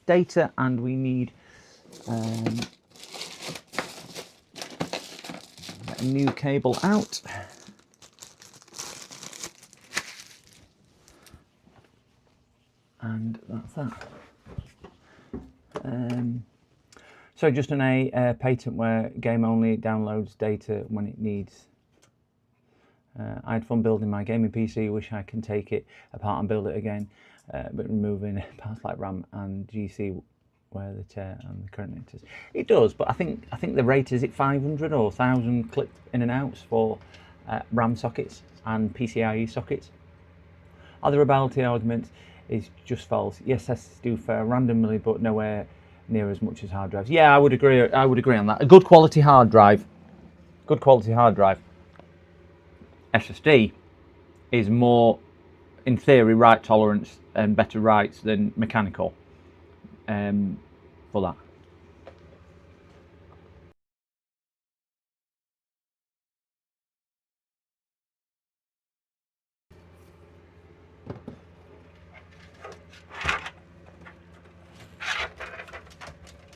data, and we need a new cable out. And that's that. So just on a patent where game only downloads data when it needs. I had fun building my gaming PC. Wish I can take it apart and build it again, but removing parts like RAM and GC where the tear and the current is. It does, but I think the rate is it 500 or 1,000 click in and outs for RAM sockets and PCIe sockets. Other rebuttal argument is just false. Yes, SSDs do fare randomly, but nowhere near as much as hard drives. Yeah, I would agree. I would agree on that. A good quality hard drive, SSD is more, in theory, write tolerance and better writes than mechanical for that.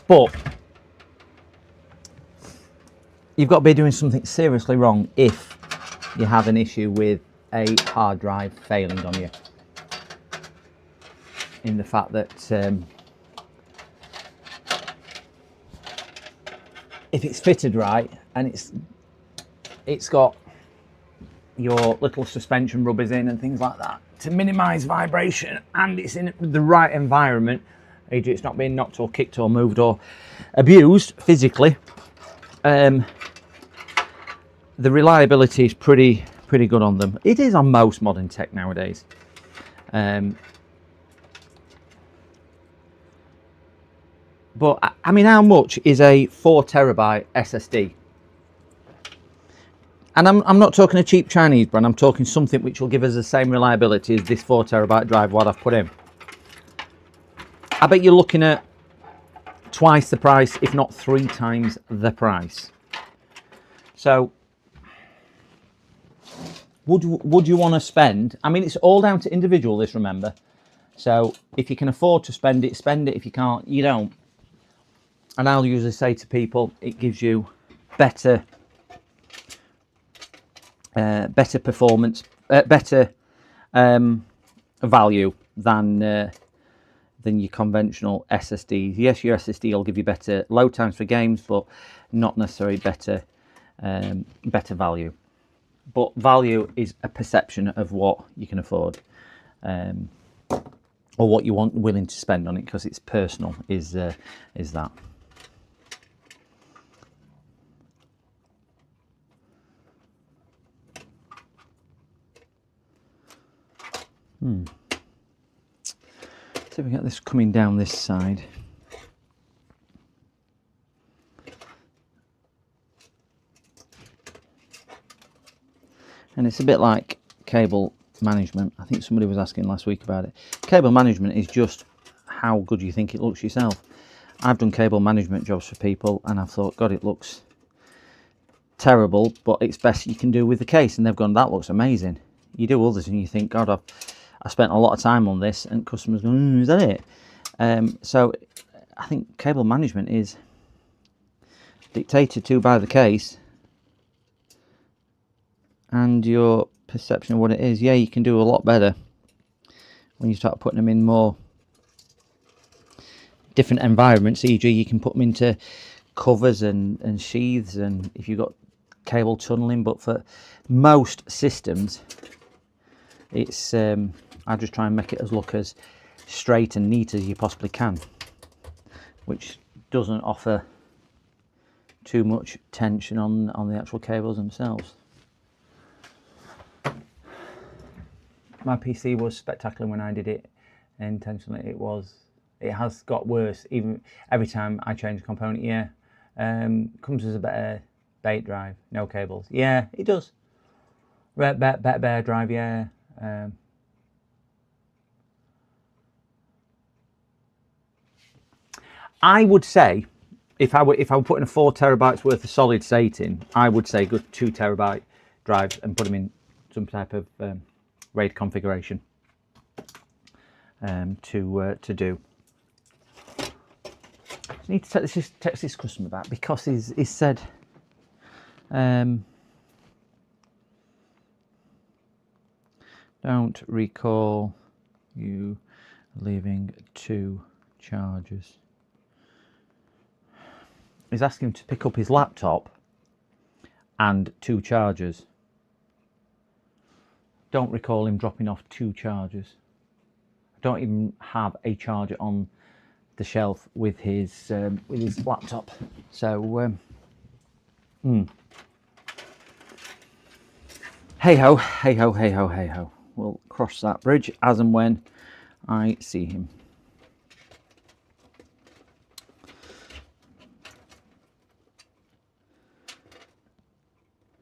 But you've got to be doing something seriously wrong if you have an issue with a hard drive failing on you. In the fact that if it's fitted right and it's got your little suspension rubbers in and things like that to minimise vibration, and it's in the right environment, it's not being knocked or kicked or moved or abused physically, the reliability is pretty good on them. It is on most modern tech nowadays. But I mean, how much is a 4 terabyte SSD? And I'm not talking a cheap Chinese brand, I'm talking something which will give us the same reliability as this 4 terabyte drive what I've put in. I bet you're looking at twice the price, if not 3 times the price. So would you want to spend, I mean, it's all down to individual, this, remember. So if you can afford to spend it, spend it. If you can't, you don't. And I'll usually say to people, it gives you better performance, better value than your conventional SSDs. Yes, your SSD will give you better load times for games, but not necessarily better value. But value is a perception of what you can afford, or what you want, willing to spend on it, because it's personal. Is that? So we get this coming down this side. And it's a bit like cable management. I think somebody was asking last week about it. Cable management is just how good you think it looks yourself. I've done cable management jobs for people and I've thought, God, it looks terrible, but it's best you can do with the case. And they've gone, that looks amazing. You do others and you think, God, I spent a lot of time on this, and customers go, is that it? So I think cable management is dictated to by the case and your perception of what it is. Yeah, you can do a lot better when you start putting them in more different environments. E.g., you can put them into covers and sheaths, and if you've got cable tunneling. But for most systems, it's I just try and make it look as straight and neat as you possibly can, which doesn't offer too much tension on the actual cables themselves. My PC was spectacular when I did it intentionally. It has got worse even every time I change a component. Yeah, comes as a better bait drive, no cables. Yeah, it does. Better drive. Yeah. I would say, if I were putting a 4 terabytes worth of solid state in, I would say go 2 terabyte drives and put them in some type of RAID configuration to do. I need to text this customer back because he's said don't recall you leaving 2 chargers. He's asking him to pick up his laptop and 2 chargers. Don't recall him dropping off 2 chargers. I don't even have a charger on the shelf with his laptop. So hey ho, hey ho, hey ho, hey ho. We'll cross that bridge as and when I see him.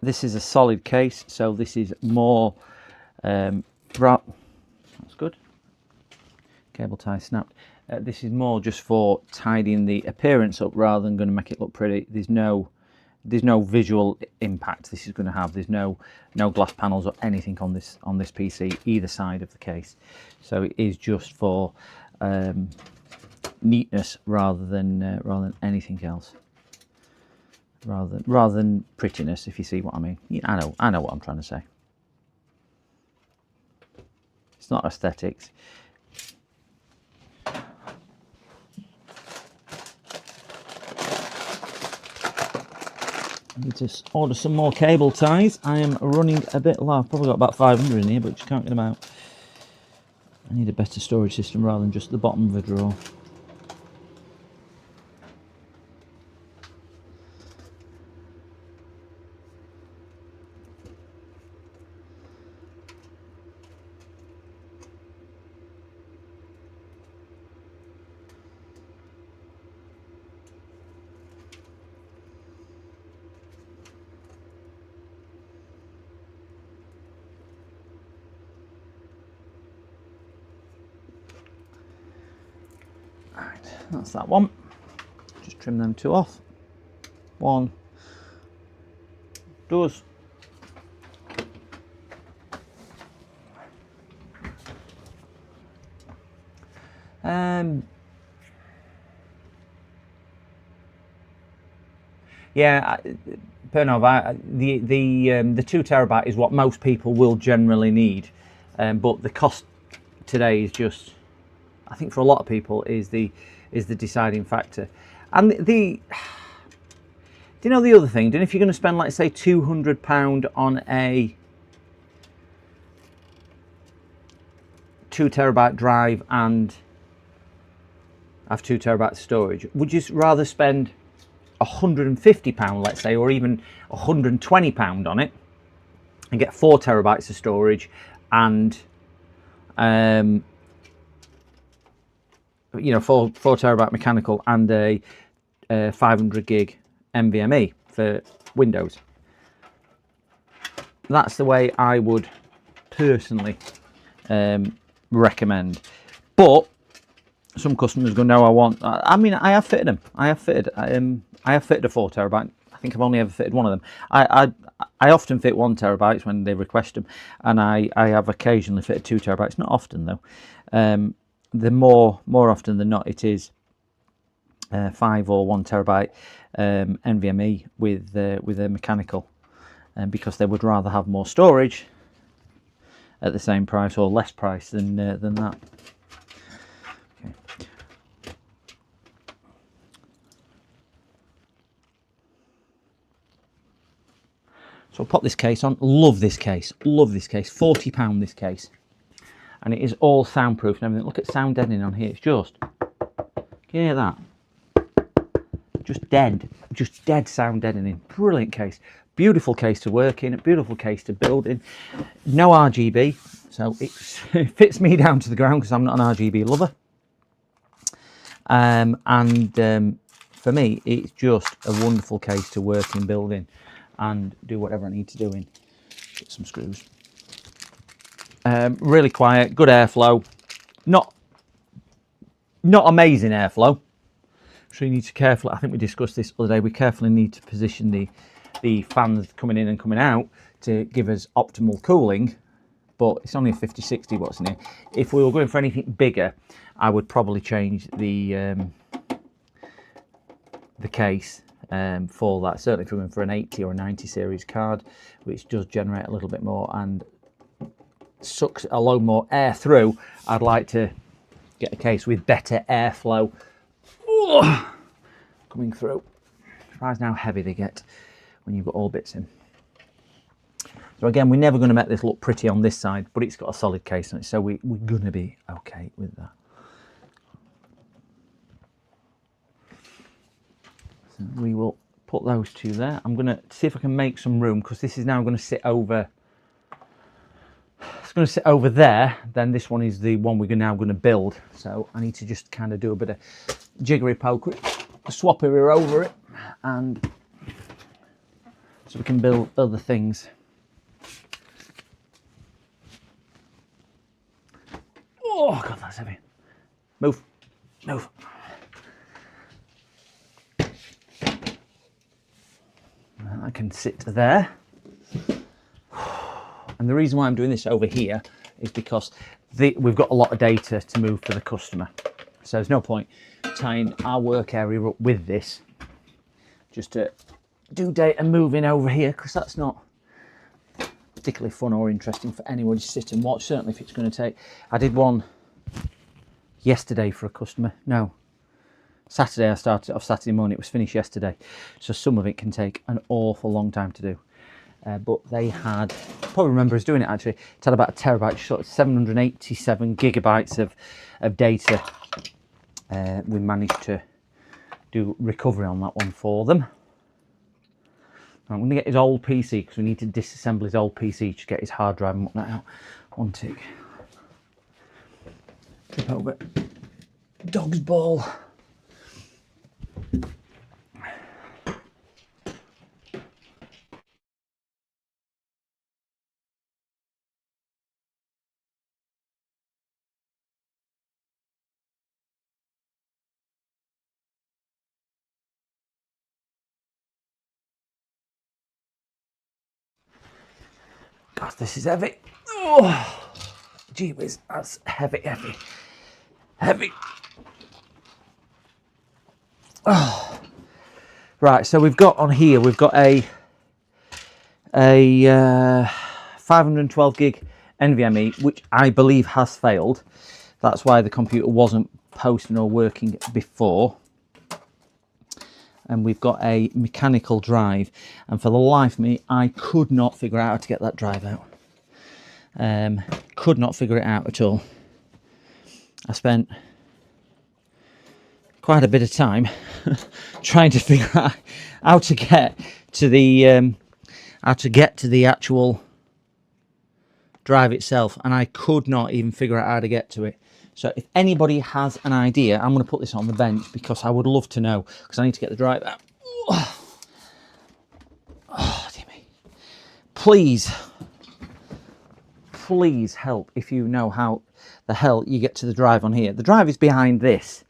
This is a solid case, so this is more that's good. Cable tie snapped. This is more just for tidying the appearance up rather than going to make it look pretty. There's no visual impact this is going to have. There's no glass panels or anything on this PC either side of the case. So it is just for neatness rather than anything else. Rather than prettiness, if you see what I mean. Yeah, I know what I'm trying to say. It's not aesthetics. I need to order some more cable ties. I am running a bit low. I've probably got about 500 in here, but you can't get them out. I need a better storage system rather than just the bottom of a drawer. That's that one. Just trim them 2 off. 1 does. Yeah, Pernov, the 2 terabyte is what most people will generally need, but the cost today is just, I think for a lot of people, is the deciding factor. And do you know the other thing? Do you know if you're going to spend, like, say, £200 on a 2 terabyte drive and have 2 terabytes storage, would you rather spend £150, let's say, or even £120 on it and get 4 terabytes of storage and 4 terabyte mechanical and a 500 gig NVMe for Windows? That's the way I would personally recommend. But some customers go, no, I want. I mean, I have fitted them. I have fitted a 4 terabyte. I think I've only ever fitted one of them. I often fit 1 terabytes when they request them, and I have occasionally fitted 2 terabytes. Not often though. The more often than not, it is 5 or 1 terabyte NVMe with a mechanical, because they would rather have more storage at the same price or less price than that. Okay. So I'll pop this case on. Love this case. Love this case. £40 this case. And it is all soundproof and everything. Look at sound deadening on here. It's just, can you hear that? Just dead sound deadening. Brilliant case. Beautiful case to work in. A beautiful case to build in. No RGB, so it fits me down to the ground because I'm not an RGB lover. For me, it's just a wonderful case to work in, build in, and do whatever I need to do in. Get some screws. Really quiet, good airflow. Not amazing airflow. So you need to carefully, I think we discussed this the other day, we carefully need to position the the fans coming in and coming out to give us optimal cooling, but it's only a 50-60 what's in here. If we were going for anything bigger, I would probably change the case for that. Certainly if we're going for an 80 or a 90 series card, which does generate a little bit more and sucks a load more air through, I'd like to get a case with better airflow coming through. Surprised how heavy they get when you've got all bits in. So again, we're never going to make this look pretty on this side, but it's got a solid case on it, so we're going to be okay with that. So we will put those two there. I'm going to see if I can make some room, because this is now going to sit over. It's going to sit over there. Then this one is the one we're now going to build. So I need to just kind of do a bit of jiggery poke, swappery over it, and so we can build other things. Oh God, that's heavy. Move, move. I can sit there. And the reason why I'm doing this over here is because we've got a lot of data to move for the customer. So there's no point tying our work area up with this just to do data moving over here, because that's not particularly fun or interesting for anyone to sit and watch, certainly if it's going to take. I did one yesterday for a customer. No, Saturday. I started off Saturday morning. It was finished yesterday, so some of it can take an awful long time to do. But they had, probably remember us doing it actually, it had about a terabyte, sort of 787 gigabytes of data. We managed to do recovery on that one for them. I'm going to get his old PC, because we need to disassemble his old PC to get his hard drive and whatnot out. One tick. Flip over. Dog's ball. God, this is heavy. Oh, gee whiz, that's heavy, heavy, heavy. Oh. Right, so we've got on here, we've got a 512 gig NVMe, which I believe has failed. That's why the computer wasn't posting or working before. And we've got a mechanical drive, and for the life of me I could not figure out how to get that drive out. Could not figure it out at all. I spent quite a bit of time trying to figure out how to get to the actual drive itself, and I could not even figure out how to get to it. So if anybody has an idea, I'm going to put this on the bench because I would love to know, because I need to get the drive out. Oh, dear me. Please help if you know how the hell you get to the drive on here. The drive is behind this.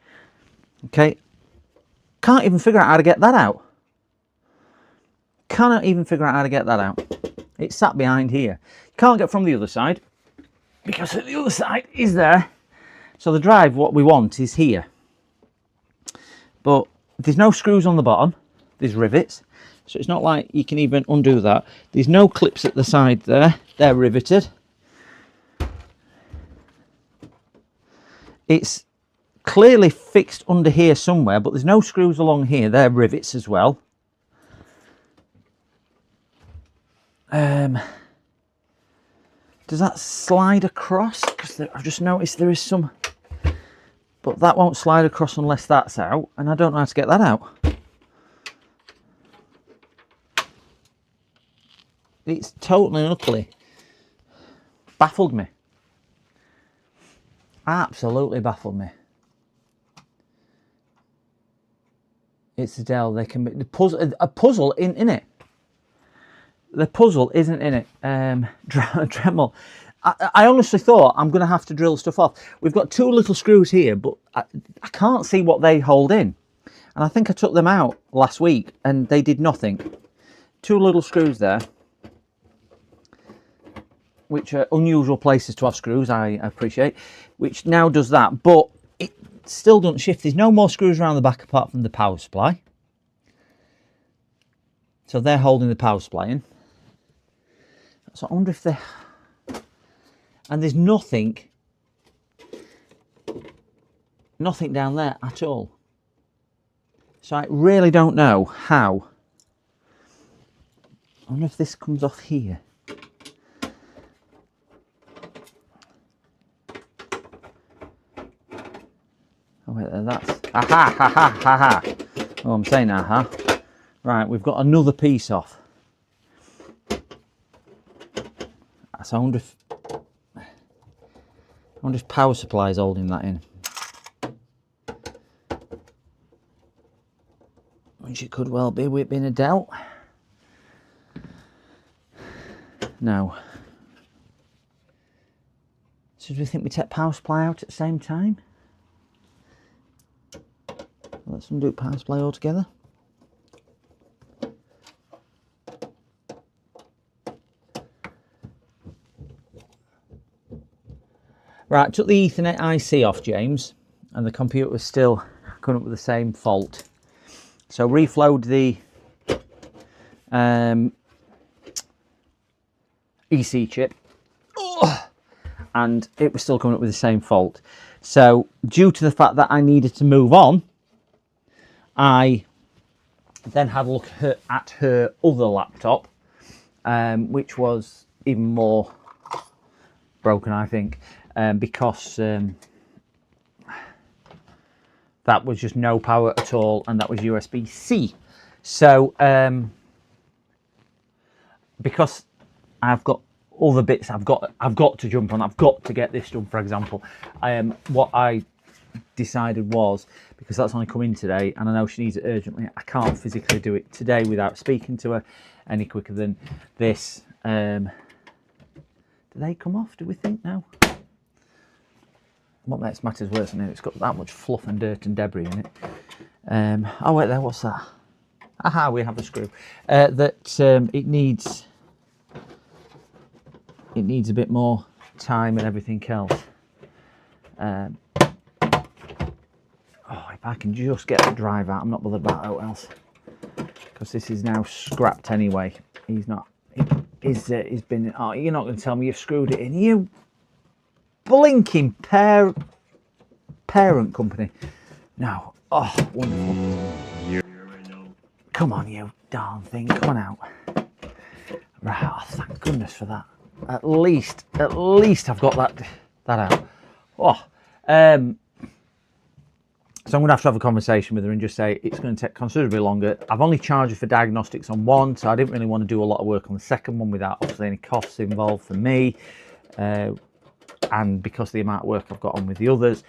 Okay. Can't even figure out how to get that out. Cannot even figure out how to get that out. It's sat behind here. Can't get from the other side, because the other side is there. So the drive, what we want, is here. But there's no screws on the bottom. There's rivets. So it's not like you can even undo that. There's no clips at the side there. They're riveted. It's clearly fixed under here somewhere, but there's no screws along here. They're rivets as well. Does that slide across? Because I've just noticed there is some, but that won't slide across unless that's out, and I don't know how to get that out. It's totally and utterly baffled me. Absolutely baffled me. It's a Dell. They can be a puzzle in it. The puzzle isn't in it. Dremel. I honestly thought I'm going to have to drill stuff off. We've got two little screws here, but I can't see what they hold in. And I think I took them out last week and they did nothing. two little screws there, which are unusual places to have screws, I appreciate, which now does that, but it still doesn't shift. There's no more screws around the back apart from the power supply. So they're holding the power supply in. So I wonder if they're... And there's nothing down there at all. So I really don't know how. I wonder if this comes off here. Oh wait, that's... Aha, ha, ha, ha, ha. Oh, I'm saying aha. Right, we've got another piece off. So I wonder if power supply is holding that in. Which it could well be with being a Dell. No. So do we think we take power supply out at the same time? Let's undo power supply altogether. Right, took the Ethernet IC off, James, and the computer was still coming up with the same fault. So reflowed the EC chip, and it was still coming up with the same fault. So due to the fact that I needed to move on, I then had a look at her other laptop, which was even more broken, I think. Because that was just no power at all, and that was USB-C. So because I've got other bits I've got to jump on, I've got to get this done, for example. What I decided was, because that's only come in today and I know she needs it urgently, I can't physically do it today without speaking to her any quicker than this. Do they come off, do we think now? What makes matters worse than it's got that much fluff and dirt and debris in it. Oh wait there, what's that? Aha, we have a screw. It needs a bit more time and everything else. Oh, if I can just get the drive out, I'm not bothered about what else. Because this is now scrapped anyway. He's been, oh, you're not going to tell me you've screwed it in, you blinking parent company. No. Oh, wonderful. Come on, you darn thing. Come on out. Right. Oh, thank goodness for that. At least I've got that out. Oh. So I'm going to have a conversation with her and just say it's going to take considerably longer. I've only charged her for diagnostics on one, so I didn't really want to do a lot of work on the second one without obviously any costs involved for me. And because of the amount of work I've got on with the others,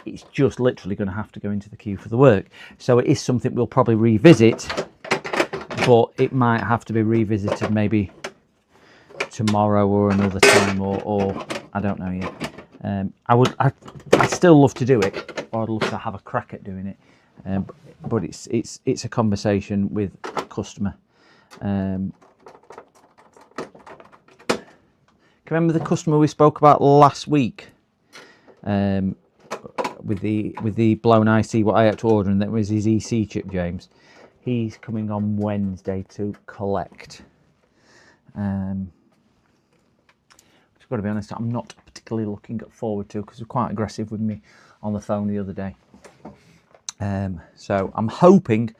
it's just literally going to have to go into the queue for the work. So it is something we'll probably revisit, but it might have to be revisited maybe tomorrow or another time, or I don't know yet. I'd still love to do it, or I'd love to have a crack at doing it, but it's a conversation with a customer. Remember the customer we spoke about last week, with the blown IC, what I had to order, and that was his EC chip, James. He's coming on Wednesday to collect. I've got to be honest, I'm not particularly looking forward to, because they're quite aggressive with me on the phone the other day. So I'm hoping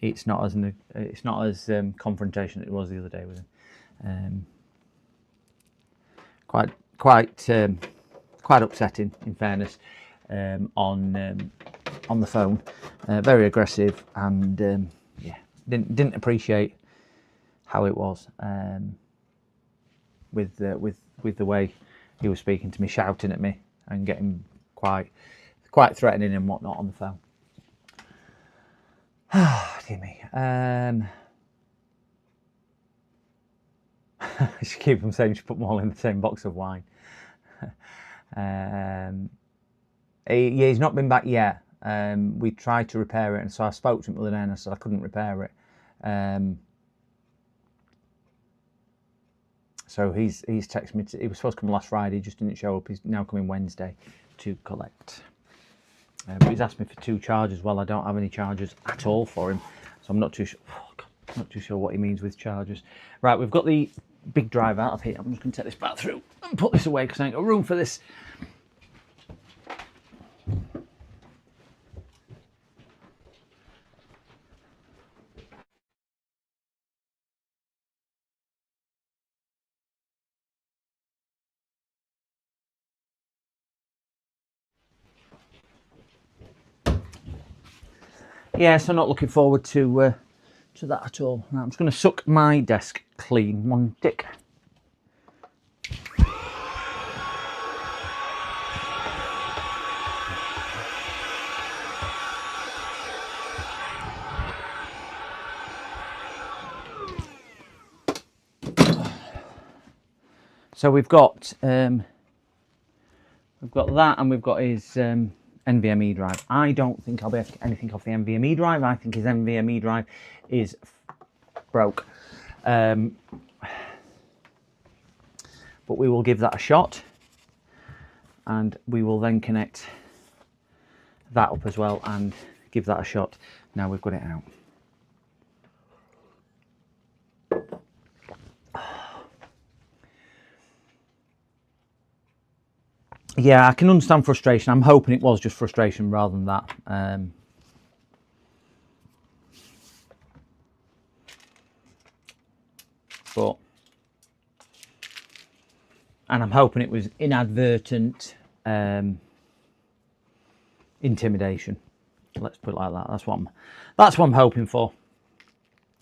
it's not as confrontational as it was the other day with him. Quite upsetting, in fairness, on the phone. Very aggressive, and yeah, didn't appreciate how it was, with the way he was speaking to me, shouting at me and getting quite threatening and whatnot on the phone. Ah, dear me. She keeps on saying she put them all in the same box of wine. He's not been back yet. We tried to repair it, and so I spoke to him the other day and I said I couldn't repair it. So he's texted me. He was supposed to come last Friday, just didn't show up. He's now coming Wednesday to collect. But he's asked me for 2 chargers. Well, I don't have any chargers at all for him, so I'm not too sure. Oh, God, not too sure what he means with chargers. Right, we've got the big drive out of here. I'm just going to take this back through and put this away because I ain't got room for this. Yeah, so not looking forward to that at all. Now, I'm just going to suck my desk clean one tick. So we've got that, and we've got his NVMe drive. I don't think I'll be able to get anything off the NVMe drive. I think his NVMe drive is broke. But we will give that a shot, and we will then connect that up as well and give that a shot. Now we've got it out. Yeah, I can understand frustration. I'm hoping it was just frustration rather than that. And I'm hoping it was inadvertent intimidation. Let's put it like that. That's what I'm hoping for.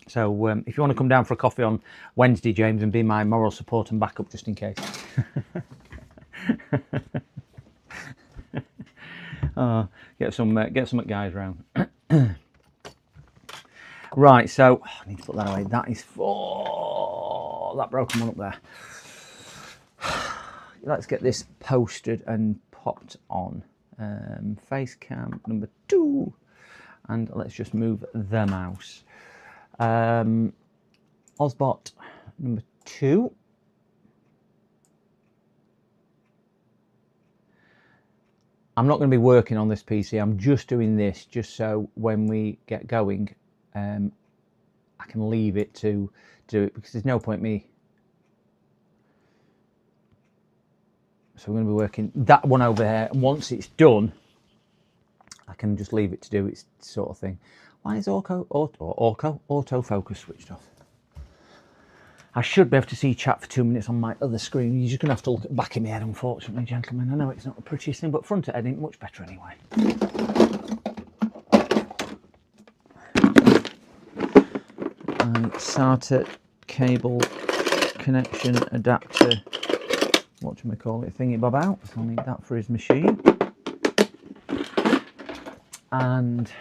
So if you want to come down for a coffee on Wednesday, James, and be my moral support and backup just in case. Get some guys round. Right, so I need to put that away. That is for that broken one up there. Let's get this posted and popped on. Face cam number 2, and let's just move the mouse. Osbot number 2. I'm not going to be working on this PC. I'm just doing this just so when we get going, I can leave it to do it, because there's no point me. So we're going to be working that one over there, and once it's done, I can just leave it to do its sort of thing. Why is autofocus switched off? I should be able to see chat for 2 minutes on my other screen. You're just going to have to look at the back of my head, unfortunately, gentlemen. I know it's not the prettiest thing, but front of head ain't much better anyway. SATA cable connection adapter, whatchamacallit, thingy bob out. So I'll need that for his machine. And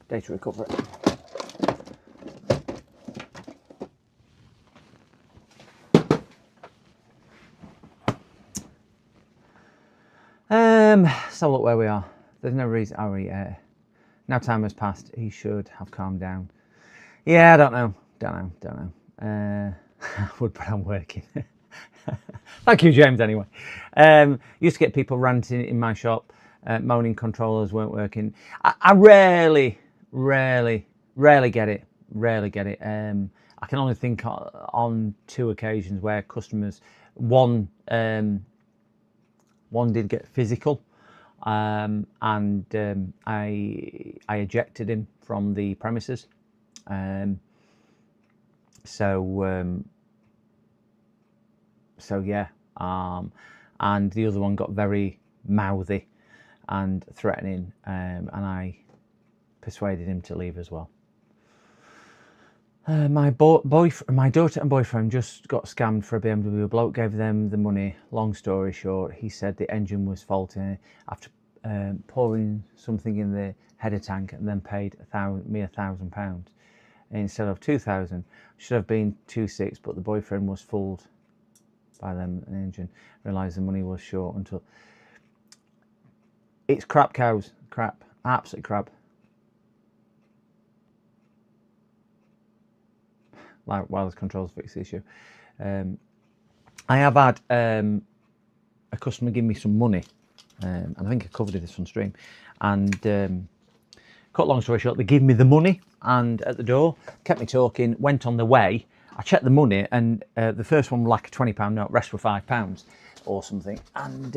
data recovery. So look where we are. There's no reason. Now time has passed. He should have calmed down. Yeah, I don't know. I would, but I'm working. Thank you, James. Anyway, used to get people ranting in my shop, moaning controllers weren't working. I rarely get it. Rarely get it. I can only think on 2 occasions where customers, one did get physical, and I ejected him from the premises. So yeah, and the other one got very mouthy and threatening, and I persuaded him to leave as well. My daughter and boyfriend just got scammed for a BMW. A bloke gave them the money. Long story short, he said the engine was faulty after pouring something in the header tank, and then paid me £1,000 instead of 2,000. Should have been 2,600, but the boyfriend was fooled by them an engine. Realised the money was short until. It's crap, cows. Crap. Absolute crap. Like wireless controls fix the issue. I have had a customer give me some money, and I think I covered this on stream, and cut long story short, they gave me the money, and at the door, kept me talking, went on the way. I checked the money, and the first one was like a £20 note, rest were £5 or something, and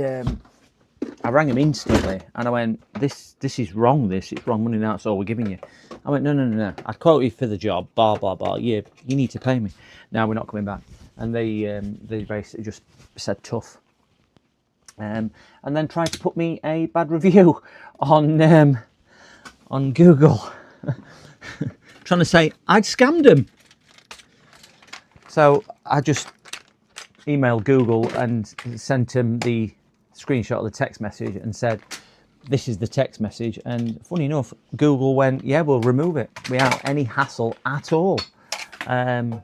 I rang him instantly, and I went, this is wrong, it's wrong money, now that's all we're giving you. I went, no, I quote you for the job, blah, blah, blah, you need to pay me. Now we're not coming back. And they basically just said tough. And then tried to put me a bad review on Google. Trying to say I'd scammed him. So I just emailed Google and sent him the screenshot of the text message and said, this is the text message. And funny enough, Google went, yeah, we'll remove it without any hassle at all. I've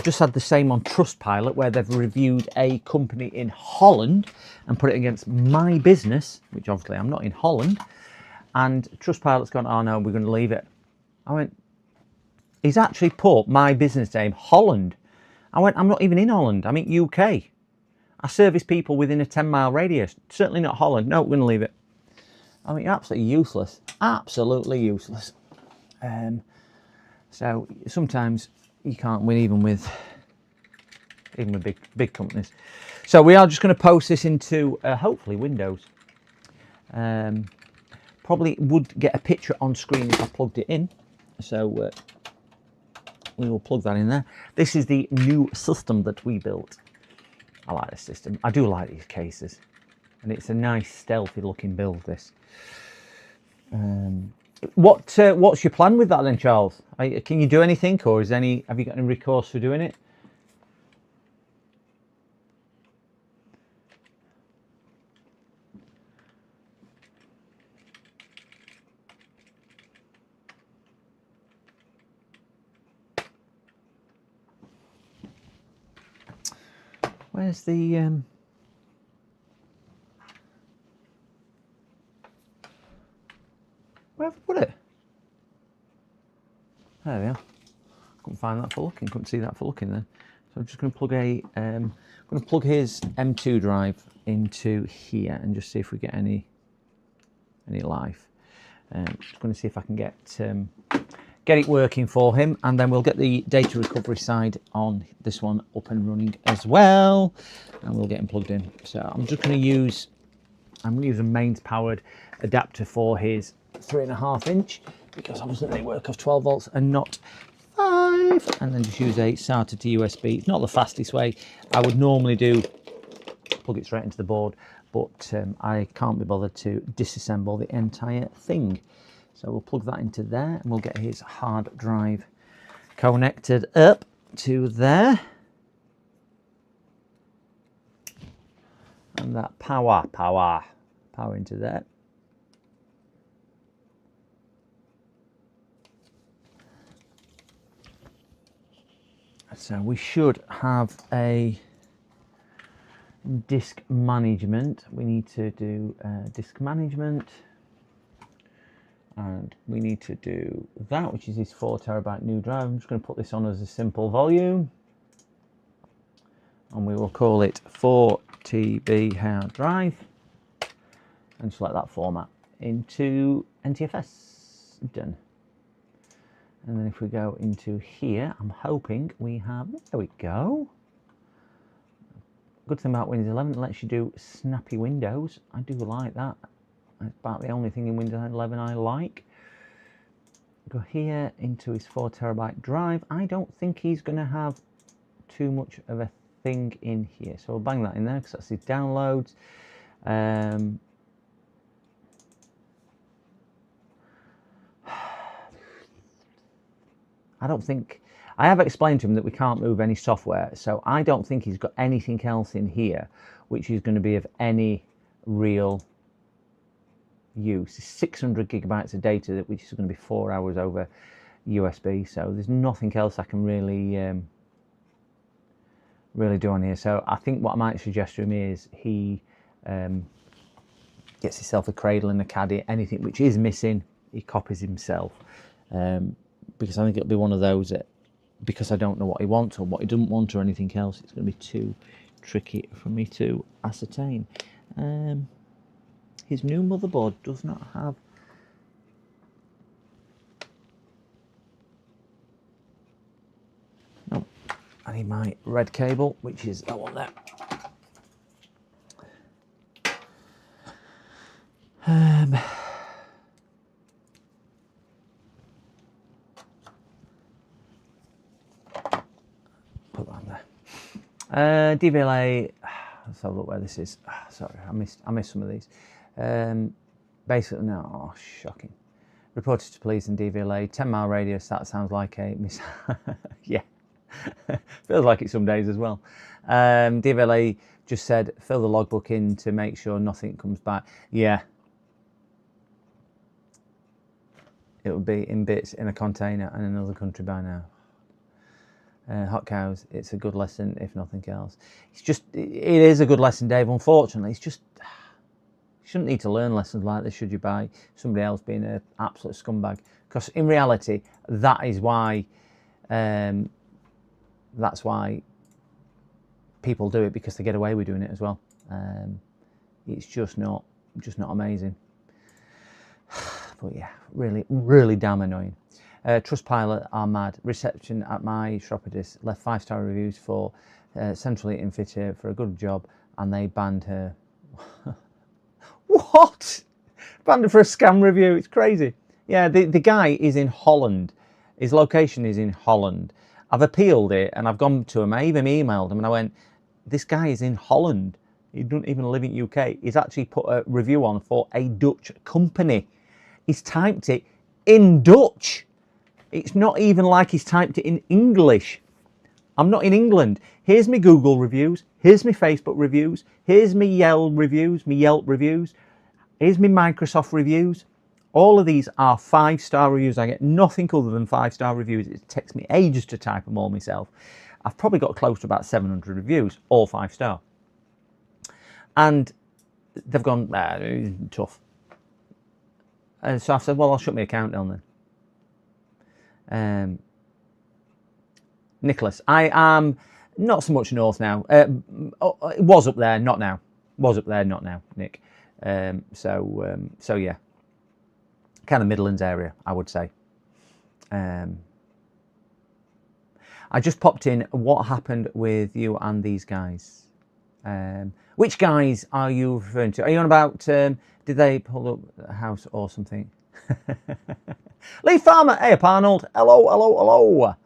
just had the same on Trustpilot, where they've reviewed a company in Holland and put it against my business, which obviously I'm not in Holland. And Trustpilot's gone, oh no, we're going to leave it. I went, he's actually put my business name, Holland. I went, I'm not even in Holland, I'm in UK. I service people within a 10-mile radius, certainly not Holland. No, we're going to leave it. I mean, absolutely useless, absolutely useless. So sometimes you can't win even with big companies. So we are just going to post this into hopefully Windows. Probably would get a picture on screen if I plugged it in. So we will plug that in there. This is the new system that we built. I like this system. I do like these cases, and it's a nice stealthy looking build, this. What's your plan with that then, Charles? Can you do anything, or have you got any recourse for doing it? Where's the where have I put it? There we are. Couldn't find that for looking. Couldn't see that for looking then. So I'm just going to plug his M2 drive into here and just see if we get any life. Just going to see if I can get it working for him, and then we'll get the data recovery side on this one up and running as well, and we'll get him plugged in. So I'm just going to use a mains powered adapter for his 3.5 inch, because obviously they work off 12 volts and not 5, and then just use a SATA to USB. It's not the fastest way. I would normally plug it straight into the board, but I can't be bothered to disassemble the entire thing. So we'll plug that into there, and we'll get his hard drive connected up to there. And that power into there. So we should have a disk management. We need to do disk management. And we need to do that, which is his 4 terabyte new drive. I'm just going to put this on as a simple volume, and we will call it 4TB hard drive, and select that format into NTFS. Done. And then if we go into here, I'm hoping we have, there we go. Good thing about Windows 11, it lets you do snappy windows. I do like that. That's about the only thing in Windows 11 I like. Go here into his 4 terabyte drive. I don't think he's going to have too much of a thing in here, so we'll bang that in there because that's his downloads. I don't think, I have explained to him that we can't move any software, so I don't think he's got anything else in here which is going to be of any real use. 600 gigabytes of data, which is going to be 4 hours over USB, so there's nothing else I can really do on here. So I think what I might suggest to him is he gets himself a cradle and a caddy. Anything which is missing, he copies himself, because I think it'll be one of those that because I don't know what he wants or what he doesn't want or anything else. It's going to be too tricky for me to ascertain. His new motherboard does not have... No, I need my red cable, which is that one there. Put that on there. DVLA. Let's have a look where this is. Sorry, I missed some of these. Basically, no. Oh, shocking. Reported to police in DVLA. 10-mile radius. That sounds like a miss. Yeah, feels like it some days as well. DVLA just said fill the logbook in to make sure nothing comes back. Yeah. It would be in bits in a container in another country by now. Hot cows, it's a good lesson if nothing else. It is a good lesson, Dave. Unfortunately, it's just, you shouldn't need to learn lessons like this, should you, by somebody else being an absolute scumbag? Because in reality, that is why, that's why people do it, because they get away with doing it as well. It's just not amazing. But yeah, really, really damn annoying. Trustpilot are mad. Reception at my Shropodis left 5-star reviews for Central Heating Fitter for a good job, and they banned her. What? Banned her for a scam review? It's crazy. Yeah, the guy is in Holland. His location is in Holland. I've appealed it, and I've gone to him. I even emailed him, and I went, this guy is in Holland. He doesn't even live in UK. He's actually put a review on for a Dutch company. He's typed it in Dutch. It's not even like he's typed it in English. I'm not in England. Here's my Google reviews. Here's my Facebook reviews. Here's my Yelp reviews. Here's my Microsoft reviews. All of these are 5-star reviews. I get nothing other than 5-star reviews. It takes me ages to type them all myself. I've probably got close to about 700 reviews, all 5-star. And they've gone, tough. And so I said, well, I'll shut my account down then. Nicholas, I am not so much north now. It was up there, not now. Was up there, not now, Nick. So yeah, kind of Midlands area, I would say. I just popped in. What happened with you and these guys? Which guys are you referring to? Are you on about? Did they pull up a house or something? Lee Farmer, hey up Arnold, hello.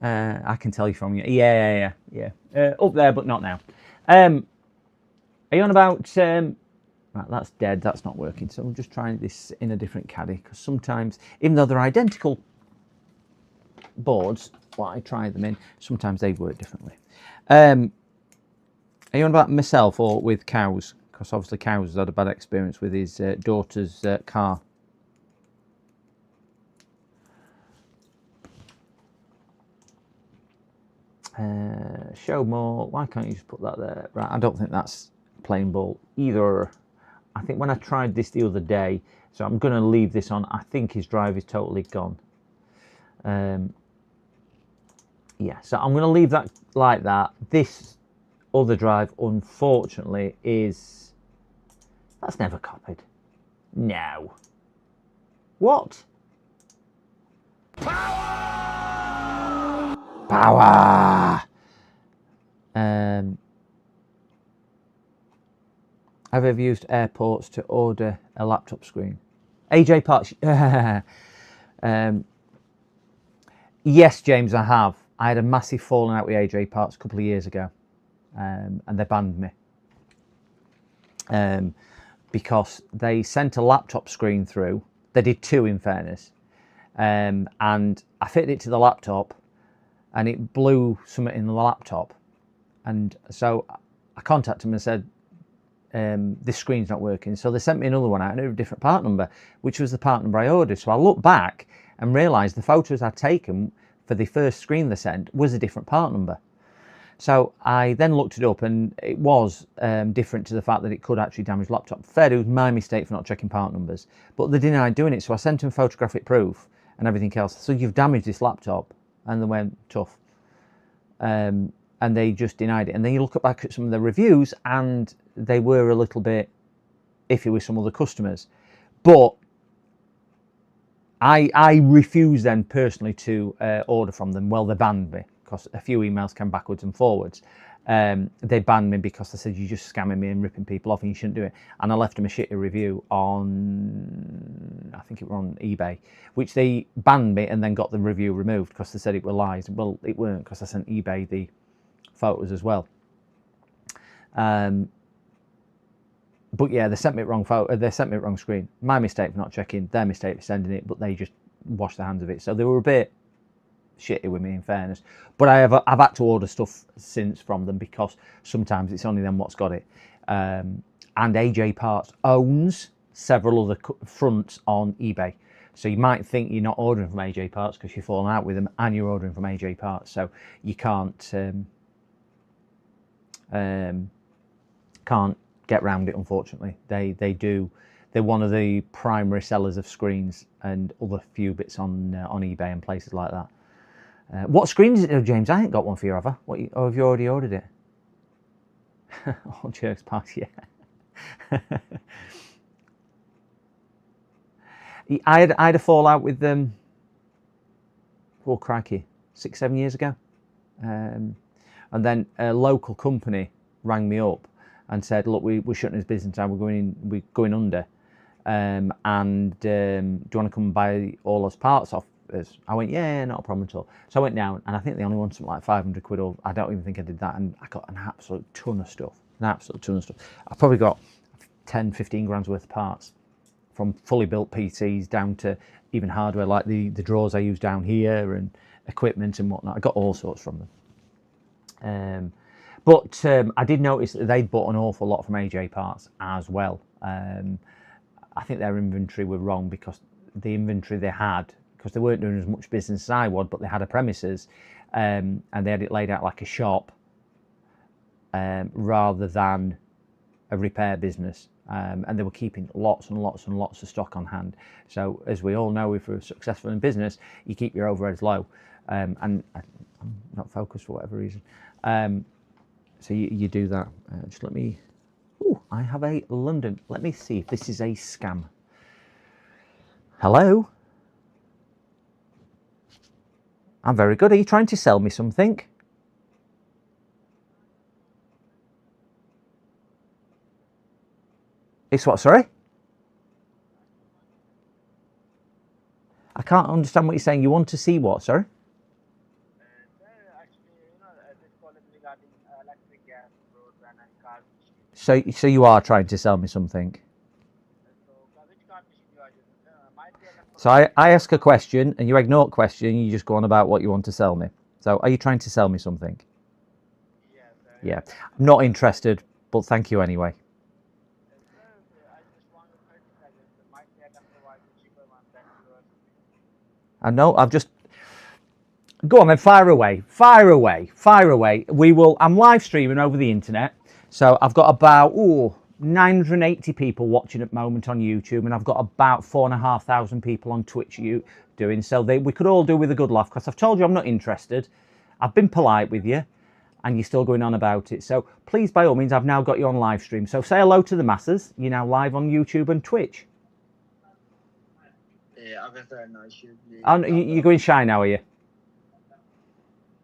I can tell you from you. Yeah. Up there, but not now. Are you on about? Right, that's dead. That's not working. So I'm just trying this in a different caddy, because sometimes, even though they're identical boards, what I try them in, sometimes they work differently. Are you on about myself or with Cows? Because obviously Cows has had a bad experience with his daughter's car. Show more. Why can't you just put that there? Right, I don't think that's playing ball either. I think when I tried this the other day, so I'm going to leave this on. I think his drive is totally gone. Yeah, so I'm going to leave that like that. This other drive, unfortunately, that's never copied. No. What? Power! Have you ever used airports to order a laptop screen? AJ Parts. Yes, James, I have. I had a massive falling out with AJ Parts a couple of years ago, and they banned me because they sent a laptop screen through. They did two, in fairness, and I fitted it to the laptop, and it blew something in the laptop, and so I contacted them and said, this screen's not working. So they sent me another one out, and a different part number, which was the part number I ordered. So I looked back and realised the photos I'd taken for the first screen they sent was a different part number. So I then looked it up, and it was different to the fact that it could actually damage the laptop. Fair, it was my mistake for not checking part numbers, but they denied doing it. So I sent them photographic proof and everything else. So you've damaged this laptop. and they went tough. And they just denied it. And then you look back at some of the reviews, and they were a little bit iffy with some other customers. But I refused then personally to order from them. Well, they banned me because a few emails came backwards and forwards. They banned me because they said, you're just scamming me and ripping people off and you shouldn't do it. And I left them a shitty review on, I think it was on eBay, which they banned me and then got the review removed because they said it were lies. Well, it weren't, because I sent eBay the photos as well. But yeah, they sent me wrong photo. They sent me wrong screen. My mistake for not checking. Their mistake for sending it, but they just washed their hands of it. So they were a bit shitty with me, in fairness. But I've had to order stuff since from them because sometimes it's only them what's got it. And AJ Parts owns several other fronts on eBay. So you might think you're not ordering from AJ Parts because you've fallen out with them, and you're ordering from AJ Parts. So you can't get round it, unfortunately. They're one of the primary sellers of screens and other few bits on eBay and places like that. What screen is it, James? I ain't got one for you, have I? Or have you already ordered it? Oh, jerks past, yeah. I had a fallout with them. Oh crikey, 6-7 years ago, and then a local company rang me up and said, look, we're shutting this business down, we're going under, and do you want to come and buy all those parts off us? I went, yeah, not a problem at all. So I went down, and I think they only wanted something like 500 quid, or I don't even think I did that, and I got an absolute ton of stuff. I probably got 10-15 grand's worth of parts, from fully built PCs down to even hardware like the drawers I use down here and equipment and whatnot. I got all sorts from them. But I did notice that they'd bought an awful lot from AJ Parts as well. I think their inventory were wrong, because the inventory they had, because they weren't doing as much business as I would, but they had a premises, and they had it laid out like a shop rather than a repair business. And they were keeping lots and lots and lots of stock on hand. So as we all know, if we're successful in business, you keep your overheads low. And I'm not focused for whatever reason. So you do that. Just let me... Oh, I have a London. Let me see if this is a scam. Hello? I'm very good. Are you trying to sell me something? It's what, sorry? I can't understand what you're saying. You want to see what, sorry? So you are trying to sell me something? So I ask a question and you ignore the question, you just go on about what you want to sell me. So are you trying to sell me something? Yeah. I'm not interested, but thank you anyway. I know, I've just... Go on then, fire away. I'm live streaming over the internet. So I've got about 980 people watching at the moment on YouTube, and I've got about 4,500 people on Twitch doing. So we could all do with a good laugh, because I've told you I'm not interested. I've been polite with you, and you're still going on about it. So please, by all means, I've now got you on live stream. So say hello to the masses. You're now live on YouTube and Twitch. Yeah, obviously no issue. Oh, you're going shy now, are you?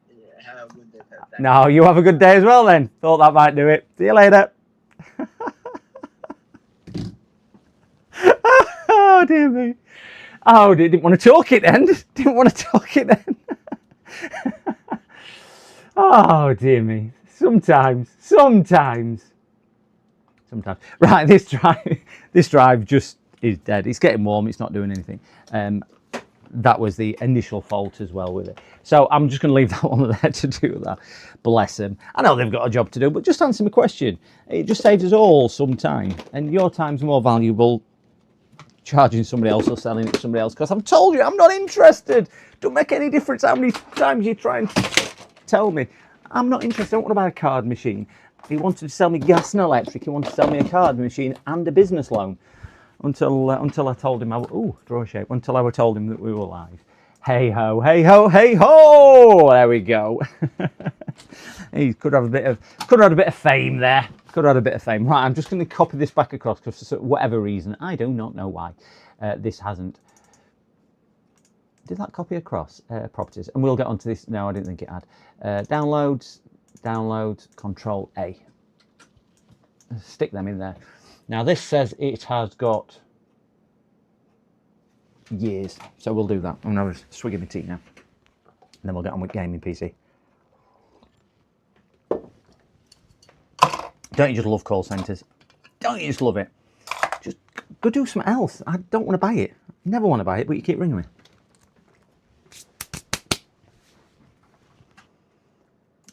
Yeah, have a good day. No, you have a good day as well then. Thought that might do it. See you later. Oh, dear me. Oh, didn't want to talk it then. Oh, dear me. Sometimes. Right, this drive just is dead. It's getting warm. It's not doing anything. That was the initial fault as well with it. So I'm just going to leave that one there to do that. Bless them. I know they've got a job to do, but just answer my question. It just saves us all some time. And your time's more valuable charging somebody else or selling it to somebody else, because I've told you I'm not interested. Don't make any difference how many times you try and tell me. I'm not interested. I don't want to buy a card machine. He wanted to sell me gas and electric. He wanted to sell me a card machine and a business loan. Until I told him until I told him that we were live. Hey ho, hey ho, hey ho! There we go. He could have a bit of fame there. Could have had a bit of fame. Right, I'm just going to copy this back across because for whatever reason, I do not know why, this hasn't. Did that copy across? Properties, and we'll get onto this. No, I didn't think it had. Downloads, Control A. Stick them in there. Now this says it has got years, so we'll do that. I'm going to have a swig of my tea now, and then we'll get on with gaming PC. Don't you just love call centres? Don't you just love it? Just go do something else. I don't want to buy it. Never want to buy it, but you keep ringing me.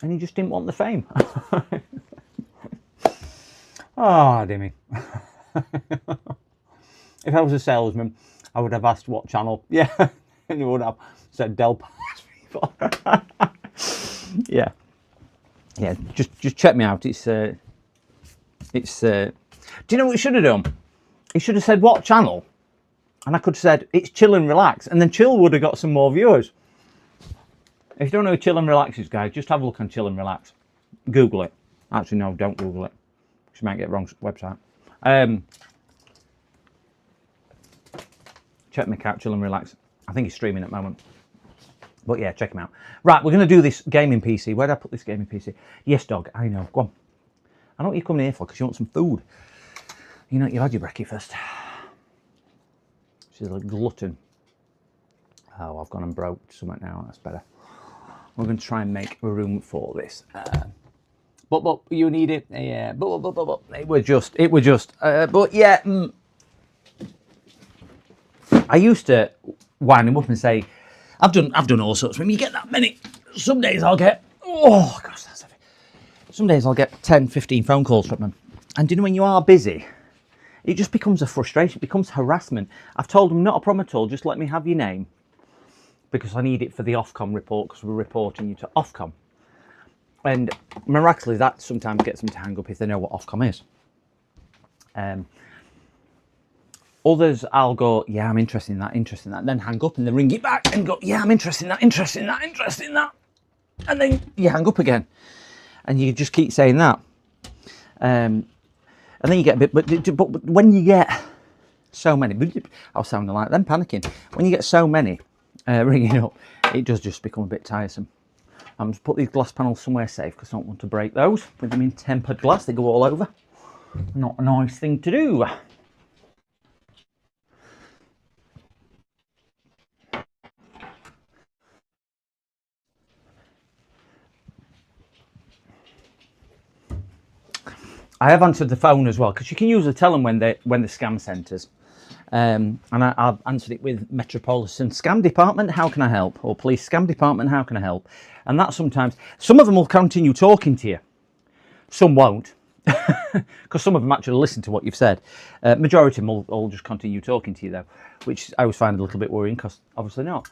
And you just didn't want the fame. Oh, dear me. If I was a salesman, I would have asked what channel. Yeah, and you would have said Del Pass before. Yeah, yeah. Just check me out. Do you know what you should have done? You should have said what channel, and I could have said it's Chill and Relax, and then Chill would have got some more viewers. If you don't know who Chill and Relax is, guys, just have a look on Chill and Relax. Google it. Actually, no, don't Google it. You might get the wrong website. Check my out, Chill and Relax. I think he's streaming at the moment. But yeah, check him out. Right, we're going to do this gaming PC. Where did I put this gaming PC? Yes, dog, I know. Go on. I know what you're coming here for, because you want some food. You know, you had your brekkie first. She's a glutton. Oh, I've gone and broke something now. That's better. We're going to try and make room for this. But you need it. Yeah. But it was just. But yeah. I used to wind him up and say, I've done all sorts. When you get that many, some days I'll get. Oh gosh, that's heavy. Some days I'll get 10, 15 phone calls from them. And you know, when you are busy, it just becomes a frustration. It becomes harassment. I've told them, not a problem at all. Just let me have your name, because I need it for the Ofcom report, because we're reporting you to Ofcom. And miraculously, that sometimes gets them to hang up if they know what Ofcom is. Others, I'll go, yeah, I'm interested in that, and then hang up, and then ring it back and go, yeah, I'm interested in that. And then you hang up again. And you just keep saying that. And then you get a bit, but when you get so many, I was sounding like them panicking. When you get so many ringing up, it does just become a bit tiresome. I'm just put these glass panels somewhere safe, because I don't want to break those. With them in tempered glass, they go all over. Not a nice thing to do. I have answered the phone as well, because you can usually tell them when the scam centres. And I've answered it with Metropolitan Scam Department, how can I help? Or Police Scam Department, how can I help? And that sometimes, some of them will continue talking to you. Some won't, because some of them actually listen to what you've said. Majority of them will just continue talking to you though, which I always find a little bit worrying, because obviously not.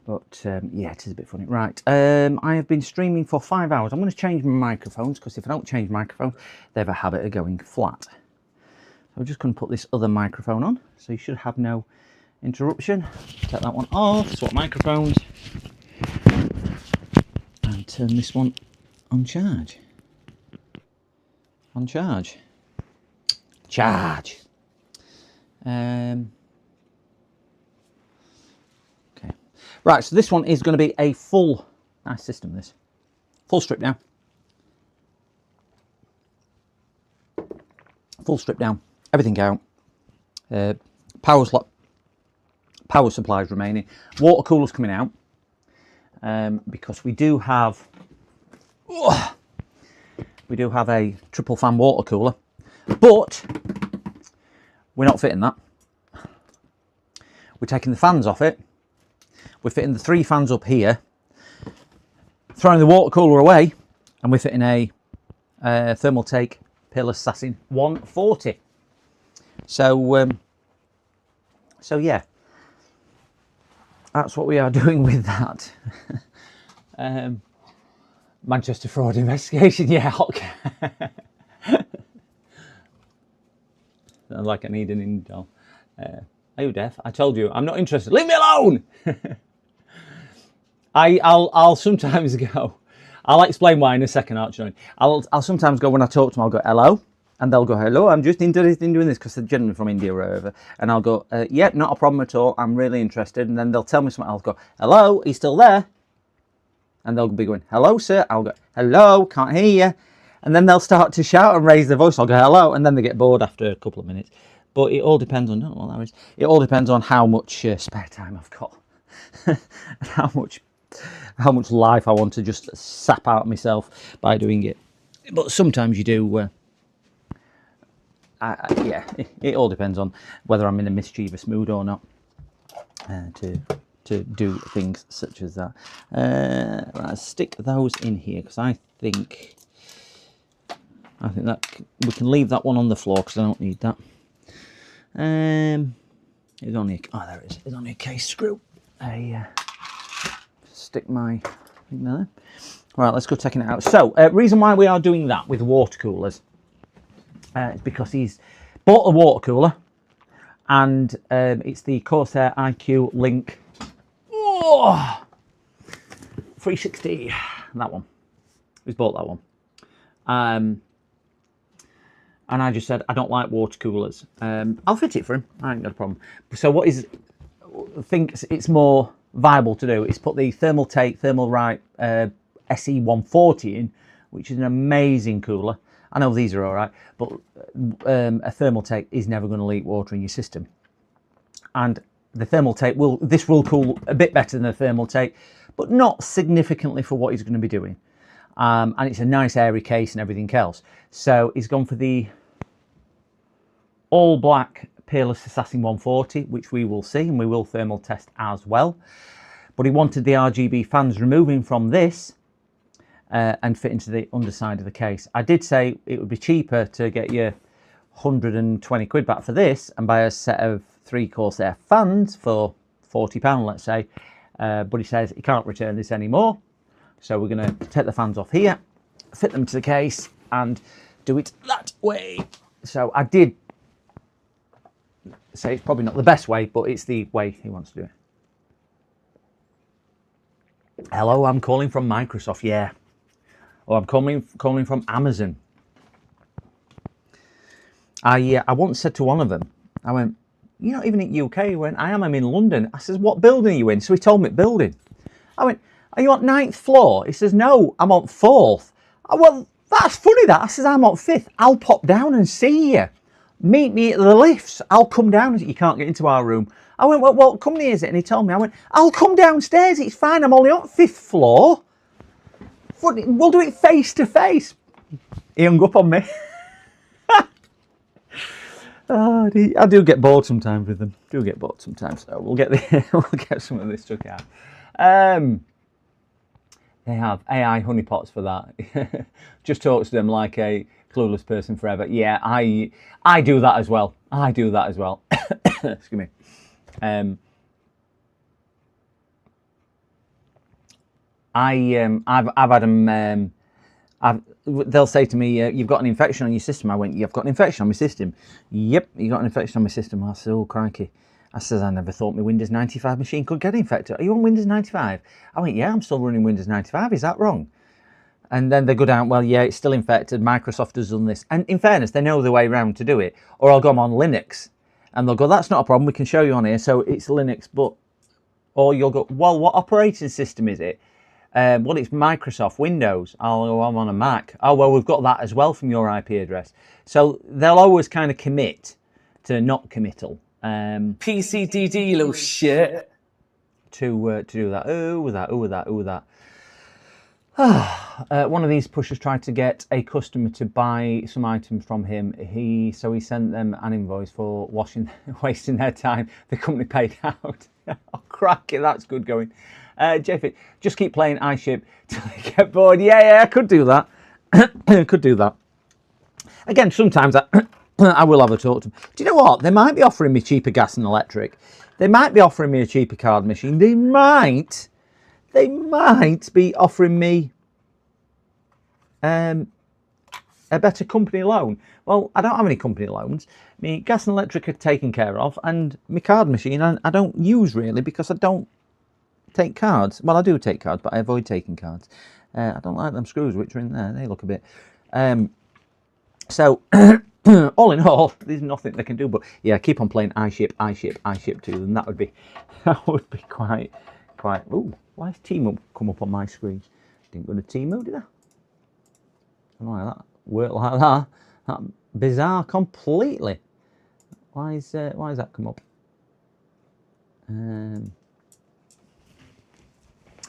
But yeah, it is a bit funny. Right, I have been streaming for 5 hours. I'm going to change my microphones, because if I don't change microphones, they have a habit of going flat. So I'm just going to put this other microphone on, so you should have no interruption. Take that one off, swap microphones, and turn this one on charge. On charge. Charge. Right, so this one is going to be a full, nice system this, full strip down. Full strip down, everything out. Power supplies remaining. Water coolers coming out, because we do have a triple fan water cooler, but we're not fitting that. We're taking the fans off it. We're fitting the 3 fans up here, throwing the water cooler away, and we're fitting a Thermaltake Peerless Assassin 140. So yeah, that's what we are doing with that. Manchester fraud investigation, yeah. Sounds like I need an Intel. Are you deaf? I told you, I'm not interested. Leave me alone! I'll sometimes go. I'll explain why in a second, actually. I'll sometimes go when I talk to them, I'll go, hello. And they'll go, hello, I'm just interested in doing this because they're generally from India or wherever. And I'll go, yeah, not a problem at all. I'm really interested. And then they'll tell me something. I'll go, hello, are you still there? And they'll be going, hello, sir. I'll go, hello, can't hear you. And then they'll start to shout and raise their voice. I'll go, hello. And then they get bored after a couple of minutes. But it all depends on, I don't know what that is. It all depends on how much spare time I've got. And how much life I want to just sap out myself by doing it. But sometimes you do... yeah, it all depends on whether I'm in a mischievous mood or not to do things such as that. Right, stick those in here because I think that we can leave that one on the floor because I don't need that. It's only there it is. It's only a case screw. Stick my thing there. Right, let's go taking it out. So, reason why we are doing that with water coolers. It's because he's bought a water cooler and it's the Corsair IQ Link 360. That one. He's bought that one. And I just said, I don't like water coolers. I'll fit it for him. I ain't got a problem. So what I think it's more viable to do is put the Thermalright SE140 in, which is an amazing cooler. I know these are all right, but a Thermaltake is never going to leak water in your system. And the Thermaltake will cool a bit better than the Thermaltake, but not significantly for what he's going to be doing. And it's a nice airy case and everything else. So he's gone for the all black Peerless Assassin 140, which we will see and we will thermal test as well. But he wanted the RGB fans removing from this. And fit into the underside of the case. I did say it would be cheaper to get you 120 quid back for this and buy a set of 3 Corsair fans for £40, let's say. But he says he can't return this anymore. So we're going to take the fans off here, fit them to the case and do it that way. So I did say it's probably not the best way, but it's the way he wants to do it. Hello, I'm calling from Microsoft, yeah. Or I'm calling from Amazon. I once said to one of them, I went, you're not even in UK. He went, I'm in London. I says, what building are you in? So he told me building. I went, are you on 9th floor? He says, no, I'm on 4th. Well, that's funny that. I says, I'm on 5th. I'll pop down and see you. Meet me at the lifts. I'll come down. You can't get into our room. I went, well, what company is it? And he told me, I went, I'll come downstairs. It's fine. I'm only on 5th floor. We'll do it face to face. He hung up on me. Oh, I do get bored sometimes with them. So we'll get some of this stuck out. They have AI honeypots for that. Just talk to them like a clueless person forever. Yeah, I do that as well. Excuse me. I've had them. They'll say to me, "You've got an infection on your system." I went, "You've got an infection on my system." Yep, you got an infection on my system. I said, "Oh crikey!" I says, "I never thought my Windows 95 machine could get infected." Are you on Windows 95? I went, "Yeah, I'm still running Windows 95. Is that wrong?" And then they go down, "Well, yeah, it's still infected. Microsoft has done this." And in fairness, they know the way around to do it. Or I'll go on Linux, and they'll go, "That's not a problem. We can show you on here." So it's Linux, but or you'll go, "Well, what operating system is it?" Well, it's Microsoft Windows. I'll go, I'm on a Mac. Oh, well, we've got that as well from your IP address. So they'll always kind of commit to not committal. PCDD, you little shit. To do that. One of these pushers tried to get a customer to buy some items from him. So he sent them an invoice for wasting their time. The company paid out. Oh, crikey, that's good going. Jeffy, just keep playing iShip till you get bored. Yeah, I could do that. Could do that. Again, sometimes I will have a talk to them. Do you know what? They might be offering me cheaper gas and electric. They might be offering me a cheaper card machine. They might be offering me a better company loan? Well, I don't have any company loans. My gas and electric are taken care of, and my card machine I don't use really because I don't take cards. Well, I do take cards, but I avoid taking cards. I don't like them screws which are in there. They look a bit. So, all in all, there's nothing they can do. But yeah, keep on playing I ship to them. That would be quite. Ooh, why has Temu come up on my screen? Didn't go to Temu, did I? Something like that. Work like that. That bizarre completely. Why has that come up?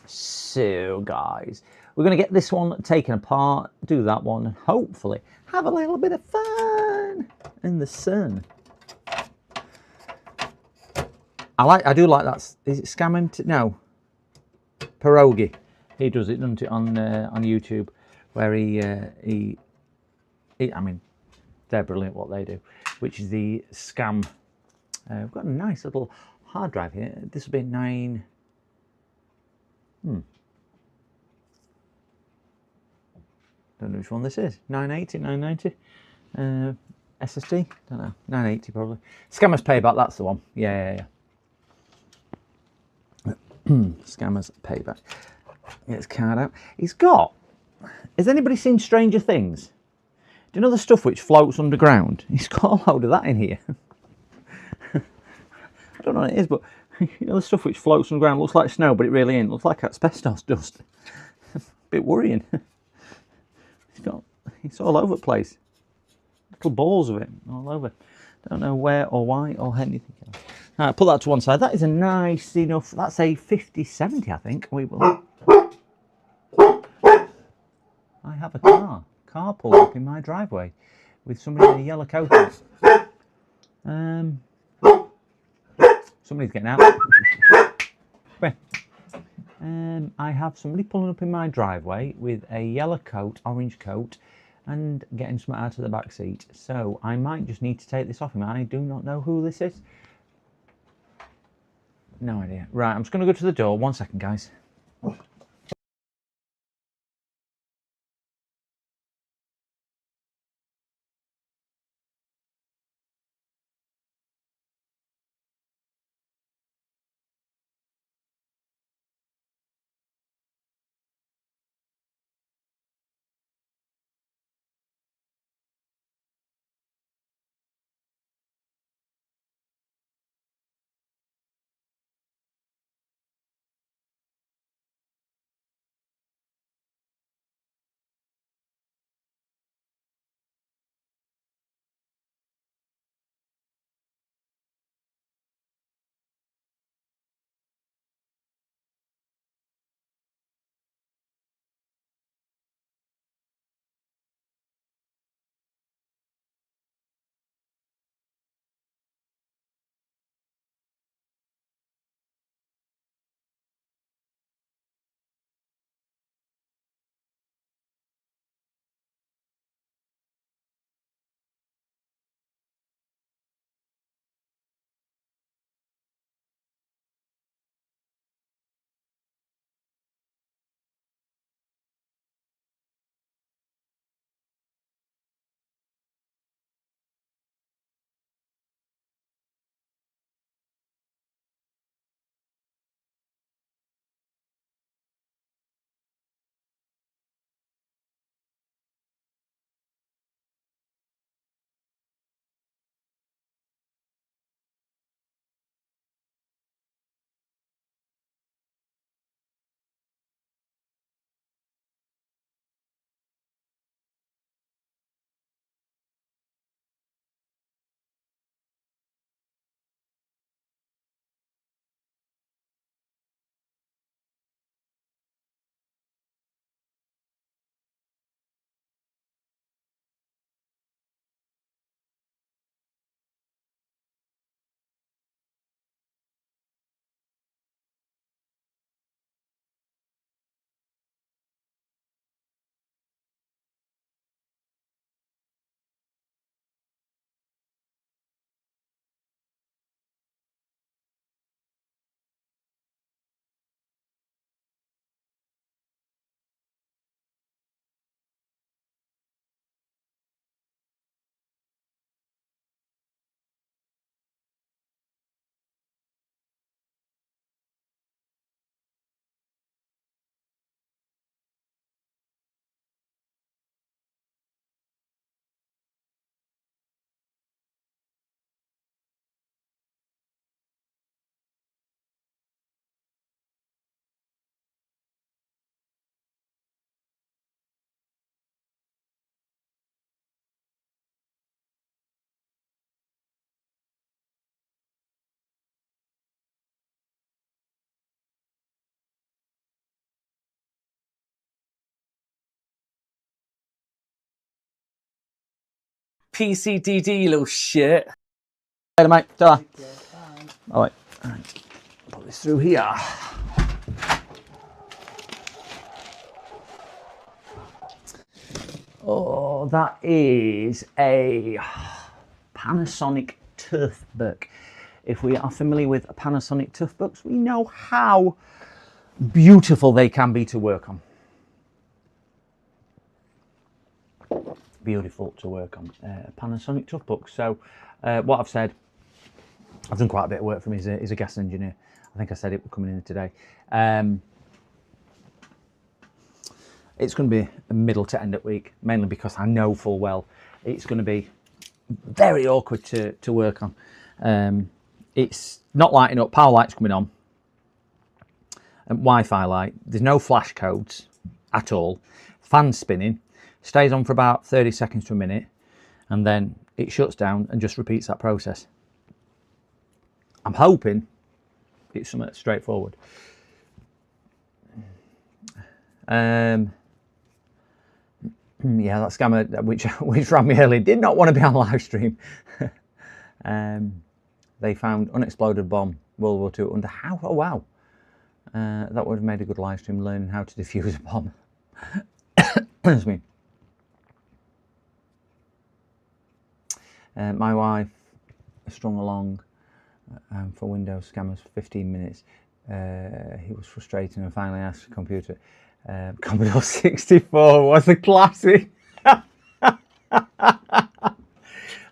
So guys, we're going to get this one taken apart, do that one, and hopefully have a little bit of fun in the sun. I do like that. Is it Scamming? No, Pierogi. He does it, doesn't it, on YouTube, where he I mean, they're brilliant what they do, which is the scam. We've got a nice little hard drive here. This will be 9. Don't know which one this is. 980, 990. SSD? Don't know. 980 probably. Scammers Payback, that's the one. Yeah. Scammers Payback. Get his card out. Has anybody seen Stranger Things? Do you know the stuff which floats underground? He's got a load of that in here. I don't know what it is, but you know the stuff which floats underground looks like snow, but it really ain't. Looks like asbestos dust. Bit worrying. It's all over the place. Little balls of it all over. Don't know where or why or anything else. Alright, put that to one side. That is a nice enough. That's a 5070, I think. We will. I have a car pulled up in my driveway with somebody in a yellow coat. Somebody's getting out. I have somebody pulling up in my driveway with a yellow coat, orange coat, and getting something out of the back seat. So I might just need to take this off him. I do not know who this is. No idea. Right, I'm just going to go to the door. 1 second, guys. PCDD, you little shit. Later, mate. Ta-ra. All right. Put this through here. Oh, that is a Panasonic Turfbuck. If we are familiar with Panasonic Turfbucks, we know how beautiful they can be to work on. Beautiful to work on. Panasonic Turfbucks. So, what I've said, I've done quite a bit of work for him. He's a gas engineer. I think I said it was coming in today. It's going to be a middle to end of week, mainly because I know full well it's going to be very awkward to work on. It's not lighting up, power light's coming on, and Wi-Fi light. There's no flash codes at all. Fan's spinning, stays on for about 30 seconds to a minute, and then it shuts down and just repeats that process. I'm hoping it's something straightforward. Yeah, that scammer which ran me early did not want to be on live stream. They found unexploded bomb, World War II under how? Oh wow, that would have made a good live stream, learning how to defuse a bomb. Excuse me. My wife strung along for Windows scammers for 15 minutes. He was frustrated and finally asked the computer. Commodore 64 was a classic.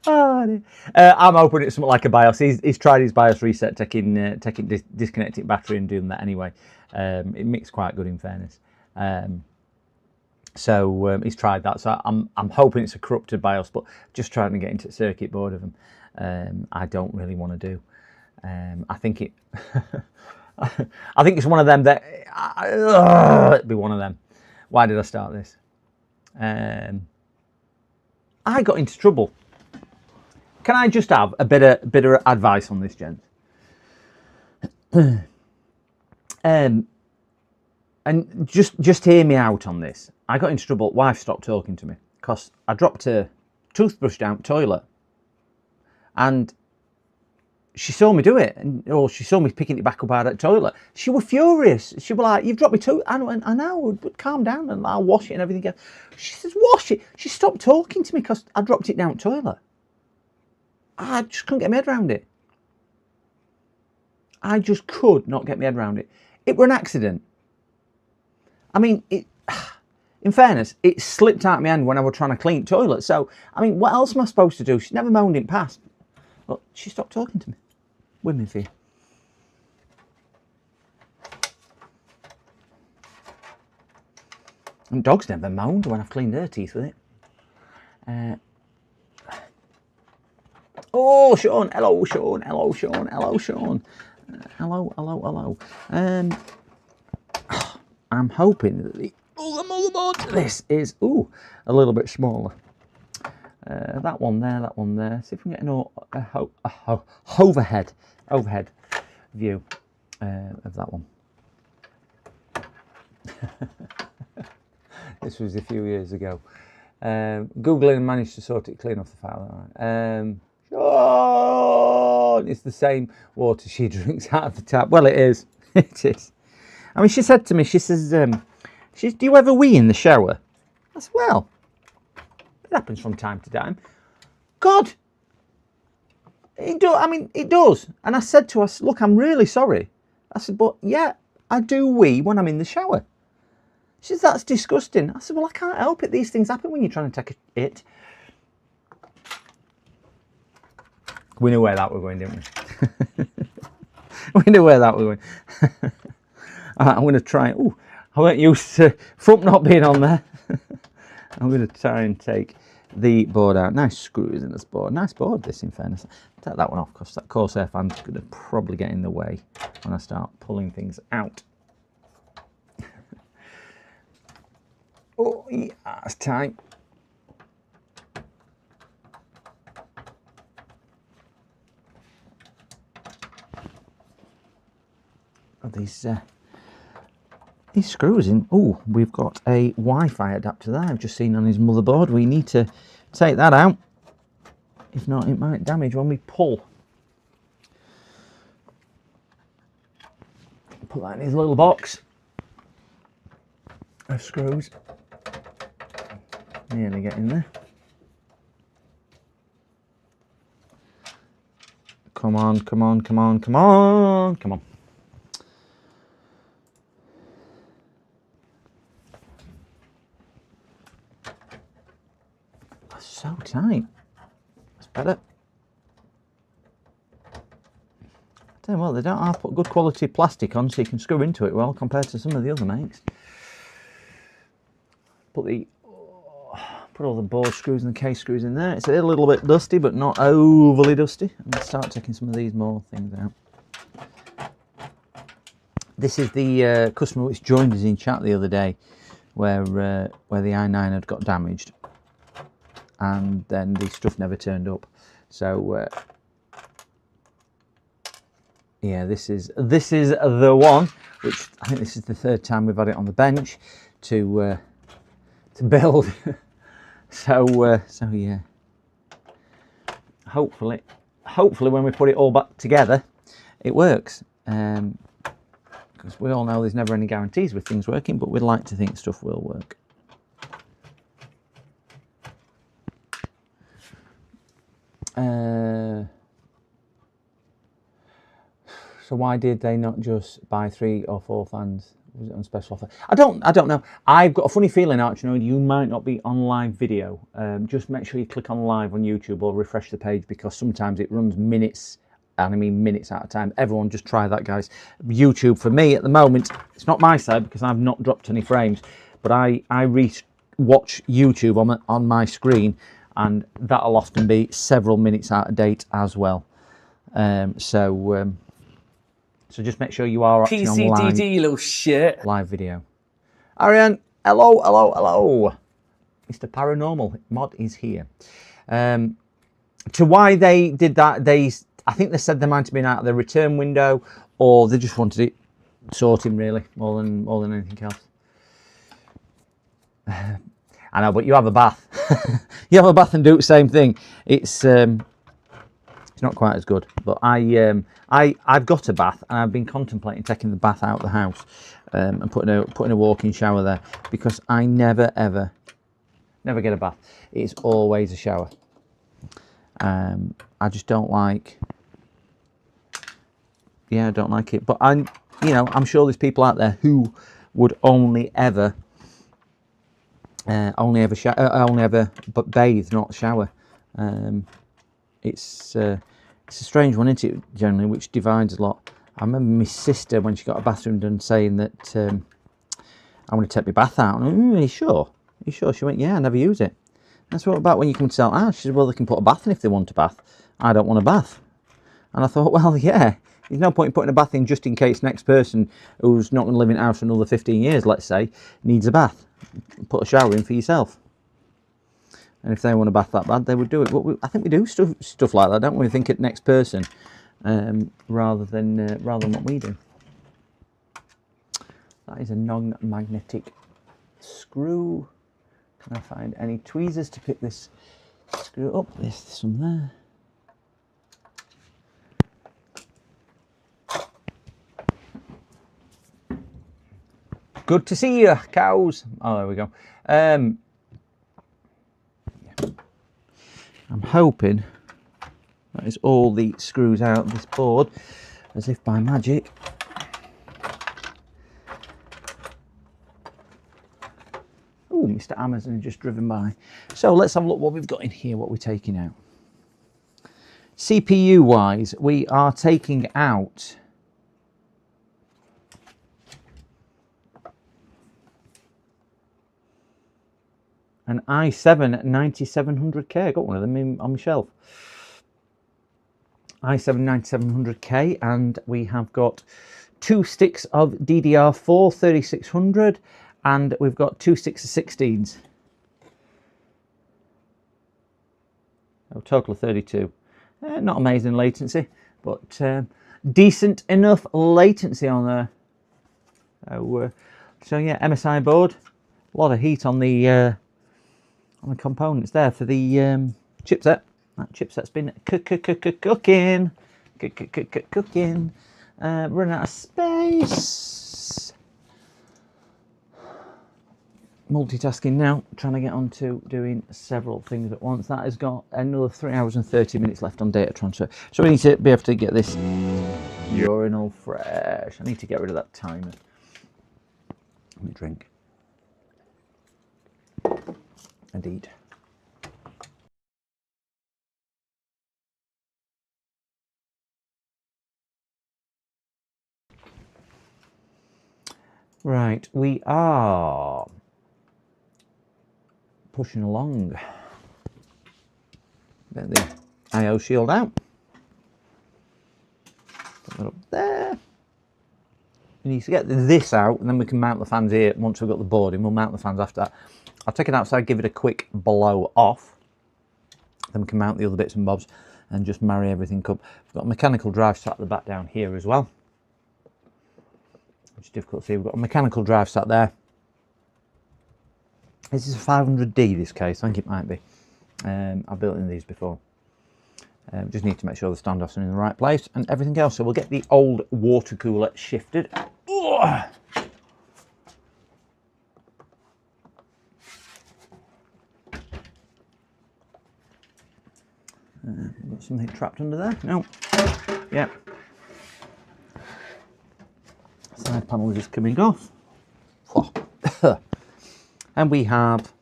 Oh, I'm hoping it's something like a BIOS. He's tried his BIOS reset, disconnecting battery and doing that anyway. It mixed quite good in fairness. So he's tried that. So I'm hoping it's a corrupted BIOS, but just trying to get into the circuit board of them. I don't really want to do. I think it. I think it's one of them that it'd be one of them. Why did I start this? I got into trouble. Can I just have a bit of advice on this, gents? And just hear me out on this. I got into trouble. Wife stopped talking to me because I dropped a toothbrush down the toilet, and she saw me do it, or she saw me picking it back up out of the toilet. She was furious. She was like, "You've dropped me tooth." I went, "I know, but calm down and I'll wash it and everything else." She says, "Wash it." She stopped talking to me because I dropped it down the toilet. I just couldn't get my head around it. I just could not get my head around it. It were an accident. I mean, in fairness, it slipped out of my hand when I was trying to clean the toilet. So, I mean, what else am I supposed to do? She never moaned it past. But she stopped talking to me. Women fear. And dogs never moaned when I've cleaned their teeth with it. Oh, Sean. Hello, Sean. Hello, Sean. Hello, Sean. Hello. I'm hoping that the motherboard to this is a little bit smaller. That one there. See if we can get an overhead view of that one. This was a few years ago. Googling managed to sort it clean off the file. Sean, it's the same water she drinks out of the tap. Well, it is. It is. I mean, she said to me, she says, "Do you ever wee in the shower?" I said, "Well, it happens from time to time." God, it does. And I said to her, "Look, I'm really sorry." I said, "But yeah, I do wee when I'm in the shower." She says, "That's disgusting." I said, "Well, I can't help it. These things happen when you're trying to take it." We knew where that was going, didn't we? We knew where that was going. I'm going to try. I weren't used to front not being on there. I'm going to try and take the board out. Nice screws in this board. Nice board, this, in fairness. Take that one off because that Corsair fan's going to probably get in the way when I start pulling things out. Oh, yeah, that's tight. These screws in. Oh, we've got a Wi-Fi adapter there. I've just seen on his motherboard. We need to take that out. If not, it might damage when we pull. Put that in his little box of screws. Nearly getting there. Come on, come on, come on, come on, come on. That's so tight. That's better. I tell you what, they don't have put good quality plastic on so you can screw into it well compared to some of the other makes. Put all the board screws and the case screws in there. It's a little bit dusty, but not overly dusty. I'm going to start taking some of these more things out. This is the customer which joined us in chat the other day, where the i9 had got damaged, and then the stuff never turned up. So yeah, this is the one, which I think this is the third time we've had it on the bench to build. So yeah. Hopefully when we put it all back together, it works. Because we all know there's never any guarantees with things working, but we'd like to think stuff will work. So why did they not just buy 3 or 4 fans? Was it on special offer? I don't know. I've got a funny feeling, Archnoid, you might not be on live video. Just make sure you click on live on YouTube or refresh the page, because sometimes it runs minutes, and I mean minutes at a time. Everyone just try that, guys. YouTube, for me at the moment, it's not my side because I've not dropped any frames, but I watch YouTube on my screen, and that'll often be several minutes out of date as well. So just make sure you are actually on live. PCDD, you little shit. Live video. Ariane, hello, hello, hello. Mr. Paranormal Mod is here. To why they did that, I think they said they might have been out of the return window, or they just wanted it sorting really, more than anything else. I know, but you have a bath. You have a bath and do the same thing. It's not quite as good, but I've got a bath, and I've been contemplating taking the bath out of the house and putting a walk-in shower there, because I never get a bath. It's always a shower. I just don't like. Yeah, I don't like it. But I'm sure there's people out there who would only ever bathe, not shower. It's a strange one, isn't it, generally, which divides a lot. I remember my sister, when she got a bathroom done, saying that I want to take my bath out. And, are you sure? Are you sure? She went, yeah, I never use it. That's what about when you come to sell house. She said, well, they can put a bath in if they want a bath. I don't want a bath. And I thought, well, yeah, there's no point in putting a bath in just in case next person who's not going to live in a house for another 15 years, let's say, needs a bath. Put a shower in for yourself. And if they want a bath that bad, they would do it. But I think we do stuff like that, don't we? We think at next person rather than what we do. That is a non-magnetic screw. Can I find any tweezers to pick this screw up? There's some there. Good to see you, cows. Oh, there we go. I'm hoping that is all the screws out of this board, as if by magic. Oh, Mr. Amazon has just driven by. So let's have a look what we've got in here, what we're taking out. CPU wise, we are taking out an i7 9700K. I got one of them on my shelf. i7 9700K, and we have got 2 sticks of DDR4 3600, and we've got 2 sticks of 16s. A total of 32. Not amazing latency, but decent enough latency on there. So yeah, MSI board. A lot of heat on the components there for the chipset. That chipset's been cooking. Cooking. Running out of space. Multitasking now, trying to get on to doing several things at once. That has got another 3 hours and 30 minutes left on data transfer. So we need to be able to get this urinal fresh. I need to get rid of that timer. Let me drink. And eat. Right, we are pushing along. Get the IO shield out. Put that up there. We need to get this out, and then we can mount the fans here once we've got the board in. We'll mount the fans after that. I'll take it outside, give it a quick blow off. Then we can mount the other bits and bobs and just marry everything up. We've got a mechanical drive sat at the back down here as well. Which is difficult to see. We've got a mechanical drive sat there. This is a 500D, this case. I think it might be. I've built in these before. Just need to make sure the standoffs are in the right place and everything else. So we'll get the old water cooler shifted. Got something trapped under there? No. Yeah. Side panel is just coming off. And we have,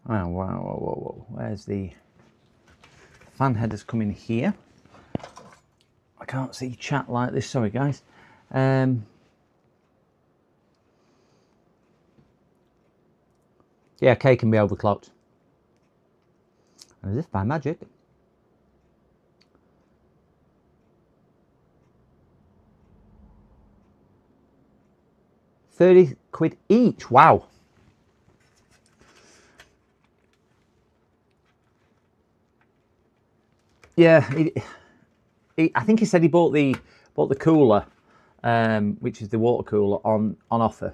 oh wow, where's the fan headers coming here? I can't see chat like this, sorry guys. Yeah, K can be overclocked. As if by magic. 30 quid each, wow. Yeah, I think he said he bought the cooler, which is the water cooler, on offer.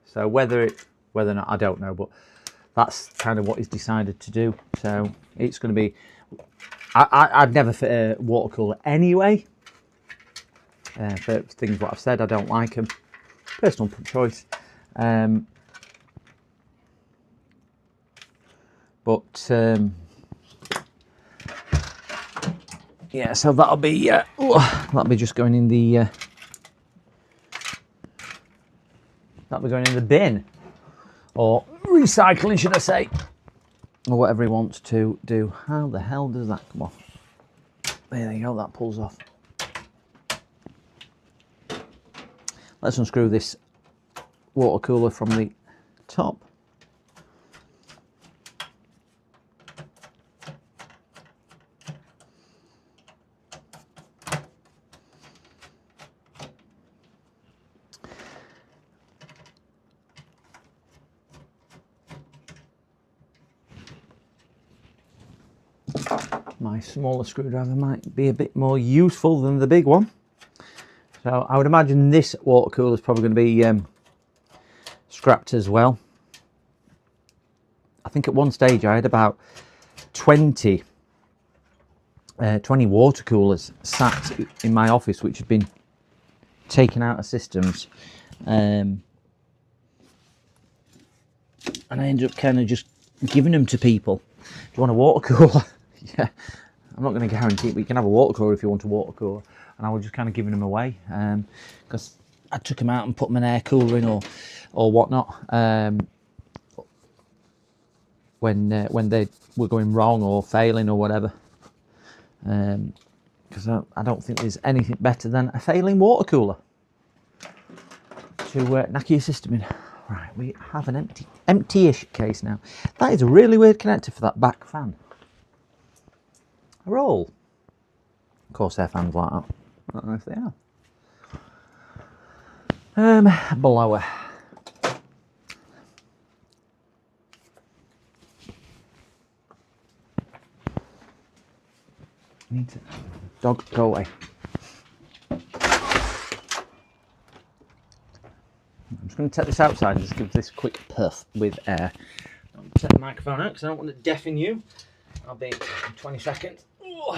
So whether or not, I don't know, but that's kind of what he's decided to do. So it's going to be, I'd never fit a water cooler anyway. For things what I've said, I don't like them. Personal choice. Yeah, so that'll be just going in the that'll be going in the bin, or recycling, should I say, or whatever he wants to do. How the hell does that come off? There you go, that pulls off. Let's unscrew this water cooler from the top. My smaller screwdriver might be a bit more useful than the big one. So I would imagine this water cooler is probably going to be scrapped as well. I think at one stage I had about 20 water coolers sat in my office which had been taken out of systems. And I ended up kind of just giving them to people. Do you want a water cooler? Yeah, I'm not going to guarantee it, but you can have a water cooler if you want a water cooler. And I was just kind of giving them away because I took them out and put them in air cooler in or whatnot when they were going wrong or failing or whatever. Because I don't think there's anything better than a failing water cooler to knock your system in. Right, we have an empty-ish case now. That is a really weird connector for that back fan. A roll. Of course, they're fans like that. I don't know if they are. Blower. Need to dog go away. I'm just going to take this outside and just give this a quick puff with air. I'll take the microphone out because I don't want to deafen you. I'll be in 20 seconds. Ooh.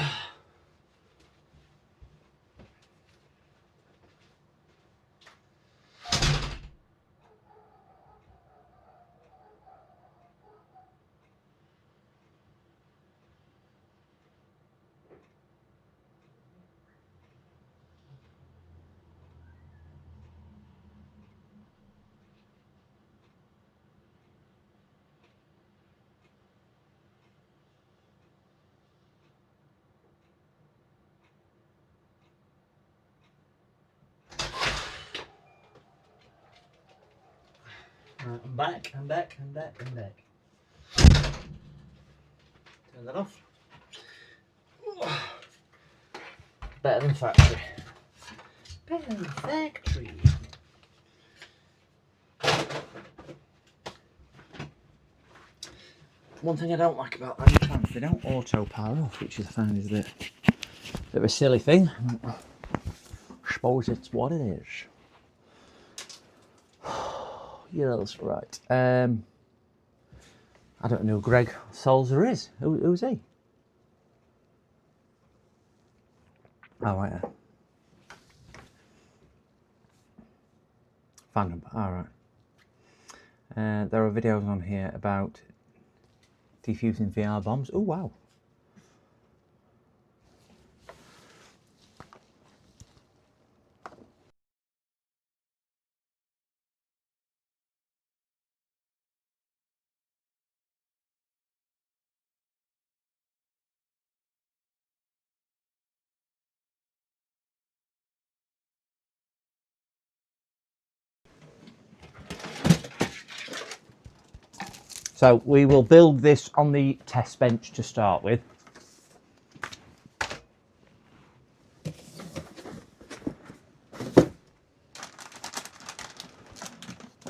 I'm back, I'm back, I'm back, I'm back. Turn that off. Better than factory. Better than factory. One thing I don't like about that fans, they don't auto power off, which I find is a bit of a silly thing. I suppose it's what it is. Yes, right. I don't know who Greg Solzer is. Who's he? Oh, right. Fandom. All right. There are videos on here about defusing VR bombs. Oh, wow. So we will build this on the test bench to start with.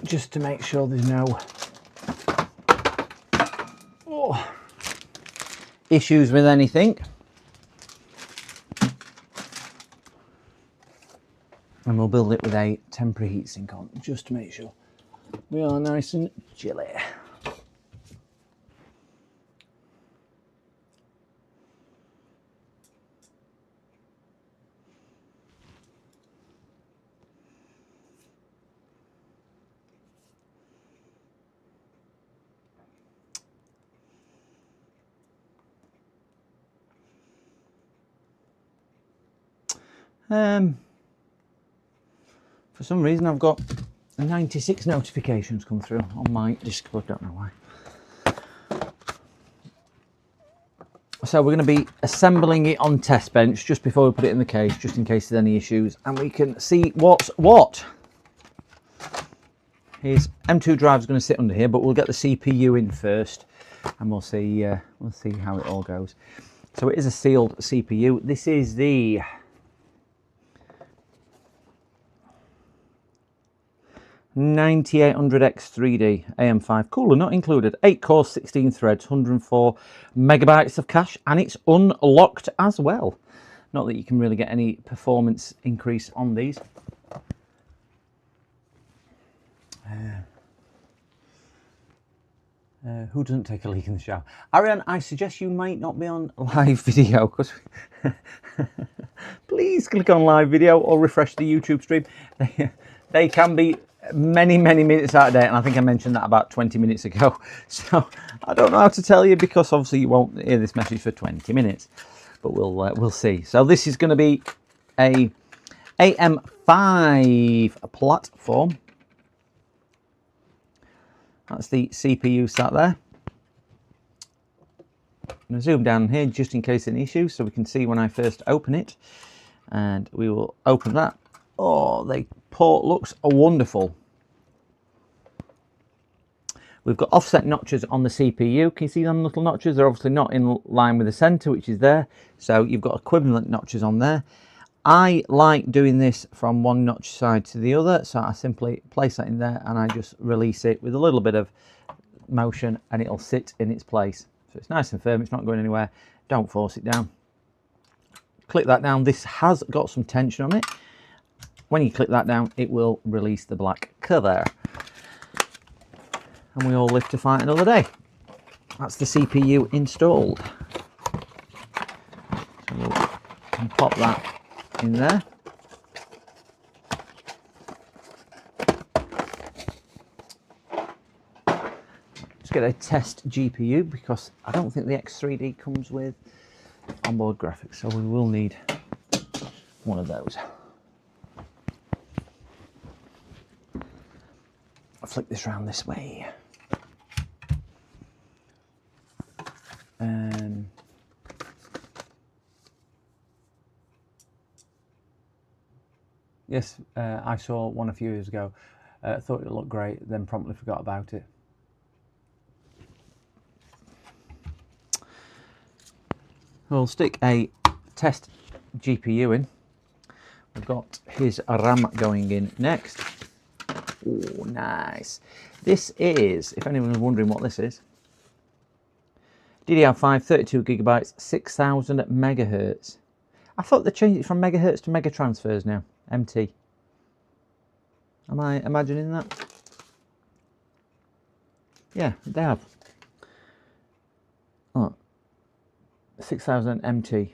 Just to make sure there's no issues with anything. And we'll build it with a temporary heatsink on, just to make sure we are nice and chilly. For some reason I've got 96 notifications come through on my Discord, don't know why. So we're going to be assembling it on test bench just before we put it in the case, just in case there's any issues, and we can see what's what. His M2 drive is going to sit under here, but we'll get the CPU in first, and we'll see how it all goes. So it is a sealed CPU. This is the 9800X3D AM5 cooler, not included. 8 cores, 16 threads, 104 megabytes of cache, and it's unlocked as well. Not that you can really get any performance increase on these. Who doesn't take a leak in the shower? Ariane, I suggest you might not be on live video, because please click on live video or refresh the YouTube stream. They can be many minutes out of date, and I think I mentioned that about 20 minutes ago. So I don't know how to tell you, because obviously you won't hear this message for 20 minutes, but we'll see. So this is going to be a AM5 platform. That's the CPU sat there. I'm going to zoom down here just in case any issues, so we can see when I first open it. And we will open that. Oh, the port looks wonderful. We've got offset notches on the CPU. Can you see them little notches? They're obviously not in line with the center, which is there. So you've got equivalent notches on there. I like doing this from one notch side to the other, so I simply place that in there and I just release it with a little bit of motion, and it'll sit in its place. So it's nice and firm, it's not going anywhere. Don't force it down. Click that down. This has got some tension on it. When you click that down, it will release the black cover. And we all live to fight another day. that's the CPU installed. So we'll pop that in there. Let's get a test GPU because I don't think the X3D comes with onboard graphics, so we will need one of those. I'll flick this around this way. Yes, I saw one a few years ago. Thought it looked great, then promptly forgot about it. We'll stick a test GPU in. We've got his RAM going in next. Oh, nice. This is, if anyone was wondering what this is, DDR5, 32 gigabytes, 6000 megahertz. I thought they changed it from megahertz to megatransfers now. MT. Am I imagining that? Yeah, they have. Oh, 6000 MT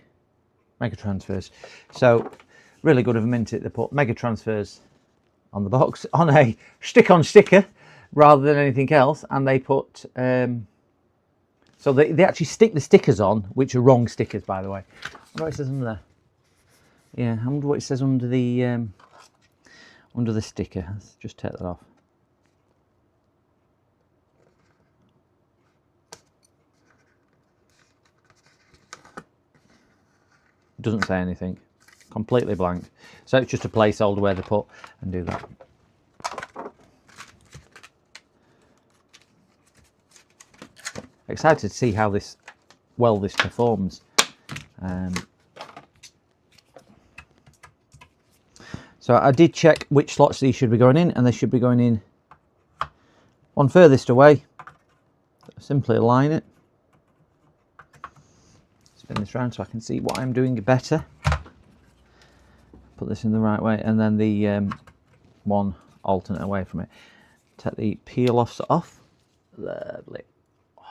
megatransfers. So really good of them, isn't it? They put megatransfers on the box on a stick-on sticker rather than anything else, and they put so they actually stick the stickers on, which are wrong stickers, by the way. I wonder what it says under there. Yeah, I wonder what it says under the sticker. Let's just take that off. It doesn't say anything. Completely blank. So it's just a placeholder where they put and do that. Excited to see how this performs. So I did check which slots these should be going in, and they should be going in one furthest away. Simply align it. Spin this round so I can see what I'm doing better. Put this in the right way, and then the one alternate away from it. Take the peel-offs off. Lovely. Oh,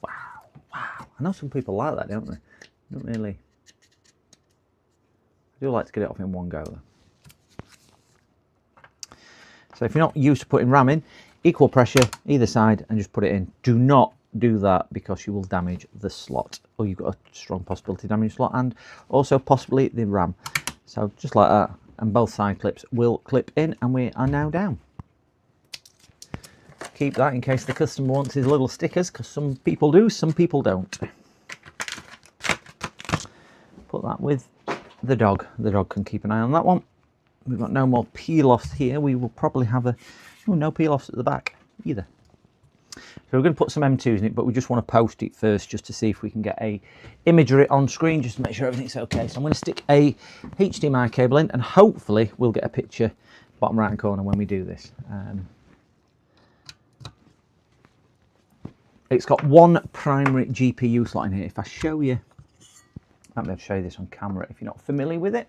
wow, wow. I know some people like that, don't they? Don't really. I do like to get it off in one go though. So if you're not used to putting RAM in, equal pressure either side and just put it in. Do not do that because you will damage the slot, or you've got a strong possibility to damage the slot and also possibly the RAM. So just like that, and both side clips will clip in, and we are now down. Keep that in case the customer wants his little stickers, because some people do, some people don't. Put that with the dog. The dog can keep an eye on that one. We've got no more peel-offs here. We will probably have no peel-offs at the back either. So we're going to put some M2s in it, but we just want to post it first just to see if we can get a imagery on screen, just to make sure everything's okay. So I'm going to stick a HDMI cable in, and hopefully we'll get a picture bottom right hand corner when we do this. It's got one primary GPU slot in here. If I show you, I might be able to show you this on camera if you're not familiar with it.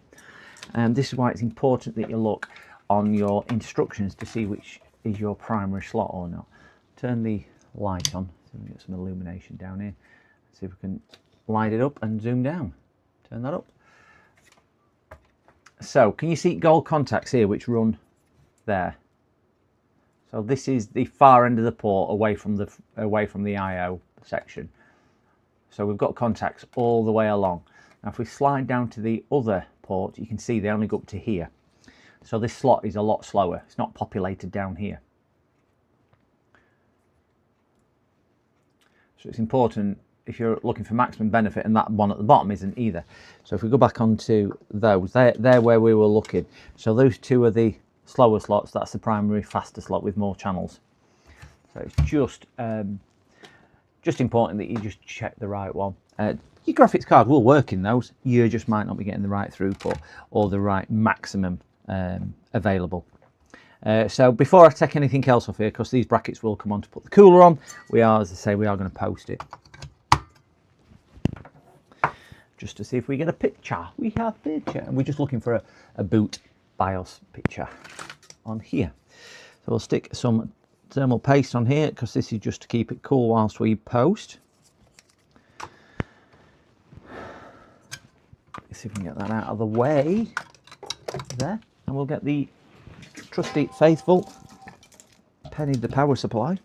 This is why it's important that you look on your instructions to see which is your primary slot or not. Turn the light on so we can get some illumination down here. See if we can light it up and zoom down. Turn that up. So can you see gold contacts here which run there? So this is the far end of the port away from the I/O section. So we've got contacts all the way along. Now if we slide down to the other port, you can see they only go up to here. So this slot is a lot slower. It's not populated down here. So it's important if you're looking for maximum benefit, and that one at the bottom isn't either. So if we go back onto those, they're where we were looking. So those two are the slower slots. That's the primary faster slot with more channels. So it's just important that you just check the right one. Your graphics card will work in those. You just might not be getting the right throughput or the right maximum available. So before I take anything else off here, because these brackets will come on to put the cooler on, we are, as I say, we are going to post it. Just to see if we get a picture. We have a picture. And we're just looking for a boot BIOS picture on here. So we'll stick some thermal paste on here because this is just to keep it cool whilst we post. Let's see if we can get that out of the way there, and we'll get the trusty faithful Penny the power supply.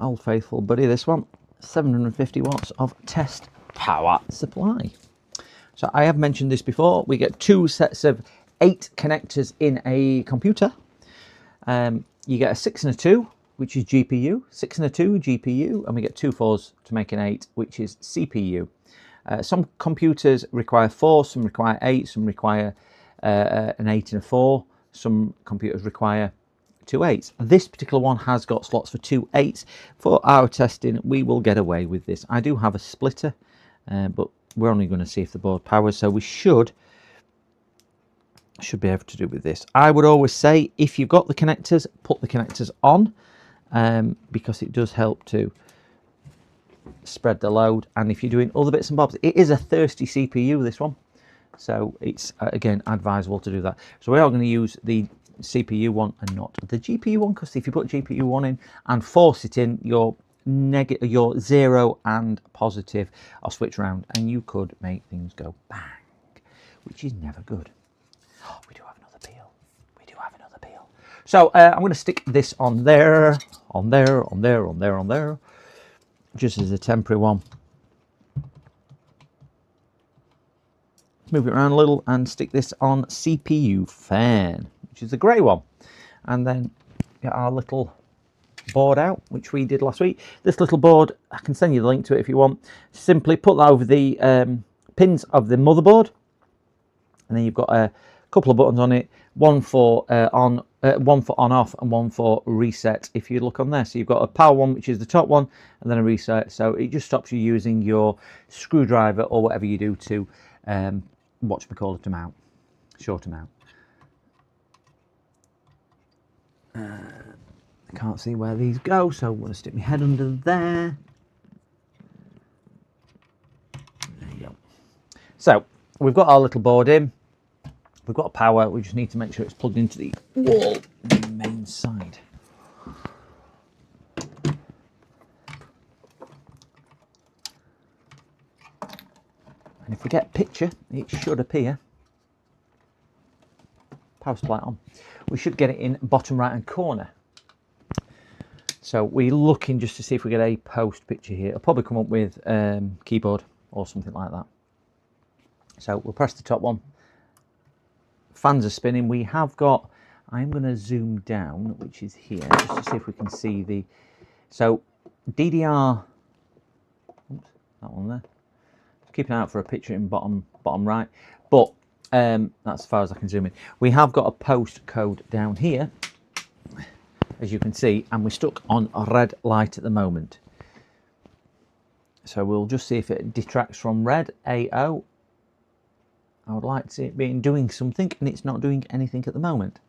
Old faithful buddy, this one, 750 watts of test power supply. So I have mentioned this before, we get 2 sets of 8 connectors in a computer. You get a 6 and a 2, which is GPU, 6 and a 2 GPU, and we get 2 4s to make an 8, which is CPU. Some computers require 4, some require 8, some require an 8 and a 4, some computers require 2 8s. This particular one has got slots for 2 8s. For our testing, we will get away with this. I do have a splitter, but we're only going to see if the board powers, so we should be able to do with this. I would always say, if you've got the connectors, put the connectors on, because it does help to spread the load. And if you're doing other bits and bobs, it is a thirsty CPU, this one, so it's again advisable to do that. So we are going to use the CPU one and not the GPU one, because if you put GPU one in and force it in, your 0 and positive are switched around and you could make things go bang, which is never good. Oh, we do have another peel. We do have another peel. So I'm going to stick this on there, on there, on there, on there, on there, just as a temporary one. Move it around a little and stick this on CPU fan, which is the grey one, and then get our little board out, which we did last week. This little board, I can send you the link to it if you want. Simply put that over the pins of the motherboard, and then you've got a couple of buttons on it, one for on off and one for reset, if you look on there. So you've got a power one, which is the top one, and then a reset, so it just stops you using your screwdriver or whatever you do to whatchamacallit to mount, short mount. I can't see where these go, so I'm going to stick my head under there. There you go. So we've got our little board in. We've got a power. We just need to make sure it's plugged into the wall on the main side. And if we get picture, it should appear. Power supply on. We should get it in bottom right hand corner. So we're looking just to see if we get a post picture here. It'll probably come up with keyboard or something like that. So we'll press the top one. Fans are spinning. We have got, I'm going to zoom down, which is here, just to see if we can see the, so DDR, oops, that one there. Keep an eye out for a picture in bottom right, but that's as far as I can zoom in. We have got a post code down here, as you can see, and we're stuck on a red light at the moment. So we'll just see if it detracts from red, AO. I would like to see it being doing something, and it's not doing anything at the moment.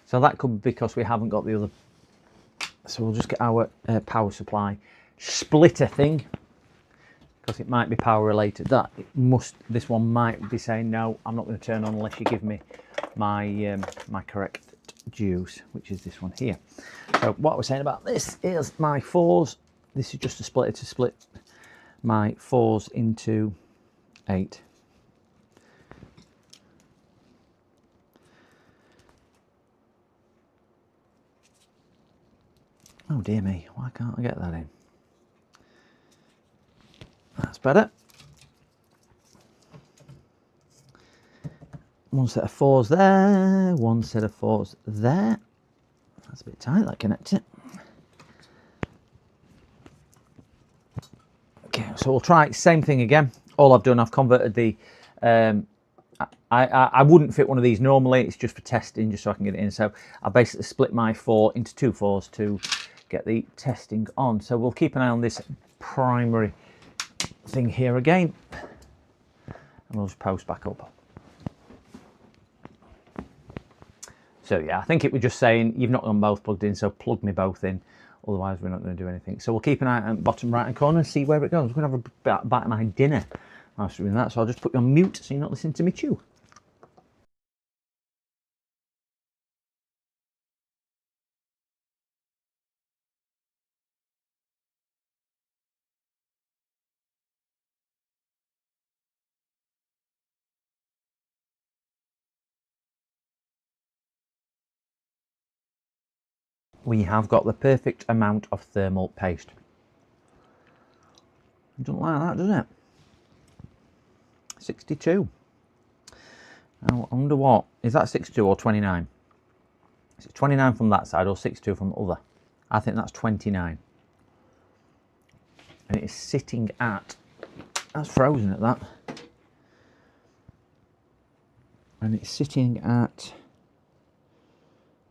So that could be because we haven't got the other. So we'll just get our power supply splitter thing, because it might be power related. This one might be saying no, I'm not going to turn on unless you give me my my correct juice, which is this one here. So what we're saying about this is my 4s. This is just a splitter to split my 4s into 8. Oh dear me, why can't I get that in? That's better. One set of 4s there, one set of 4s there. That's a bit tight, that connects it. Okay, so we'll try same thing again. All I've done, I've converted the, I wouldn't fit one of these normally, it's just for testing, just so I can get it in. So I basically split my 4 into 2 4s to get the testing on. So we'll keep an eye on this primary thing here again, and we'll just post back up. So yeah, I think it was just saying you've not got them both plugged in, so plug me both in Otherwise, we're not going to do anything. So we'll keep an eye on the bottom right-hand corner and see where it goes. I'm going to have a bite of my dinner after doing that. So I'll just put you on mute so you're not listening to me chew. We have got the perfect amount of thermal paste. Doesn't like that, does it? 62. Now, I wonder what, is that 62 or 29? Is it 29 from that side or 62 from the other? I think that's 29. And it is sitting at, that's frozen at that. And it's sitting at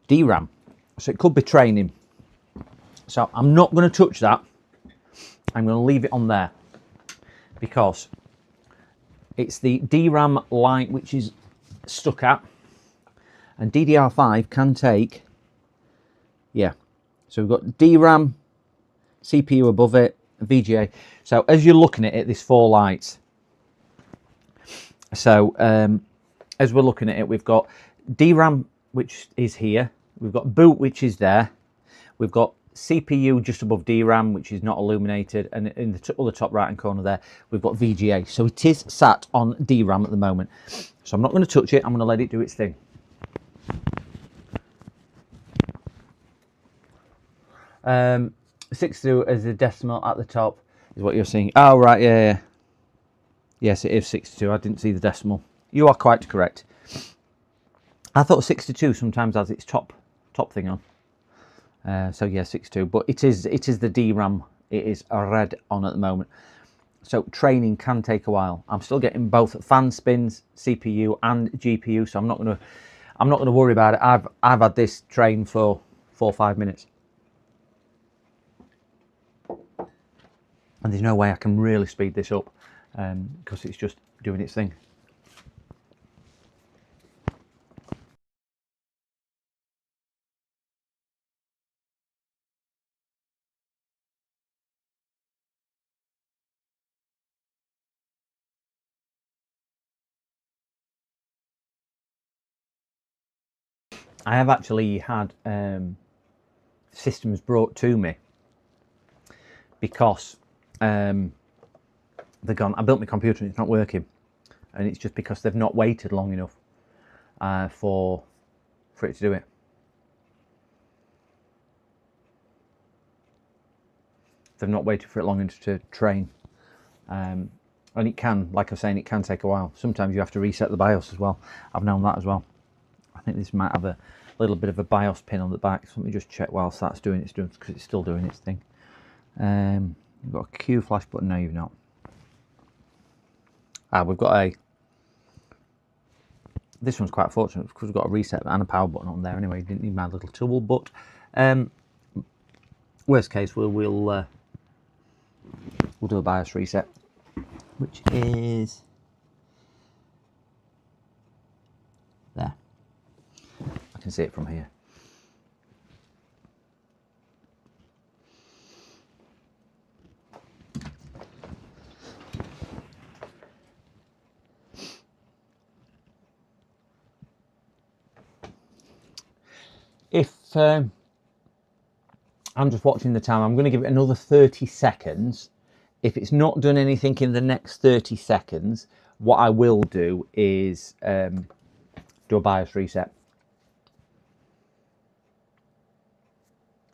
DRAM. So it could be training. So I'm not going to touch that. I'm going to leave it on there because it's the DRAM light which is stuck at, and DDR5 can take, yeah. So we've got DRAM, CPU above it, VGA. So as you're looking at it, there's 4 lights. So as we're looking at it, we've got DRAM which is here. We've got boot, which is there. We've got CPU just above DRAM, which is not illuminated. And in the other top right-hand corner there, we've got VGA. So it is sat on DRAM at the moment. So I'm not going to touch it. I'm going to let it do its thing. Um, 62 as a decimal at the top is what you're seeing. Oh, right, yeah. Yes, it is 62. I didn't see the decimal. You are quite correct. I thought 62 sometimes has its top thing on. So yeah, 62. But it is the DRAM. It is red on at the moment. So training can take a while. I'm still getting both fan spins, CPU and GPU. So I'm not gonna worry about it. I've had this train for 4 or 5 minutes. And there's no way I can really speed this up because it's just doing its thing. I have actually had systems brought to me because they're gone. I built my computer and it's not working, and it's just because they've not waited long enough for it to do it. They've not waited for it long enough to train, and it can, like I was saying, it can take a while. Sometimes you have to reset the BIOS as well. I've known that as well. I think this might have a little bit of a BIOS pin on the back. So let me just check whilst that's doing its doing, because it's still doing its thing. You've got a Q flash button. No, you've not. We've got a. This one's quite fortunate because we've got a reset and a power button on there. Anyway, you didn't need my little tool, but worst case, we'll do a BIOS reset, which is there. I can see it from here. If I'm just watching the time, I'm going to give it another 30 seconds. If it's not done anything in the next 30 seconds, what I will do is do a BIOS reset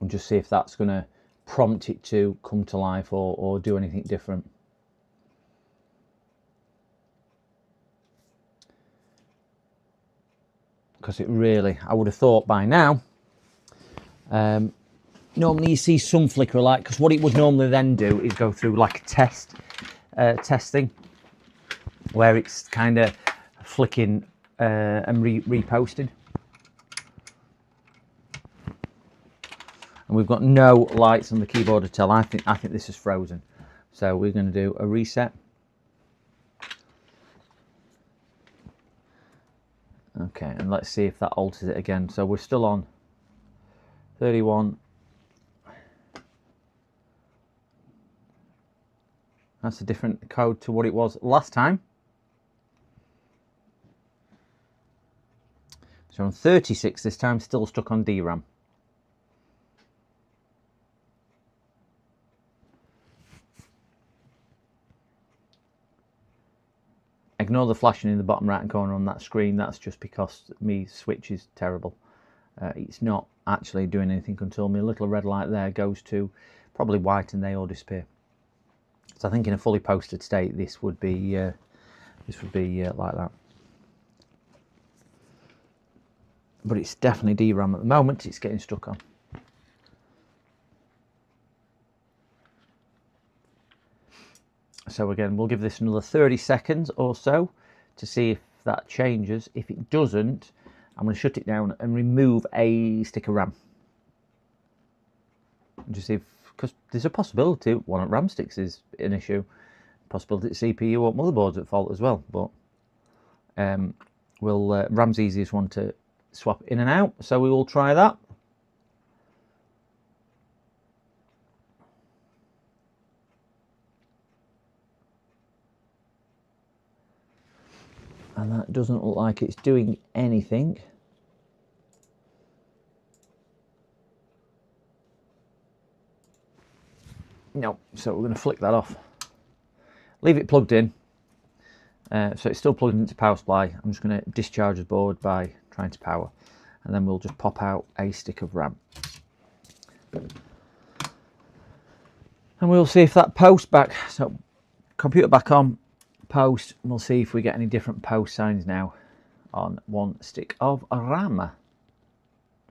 and just see if that's going to prompt it to come to life or do anything different. Because it really, I would have thought by now, normally you see some flicker of light, because what it would normally then do is go through like a testing where it's kind of flicking and reposting. And we've got no lights on the keyboard at all. I think this is frozen. So we're going to do a reset. Okay, and let's see if that alters it again. So we're still on 31. That's a different code to what it was last time. So on 36 this time, still stuck on DRAM. Ignore the flashing in the bottom right hand corner on that screen. That's just because my switch is terrible. It's not actually doing anything until my little red light there goes to probably white and they all disappear. So I think in a fully posted state this would be like that. But it's definitely DRAM at the moment. It's getting stuck on. So again, we'll give this another 30 seconds or so to see if that changes. If it doesn't, I'm going to shut it down and remove a stick of RAM. And just see if, because there's a possibility one of RAM sticks is an issue. Possibility CPU or motherboard's at fault as well. But RAM's the easiest one to swap in and out, so we will try that. And that doesn't look like it's doing anything. No, so we're going to flick that off. Leave it plugged in. So it's still plugged into power supply. I'm just going to discharge the board by trying to power. And then we'll just pop out a stick of RAM. And we'll see if that posts back. So computer back on. Post, and we'll see if we get any different post signs now on one stick of RAM.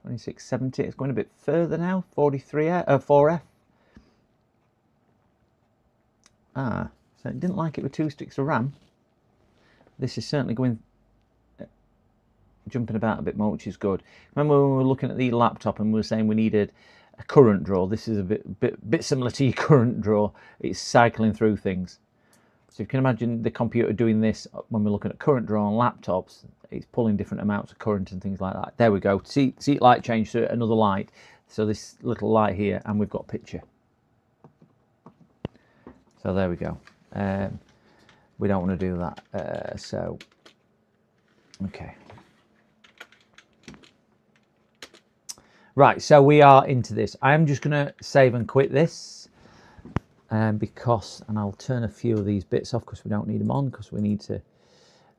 2670, it's going a bit further now, 4F. So it didn't like it with 2 sticks of RAM. This is certainly going, jumping about a bit more, which is good. Remember when we were looking at the laptop and we were saying we needed a current draw? This is a bit similar to your current draw. It's cycling through things. So you can imagine the computer doing this when we're looking at current draw on laptops. It's pulling different amounts of current and things like that. There we go. See light change to another light. So this little light here, and we've got picture. So there we go. We don't want to do that. So, okay. Right, so we are into this. I'm just going to save and quit this. Because, and I'll turn a few of these bits off because we don't need them on, because we need to,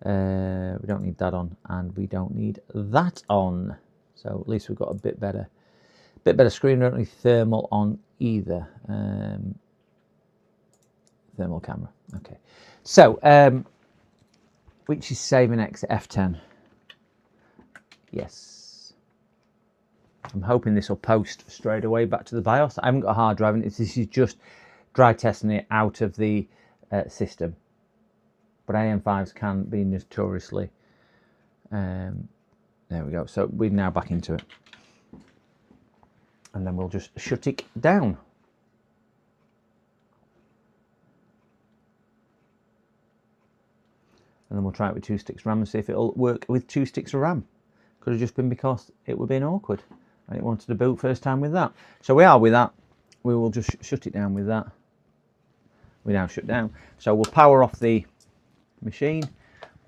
we don't need that on, and we don't need that on. So at least we've got a bit better screen. We don't need thermal on either. Thermal camera. Okay. So, which is saving X F10. Yes. I'm hoping this will post straight away back to the BIOS. I haven't got a hard drive in it. This is just dry testing it out of the system, but AM5s can be notoriously there we go. So we're now back into it, and then we'll just shut it down. And then we'll try it with 2 sticks of RAM and see if it'll work with 2 sticks of RAM. Could have just been because it would have been awkward and it wanted to boot first time with that. So we are with that. We will just shut it down with that. We now shut down. So we'll power off the machine.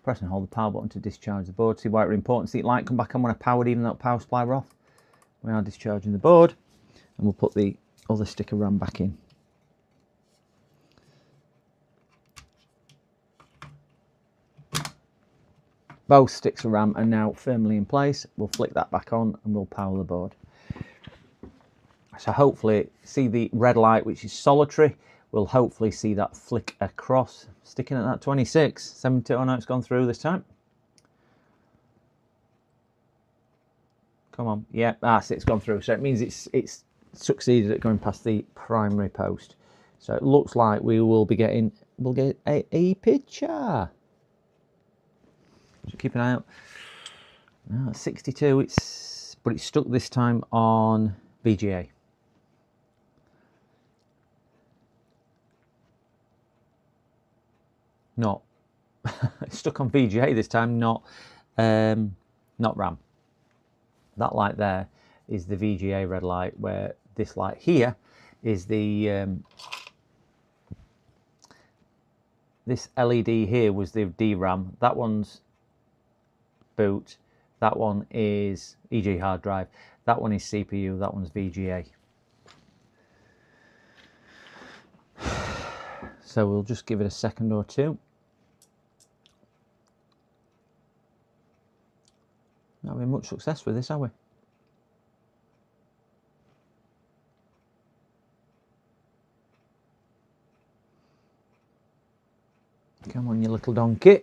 Press and hold the power button to discharge the board. See why it's important. See the light come back on when I powered, even though the power supply were off. We are discharging the board, and we'll put the other stick of RAM back in. Both sticks of RAM are now firmly in place. We'll flick that back on and we'll power the board. So hopefully, see the red light, which is solitary. We'll hopefully see that flick across, sticking at that 26, 70. Oh no, it's gone through this time. Come on, yeah, it's gone through. So it means it's succeeded at going past the primary post. So it looks like we'll get a picture. So keep an eye out. No, it's 62. But it's stuck this time on VGA. Not it's stuck on VGA this time, not RAM. That light there is the VGA red light, where this light here is the this LED here was the DRAM. That one's boot. That one is EG hard drive. That one is CPU. That one's VGA. So we'll just give it a second or two. Not having much success with this, are we? Come on, you little donkey.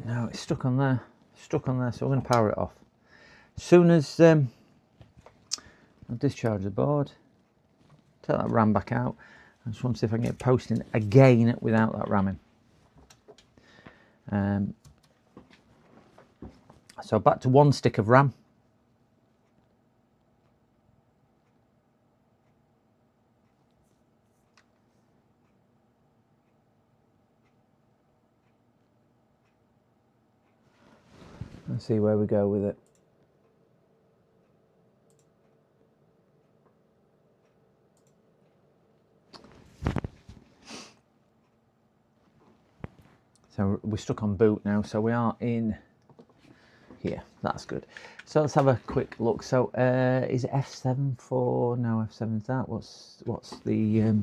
No, it's stuck on there. Stuck on there, so we're going to power it off. As soon as I'll discharge the board, take that RAM back out. I just want to see if I can get posting again without that ramming. So back to 1 stick of RAM. Let's see where we go with it. So we're stuck on boot now, so we are in here. That's good. So let's have a quick look. So is it F7 for, no, F7's that. What's the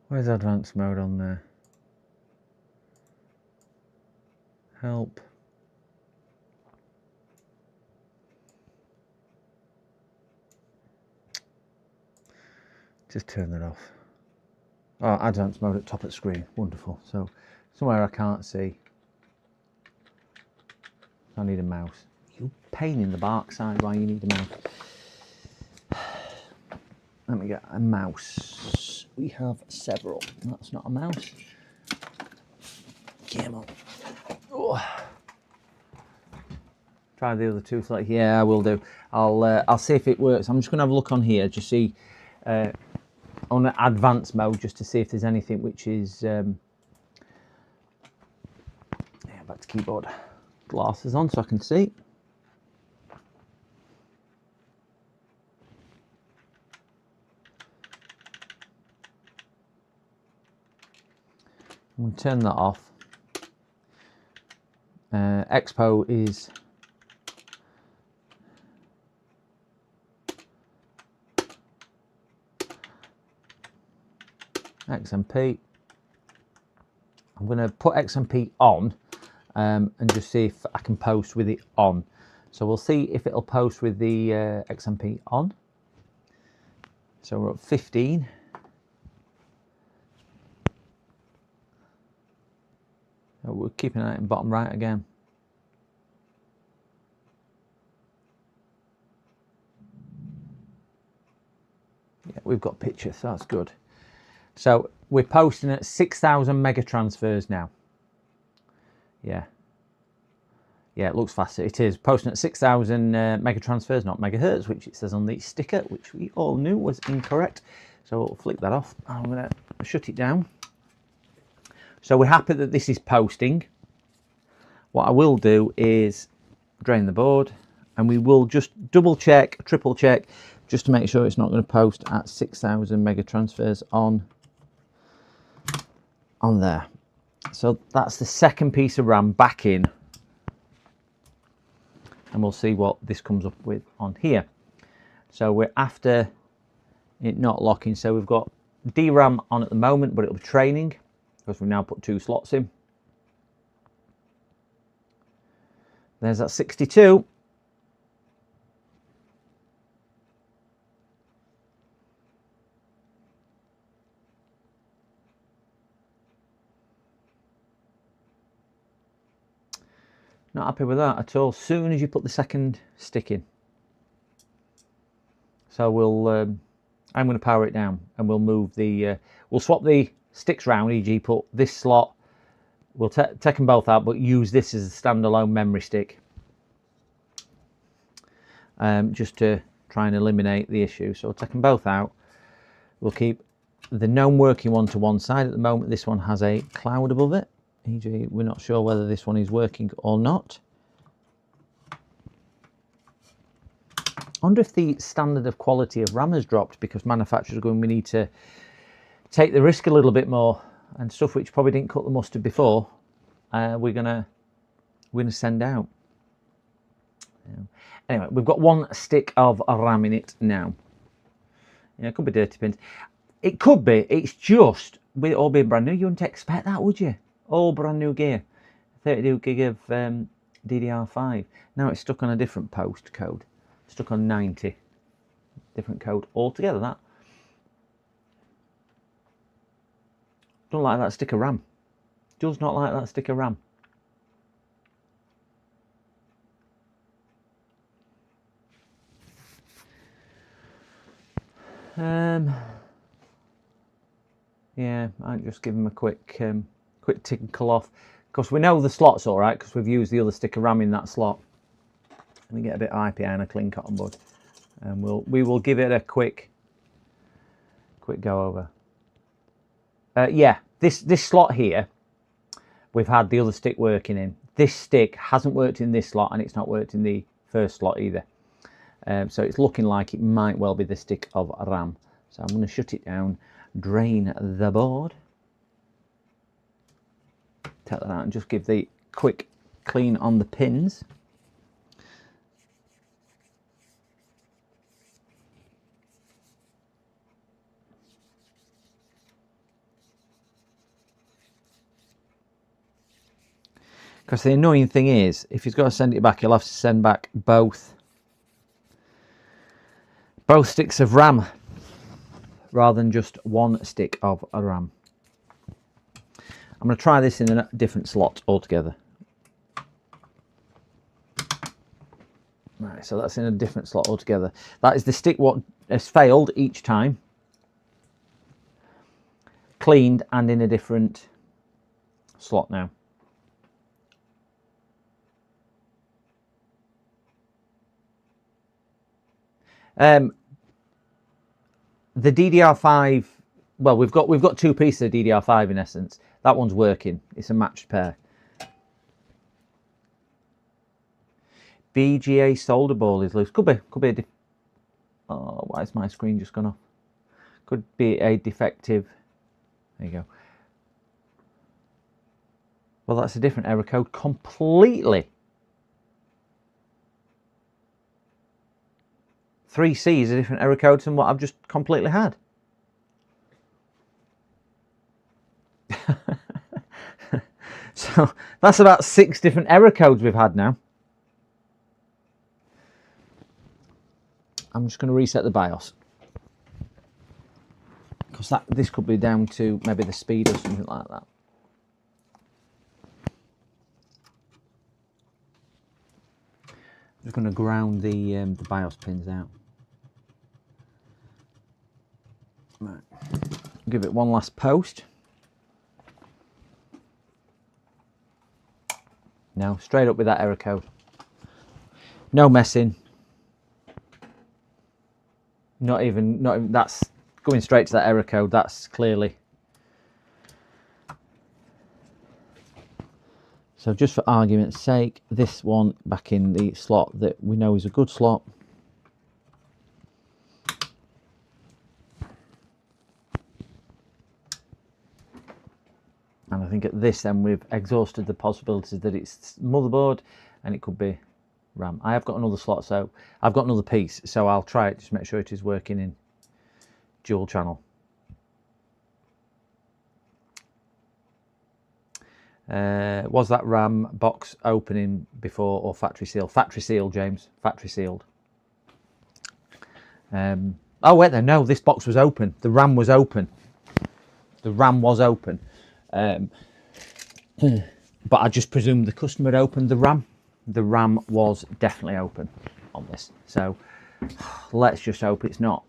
where's advanced mode on there? Help. Just turn that off. Oh, advanced mode at top of the screen. Wonderful. So somewhere I can't see. I need a mouse. You pain in the backside why you need a mouse. Let me get a mouse. We have several. That's not a mouse. Come on. Oh. Try the other two. Like, yeah, I will do. I'll see if it works. I'm just going to have a look on here, just see on advanced mode, just to see if there's anything which is yeah, back to keyboard. Glasses on so I can see. I'm going to turn that off. Expo is XMP. I'm going to put XMP on and just see if I can post with it on. So we'll see if it'll post with the XMP on. So we're at 15. So we're keeping that in bottom right again. Yeah, we've got pictures, so that's good. So we're posting at 6,000 mega transfers now. Yeah. Yeah, it looks faster. It is posting at 6,000 mega transfers, not megahertz, which it says on the sticker, which we all knew was incorrect. So we'll flick that off. I'm going to shut it down. So we're happy that this is posting. What I will do is drain the board, and we will just double check, triple check, just to make sure it's not going to post at 6,000 mega transfers on there. So that's the second piece of RAM back in, and we'll see what this comes up with on here. So we're after it not locking, so we've got DRAM on at the moment, but it'll be training because we've now put 2 slots in. There's that 62. Not happy with that at all. Soon as you put the second stick in. So we'll, I'm going to power it down, and we'll move the, we'll swap the sticks round, e.g. put this slot, we'll take them both out, but use this as a standalone memory stick. just to try and eliminate the issue. So we'll take them both out. We'll keep the known working one to one side. At the moment, this one has a cloud above it. E.g., we're not sure whether this one is working or not. I wonder if the standard of quality of RAM has dropped because manufacturers are going, we need to take the risk a little bit more, and stuff which probably didn't cut the mustard before, we're gonna send out. Anyway, we've got one stick of RAM in it now. Yeah, it could be dirty pins. It could be. It's just, with it all being brand new, you wouldn't expect that, would you? All brand new gear. 32 gig of DDR5. Now it's stuck on a different post code. Stuck on 90. Different code altogether, that. Don't like that stick of RAM. Does not like that stick of RAM. Yeah, I'll just give them a quick tinkle off. Of course, we know the slot's all right because we've used the other stick of RAM in that slot. Let me get a bit of IPA and a clean cotton bud, and we will give it a quick go over. Yeah, this slot here, we've had the other stick working in. This stick hasn't worked in this slot, and it's not worked in the first slot either. So it's looking like it might well be the stick of RAM. So I'm going to shut it down, drain the board, take that out, and just give the quick clean on the pins. Because the annoying thing is, if he's got to send it back, he'll have to send back both sticks of RAM rather than just one stick of RAM. I'm going to try this in a different slot altogether. Right, so that's in a different slot altogether. That is the stick what has failed each time. Cleaned and in a different slot now. The DDR5, well, we've got two pieces of DDR5 in essence. That one's working. It's a matched pair. BGA solder ball is loose. Could be a oh, why is my screen just gone off? Could be a defective. There you go. Well, that's a different error code completely. 3C is a different error code than what I've just completely had. So that's about 6 different error codes we've had now. I'm just going to reset the BIOS. Because this could be down to maybe the speed or something like that. I'm just going to ground the BIOS pins out. Right. Give it one last post. Now, straight up with that error code. No messing. Not even, that's going straight to that error code. That's clearly. So just for argument's sake, this one back in the slot that we know is a good slot. And I think at this then we've exhausted the possibilities that it's motherboard and it could be RAM. I have got another slot, so I've got another piece, so I'll try it just to make sure it is working in dual channel. Was that RAM box opening before or factory sealed? Factory sealed, James. Factory sealed. Oh wait, no, this box was open. The RAM was open. The RAM was open. But I just presumed the customer had opened the RAM. The RAM was definitely open on this. So let's just hope it's not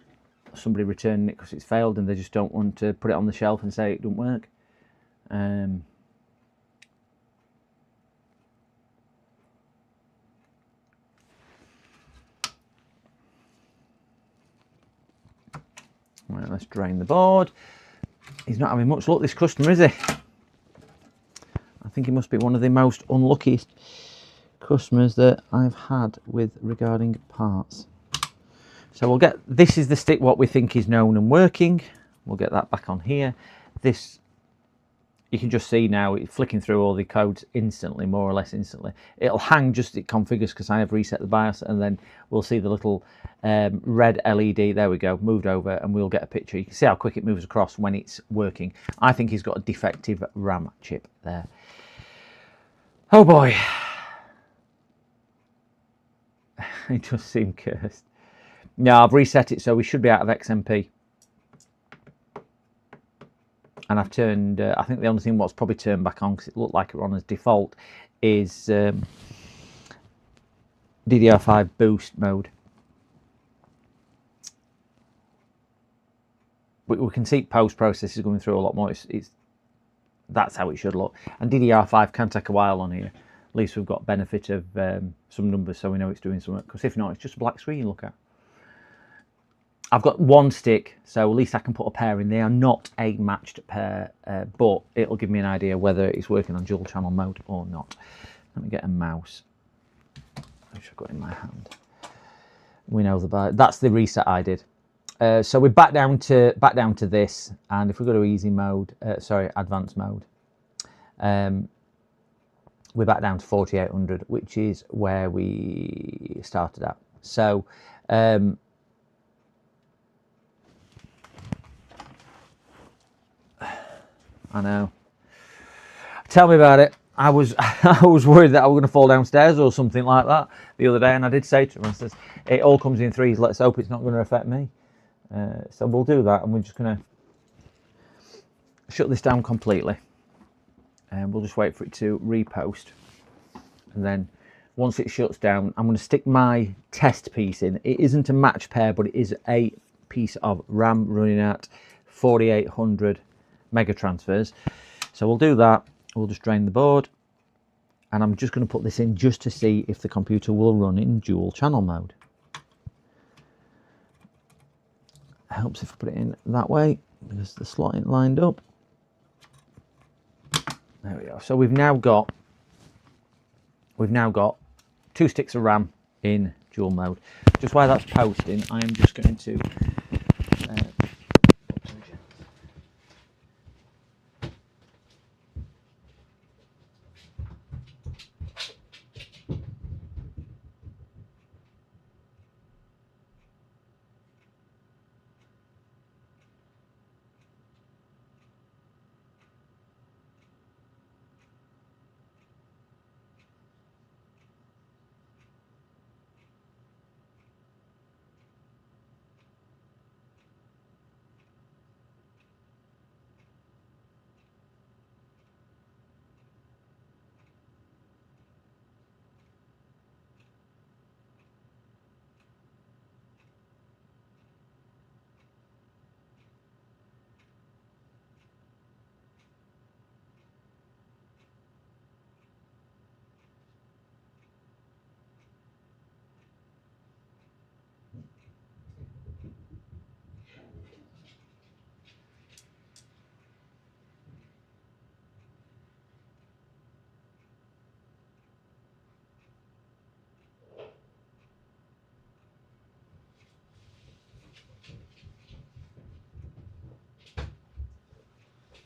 somebody returning it because it's failed and they just don't want to put it on the shelf and say it didn't work. Let's drain the board. He's not having much luck, this customer, is he? I think he must be one of the most unluckiest customers that I've had with regarding parts. So we'll get, this is the stick what we think is known and working. We'll get that back on here. This, you can just see now it's flicking through all the codes instantly, more or less instantly. It'll hang just it configures because I have reset the BIOS, and then we'll see the little red LED, there we go, moved over, and we'll get a picture. You can see how quick it moves across when it's working. I think he's got a defective RAM chip there. Oh boy. It does seem cursed. No, I've reset it, so we should be out of XMP. And I've turned, I think the only thing what's probably turned back on, because it looked like it was on as default, is DDR5 boost mode. We can see post-process is going through a lot more. That's how it should look. And DDR5 can take a while on here. At least we've got benefit of some numbers, so we know it's doing something. Because if not, it's just a black screen you look at. I've got one stick, so at least I can put a pair in. They are not a matched pair, but it'll give me an idea whether it's working on dual channel mode or not. Let me get a mouse, which I've got in my hand. We know that's the reset I did. So we're back down to this, and if we go to easy mode, advanced mode, we're back down to 4800, which is where we started at. So I know. Tell me about it. I was worried that I was going to fall downstairs or something like that the other day, and I did say to him, I says, it all comes in threes. Let's hope it's not going to affect me. So we'll do that, and we're just going to shut this down completely, and we'll just wait for it to repost. And then once it shuts down, I'm going to stick my test piece in. It isn't a match pair, but it is a piece of RAM running at 4800 mega transfers. So we'll do that. We'll just drain the board, and I'm just going to put this in just to see if the computer will run in dual channel mode. It helps if I put it in that way because the slot ain't lined up. There we go. So we've now got 2 sticks of RAM in dual mode. Just while that's posting, I am just going to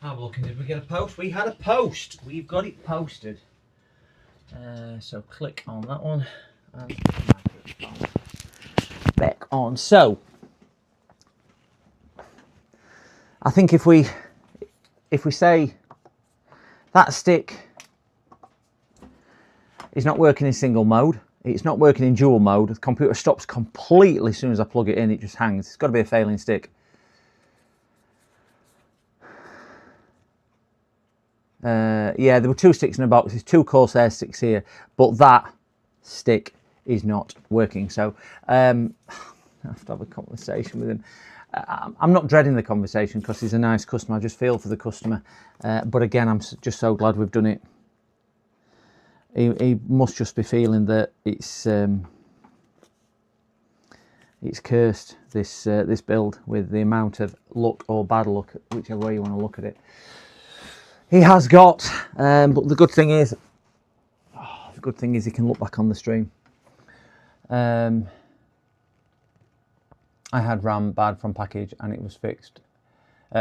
have a look. Did we get a post? We had a post. We've got it posted. So click on that one and back on. So I think if we say that stick is not working in single mode, it's not working in dual mode, the computer stops completely as soon as I plug it in, it just hangs. It's got to be a failing stick. Yeah, there were 2 sticks in a box. There's 2 Corsair sticks here, but that stick is not working. So I have to have a conversation with him. I'm not dreading the conversation because he's a nice customer. I just feel for the customer. But again, I'm just so glad we've done it. He must just be feeling that it's It's cursed, this this build, with the amount of luck or bad luck, whichever way you want to look at it. He has got, but the good thing is he can look back on the stream. I had RAM bad from package and it was fixed,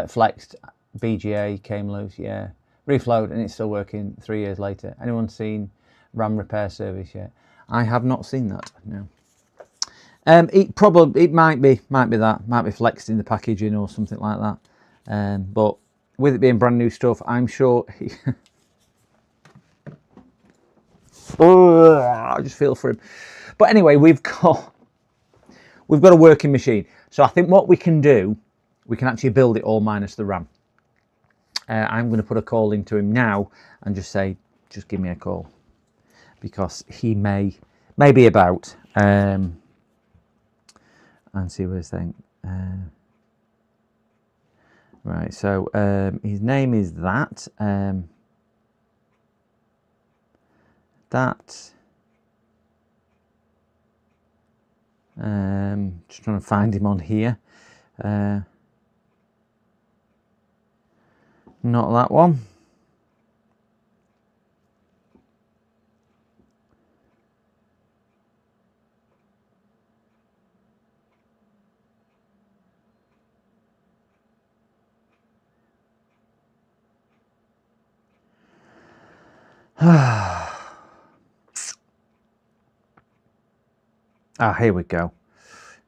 flexed. BGA came loose, yeah. Reflowed and it's still working 3 years later. Anyone seen RAM repair service yet? I have not seen that. No. It might be that, might be flexed in the packaging or something like that. But with it being brand new stuff, I'm sure. I just feel for him. But anyway, we've got a working machine. So I think what we can do, we can actually build it all minus the RAM. I'm going to put a call into him now and just say, just give me a call, because he may be about, and see what he's saying. Right, so his name is that. Just trying to find him on here. Not that one.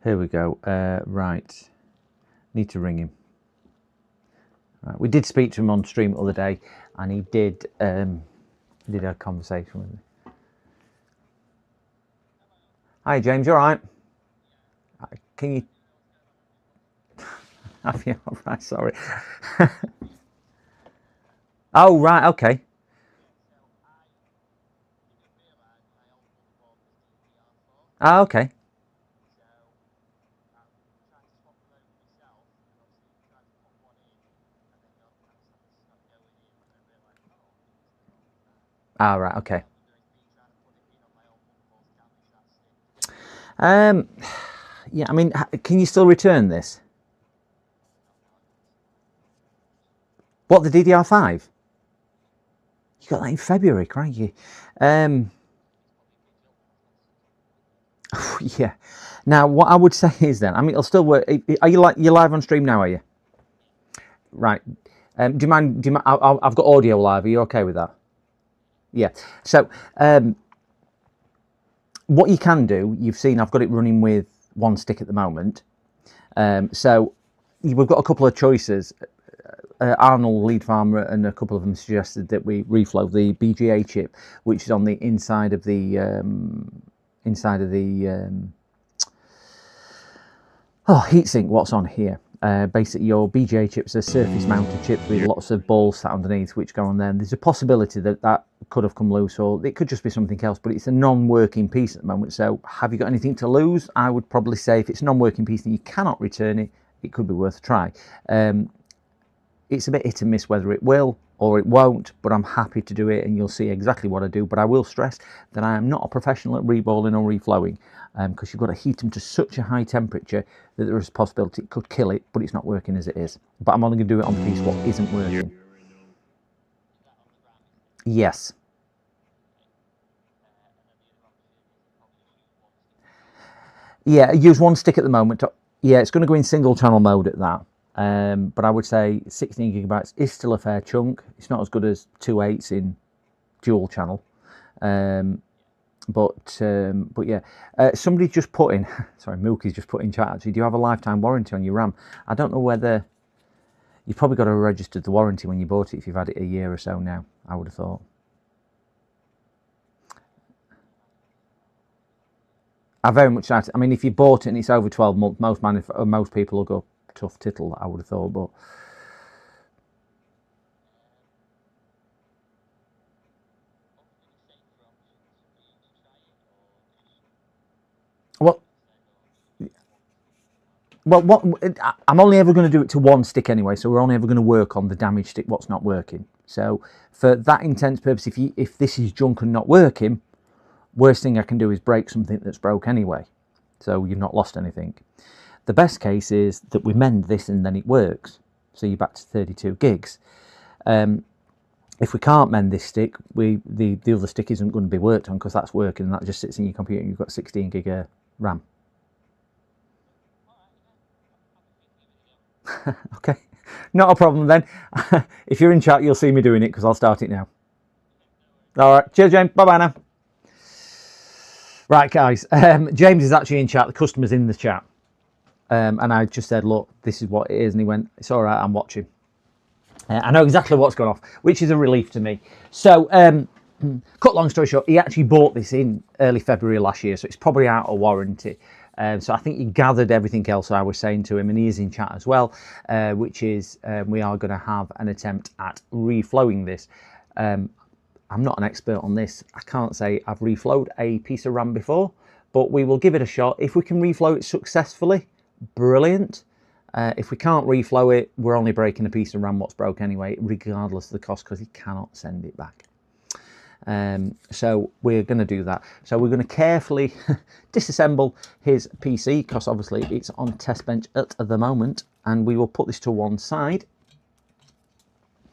Here we go. Right, need to ring him. Right. We did speak to him on stream the other day, and he did have a conversation with me. Hi James, you all right? Can you? Have you? All right, sorry. Oh right, okay. Okay. Right, okay. Yeah, I mean, can you still return this? What, the DDR5? You got that in February, crikey. Yeah. Now, what I would say is then, I mean, it'll still work. Are you you're live on stream now? Are you? Right. Do you mind? I've got audio live. Are you okay with that? Yeah. So, what you can do, you've seen, I've got it running with one stick at the moment. So, we've got a couple of choices. Arnold Lead Farmer and a couple of them suggested that we reflow the BGA chip, which is on the inside of the heatsink. What's on here? Basically, your BGA chips are surface-mounted chips with lots of balls sat underneath, which go on there. And there's a possibility that that could have come loose, or it could just be something else. But it's a non-working piece at the moment. So, have you got anything to lose? I would probably say if it's a non-working piece and you cannot return it, it could be worth a try. It's a bit hit and miss whether it will or it won't, but I'm happy to do it, and you'll see exactly what I do. But I will stress that I am not a professional at reballing or reflowing, because you've got to heat them to such a high temperature that there is a possibility it could kill it, but it's not working as it is. But I'm only going to do it on the piece what isn't working. Yes. Yeah, use one stick at the moment. Yeah, it's going to go in single channel mode at that. But I would say 16 gigabytes is still a fair chunk. It's not as good as 2.8s in dual channel. But yeah, somebody just put in, sorry, Mooky's just put in chat actually, do you have a lifetime warranty on your RAM? I don't know whether, you've probably got to register the warranty when you bought it if you've had it a year or so now, I would have thought. I very much doubt it. I mean, if you bought it and it's over 12 months, most people will go tough tittle, I would have thought, but well, I'm only ever going to do it to one stick anyway, so we're only ever going to work on the damaged stick, what's not working. So for that intents purpose, if this is junk and not working, worst thing I can do is break something that's broke anyway. so you've not lost anything. The best case is that we mend this and then it works, so you're back to 32 gigs. If we can't mend this stick, the other stick isn't going to be worked on because that's working and that just sits in your computer and you've got 16 gig of RAM. Okay, not a problem then. If you're in chat, you'll see me doing it because I'll start it now. All right, cheers, James. Bye-bye now. Right, guys, James is actually in chat. The customer's in the chat. And I just said, look, this is what it is. And he went, it's all right, I'm watching. I know exactly what's gone off, which is a relief to me. So, cut long story short, he actually bought this in early February last year, so it's probably out of warranty. So I think he gathered everything else I was saying to him, and he is in chat as well, which is we are going to have an attempt at reflowing this. I'm not an expert on this. I can't say I've reflowed a piece of RAM before, but we will give it a shot. If we can reflow it successfully, brilliant. If we can't reflow it, we're only breaking a piece of RAM what's broke anyway, regardless of the cost, because he cannot send it back. So we're going to do that. So we're going to carefully disassemble his PC, because obviously it's on test bench at the moment, and we will put this to one side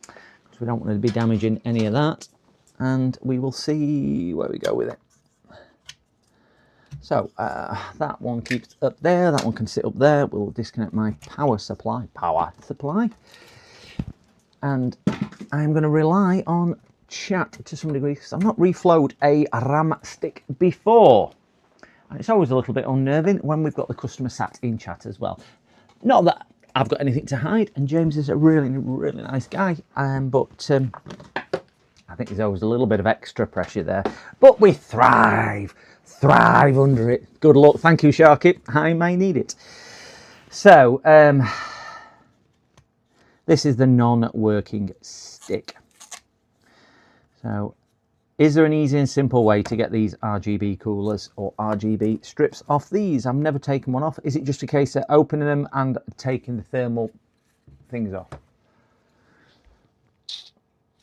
because we don't want to be damaging any of that, and we will see where we go with it. So that one keeps up there, that one can sit up there. We'll disconnect my power supply, and I'm going to rely on chat to some degree because I've not reflowed a RAM stick before, and it's always a little bit unnerving when we've got the customer sat in chat as well. Not that I've got anything to hide, and James is a really nice guy, but I think there's always a little bit of extra pressure there, but we thrive under it. Good luck. Thank you, Sharky. I may need it. So this is the non-working stick. So is there an easy and simple way to get these RGB coolers or RGB strips off these? I've never taken one off. Is it just a case of opening them and taking the thermal things off?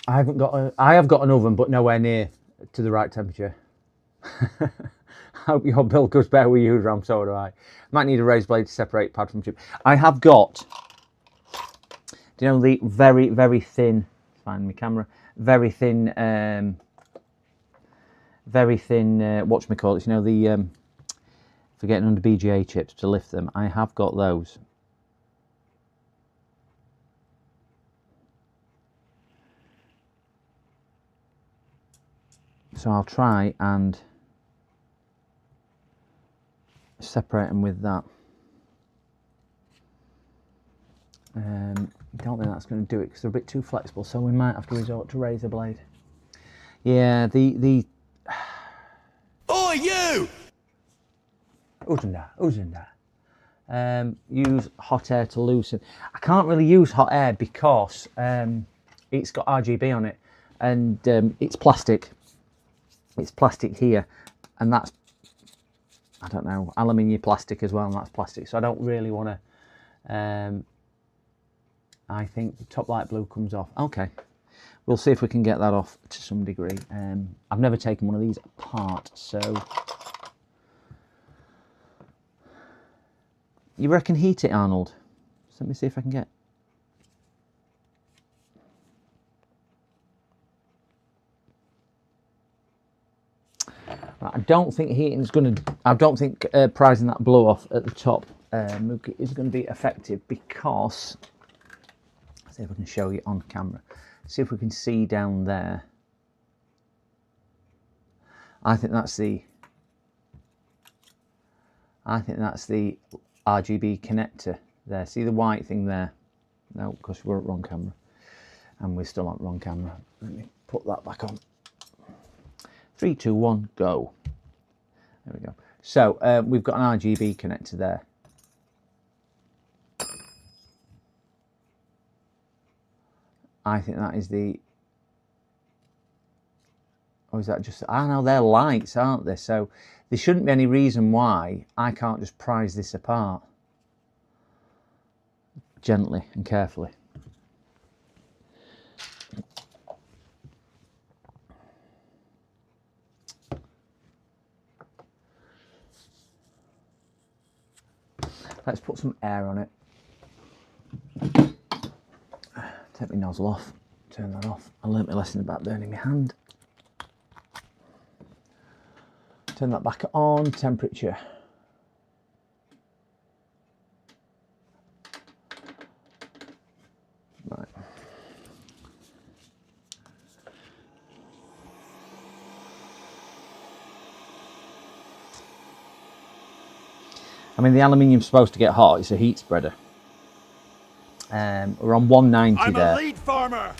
I have got an oven, but nowhere near to the right temperature. I hope your build goes better with you, Ram, so do I. Might need a raised blade to separate pad from chip. I have got, do you know the very thin, find my camera, very thin, whatchamacallit, you know, the, for getting under BGA chips to lift them. I have got those. So I'll try and separate them with that. I don't think that's going to do it because they're a bit too flexible, so we might have to resort to razor blade. Yeah, the Oh, you! Uzunda. Use hot air to loosen. I can't really use hot air because it's got RGB on it, and it's plastic. It's plastic here, and that's, I don't know, aluminium plastic as well, and that's plastic. So I don't really want to. I think the top light blue comes off. Okay, we'll see if we can get that off to some degree. I've never taken one of these apart, so you reckon heat it, Arnold? So let me see if I can get. I don't think heating is going to. I don't think prising that blow off at the top is going to be effective because. Let's see if I can show you on camera. See if we can see down there. I think that's the. RGB connector there. See the white thing there? No, because we're at wrong camera, and we're still on wrong camera. Let me put that back on. 3, 2, 1, go. There we go. So we've got an RGB connector there. I think that is the. Or is that just? I know they're lights, aren't they? So there shouldn't be any reason why I can't just prise this apart gently and carefully. Let's put some air on it. Take my nozzle off, turn that off. I learnt my lesson about burning my hand. Turn that back on, temperature. Right. I mean, the aluminium's supposed to get hot. It's a heat spreader. We're on 190 I'm there. a lead farmer.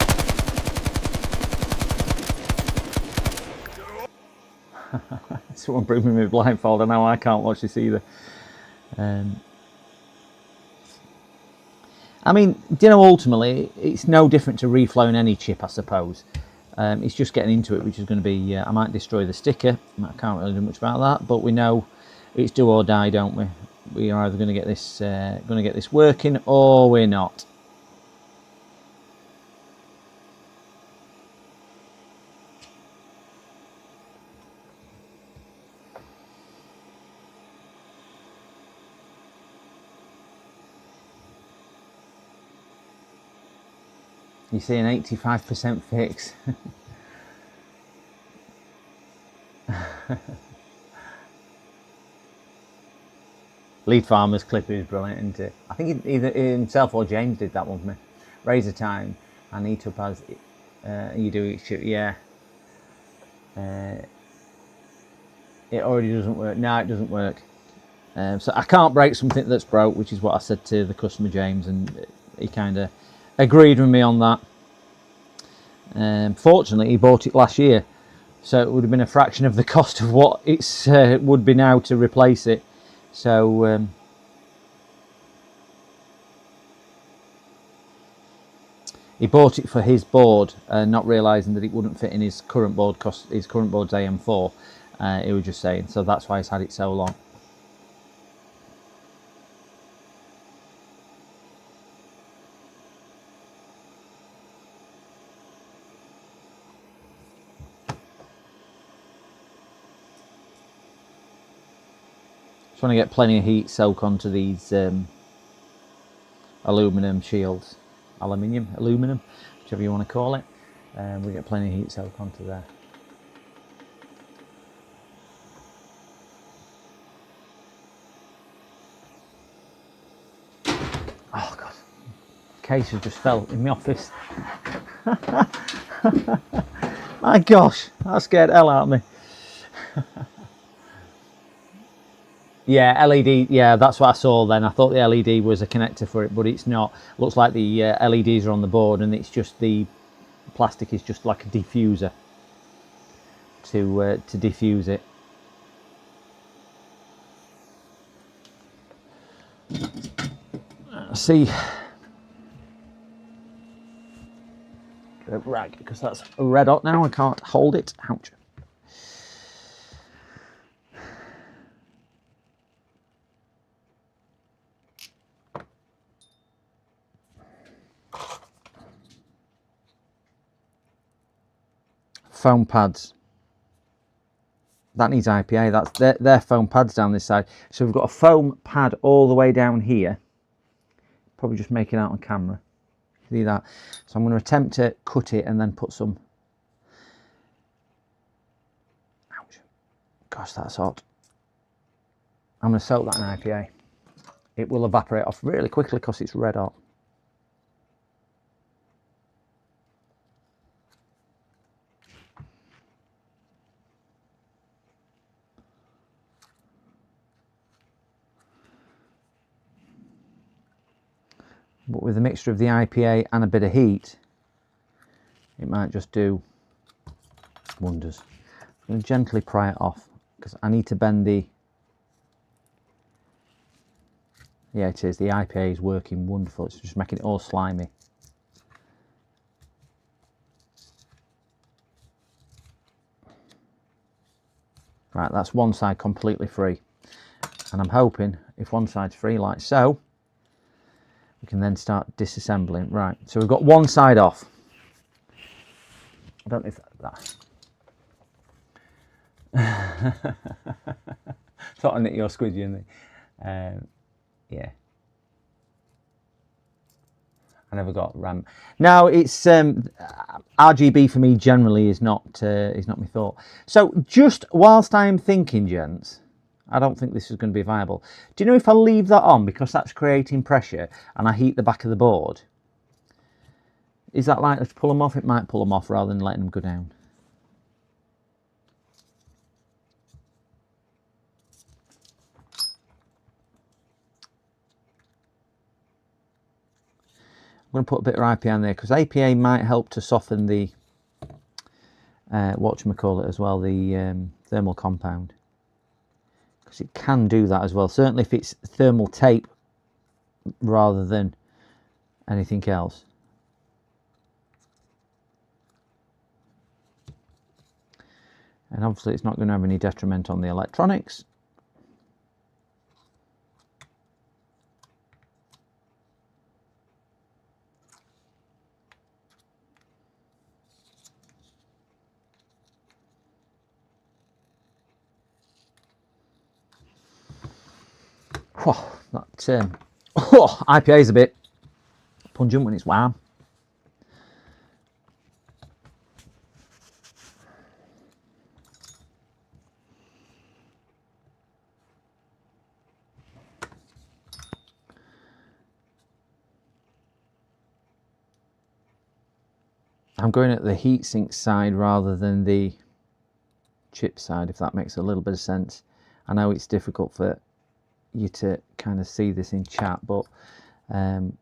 Someone bring me a blindfold. I know I can't watch this either. I mean, do you know, ultimately, it's no different to reflowing any chip, I suppose. It's just getting into it, which is going to be, I might destroy the sticker. I can't really do much about that, but we know it's do or die, don't we? We are either going to get this working, or we're not. You see an 85% fix. Lead Farmer's clip is brilliant, isn't it? I think either himself or James did that one for me. Razor time. I need to pass. You do it. Yeah. It already doesn't work. No, it doesn't work. So I can't break something that's broke, which is what I said to the customer James, and he kind of agreed with me on that. Fortunately, he bought it last year, so it would have been a fraction of the cost of what it's would be now to replace it. So he bought it for his board, not realising that it wouldn't fit in his current board, because his current board's AM4. He was just saying, so that's why he's had it so long. Just want to get plenty of heat soak onto these aluminum shields. Aluminum, whichever you want to call it. We get plenty of heat soak onto there. Oh God, case has just fell in my office. My gosh, that scared the hell out of me. Yeah, LED, yeah, that's what I saw then. I thought the LED was a connector for it, but it's not. Looks like the LEDs are on the board, and it's just the plastic is just like a diffuser to diffuse it. See, right, because that's red hot now. I can't hold it. Ouch. Foam pads. That needs IPA. That's their foam pads down this side. So we've got a foam pad all the way down here. Probably just make it out on camera. See that? So I'm going to attempt to cut it and then put some. Ouch. Gosh, that's hot. I'm going to soak that in IPA. It will evaporate off really quickly because it's red hot. But with a mixture of the IPA and a bit of heat, it might just do wonders. I'm going to gently pry it off because I need to bend the... Yeah, it is. The IPA is working wonderful. It's just making it all slimy. Right, that's one side completely free. And I'm hoping if one side's free like so, we can then start disassembling. Right, so we've got one side off. I don't know if that... Thought I nicked your squidgy, isn't it? Yeah. I never got RAM. No, it's RGB for me generally is not my thought. So just whilst I'm thinking, gents, I don't think this is going to be viable. Do you know if I leave that on because that's creating pressure and I heat the back of the board, is that likely to pull them off? It might pull them off rather than letting them go down. I'm going to put a bit of IPA in there because IPA might help to soften the whatchamacallit as well, the thermal compound, because it can do that as well, certainly if it's thermal tape rather than anything else. And obviously it's not going to have any detriment on the electronics. Oh, that IPA is a bit pungent when it's warm. I'm going at the heatsink side rather than the chip side, if that makes a little bit of sense. I know it's difficult for you to kind of see this in chat, but I'm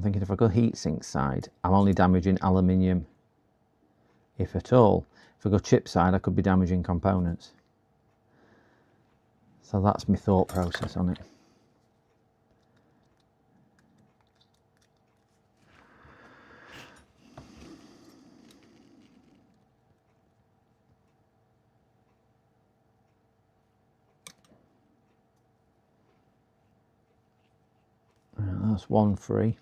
thinking if I go heatsink side, I'm only damaging aluminium, if at all. If I go chip side, I could be damaging components. So that's my thought process on it. That's 1 free.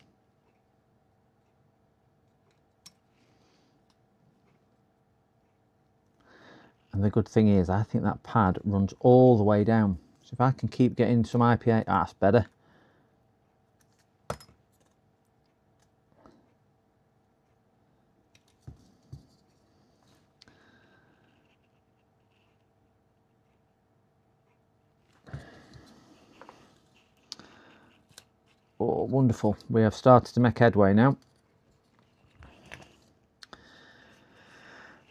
And the good thing is, I think that pad runs all the way down. So if I can keep getting some IPA, that's better. Oh, wonderful. We have started to make headway now.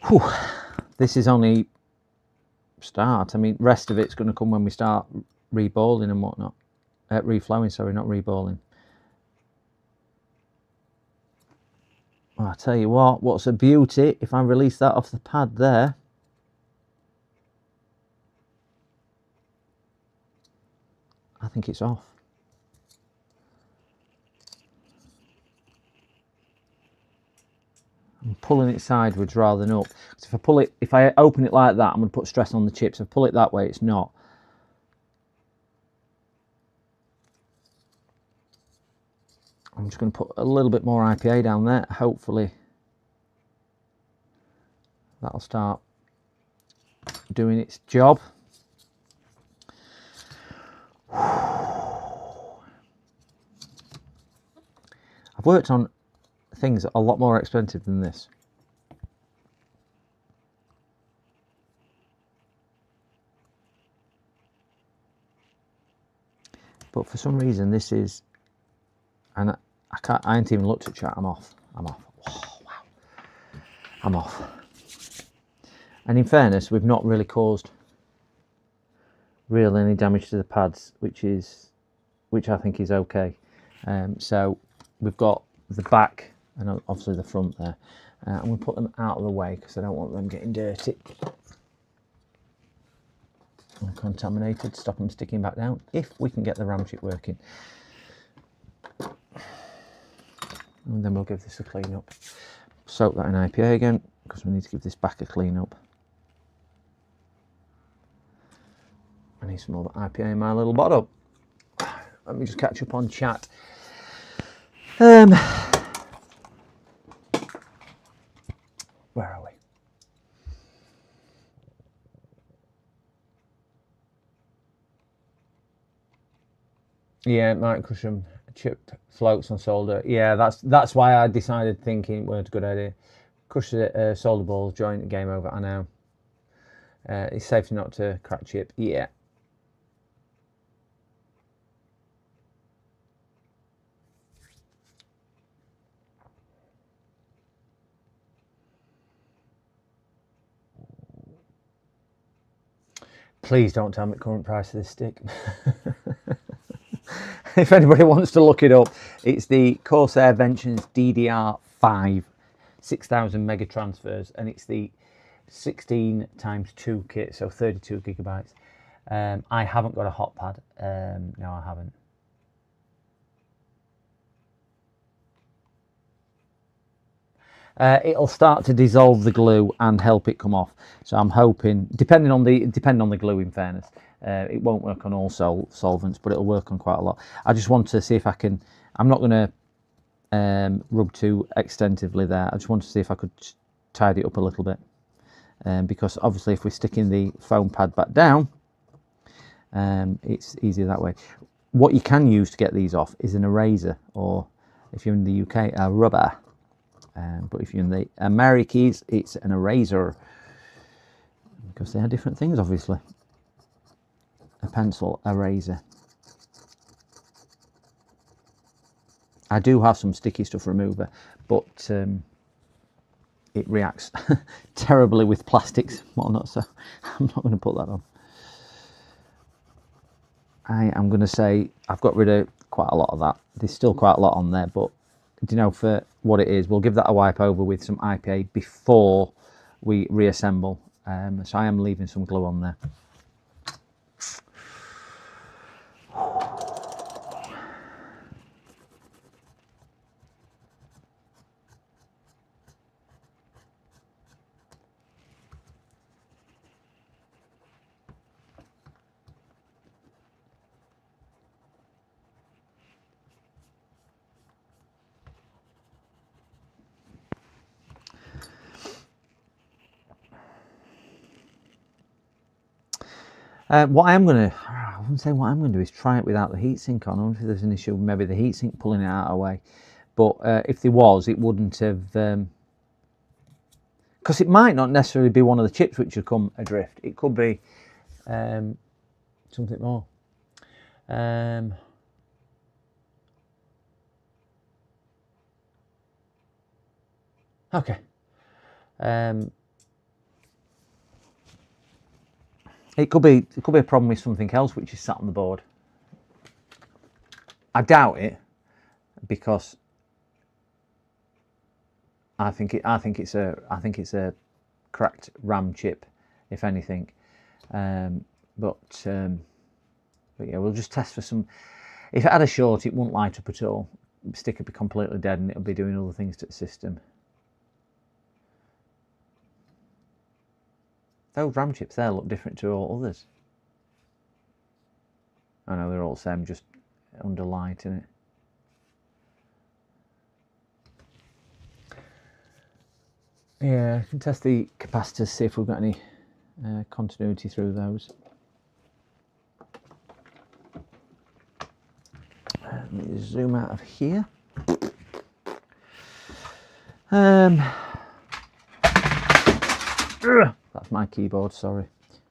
Whew. This is only start. I mean, rest of it's going to come when we start re-balling and whatnot. Reflowing, sorry, not re-balling. Oh, I tell you what's a beauty, if I release that off the pad there. I think it's off. I'm pulling it sideways rather than up. Because if I open it like that, I'm going to put stress on the chips. If I pull it that way, it's not. I'm just going to put a little bit more IPA down there. Hopefully that'll start doing its job. I've worked on things a lot more expensive than this. But for some reason this is, and I ain't even looked at chat, I'm off. Oh, wow. I'm off. And in fairness, we've not really caused any damage to the pads, which I think is okay. So we've got the back and obviously the front there. I'm going to put them out of the way because I don't want them getting dirty and contaminated. Stop them sticking back down if we can get the ram chip working. And then we'll give this a clean up. Soak that in IPA again because we need to give this back a clean up. I need some more IPA in my little bottle. Let me just catch up on chat. Yeah, Mike Cusham chipped floats on solder. Yeah, that's why I decided thinking it weren't a good idea. Crush the solder balls, joint, game over. I know. It's safe not to crack chip. Yeah. Please don't tell me the current price of this stick. If anybody wants to look it up, it's the Corsair Ventures DDR5 6000 mega transfers, and it's the 16 times 2 kit, so 32 gigabytes. I haven't got a hot pad. No, I haven't. It'll start to dissolve the glue and help it come off. So I'm hoping, depending on the glue, in fairness, it won't work on all solvents, but it'll work on quite a lot. I just want to see if I can. I'm not going to rub too extensively there. I just want to see if I could tidy it up a little bit, because obviously if we're sticking the foam pad back down, it's easier that way. What you can use to get these off is an eraser, or if you're in the UK, a rubber. But if you're in the Americas, it's an eraser, because they are different things, obviously. A pencil, eraser. I do have some sticky stuff remover, but it reacts terribly with plastics and whatnot, so I'm not going to put that on. I am going to say I've got rid of quite a lot of that. There's still quite a lot on there, but you know, for what it is, we'll give that a wipe over with some IPA before we reassemble. So I am leaving some glue on there. What I wouldn't say what I'm going to do is try it without the heatsink on. I wonder if there's an issue with maybe the heatsink pulling it out of the way. But if there was, it wouldn't have, because it might not necessarily be one of the chips which have come adrift. It could be something more. Okay. It could be a problem with something else which is sat on the board. I doubt it, because I think it's a cracked RAM chip, if anything. But yeah, we'll just test for some. If it had a short, it wouldn't light up at all. The stick would be completely dead, and it'll be doing other things to the system. Those RAM chips there look different to all others. I know they're all the same, just under light in it. Yeah, I can test the capacitors, see if we've got any continuity through those. Let me zoom out of here. That's my keyboard, sorry.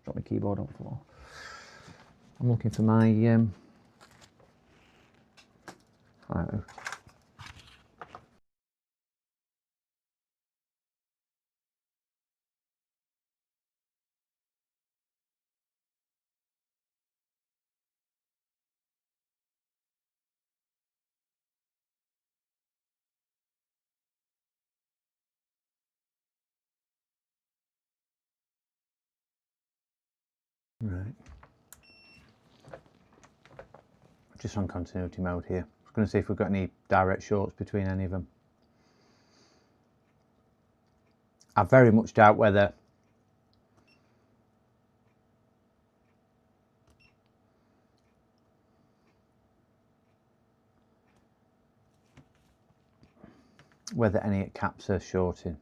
Got my keyboard on the floor. I'm looking for my right. Just on continuity mode here. I was going to see if we've got any direct shorts between any of them. I very much doubt whether any caps are shorting.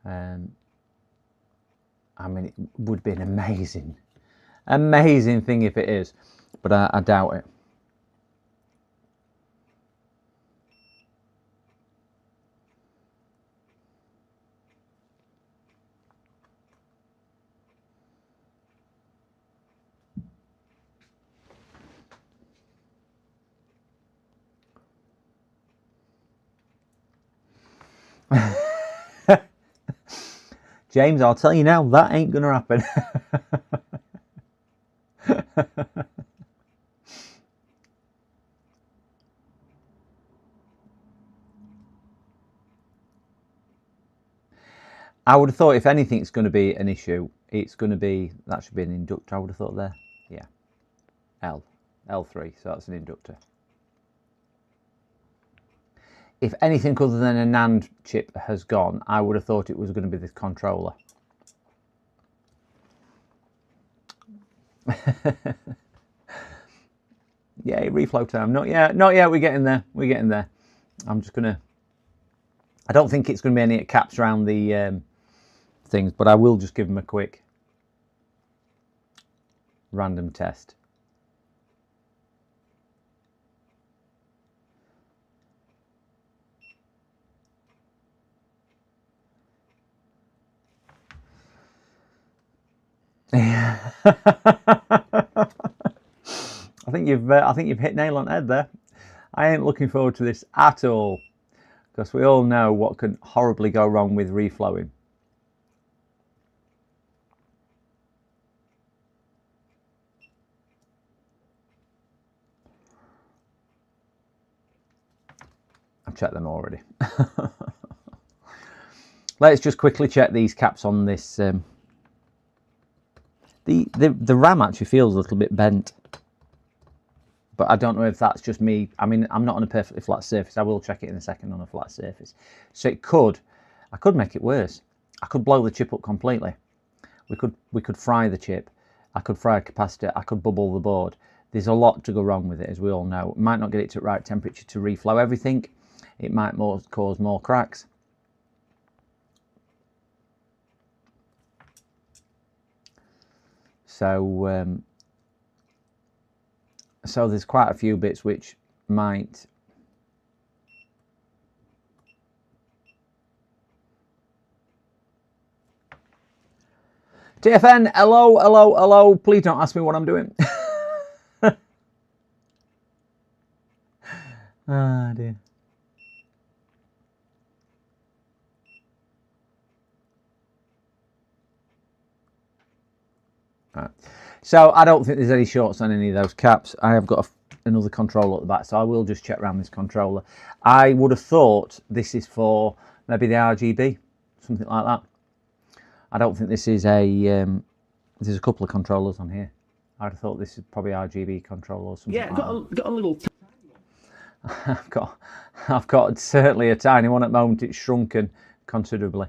I mean, it would be an amazing thing if it is. but I doubt it. James, I'll tell you now, that ain't gonna happen. I would have thought if anything's going to be an issue, it's going to be, that should be an inductor, I would have thought there. Yeah. L3, so that's an inductor. If anything other than a NAND chip has gone, I would have thought it was going to be this controller. Yay, reflow time. Not yet, we're getting there. We're getting there. I'm just gonna, I don't think it's going to be any caps around the things, but I will just give them a quick random test. I think you've hit nail on the head there. I ain't looking forward to this at all, because we all know what can horribly go wrong with reflowing. I've checked them already. Let's just quickly check these caps on this. The RAM actually feels a little bit bent, but I don't know if that's just me. I mean, I'm not on a perfectly flat surface. I will check it in a second on a flat surface. So I could make it worse. I could blow the chip up completely. We could fry the chip. I could fry a capacitor. I could bubble the board. There's a lot to go wrong with it, as we all know. It might not get it to the right temperature to reflow everything. It might cause more cracks. So so there's quite a few bits which might TFN, hello, please don't ask me what I'm doing. Ah, dear. Right. So I don't think there's any shorts on any of those caps. I have got another controller at the back, so I will just check around this controller. I would have thought this is for maybe the RGB, something like that. I don't think this is a, there's a couple of controllers on here. I'd have thought this is probably RGB controller or something. Yeah, like got a little I've got certainly a tiny one at the moment. It's shrunken considerably.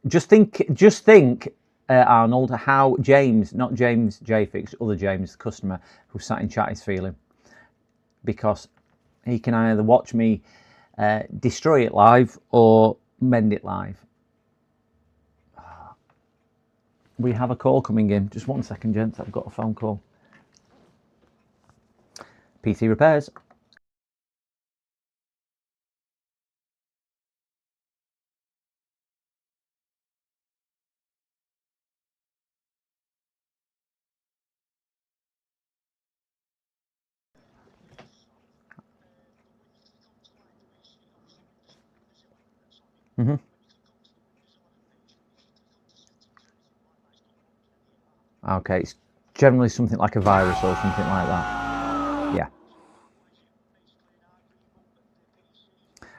Just think, Arnold, how James, not James JFix, other James, the customer who sat in chat, is feeling, because he can either watch me destroy it live or mend it live. We have a call coming in. Just 1 second, gents. I've got a phone call. PC repairs. Okay, it's generally something like a virus or something like that. Yeah.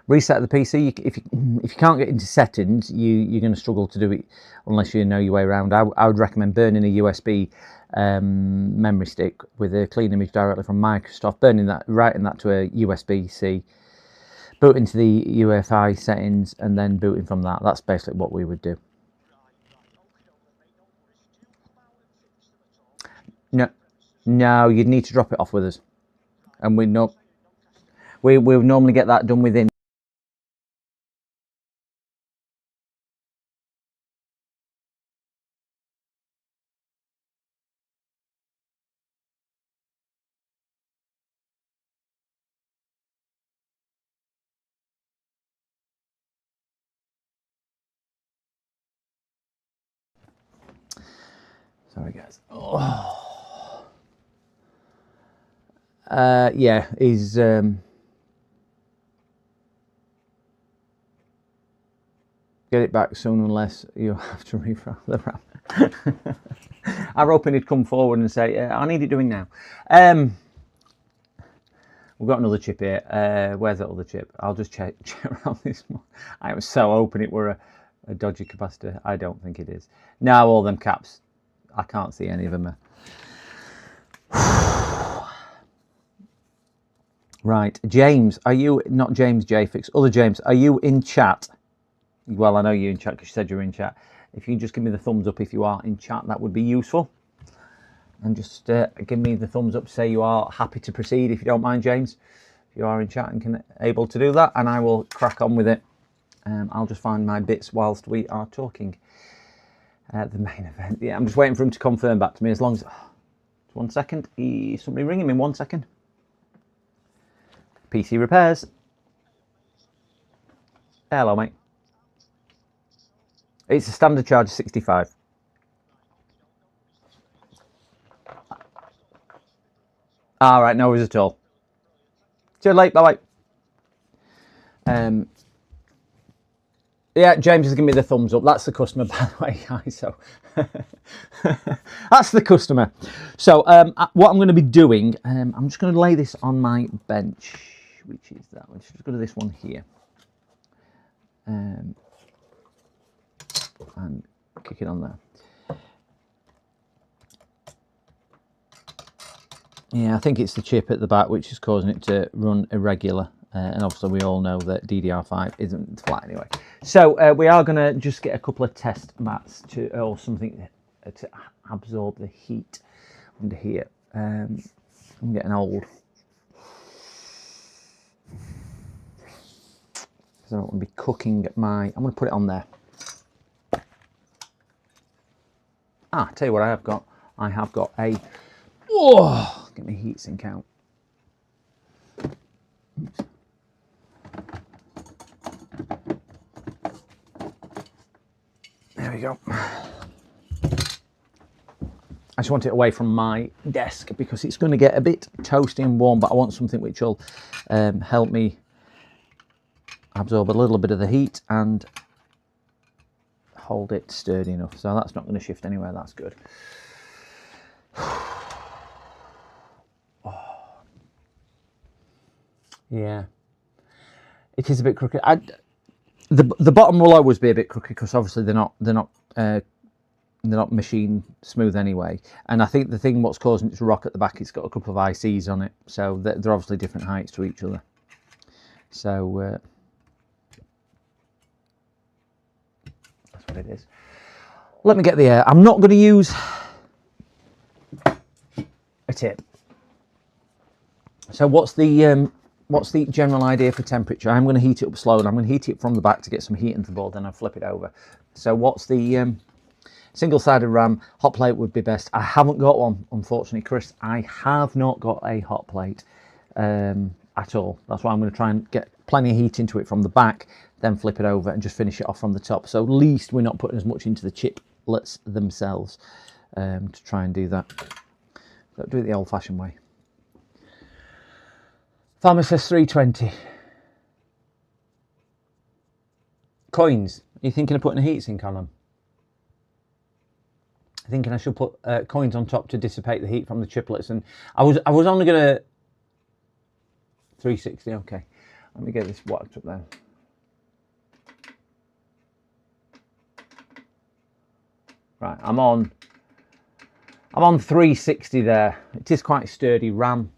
Reset the PC. If you can't get into settings, you're going to struggle to do it unless you know your way around. I would recommend burning a USB memory stick with a clean image directly from Microsoft, writing that to a USB-C, boot into the UEFI settings, and then booting from that. That's basically what we would do. No, you'd need to drop it off with us, and we'll normally get that done within Sorry, guys. Oh. Yeah, he's get it back soon unless you have to refresh the RAM. I'm hoping he'd come forward and say, I need it doing now. We've got another chip here. Where's that other chip? I'll just check around this one. I was so hoping it were a dodgy capacitor. I don't think it is. Now all them caps, I can't see any of them. Right, James, are you, not James JFix, other James, are you in chat? Well, I know you're in chat because you said you're in chat. If you can just give me the thumbs up if you are in chat, that would be useful. And just give me the thumbs up to say you are happy to proceed, if you don't mind, James. If you are in chat and able to do that, and I will crack on with it. I'll just find my bits whilst we are talking. The main event. Yeah, I'm just waiting for him to confirm back to me. As long as... Oh, 1 second. Somebody ringing me. 1 second. PC repairs. Hello, mate. It's a standard charge of 65. All right, no worries at all. See you later. Bye bye. Yeah, James is giving me the thumbs up. That's the customer, by the way, guys. So that's the customer. So what I'm going to be doing, I'm just going to lay this on my bench, which is that. Let's just go to this one here, and kick it on there. Yeah, I think it's the chip at the back which is causing it to run irregular. And obviously we all know that DDR5 isn't flat anyway. So we are going to just get a couple of test mats or something to absorb the heat under here. I'm getting old. So I'm going to be cooking I'm going to put it on there. Tell you what I have got. I have got a... Oh, get my heat sink out. Oops. There we go. I just want it away from my desk because it's going to get a bit toasty and warm, but I want something which will help me absorb a little bit of the heat and hold it sturdy enough. So that's not going to shift anywhere. That's good. Yeah, it is a bit crooked. The bottom will always be a bit crooked because obviously they're not machine smooth anyway. And I think the thing what's causing it to rock at the back, it's got a couple of ICs on it, so they're obviously different heights to each other. So that's what it is. Let me get the air. I'm not going to use a tip. So what's the general idea for temperature? I'm going to heat it up slow, and I'm going to heat it from the back to get some heat into the board, then I'll flip it over. So what's the single-sided RAM? Hot plate would be best. I haven't got one, unfortunately, Chris. I have not got a hot plate at all. That's why I'm going to try and get plenty of heat into it from the back, then flip it over and just finish it off from the top. So at least we're not putting as much into the chiplets themselves to try and do that. So do it the old-fashioned way. Farmer says 320. Coins. Are you thinking of putting a heatsink on them? Thinking I should put coins on top to dissipate the heat from the chiplets, and I was only gonna 360. Okay, let me get this worked up there. Right, I'm on 360 there. It is quite sturdy RAM.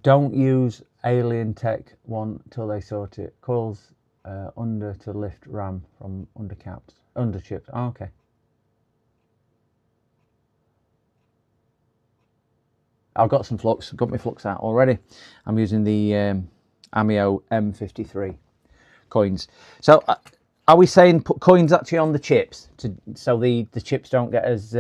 Don't use Alien Tech one till they sort it. Coils under to lift RAM from under caps, under chips. Oh, okay. I've got some flux. Got my flux out already. I'm using the Amio M53 coins. So are we saying put coins actually on the chips so the chips don't get as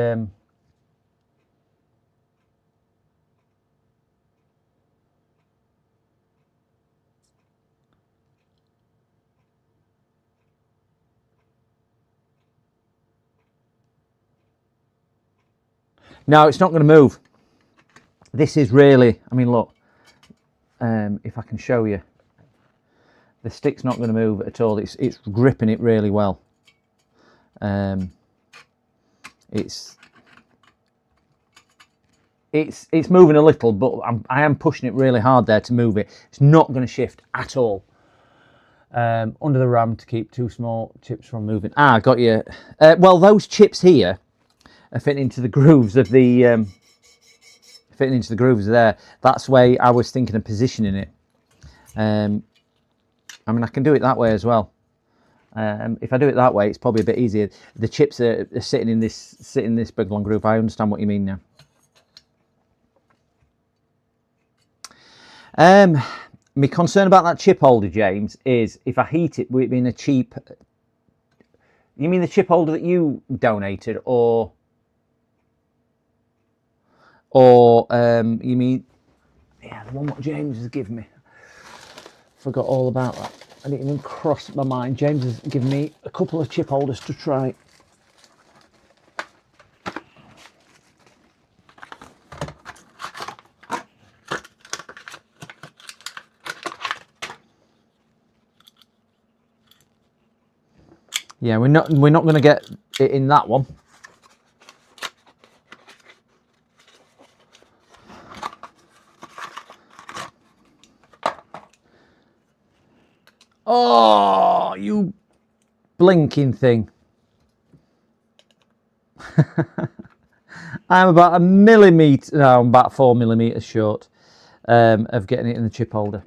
No, it's not going to move. This is really, I mean, look, if I can show you, the stick's not going to move at all. It's gripping it really well. It's moving a little, but I am pushing it really hard there to move it. It's not going to shift at all. Under the ram to keep two small chips from moving. Ah, got you. Well, those chips here are fitting into the grooves of the there. That's the way I was thinking of positioning it. I mean, I can do it that way as well. If I do it that way, it's probably a bit easier. The chips are sitting in this big long groove. I understand what you mean now. My concern about that chip holder, James, is if I heat it, will it be in a cheap... You mean the chip holder that you donated, or you mean... Yeah, the one what James has given me. Forgot all about that. I didn't even cross my mind. James has given me a couple of chip holders to try. Yeah, we're not going to get it in that one. Oh, you blinking thing. I'm about a millimetre, no, I'm about 4 millimetres short of getting it in the chip holder.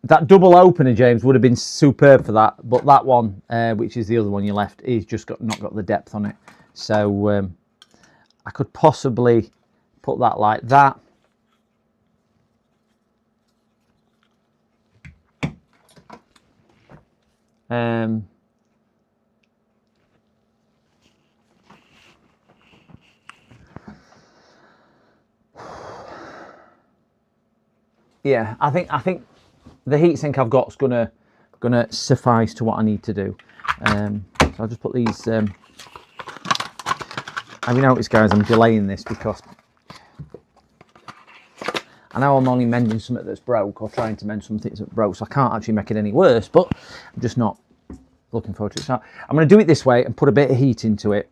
That double opener, James, would have been superb for that, but that one, which is the other one you left, is just not got the depth on it. So I could possibly put that like that. Yeah, I think the heatsink I've got is gonna suffice to what I need to do. So I'll just put these. Have you noticed, guys? I'm delaying this because I know I'm only mending something that's broke, or trying to mend something that's broke, so I can't actually make it any worse. But I'm just not looking forward to it. So I'm going to do it this way and put a bit of heat into it,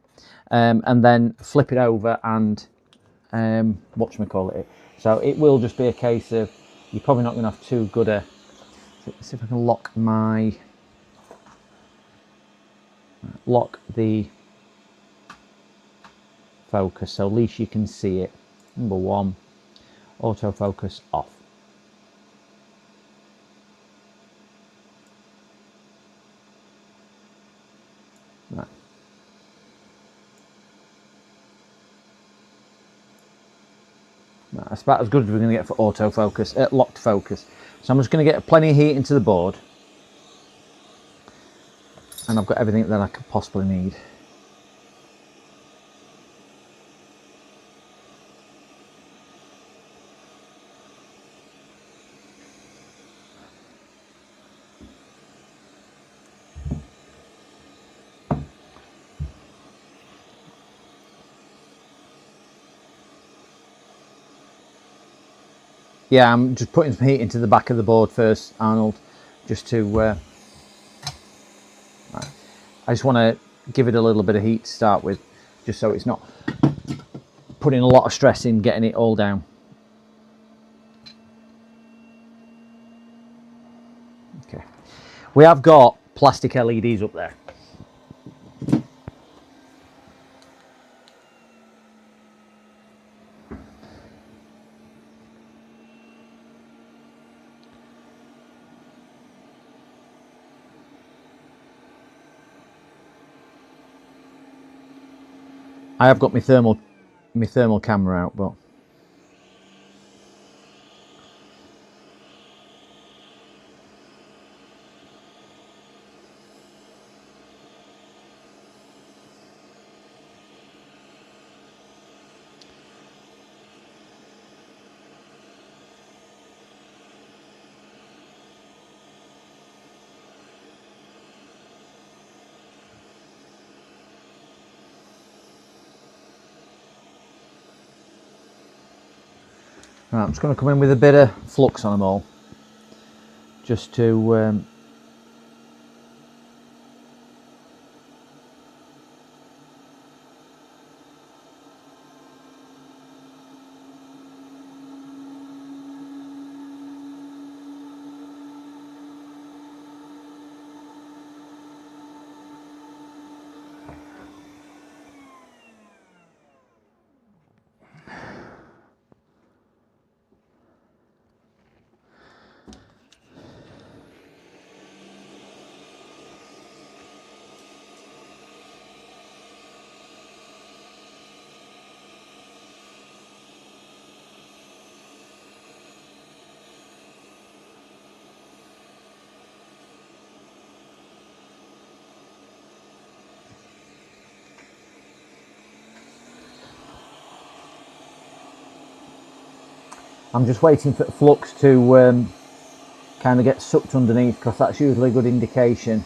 and then flip it over and whatchamacallit it. So it will just be a case of, you're probably not going to have too good a... Let's see if I can lock the focus, so at least you can see it. Number one, autofocus off. Right. That's about as good as we're going to get for autofocus, locked focus. So I'm just going to get plenty of heat into the board, and I've got everything that I could possibly need. Yeah, I'm just putting some heat into the back of the board first, Arnold, just to... I just want to give it a little bit of heat to start with, just so it's not putting a lot of stress in getting it all down. Okay. We have got plastic LEDs up there. I have got my thermal camera out, but Right, I'm just going to come in with a bit of flux on them all, just to I'm just waiting for the flux to kind of get sucked underneath, because that's usually a good indication.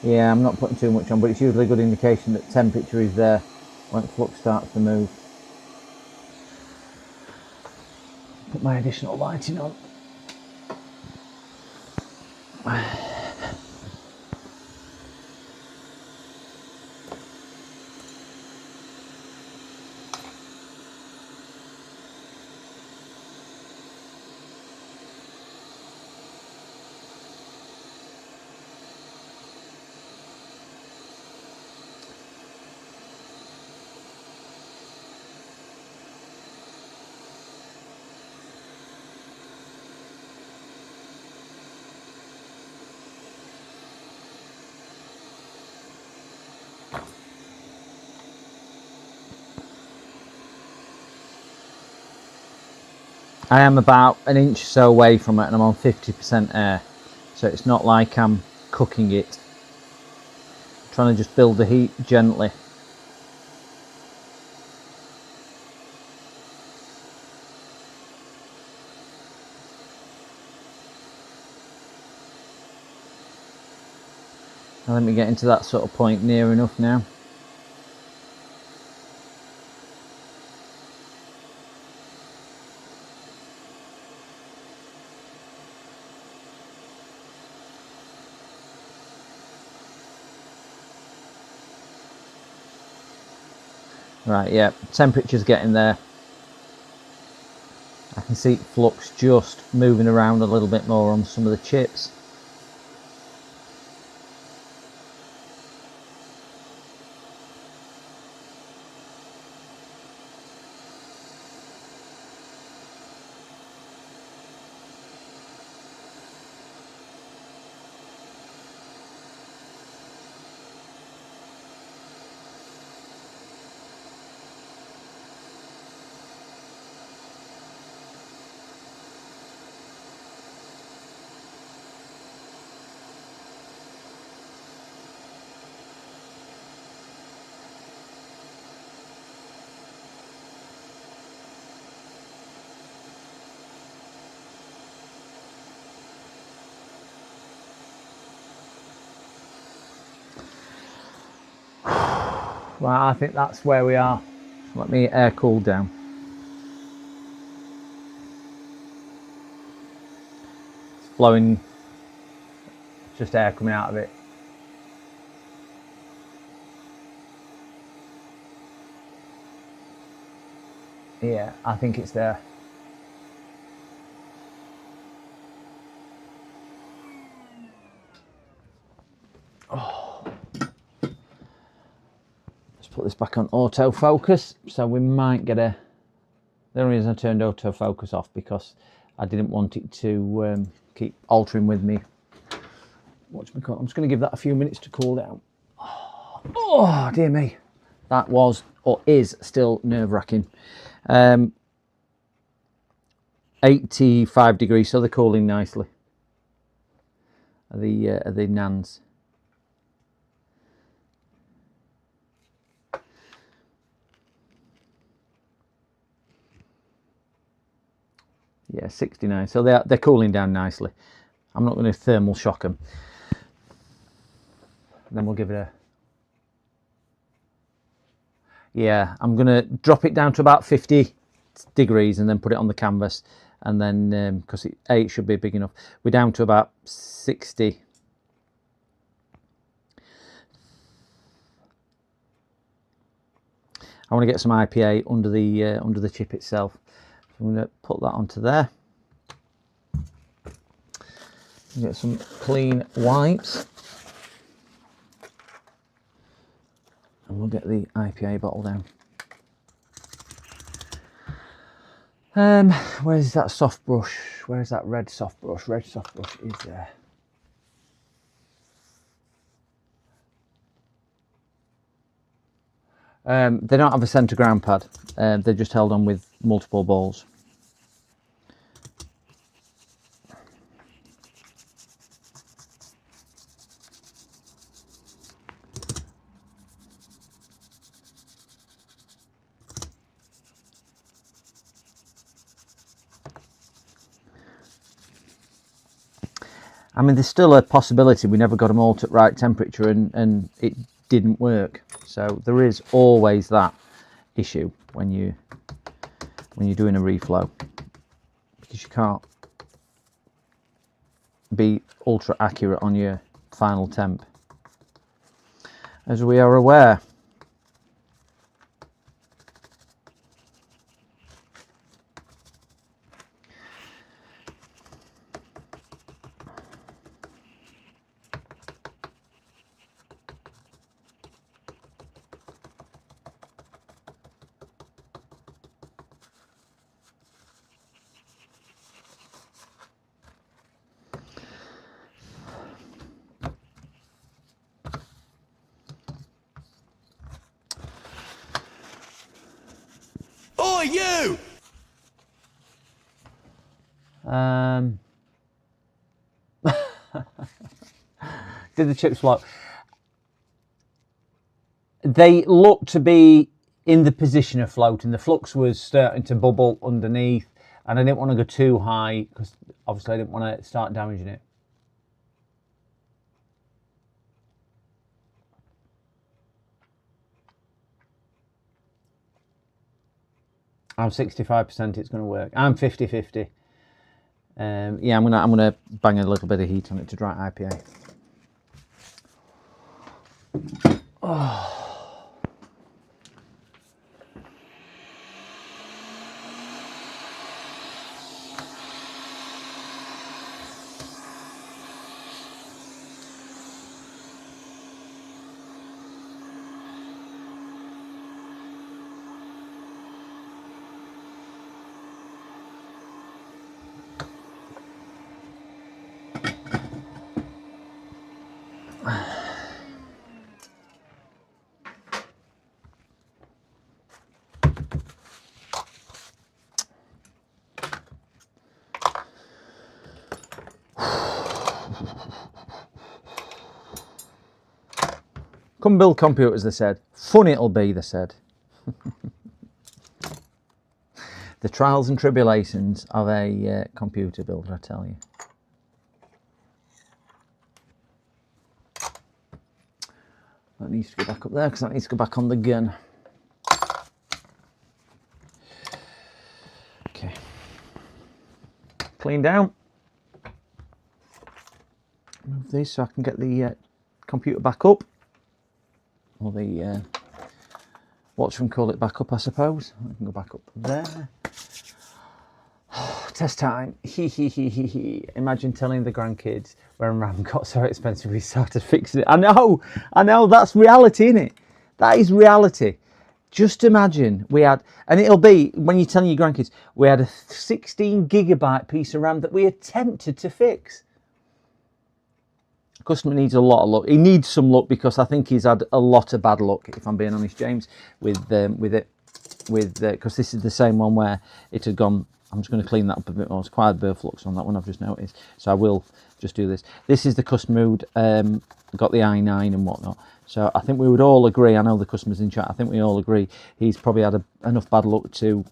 Yeah, I'm not putting too much on, but it's usually a good indication that temperature is there when flux starts to move. Put my additional lighting on. I am about an inch or so away from it, and I'm on 50% air, so it's not like I'm cooking it. I'm trying to just build the heat gently. Now let me get into that sort of point near enough now. Right, yeah, temperature's getting there. I can see flux just moving around a little bit more on some of the chips. Right, I think that's where we are. Let me air cool down. It's flowing, just air coming out of it. Yeah, I think it's there. Let's put this back on autofocus, so we might get a... The only reason I turned autofocus off because I didn't want it to keep altering with me. Watch me. I'm just going to give that a few minutes to cool down. Oh dear me, that was or is still nerve-wracking. 85 degrees, so they're cooling nicely. The nans. Yeah, 69. So they're cooling down nicely. I'm not going to thermal shock them. And then we'll give it a... Yeah, I'm going to drop it down to about 50 degrees and then put it on the canvas. And then, because it should be big enough, we're down to about 60. I want to get some IPA under the chip itself. So I'm going to put that onto there. Get some clean wipes. And we'll get the IPA bottle down. Where's that soft brush? Where's that red soft brush? Red soft brush is there. They don't have a centre ground pad. They're just held on with multiple balls. I mean, there's still a possibility we never got them all to right temperature and it didn't work. So there is always that issue when you're doing a reflow, because you can't be ultra accurate on your final temp, as we are aware. Oi, you! Did the chips float? They looked to be in the position of floating. The flux was starting to bubble underneath, and I didn't want to go too high because obviously I didn't want to start damaging it. I'm 65% it's going to work. I'm 50-50. Yeah, I'm gonna bang a little bit of heat on it to dry IPA. Oh. Come build computers, they said. Fun it'll be, they said. The trials and tribulations of a computer builder, I tell you. That needs to go back up there because that needs to go back on the gun. Okay. Clean down. Move these so I can get the computer back up. Or the, watch them call it back up, I suppose. I can go back up there. Test time. Imagine telling the grandkids when RAM got so expensive we started fixing it. I know, that's reality, isn't it? That is reality. Just imagine we had, and it'll be, when you're telling your grandkids, we had a 16 gigabyte piece of RAM that we attempted to fix. Customer needs a lot of luck. He needs some luck because I think he's had a lot of bad luck, if I'm being honest, James, with it, because this is the same one where it had gone. I'm just going to clean that up a bit more. It's quite a bit of flux on that one, I've just noticed. So I will just do this. This is the customer who'd got the i9 and whatnot. So I think we would all agree, I know the customers in chat, I think we all agree he's probably had enough bad luck to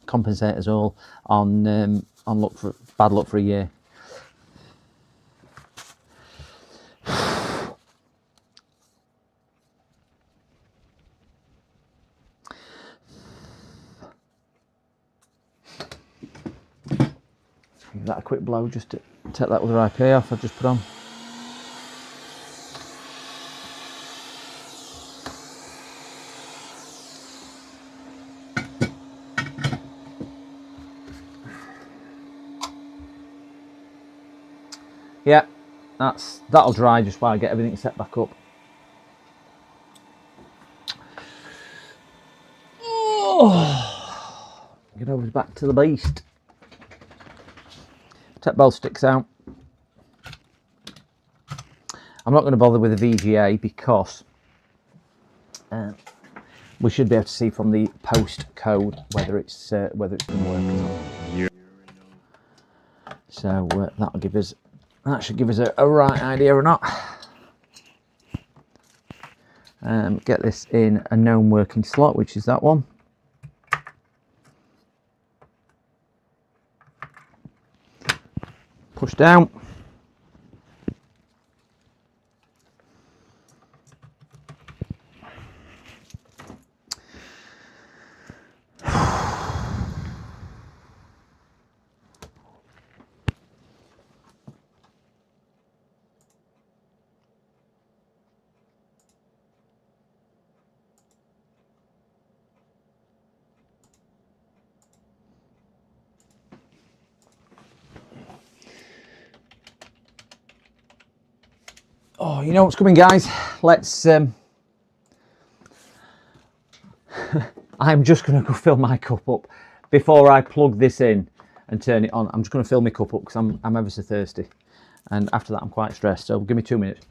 compensate us all on bad luck for a year. Give that a quick blow just to take that other IPA off I've just put on. Yeah, that'll dry just while I get everything set back up. Oh, get over back to the beast. Take both sticks out. I'm not going to bother with the VGA because we should be able to see from the post code whether it's going to work or not. So that should give us a right idea or not. Get this in a known working slot, which is that one. Push down. Oh, you know what's coming, guys? Let's I'm just going to go fill my cup up before I plug this in and turn it on. I'm just going to fill my cup up because I'm ever so thirsty, and after that I'm quite stressed, so give me 2 minutes.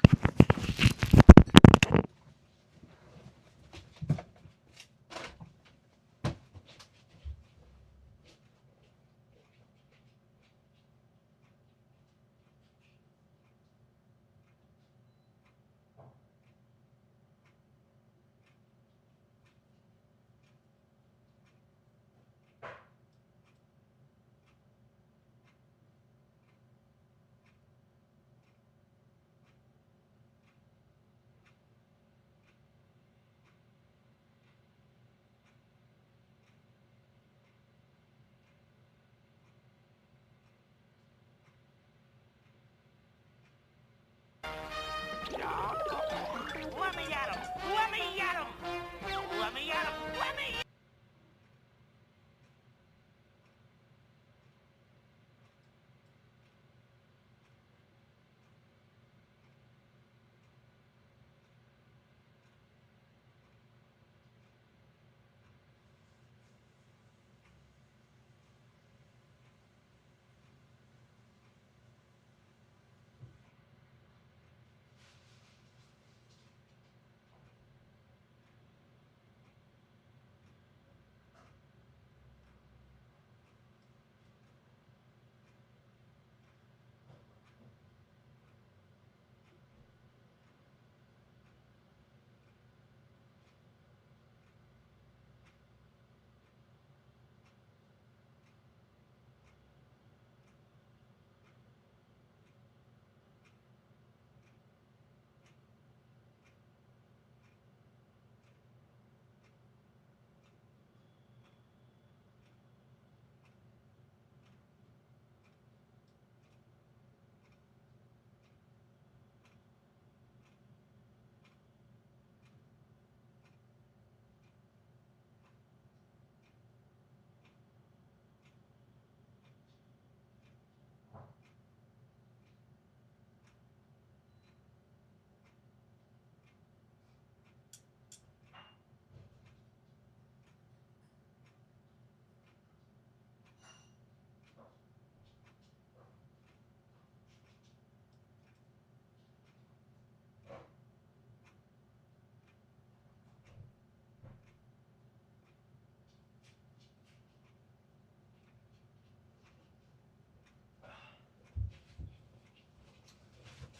Let me at him! Let me at him! Let me at him! Let me!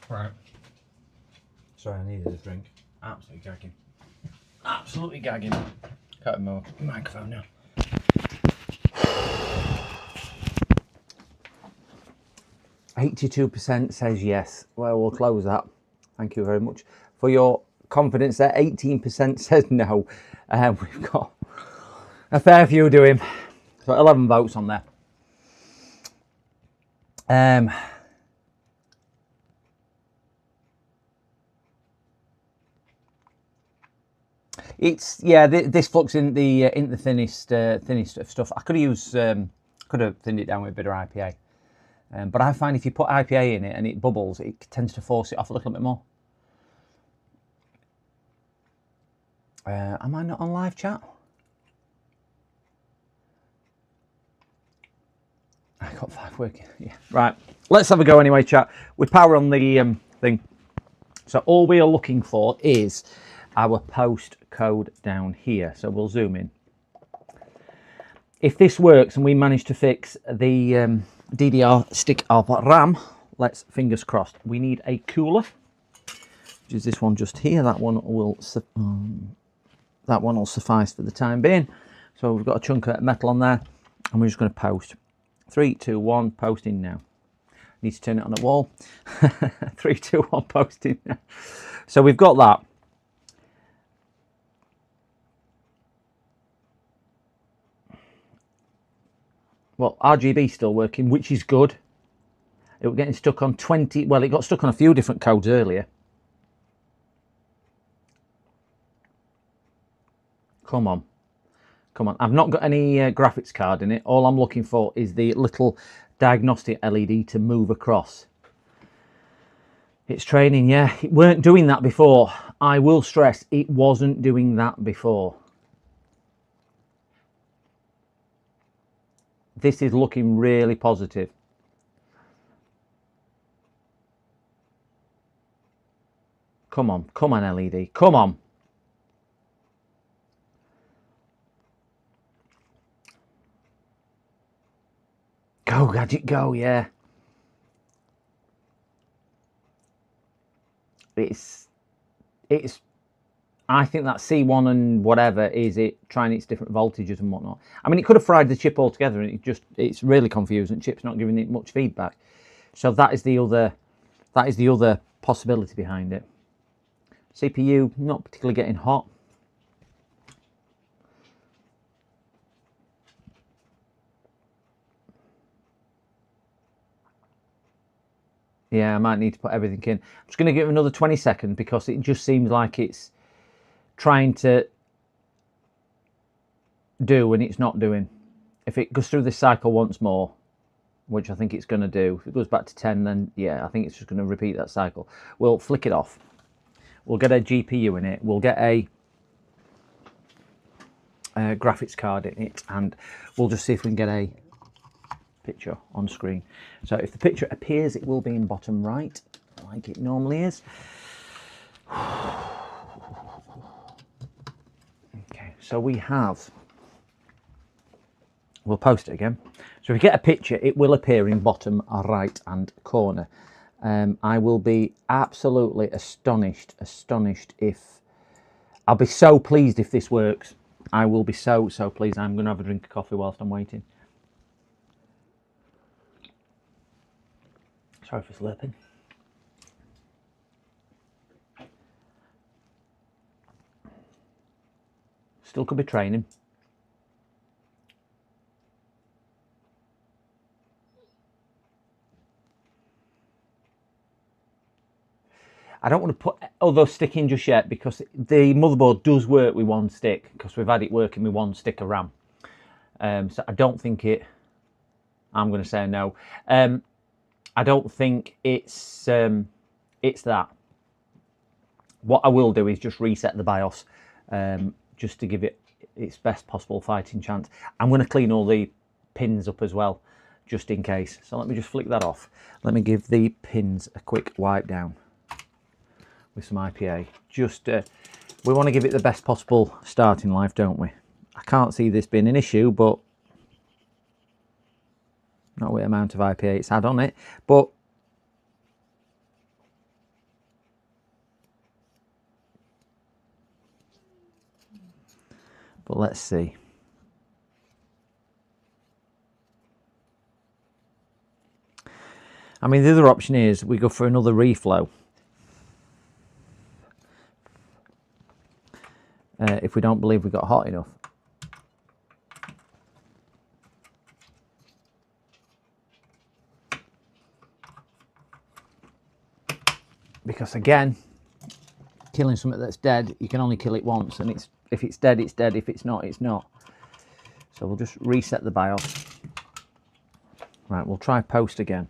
Right. Sorry, I needed a drink. Absolutely gagging. Absolutely gagging. Cut him off. Microphone now. %82 says yes. Well, we'll close that. Thank you very much for your confidence there. 18% says no. We've got a fair few doing. So 11 votes on there. It's yeah. This flux in the thinnest of stuff. I could have used could have thinned it down with a bit of IPA, but I find if you put IPA in it and it bubbles, it tends to force it off a little bit more. Am I not on live chat? I got 5 working. Yeah, right. Let's have a go anyway, chat. With power on the thing. So all we are looking for is our post code down here. So we'll zoom in. If this works and we manage to fix the DDR stick of RAM, let's fingers crossed. We need a cooler, which is this one just here. That one will suffice for the time being. So we've got a chunk of metal on there, and we're just going to post. 3, 2, 1, posting now. Need to turn it on the wall. 3, 2, 1, posting now. So we've got that. Well, RGB still working, which is good. It was getting stuck on 20. Well, it got stuck on a few different codes earlier. Come on. Come on. I've not got any graphics card in it. All I'm looking for is the little diagnostic LED to move across. It's training, yeah. It weren't doing that before. I will stress, it wasn't doing that before. This is looking really positive. Come on LED, come on. Go gadget, go, yeah. It's I think that C1 and whatever is it trying its different voltages and whatnot. I mean, it could have fried the chip altogether, and it's really confusing. Chip's not giving it much feedback. So that is the other possibility behind it. CPU not particularly getting hot. Yeah, I might need to put everything in. I'm just going to give it another 20 seconds because it just seems like it's trying to do and it's not doing. If it goes through this cycle once more, which I think it's going to do, if it goes back to 10, then yeah, I think it's just going to repeat that cycle. We'll flick it off. We'll get a GPU in it. We'll get a graphics card in it, and we'll just see if we can get a picture on screen. So if the picture appears, it will be in bottom right, like it normally is. Okay, so we have, we'll post it again. So if we get a picture, it will appear in bottom right hand corner. I will be absolutely astonished if, I'll be so pleased if this works. I will be so pleased. I'm going to have a drink of coffee whilst I'm waiting. Sorry for slurping. Still could be training. I don't want to put other stick in just yet because the motherboard does work with one stick because we've had it working with one stick of RAM. So I don't think it, I'm going to say no. I don't think it's that. What I will do is just reset the BIOS just to give it its best possible fighting chance. I'm going to clean all the pins up as well, just in case. So let me just flick that off. Let me give the pins a quick wipe down with some IPA. Just, we want to give it the best possible start in life, don't we? I can't see this being an issue, but not with the amount of IPA it's had on it, but let's see. I mean, the other option is we go for another reflow. If we don't believe we got hot enough. Because again, killing something that's dead, you can only kill it once, and if it's dead, it's dead. If it's not, it's not. So we'll just reset the BIOS. Right, we'll try post again.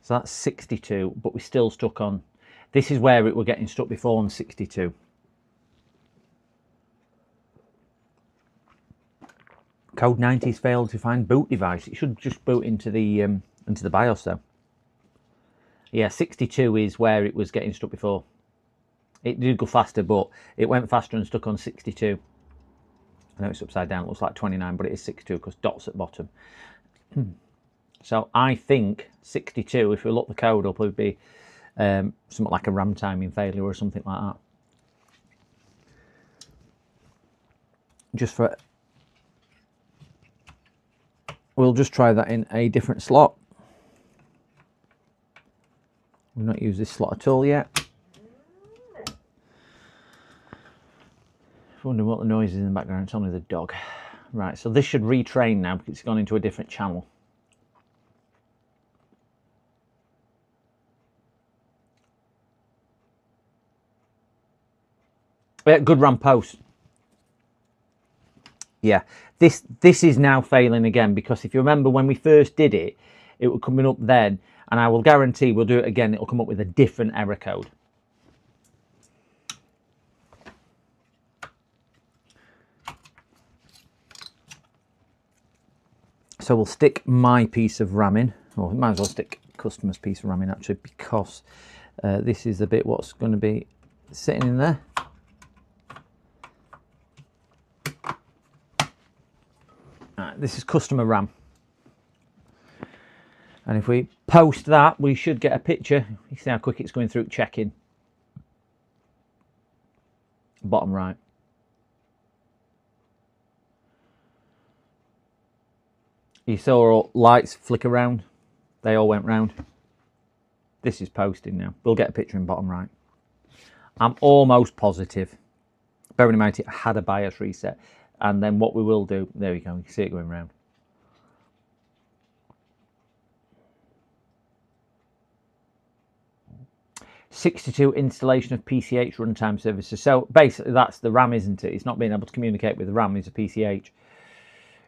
So that's 62, but we're still stuck on. This is where it were getting stuck before on 62. Code 90's failed to find boot device. It should just boot into the BIOS though. Yeah, 62 is where it was getting stuck before. It did go faster, but it went faster and stuck on 62. I know it's upside down, it looks like 29, but it is 62 because dot's at the bottom. So I think 62, if we look the code up, would be something like a RAM timing failure or something like that. Just for, we'll just try that in a different slot. We've not used this slot at all yet. Wondering what the noise is in the background. It's only the dog. Right, so this should retrain now because it's gone into a different channel. Yeah, good RAM post. Yeah, this is now failing again because if you remember when we first did it, it was coming up then, and I will guarantee we'll do it again. It'll come up with a different error code. So we'll stick my piece of RAM in, or might as well stick customer's piece of RAM in actually, because this is the bit what's going to be sitting in there. Right, this is customer RAM. And if we post that, we should get a picture. You see how quick it's going through checking. Bottom right. You saw all lights flicker around. They all went round. This is posting now. We'll get a picture in bottom right. I'm almost positive. Bearing in mind it had a BIOS reset. And then what we will do, there we go, you can see it going round. '62 installation of PCH runtime services. So basically that's the RAM, isn't it? It's not being able to communicate with the RAM, it's a PCH.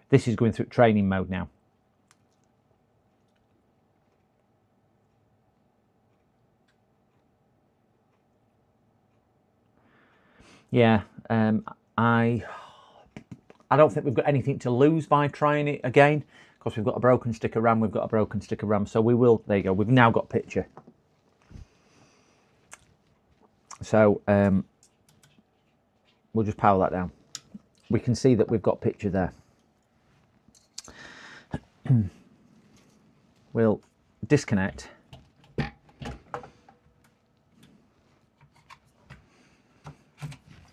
This is going through training mode now. Yeah, I don't think we've got anything to lose by trying it again, because we've got a broken stick of RAM, we've got a broken stick of RAM, so we will, there you go, we've now got picture. So we'll just power that down. We can see that we've got picture there. We'll disconnect.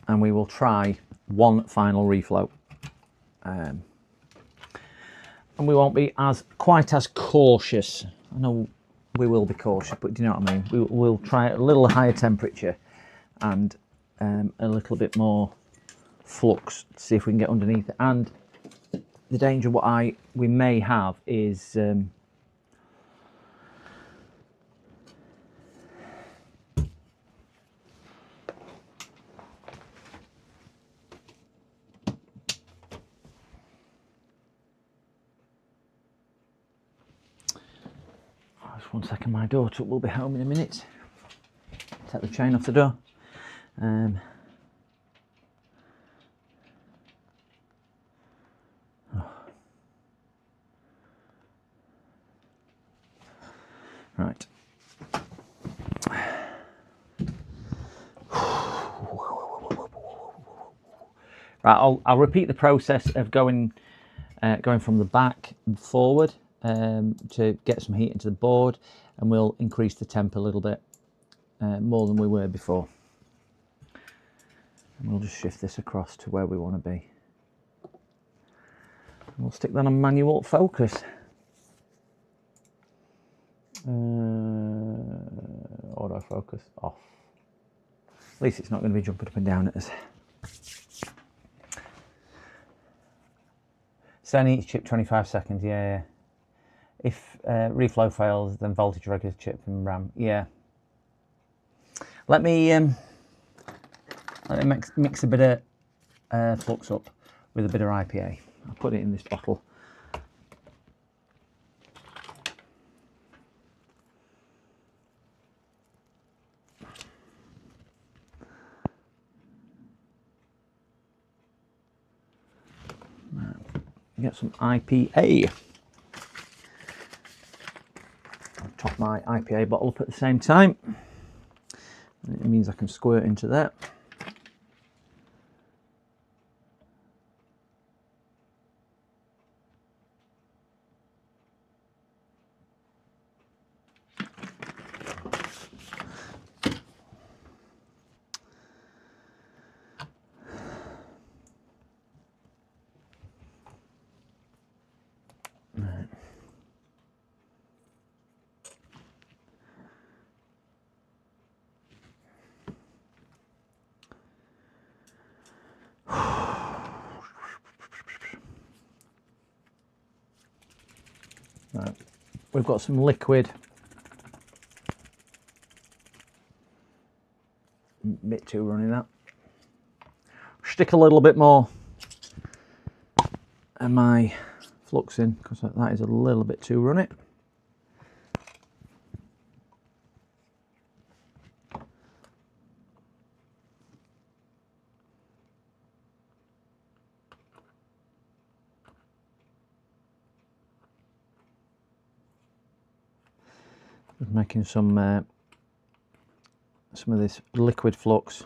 And we will try one final reflow. And we won't be quite as cautious. I know we will be cautious, but do you know what I mean? We'll try a little higher temperature and a little bit more flux to see if we can get underneath it. And the danger we may have is just 1 second, my daughter will be home in a minute. Take the chain off the door. Right. Right, I'll repeat the process of going from the back forward to get some heat into the board, and we'll increase the temp a little bit more than we were before. And we'll just shift this across to where we want to be. And we'll stick that on manual focus. Autofocus off. At least it's not going to be jumping up and down at us. Send each chip 25 seconds. Yeah. If reflow fails, then voltage regular chip and RAM. Yeah. Let me mix a bit of flux up with a bit of IPA. I'll put it in this bottle. Get some IPA. I'll top my IPA bottle up at the same time. It means I can squirt into that. Right. We've got some liquid. A bit too runny that. Stick a little bit more of my flux in because that is a little bit too runny. Just making some of this liquid flux.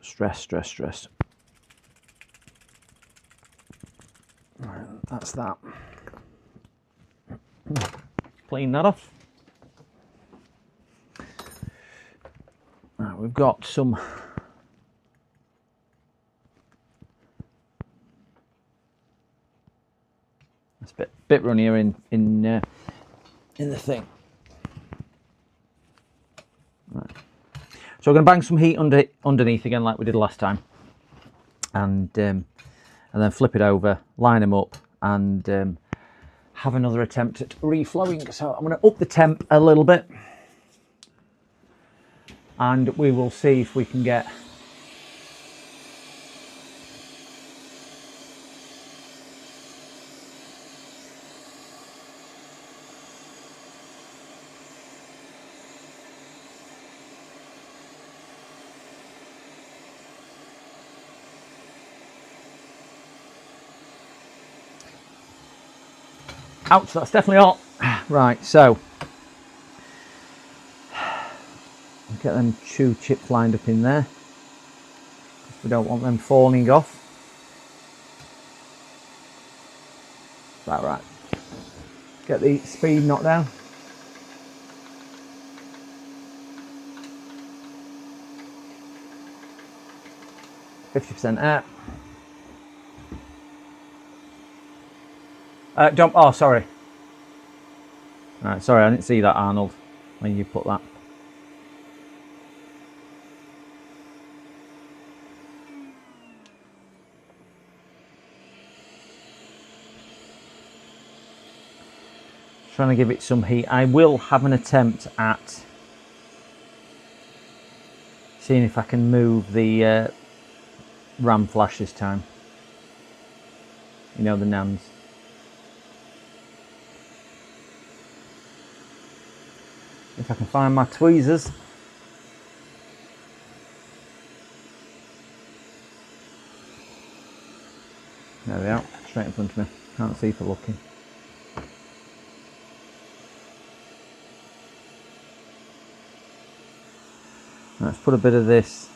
Stress. Right, that's that. Clean that off. Right, we've got some it's a bit runnier in the thing. Right. So we're going to bang some heat underneath again, like we did last time, and then flip it over, line them up, and have another attempt at reflowing. So I'm going to up the temp a little bit, and we will see if we can get ouch, that's definitely hot. Right, so get them 2 chips lined up in there. We don't want them falling off. About right. Get the speed knocked down. %50 air. Don't. Oh, sorry. Right, sorry, I didn't see that, Arnold, when you put that. Trying to give it some heat. I will have an attempt at seeing if I can move the RAM flash this time. You know, the NANDs. If I can find my tweezers. There they are, straight in front of me. Can't see for looking. Let's put a bit of this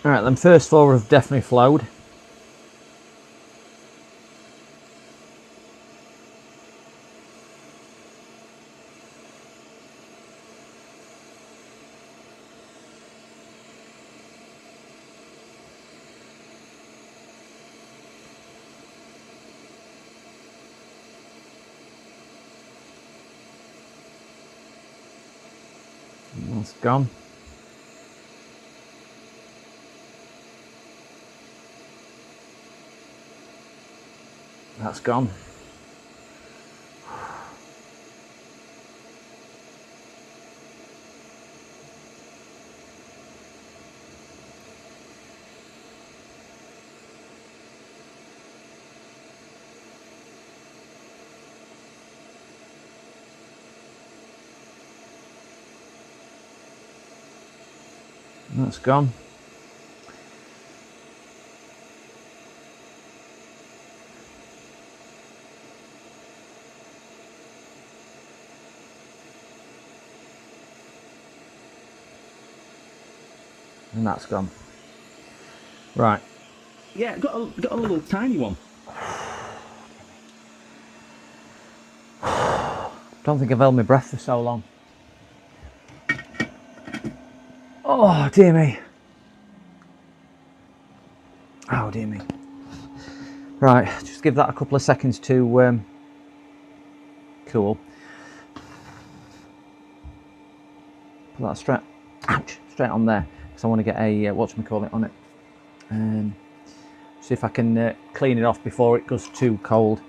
Alright, then first four have definitely flowed. That's gone. That's gone. That's gone. And that's gone. Right. Yeah, got a little tiny one. Don't think I've held my breath for so long. Oh dear me. Oh dear me. Right, just give that a couple of seconds to cool. Put that straight on there because I want to get a whatchamacallit on it. See if I can clean it off before it goes too cold.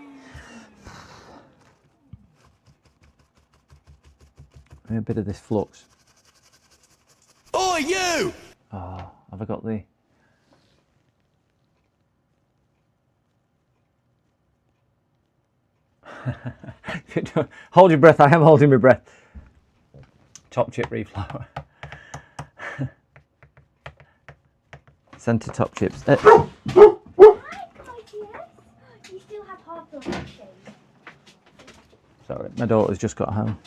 A bit of this flux. Oh, you! Oh, have I got the... Hold your breath, I am holding my breath. Top chip reflower. Centre top chips. Hi, Claudius. You still have half your head shaved. Sorry, my daughter's just got home.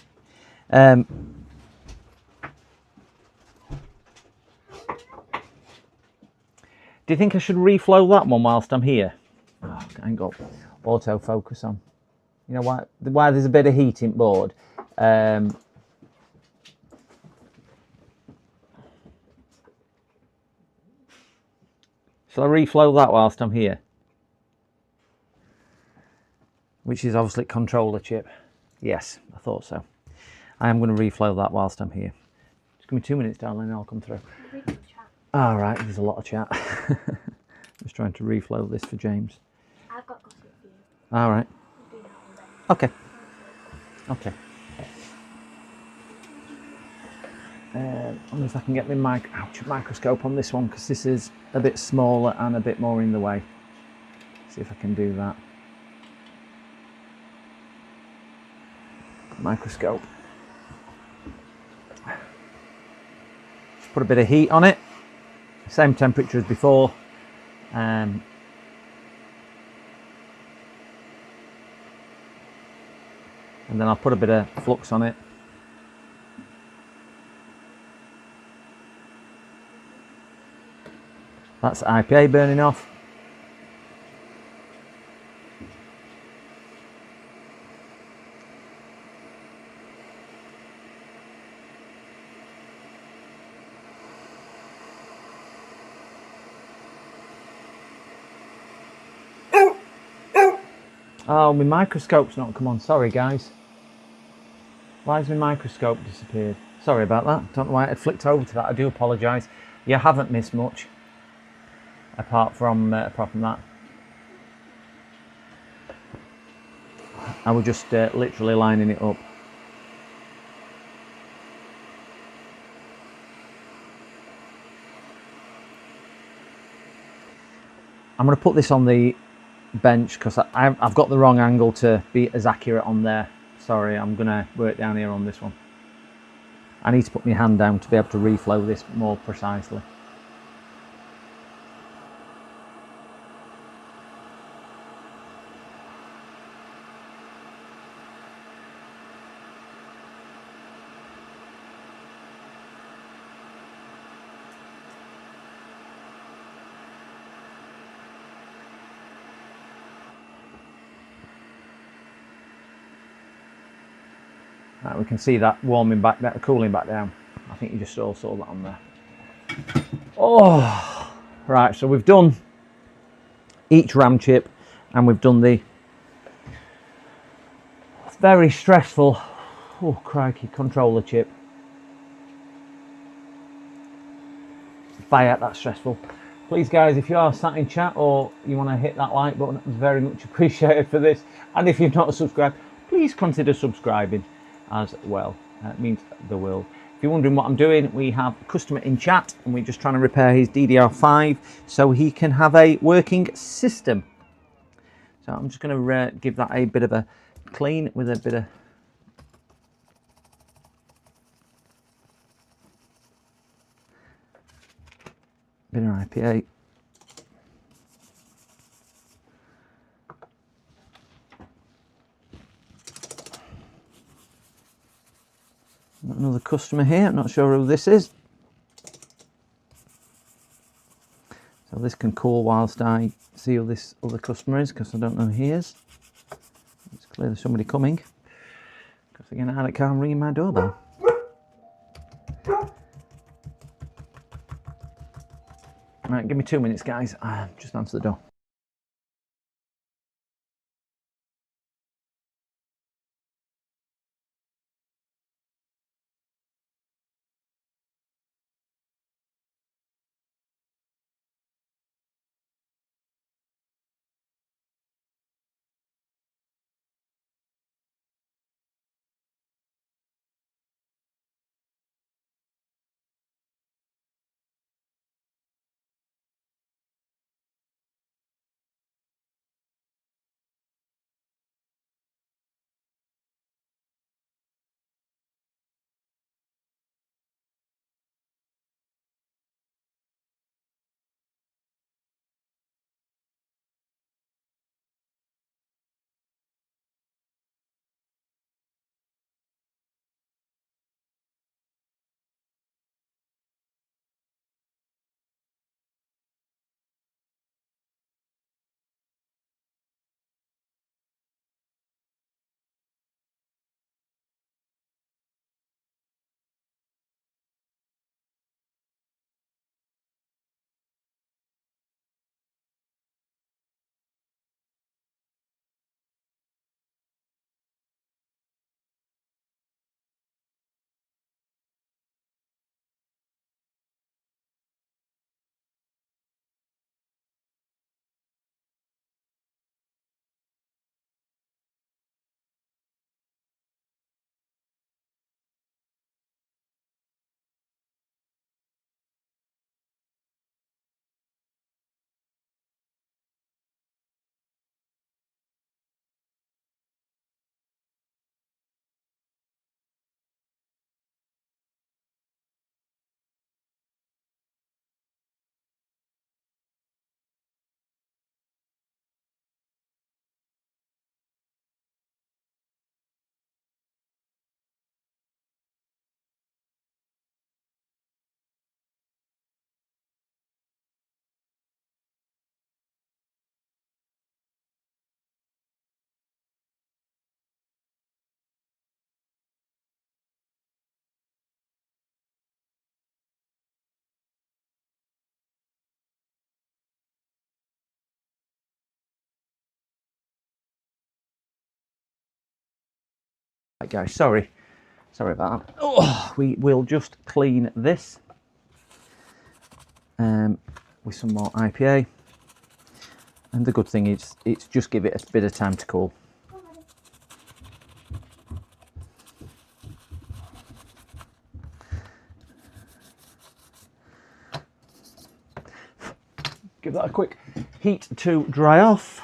Do you think I should reflow that one whilst I'm here? Oh, I ain't got autofocus on. You know why there's a bit of heat in board. Shall I reflow that whilst I'm here? Which is obviously controller chip. Yes, I thought so. I am going to reflow that whilst I'm here. Just give me 2 minutes, darling, and I'll come through. All right, there's a lot of chat. Just trying to reflow this for James. I've got gossip for you. All right. We'll do that all day. Okay. Okay. I wonder if I can get my microscope on this one because this is a bit smaller and a bit more in the way. See if I can do that. Microscope. Just put a bit of heat on it. Same temperature as before. And then I'll put a bit of flux on it. That's IPA burning off. Oh, my microscope's not come on. Sorry, guys. Why has my microscope disappeared? Sorry about that. Don't know why it flicked over to that. I do apologise. You haven't missed much. Apart from that. I was just literally lining it up. I'm going to put this on the bench because I've got the wrong angle to be as accurate on there. Sorry, I'm going to work down here on this one. I need to put my hand down to be able to reflow this more precisely. Right, we can see that warming back, that cooling back down. I think you just all saw that on there. Oh, right. So we've done each RAM chip, and we've done the very stressful, oh crikey, controller chip. Buy out that stressful. Please guys, if you are sat in chat or you want to hit that like button, it's very much appreciated for this. And if you've not subscribed, please consider subscribing as well. It means the world. If you're wondering what I'm doing, we have a customer in chat and we're just trying to repair his DDR5 so he can have a working system. So I'm just going to give that a bit of a clean with a bit of IPA. Got another customer here, I'm not sure who this is. So this can cool whilst I see who this other customer is, because I don't know who he is. It's clearly somebody coming, because again I can't ring my doorbell. Right, give me 2 minutes guys, just answer the door. Right guys, sorry about that. Oh, we will just clean this with some more IPA, and the good thing is it's just give it a bit of time to cool. Give that a quick heat to dry off.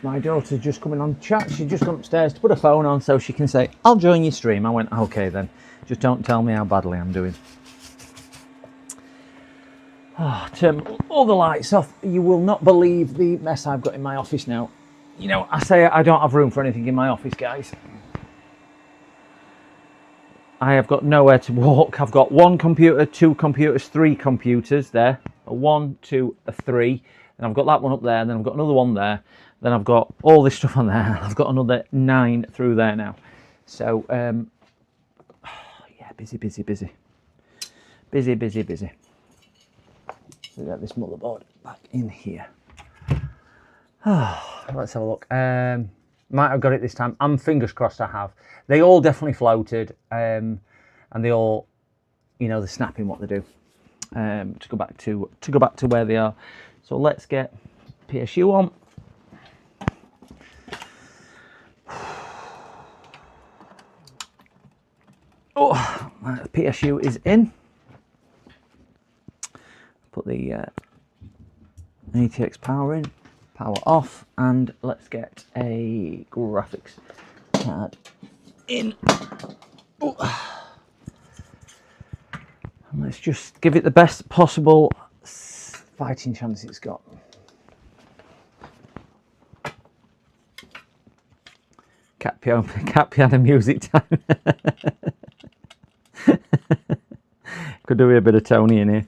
My daughter's just coming on chat. She's just gone upstairs to put her phone on so she can say, I'll join your stream. I went, okay then. Just don't tell me how badly I'm doing. Oh, turn all the lights off. You will not believe the mess I've got in my office now. You know, I say I don't have room for anything in my office, guys. I have got nowhere to walk. I've got 1 computer, 2 computers, 3 computers there. A 1, 2, a 3. And I've got that one up there. And then I've got another one there. Then I've got all this stuff on there. I've got another 9 through there now. So, yeah, busy. Busy. We got this motherboard back in here. Let's have a look. Might have got it this time. I'm fingers crossed I have. They all definitely floated, and they all, you know, they're snapping what they do. To go back to where they are. So let's get PSU on. Oh, PSU is in. Put the ATX power in, power off, and let's get a graphics card in. Oh. And let's just give it the best possible fighting chance it's got. Cat piano music time. Could do with a bit of Tony in here.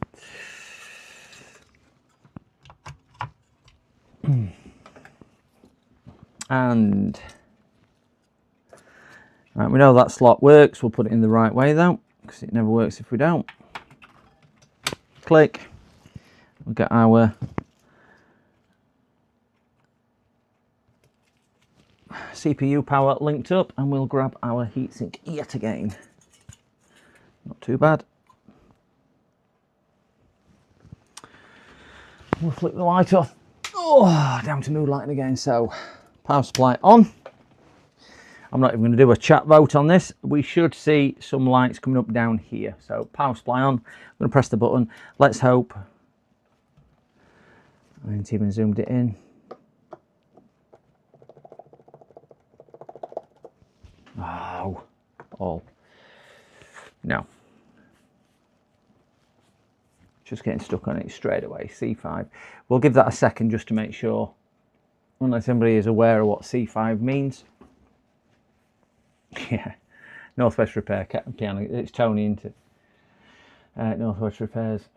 And right, we know that slot works. We'll put it in the right way though, because it never works if we don't. Click. We'll get our CPU power linked up, and we'll grab our heatsink yet again. Not too bad. We'll flip the light off. Oh, down to mood lighting again. So power supply on. I'm not even going to do a chat vote on this. We should see some lights coming up down here. So power supply on. I'm going to press the button. Let's hope. I haven't even zoomed it in. Oh, all. No. Just getting stuck on it straight away. C5. We'll give that a second just to make sure, unless anybody is aware of what C5 means. Yeah, Northwest Repair piano. It's Tony into Northwest Repairs.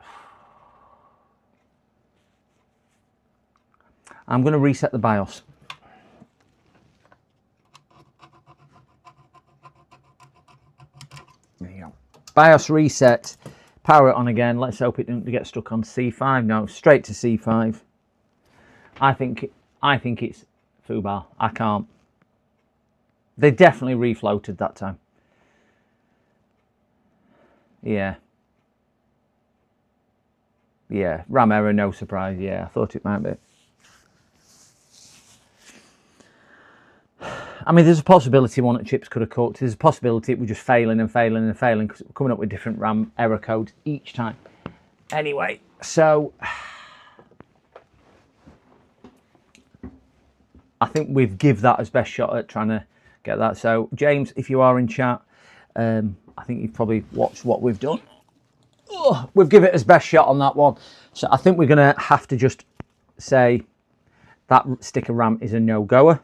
I'm going to reset the BIOS. There you go. BIOS reset. Power it on again. Let's hope it doesn't get stuck on C5. No, straight to C5. I think it's foobar. I can't. They definitely refloated that time. Yeah. Yeah, RAM error, no surprise. Yeah, I thought it might be. I mean, there's a possibility one of the chips could have cooked. There's a possibility it was just failing and failing and failing because coming up with different RAM error codes each time. Anyway, so I think we've give that as best shot at trying to get that. So James, if you are in chat, I think you've probably watched what we've done. Oh, we've given it as best shot on that one. So I think we're going to have to just say that stick of RAM is a no-goer.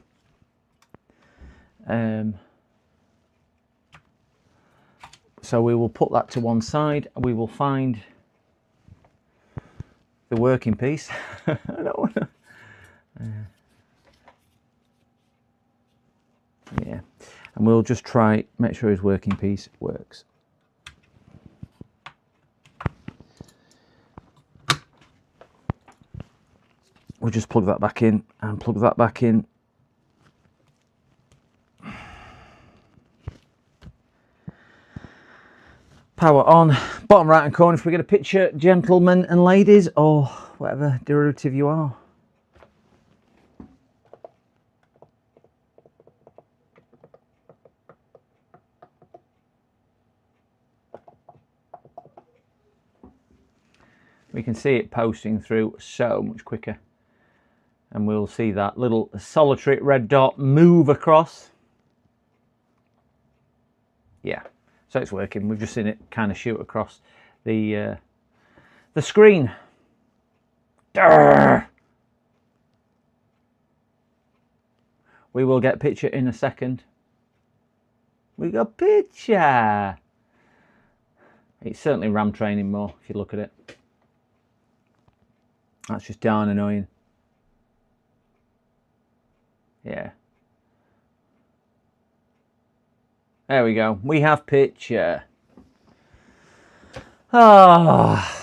So we will put that to one side. We will find the working piece. I don't want to. Yeah, and we'll just try make sure his working piece works. We'll just plug that back in and plug that back in. Power on. Bottom right hand corner if we get a picture, gentlemen and ladies, or whatever derivative you are. We can see it posting through so much quicker. And we'll see that little solitary red dot move across. Yeah, so it's working. We've just seen it kind of shoot across the screen. Durr! We will get a picture in a second. We got picture. It's certainly RAM training more if you look at it. That's just darn annoying. Yeah. There we go. We have picture. Ah.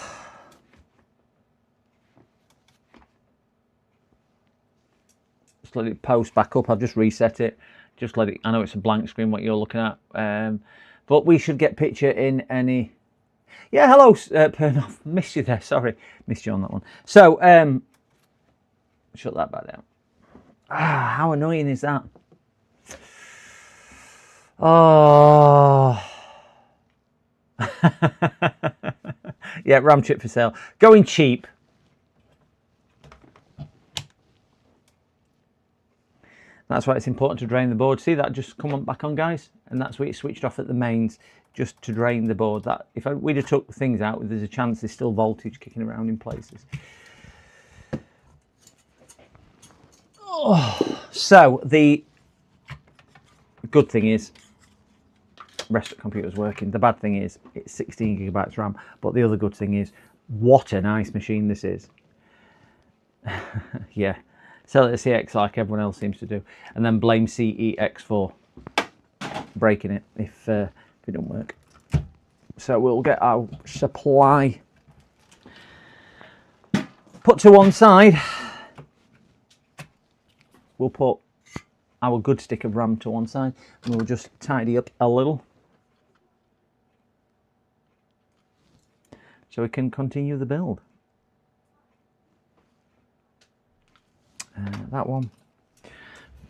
Just let it post back up. I've just reset it. Just let it. I know it's a blank screen what you're looking at, but we should get picture in any. Yeah, hello, Pernoff. Missed you there. Sorry, missed you on that one. So, shut that back down. Ah, how annoying is that? Oh. Yeah, RAM chip for sale. Going cheap. That's why it's important to drain the board. See that just come on back on, guys? And that's why it's switched off at the mains, just to drain the board. That if we'd have took things out, there's a chance there's still voltage kicking around in places. Oh, so the good thing is, rest of the computer's working. The bad thing is, it's 16 gigabytes RAM. But the other good thing is, what a nice machine this is. Yeah. Sell it to CX like everyone else seems to do, and then blame CEX for breaking it if it don't work. So we'll get our supply put to one side. We'll put our good stick of RAM to one side, and we'll just tidy up a little so we can continue the build. That one.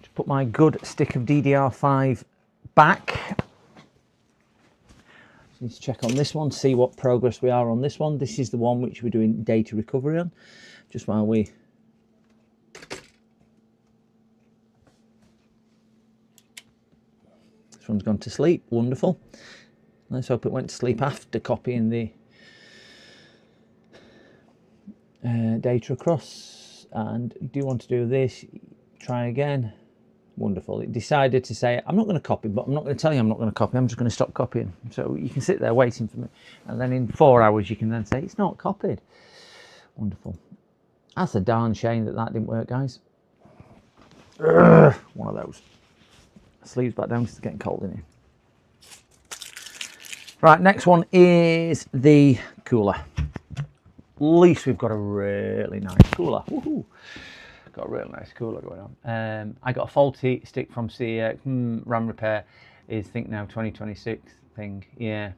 Just put my good stick of DDR5 back. Need to check on this one, see what progress we are on this one. This is the one which we're doing data recovery on. Just while we... This one's gone to sleep. Wonderful. Let's hope it went to sleep after copying the data across. And do you want to do this? Try again. Wonderful. It decided to say, I'm not going to copy, but I'm not going to tell you I'm not going to copy. I'm just going to stop copying. So you can sit there waiting for me. And then in 4 hours, you can then say, it's not copied. Wonderful. That's a darn shame that that didn't work, guys. Urgh, one of those. Sleeves back down because it's getting cold in here. Right, next one is the cooler. At least we've got a really nice cooler. Woohoo! Got a really nice cooler going on. I got a faulty stick from CEX. RAM repair is think now 2026 thing. Yeah.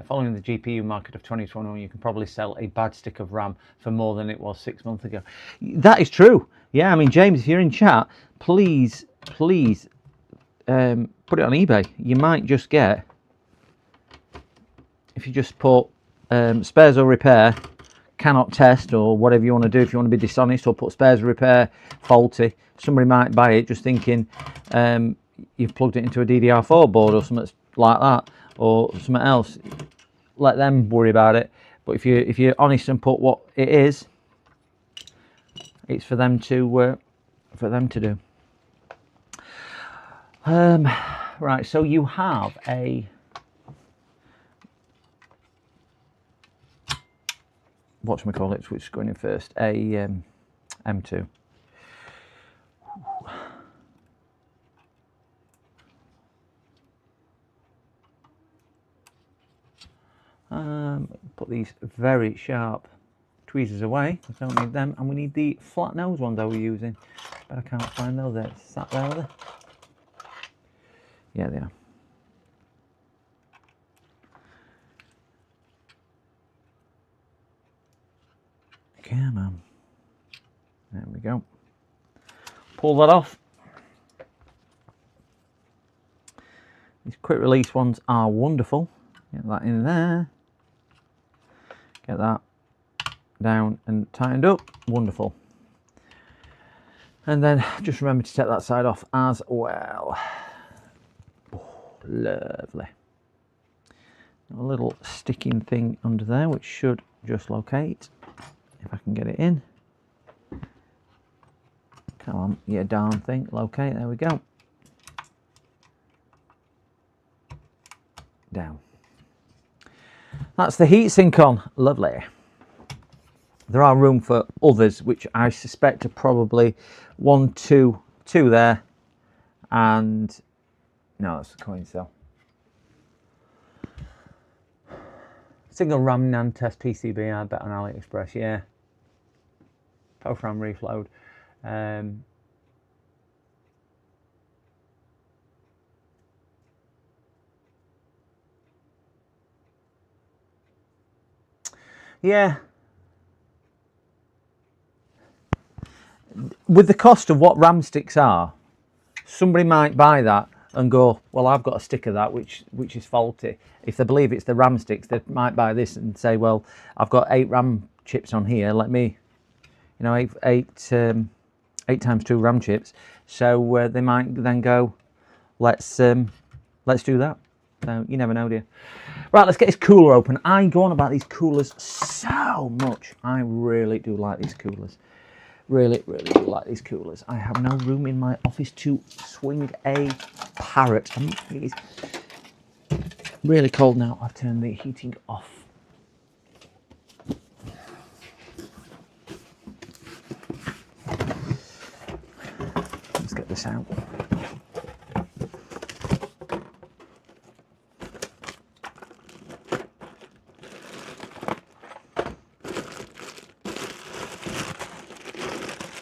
Following the GPU market of 2021, you can probably sell a bad stick of RAM for more than it was 6 months ago. That is true. Yeah, I mean, James, if you're in chat, please put it on eBay. You might just get, if you just put spares or repair, cannot test, or whatever you want to do, if you want to be dishonest, or put spares repair faulty, somebody might buy it just thinking you've plugged it into a DDR4 board or something like that, or something else. Let them worry about it. But if you're honest and put what it is, it's for them to do. Right, so you have a whatchamacallit, which is going in first, a M2. Put these very sharp tweezers away. I don't need them, and we need the flat nose ones I was using, but I can't find those. They're sat there, are they? Yeah, they are. Come on. There we go. Pull that off. These quick release ones are wonderful. Get that in there. Get that down and tightened up. Wonderful. And then just remember to take that side off as well. Oh, lovely. A little sticking thing under there which should just locate. If I can get it in. Come on, you darn thing. Locate, there we go. Down. That's the heatsink on. Lovely. There are room for others, which I suspect are probably 1, 2 there, and no, that's the coin cell. Single RAM NAND test PCB, I bet on AliExpress, yeah. Post RAM refload. Yeah. With the cost of what RAM sticks are, somebody might buy that and go, well, I've got a stick of that which is faulty. If they believe it's the RAM sticks, they might buy this and say, well, I've got 8 RAM chips on here. Let me, you know, 8 times 2 RAM chips. So they might then go, let's do that. So you never know, do you? Right, let's get this cooler open. I go on about these coolers so much. I really do like these coolers. Really, really do like these coolers. I have no room in my office to swing a parrot. It's really cold now. I've turned the heating off. Let's get this out.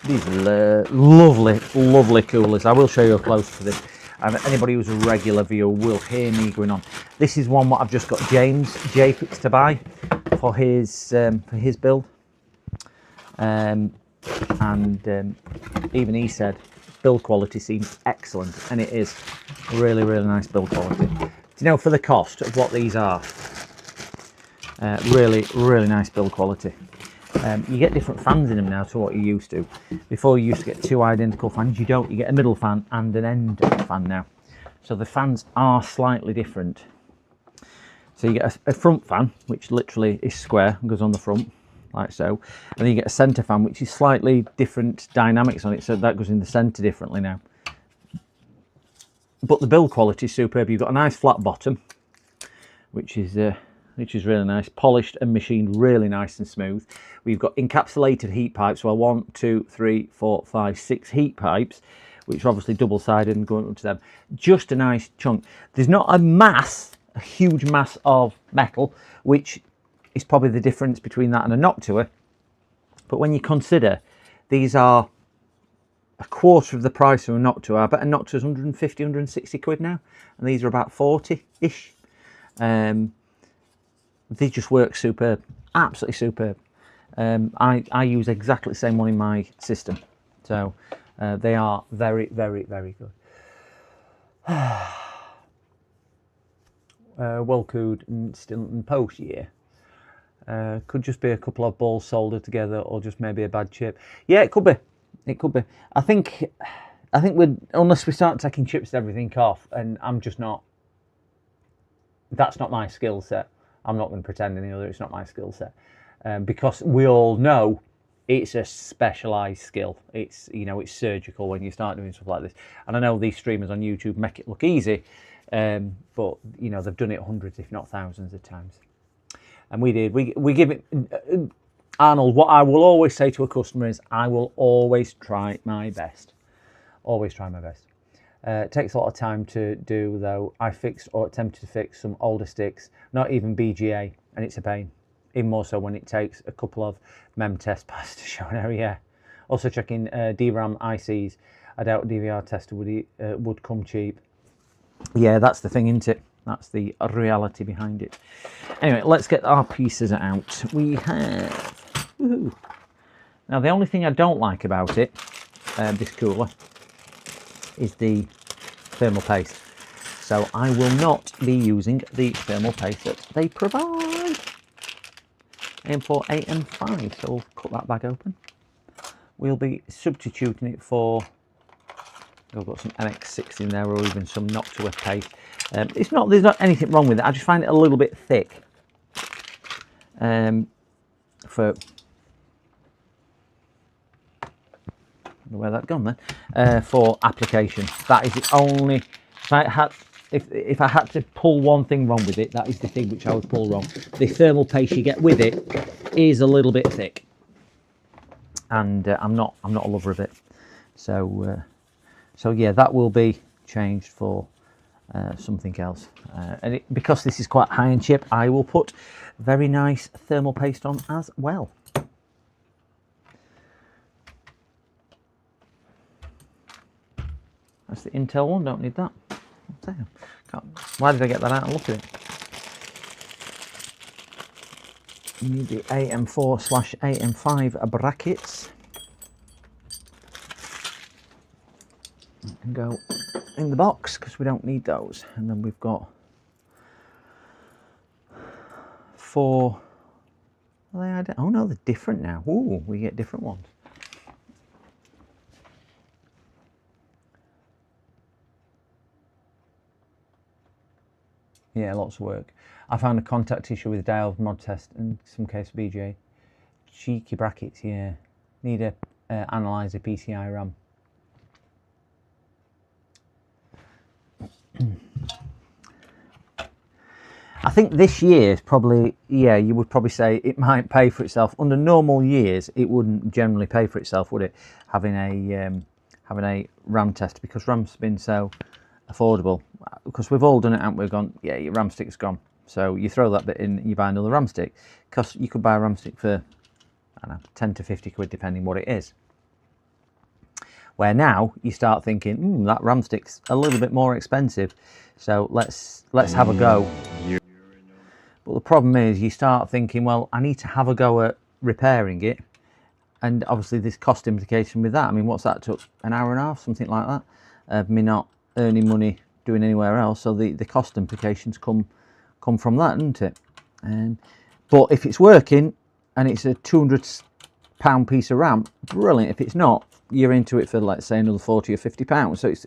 These are lovely, lovely coolers. I will show you a close to this. And anybody who's a regular viewer will hear me going on. This is one what I've just got James J-Pix to buy for his build. Even he said build quality seems excellent, and it is really, really nice build quality. Do you know, for the cost of what these are, really, really nice build quality. You get different fans in them now to what you used to. Before you used to get 2 identical fans, you don't. You get a middle fan and an end fan now. So the fans are slightly different. So you get a front fan, which literally is square and goes on the front, like so. And then you get a centre fan, which is slightly different dynamics on it, so that goes in the centre differently now. But the build quality is superb. You've got a nice flat bottom, which is really nice, polished and machined really nice and smooth. We've got encapsulated heat pipes, well 1, 2, 3, 4, 5, 6 heat pipes, which are obviously double-sided and going up to them. Just a nice chunk. There's not a huge mass of metal, which is probably the difference between that and a Noctua. But when you consider these are a quarter of the price of a Noctua, I bet a Noctua is 150, 160 quid now, and these are about 40-ish. They just work superb, absolutely superb. I use exactly the same one in my system, so they are very, very, very good. Well cooled and still in post year. Could just be a couple of balls soldered together, or just maybe a bad chip. Yeah, it could be. It could be. I think unless we start taking chips and everything off, and I'm just not. That's not my skill set. I'm not going to pretend any other. It's not my skill set, because we all know it's a specialised skill. It's, you know, it's surgical when you start doing stuff like this. And I know these streamers on YouTube make it look easy, but you know, they've done it hundreds, if not thousands of times. And we did. We give it. Arnold, what I will always say to a customer is, I will always try my best. Always try my best. It takes a lot of time to do, though. I fixed or attempted to fix some older sticks, not even BGA, and it's a pain. Even more so when it takes a couple of mem test passes to show an error. Yeah. Also checking DRAM ICs. I doubt DVR tester would come cheap. Yeah, that's the thing, isn't it? That's the reality behind it. Anyway, let's get our pieces out. We have... Woohoo. Now, the only thing I don't like about it, this cooler, is the thermal paste. So I will not be using the thermal paste that they provide. AM4, AM5, so we'll cut that bag open. We'll be substituting it for, we've got some MX6 in there, or even some Noctua paste. There's not anything wrong with it. I just find it a little bit thick. Where that gone then? For application. That is the only. If I had if I had to pull one thing wrong with it, that is the thing which I would pull wrong. The thermal paste you get with it is a little bit thick, and I'm not a lover of it. So yeah, that will be changed for something else. And because this is quite high in chip, I will put very nice thermal paste on as well. That's the Intel one, don't need that. Damn. Why did I get that out and look at it? You need the AM4/AM5 brackets. That can go in the box because we don't need those. And then we've got 4. Oh no, they're different now. Ooh, we get different ones. Yeah, lots of work. I found a contact issue with dial mod test and some case BJ. Cheeky brackets, yeah. Need a analyzer PCI RAM. I think this year is probably, yeah, you would probably say it might pay for itself. Under normal years, it wouldn't generally pay for itself, would it? Having a RAM test, because RAM's been so affordable. Because we've all done it, and we've gone, yeah, your RAM stick's gone. So you throw that bit in, you buy another RAM stick. Because you could buy a RAM stick for, I don't know, 10 to 50 quid, depending what it is. Where now you start thinking, that RAM stick's a little bit more expensive, so let's have a go. But the problem is, you start thinking, well, I need to have a go at repairing it, and obviously there's cost implication with that. I mean, what's that took? An hour and a half, something like that, of me not earning money doing anywhere else. So the cost implications come from that, doesn't it? But if it's working and it's a £200 piece of RAM, brilliant. If it's not, you're into it for, let's say, another £40 or £50. So it's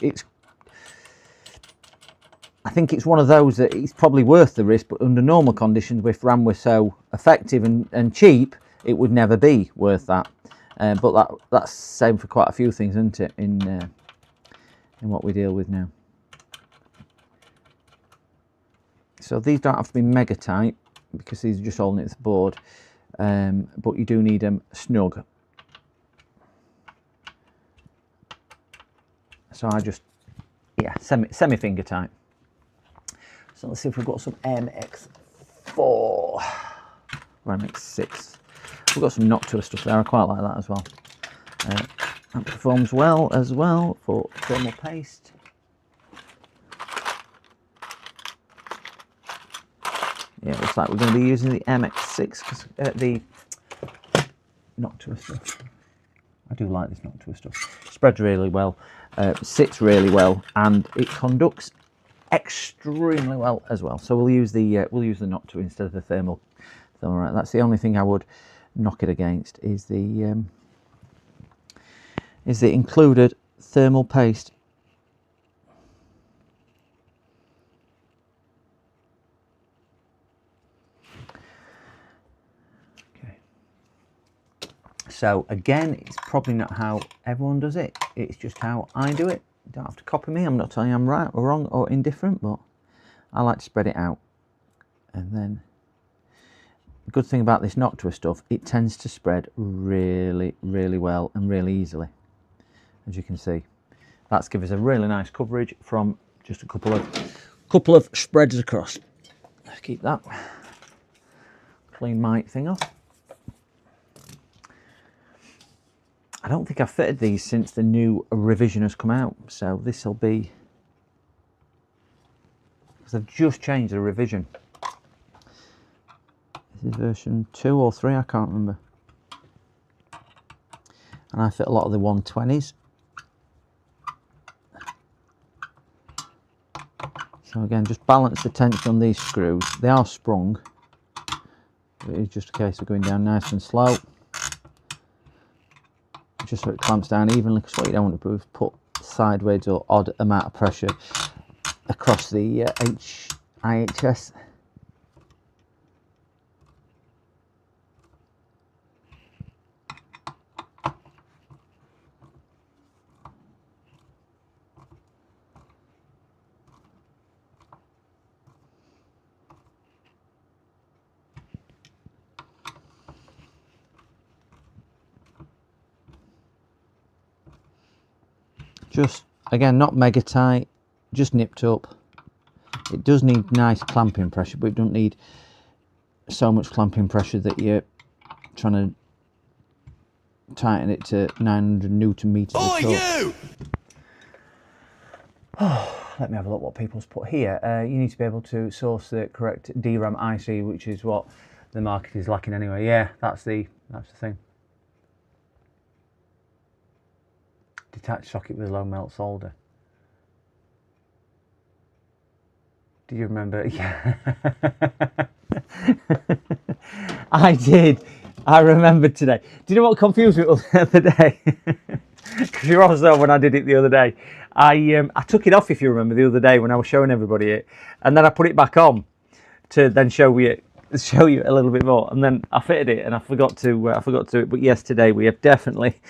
I think it's one of those that it's probably worth the risk, but under normal conditions, if RAM were so effective and cheap, it would never be worth that. But that's the same for quite a few things, isn't it, in what we deal with now. So these don't have to be mega tight, because these are just holding it to the board, but you do need them snug. So I just, yeah, semi finger tight. So let's see if we've got some MX4 or MX6. We've got some Noctua stuff there. I quite like that as well. That performs well as well for thermal paste. Yeah, it looks like we're going to be using the MX6 because the Noctua stuff. I do like this Noctua stuff. Spreads really well, sits really well, and it conducts extremely well as well. So we'll use the Noctua instead of the thermal. Right, that's the only thing I would knock it against is the included thermal paste. Okay. So again, it's probably not how everyone does it. It's just how I do it. You don't have to copy me. I'm not telling you I'm right or wrong or indifferent, but I like to spread it out. And then the good thing about this Noctua stuff, it tends to spread really, really well and really easily. As you can see, that's given us a really nice coverage from just a couple of spreads across. Let's keep that. Clean my thing off. I don't think I've fitted these since the new revision has come out, so this will be, because I've just changed the revision. This is version 2 or 3, I can't remember. And I fit a lot of the 120s. So again, just balance the tension on these screws. They are sprung. It is just a case of going down nice and slow. Just so it clamps down evenly, because what you don't want to do is put sideways or odd amount of pressure across the IHS. Just, again, not mega tight, just nipped up. It does need nice clamping pressure, but it doesn't need so much clamping pressure that you're trying to tighten it to 900 Newton meters. Oh, you! Let me have a look what people's put here. You need to be able to source the correct DRAM IC, which is what the market is lacking anyway. Yeah, that's the thing. Detached socket with low melt solder. Do you remember? Yeah. I did. I remembered today. Do you know what confused me the other day? Because you're also when I did it the other day. I took it off, if you remember, the other day when I was showing everybody it, and then I put it back on to then show you a little bit more, and then I fitted it, and I forgot to do it. But yes, today we have definitely,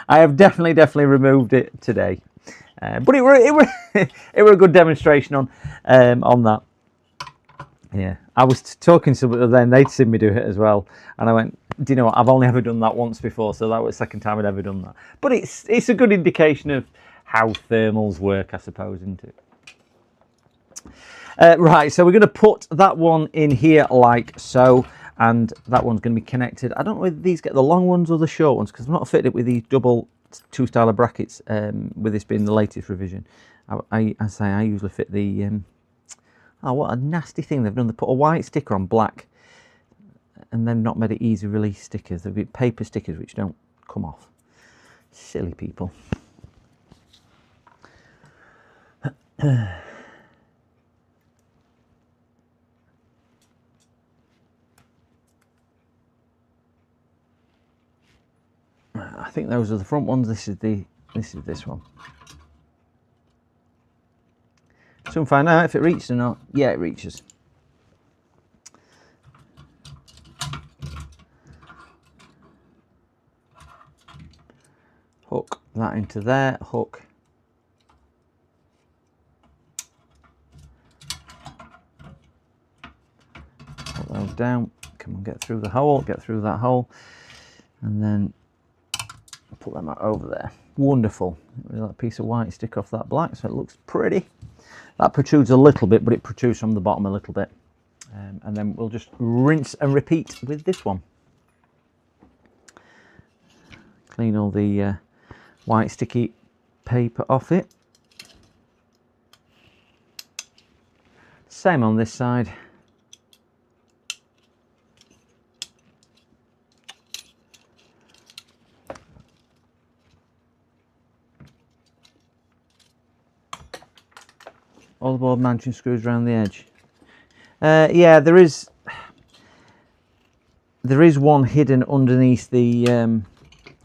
I have definitely removed it today. But it were a good demonstration on that. Yeah, I was talking to somebody then, they'd seen me do it as well, and I went, do you know what, I've only ever done that once before, so that was the second time I'd ever done that. But it's a good indication of how thermals work, I suppose, isn't it? Right, so we're going to put that one in here like so, and that one's going to be connected. I don't know whether these get the long ones or the short ones, because I'm not fitted it with these double 2-styler brackets, with this being the latest revision. I usually fit the... oh, what a nasty thing they've done. They put a white sticker on black and then not made it easy release stickers. They've got paper stickers which don't come off. Silly people. I think those are the front ones. This is this one. Soon find out if it reaches or not. Yeah, it reaches. Hook that into there. Hook. Put those down. Come on, get through the hole. Get through that hole, and then put them out over there. Wonderful. That piece of white stick off that black, so it looks pretty. That protrudes a little bit, but it protrudes from the bottom a little bit. And then we'll just rinse and repeat with this one. Clean all the white sticky paper off it. Same on this side. All the board mounting screws around the edge. Yeah, there is one hidden underneath the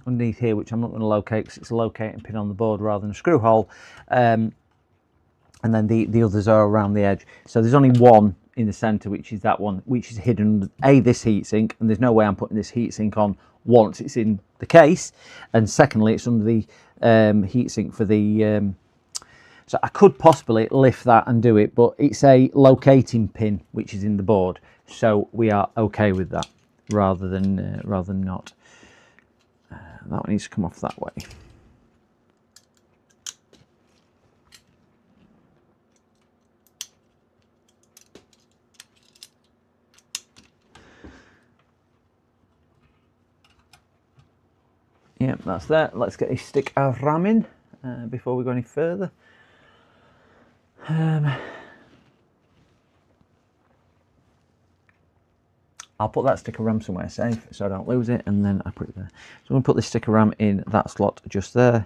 underneath here, which I'm not going to locate because it's a locating pin on the board rather than a screw hole. And then the others are around the edge. So there's only one in the centre, which is that one, which is hidden under this heatsink, and there's no way I'm putting this heatsink on once it's in the case, and secondly, it's under the heatsink for the. So I could possibly lift that and do it, but it's a locating pin which is in the board, so we are okay with that rather than not. That one needs to come off that way. Yep, that's that. Let's get a stick of RAM in before we go any further. I'll put that stick of RAM somewhere safe so I don't lose it, and then I put it there. So I'm going to put this stick of RAM in that slot just there.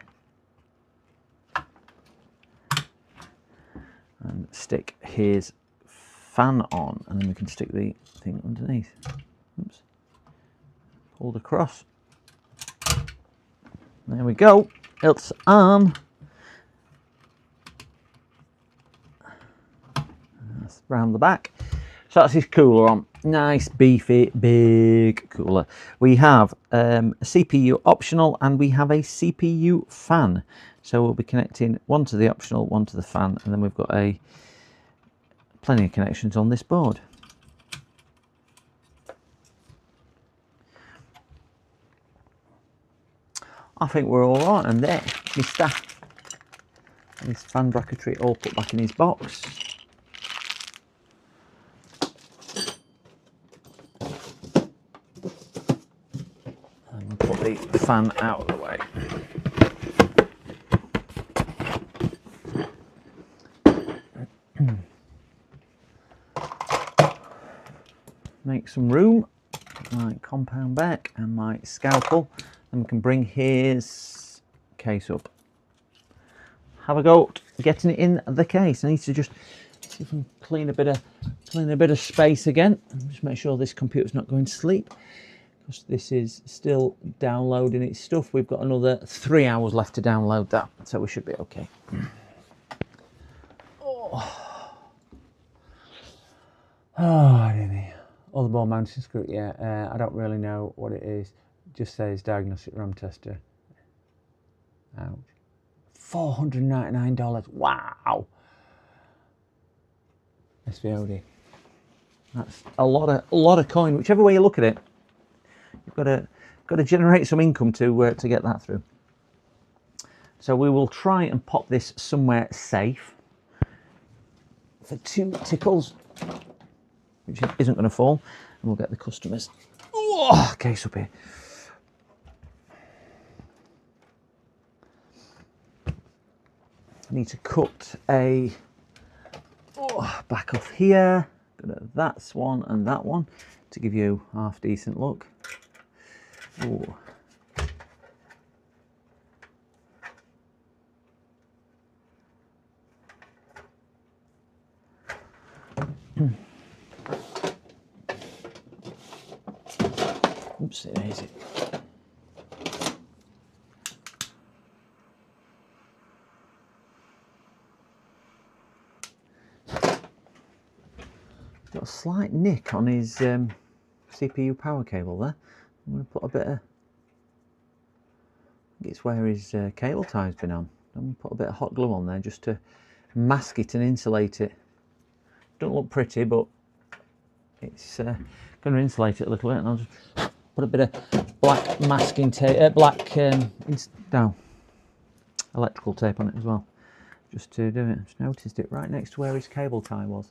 And stick his fan on, and then we can stick the thing underneath. Oops. Pulled across. There we go. It's on. That's round the back. So that's his cooler on. Nice, beefy, big cooler. We have a CPU optional and we have a CPU fan. So we'll be connecting one to the optional, one to the fan, and then we've got plenty of connections on this board. I think we're all right. And there, Mister. And his fan bracketry all put back in his box. And we'll put the fan out of the way. Make some room. My compound back and my scalpel, and we can bring his case up. Have a go at getting it in the case. I need to just see if I can clean a bit of space again, and just make sure this computer's not going to sleep, because this is still downloading its stuff. We've got another 3 hours left to download that, so we should be okay. Oh, dear me. Other ball mounting screw, yeah, I don't really know what it is. Just says diagnostic RAM tester. Ouch. $499. Wow. SVOD. That's a lot of coin. Whichever way you look at it, you've got to generate some income to get that through. So we will try and pop this somewhere safe for 2 tickles, which isn't going to fall, and we'll get the customers case up here. I need to cut a back off here. That's one and that one to give you a half decent look. Ooh. Oopsie daisy. Got a slight nick on his CPU power cable there. I'm going to put a bit of, I think it's where his cable tie's been on. I'm going to put a bit of hot glue on there just to mask it and insulate it. Don't look pretty, but it's going to insulate it a little bit, and I'll just put a bit of black masking tape, electrical tape on it as well, just to do it. Just noticed it right next to where his cable tie was.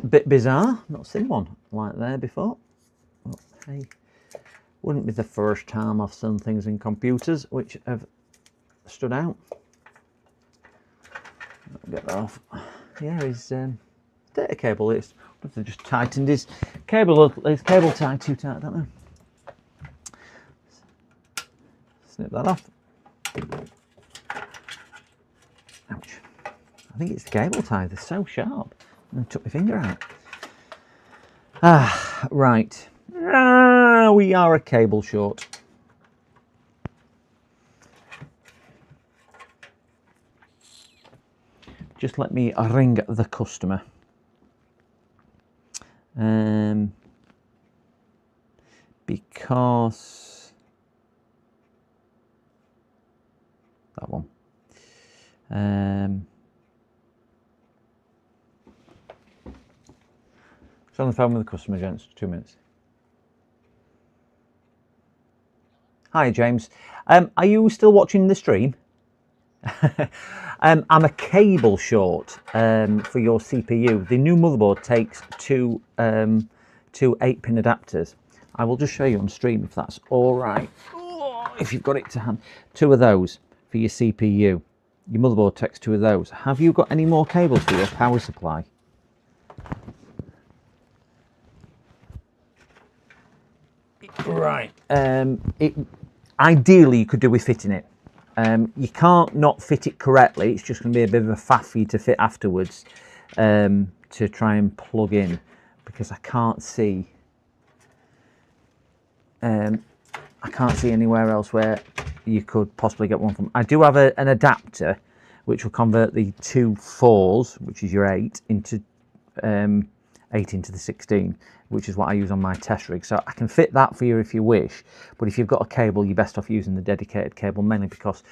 Bit bizarre, not seen one like there before. But hey, wouldn't be the first time I've seen things in computers which have stood out. I'll get that off. Yeah, his data cable is. They've just tightened his cable tie too tight, don't they? Snip that off. Ouch. I think it's the cable tie, they're so sharp. I took my finger out. Ah, right. We are a cable short. Just let me ring the customer. Because that one. On the phone with the customer, gents. 2 minutes. Hi, James. Are you still watching the stream? I'm a cable short for your CPU. The new motherboard takes two 8-pin adapters. I will just show you on stream if that's all right. If you've got it to hand, 2 of those for your CPU. Your motherboard takes 2 of those. Have you got any more cables for your power supply? Right. Ideally, you could do with fitting it. You can't not fit it correctly. It's just going to be a bit of a faff for you to fit afterwards to try and plug in, because I can't see anywhere else where you could possibly get one from. I do have an adapter which will convert the 2 4s, which is your 8, into 8 into the 16, which is what I use on my test rig. So I can fit that for you if you wish, but if you've got a cable, you're best off using the dedicated cable, mainly because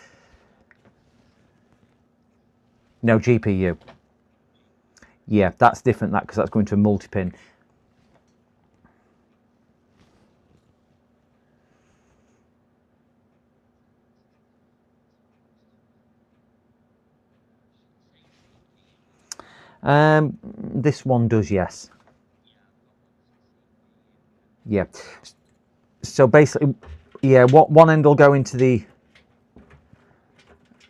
no GPU. Yeah, that's different, that, because that's going to a multi-pin. This one does, yes. Yeah. So basically, yeah, one end will go into the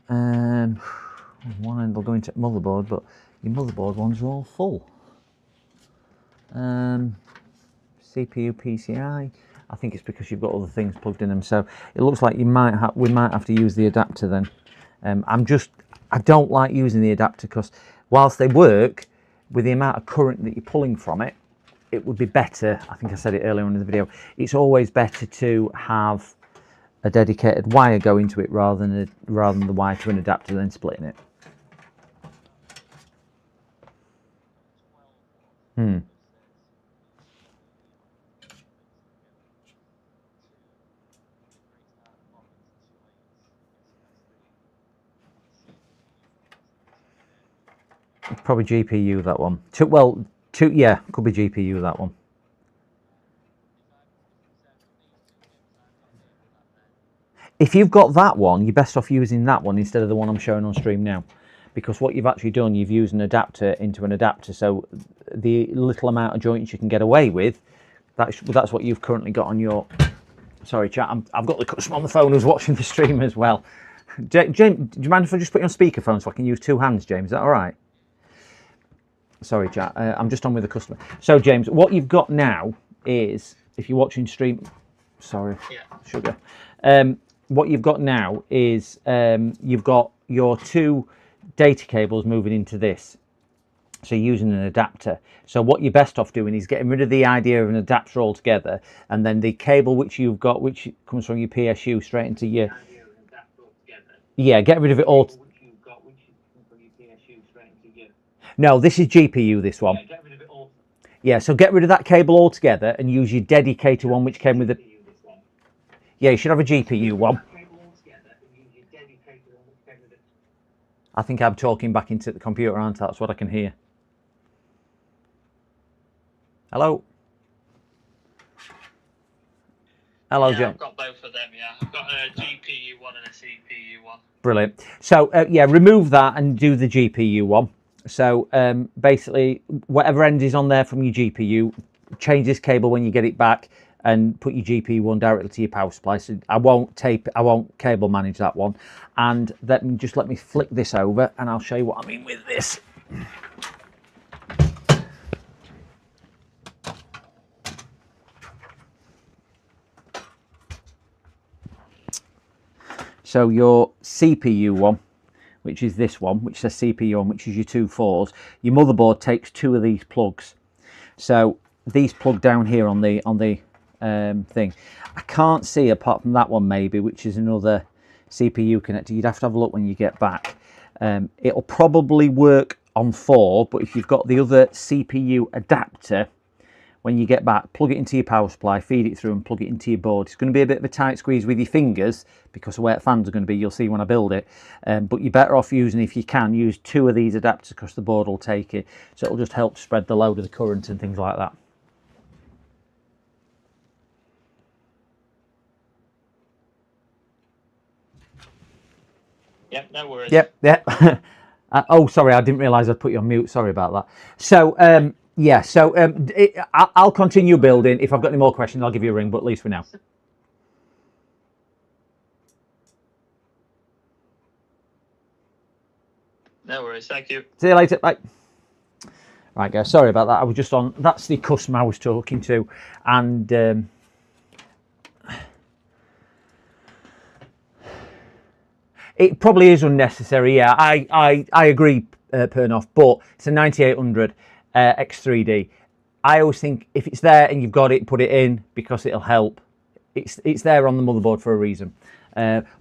one end will go into motherboard, but your motherboard ones are all full. CPU, PCI. I think it's because you've got other things plugged in them. So it looks like we might have to use the adapter then. I don't like using the adapter because whilst they work, with the amount of current that you're pulling from it, it would be better. I think I said it earlier on in the video. It's always better to have a dedicated wire go into it rather than the wire to an adapter then splitting it. Probably GPU that one. Yeah, could be GPU that one. If you've got that one, you're best off using that one instead of the one I'm showing on stream now, because what you've actually done, you've used an adapter into an adapter. So the little amount of joints you can get away with, that's what you've currently got on your. Sorry, chat. I've got the customer on the phone who's watching the stream as well. James, do you mind if I just put you on speakerphone so I can use two hands, James? Is that all right? Sorry, chat. I'm just on with the customer. So, James, what you've got now is, if you're watching stream, sorry, sugar. What you've got now is you've got your two data cables moving into this. So you're using an adapter. So what you're best off doing is getting rid of the idea of an adapter altogether, and then the cable which you've got, which comes from your PSU straight into your. Yeah, get rid of it all. No, this is GPU, this one. Yeah, so get rid of that cable altogether and use your dedicated one which came with the. Yeah, you should have a GPU one. I think I'm talking back into the computer, aren't I? That's what I can hear. Hello? Hello, Jim. I've got both of them, yeah. I've got a GPU one and a CPU one. Brilliant. So, yeah, remove that and do the GPU one. So, basically, whatever end is on there from your GPU, change this cable when you get it back and put your GPU one directly to your power supply. So I won't cable manage that one. And let me flick this over and I'll show you what I mean with this. So your CPU one, which is this one, which says CPU on, which is your 2 4s. Your motherboard takes 2 of these plugs. So these plug down here on the thing. I can't see apart from that one maybe, which is another CPU connector. You'd have to have a look when you get back. It'll probably work on 4, but if you've got the other CPU adapter, when you get back, plug it into your power supply, feed it through and plug it into your board. It's going to be a bit of a tight squeeze with your fingers because of where the fans are going to be. You'll see when I build it. But you're better off using, if you can, use 2 of these adapters because the board will take it. So it'll just help spread the load of the current and things like that. Yep, no worries. Yep. Oh, sorry, I didn't realise I'd put you on mute. Sorry about that. So, yeah, so I'll continue building. If I've got any more questions, I'll give you a ring, but at least for now. No worries, thank you. See you later. Bye. Right, guys, sorry about that. I was just on. That's the customer I was talking to, and it probably is unnecessary. Yeah, I agree, Pernoff, but it's a 9800 X3D. I always think if it's there and you've got it, put it in because it'll help. It's there on the motherboard for a reason.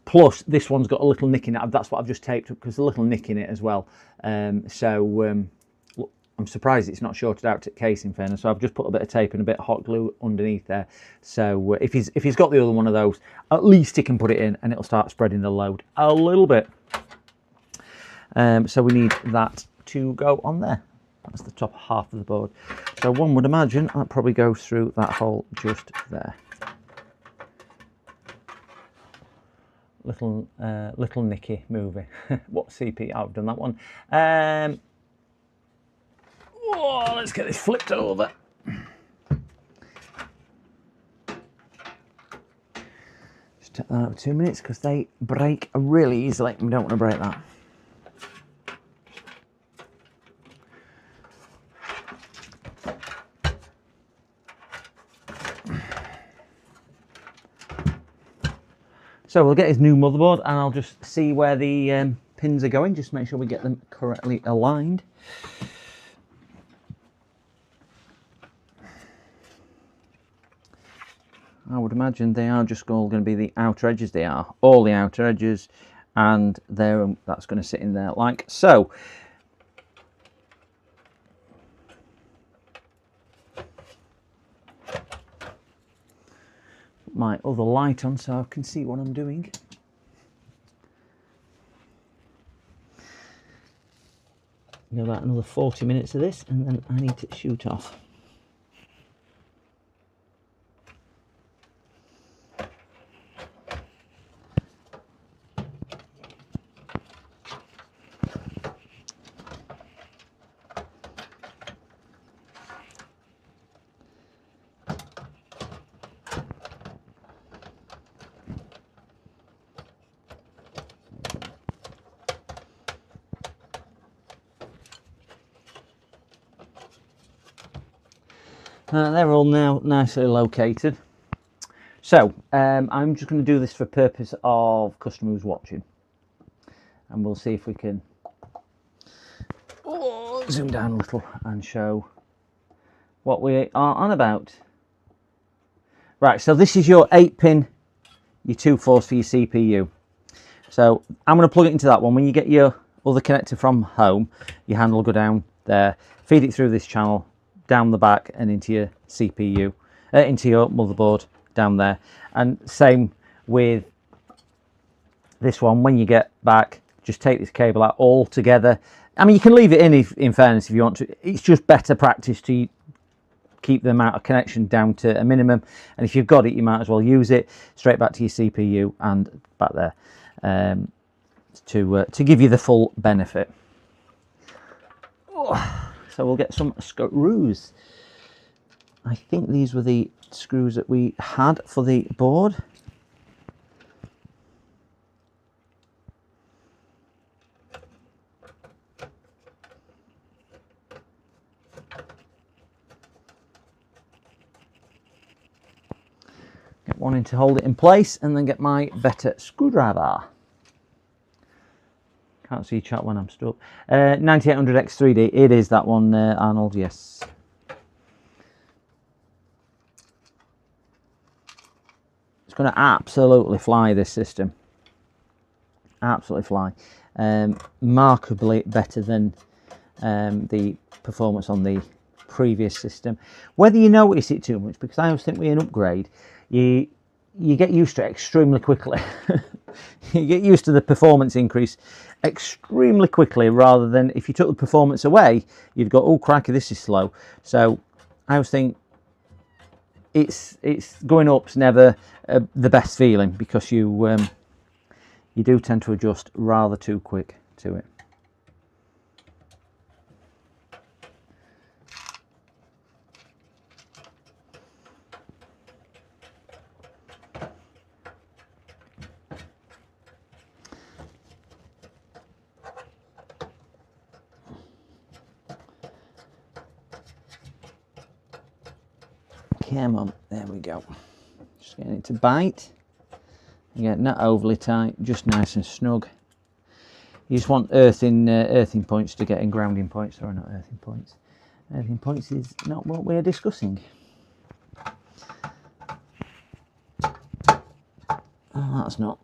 Plus, this one's got a little nick in it. That's what I've just taped up because there's a little nick in it as well. Look, I'm surprised it's not shorted out to case in fairness. So I've just put a bit of tape and a bit of hot glue underneath there. So if he's got the other one of those, at least he can put it in and it'll start spreading the load a little bit. So we need that to go on there. That's the top half of the board. So one would imagine that probably goes through that hole just there. Little Nicky movie. What CP? I've done that one. Oh, let's get this flipped over. Just take that out for 2 minutes because they break really easily. We don't want to break that. So we'll get his new motherboard and I'll just see where the pins are going, just make sure we get them correctly aligned. I would imagine they are just all going to be the outer edges. They are all the outer edges, and that's going to sit in there like so. My other light on so I can see what I'm doing. Go about another 40 minutes of this and then I need to shoot off. They're all now nicely located. So I'm just going to do this for purpose of customer who's watching, and we'll see if we can zoom down a little and show what we are on about. Right, so this is your 8-pin, your 2-4s for your CPU. So I'm going to plug it into that one. When you get your other connector from home, your handle will go down there, feed it through this channel, down the back and into your CPU, into your motherboard down there. And same with this one. When you get back, just take this cable out all together. I mean, you can leave it in fairness, if you want to. It's just better practice to keep the amount of connection down to a minimum. And if you've got it, you might as well use it straight back to your CPU and back there to give you the full benefit. So we'll get some screws. I think these were the screws that we had for the board. Get one in to hold it in place and then get my better screwdriver. Can't see chat when I'm stuck. 9800X3D, it is that one, Arnold, yes. It's going to absolutely fly, this system. Absolutely fly. Markedly better than the performance on the previous system. Whether you notice it too much, because I always think with an upgrade, you get used to it extremely quickly. You get used to the performance increase extremely quickly, rather than if you took the performance away, you'd go, oh cracky, this is slow. So I always think it's going up's never the best feeling, because you do tend to adjust rather too quick to it. Come on, there we go. Just getting it to bite. Again, not overly tight, just nice and snug. You just want earthing points to get in grounding points, or not earthing points. Earthing points is not what we're discussing. Oh, that's not.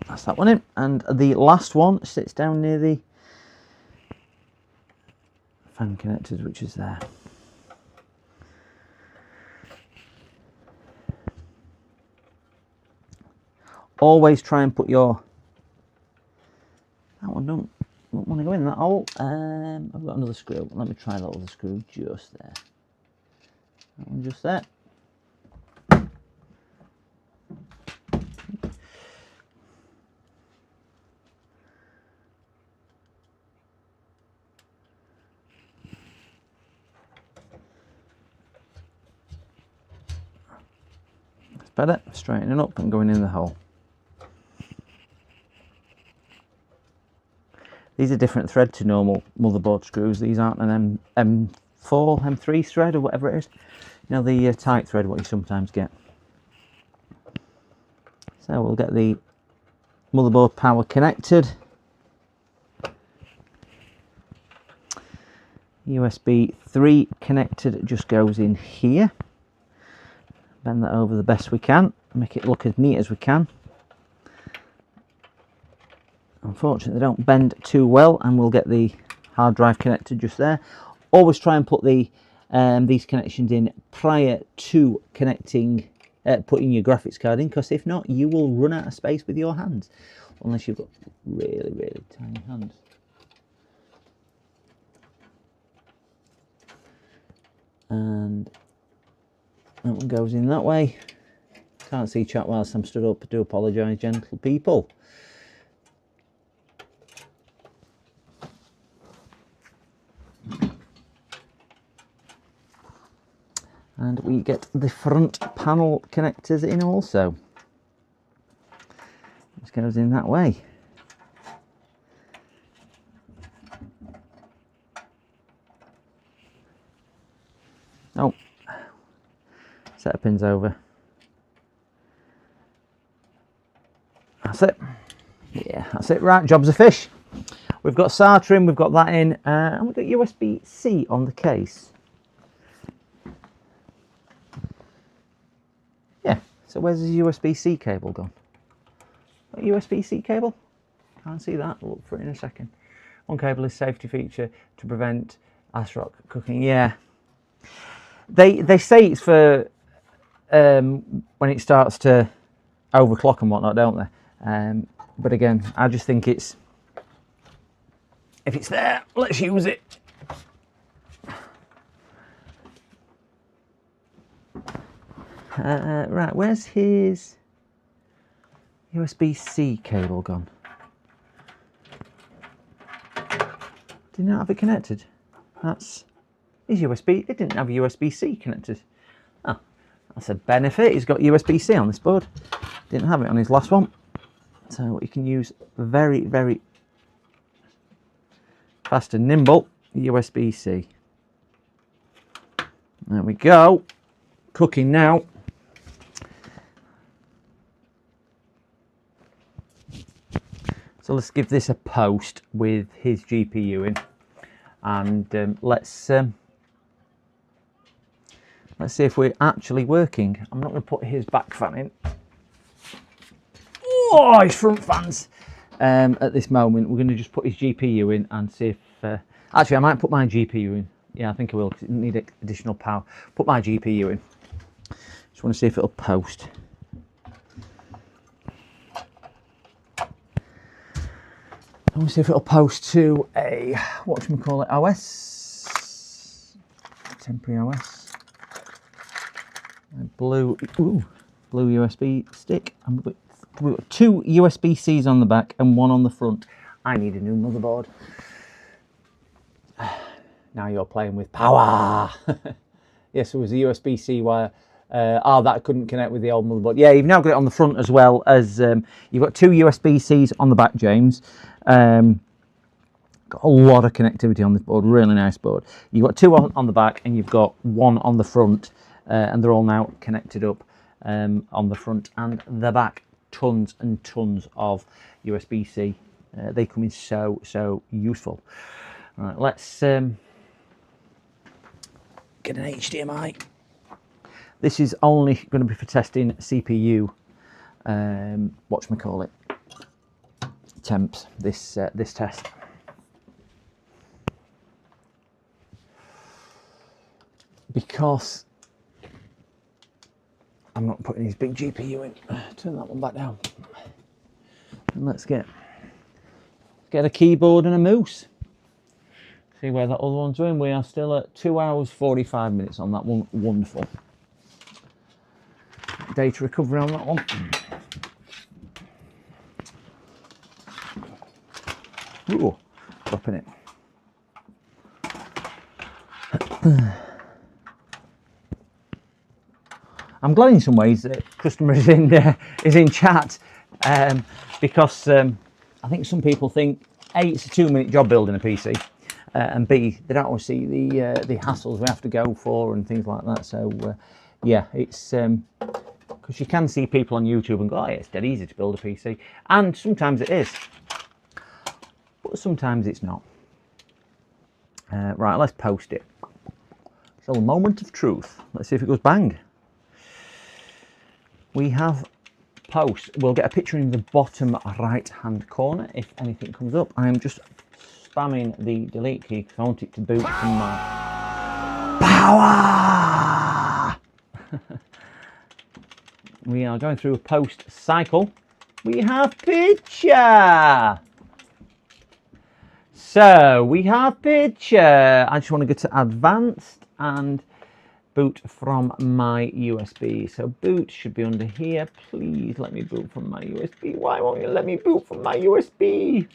That's that one in. And the last one sits down near the fan connectors, which is there. Always try and put your, that one don't want to go in that hole. I've got another screw. Let me try that other screw just there. That one just there. better. Straightening up and going in the hole. These are different thread to normal motherboard screws. These aren't an M4, M3 thread or whatever it is. You know, the tight thread, what you sometimes get. So we'll get the motherboard power connected. USB 3 connected just goes in here. Bend that over the best we can. Make it look as neat as we can. Unfortunately, they don't bend too well, and we'll get the hard drive connected just there. Always try and put the these connections in prior to connecting, putting your graphics card in, because if not, you will run out of space with your hands, unless you've got really, really tiny hands. And that one goes in that way. Can't see chat whilst I'm stood up. I do apologise, gentle people. And we get the front panel connectors in also. This goes in that way. Oh, set of pins over. That's it. Yeah, that's it. Right, job's a fish. We've got SATA in, we've got that in, and we've got USB-C on the case. Yeah, so where's the USB-C cable gone? Got USB-C cable? Can't see that. I'll look for it in a second. One cable is safety feature to prevent ASRock cooking. Yeah. They say it's for when it starts to overclock and whatnot, don't they? But again, I just think it's, if it's there, let's use it. Right, where's his USB-C cable gone? Did not have it connected. That's his USB. It didn't have USB-C connected. Oh, that's a benefit. He's got USB-C on this board. Didn't have it on his last one. So you can use very, very fast and nimble USB-C. There we go. Cooking now. So let's give this a post with his GPU in, and let's see if we're actually working. I'm not going to put his back fan in. Oh, his front fans. At this moment, we're going to just put his GPU in and see if. Actually, I might put my GPU in. Yeah, I think I will, because it needs additional power. Put my GPU in. Just want to see if it'll post. I want to see if it'll post to a, whatchamacallit, OS. Temporary OS. A blue USB stick. And we've got 2 USB-Cs on the back and 1 on the front. I need a new motherboard. Now you're playing with power. Yes, it was a USB-C wire. That couldn't connect with the old motherboard. Yeah, you've now got it on the front as well as you've got 2 USB-Cs on the back, James. Got a lot of connectivity on this board. Really nice board. You've got 2 on the back and you've got 1 on the front, and they're all now connected up on the front and the back. Tons and tons of USB-C. They come in so useful. All right, let's get an HDMI. This is only going to be for testing CPU. Whatchamacallit, temps. This test. Because I'm not putting his big GPU in. Turn that one back down. And let's get a keyboard and a mouse. See where that other one's doing. We are still at 2 hours 45 minutes on that one. Wonderful. Data recovery on that one. Ooh, dropping it. I'm glad in some ways that customer is in chat, because I think some people think A, it's a 2-minute job building a PC, and B, they don't always see the hassles we have to go for and things like that. So yeah, it's because you can see people on YouTube and go, oh, yeah, it's dead easy to build a PC, and sometimes it is, but sometimes it's not. Right, let's post it. So, a moment of truth. Let's see if it goes bang. We have post. We'll get a picture in the bottom right hand corner if anything comes up. I am just spamming the delete key because I want it to boot from my power. We are going through a post cycle. We have picture. So we have picture. I just want to go to advanced and boot from my USB. So boot should be under here. Please let me boot from my USB. Why won't you let me boot from my USB?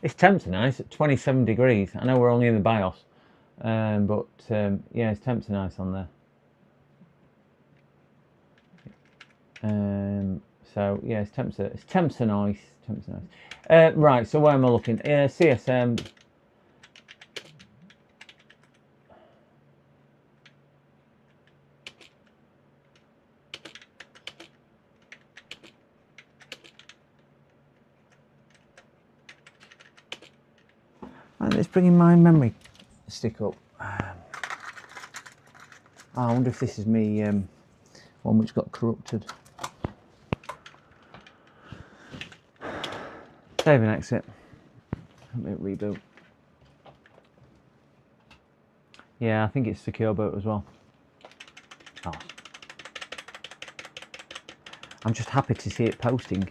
It's temps are nice at 27 degrees. I know we're only in the BIOS, but yeah, it's temps are nice on there. So yeah, it's temps are nice. Temps are nice. Right. So where am I looking? CSM. Let's bring in my memory stick up. I wonder if this is me, one which got corrupted. Save and exit. Let me reboot. Yeah, I think it's secure boot as well. Oh. I'm just happy to see it posting.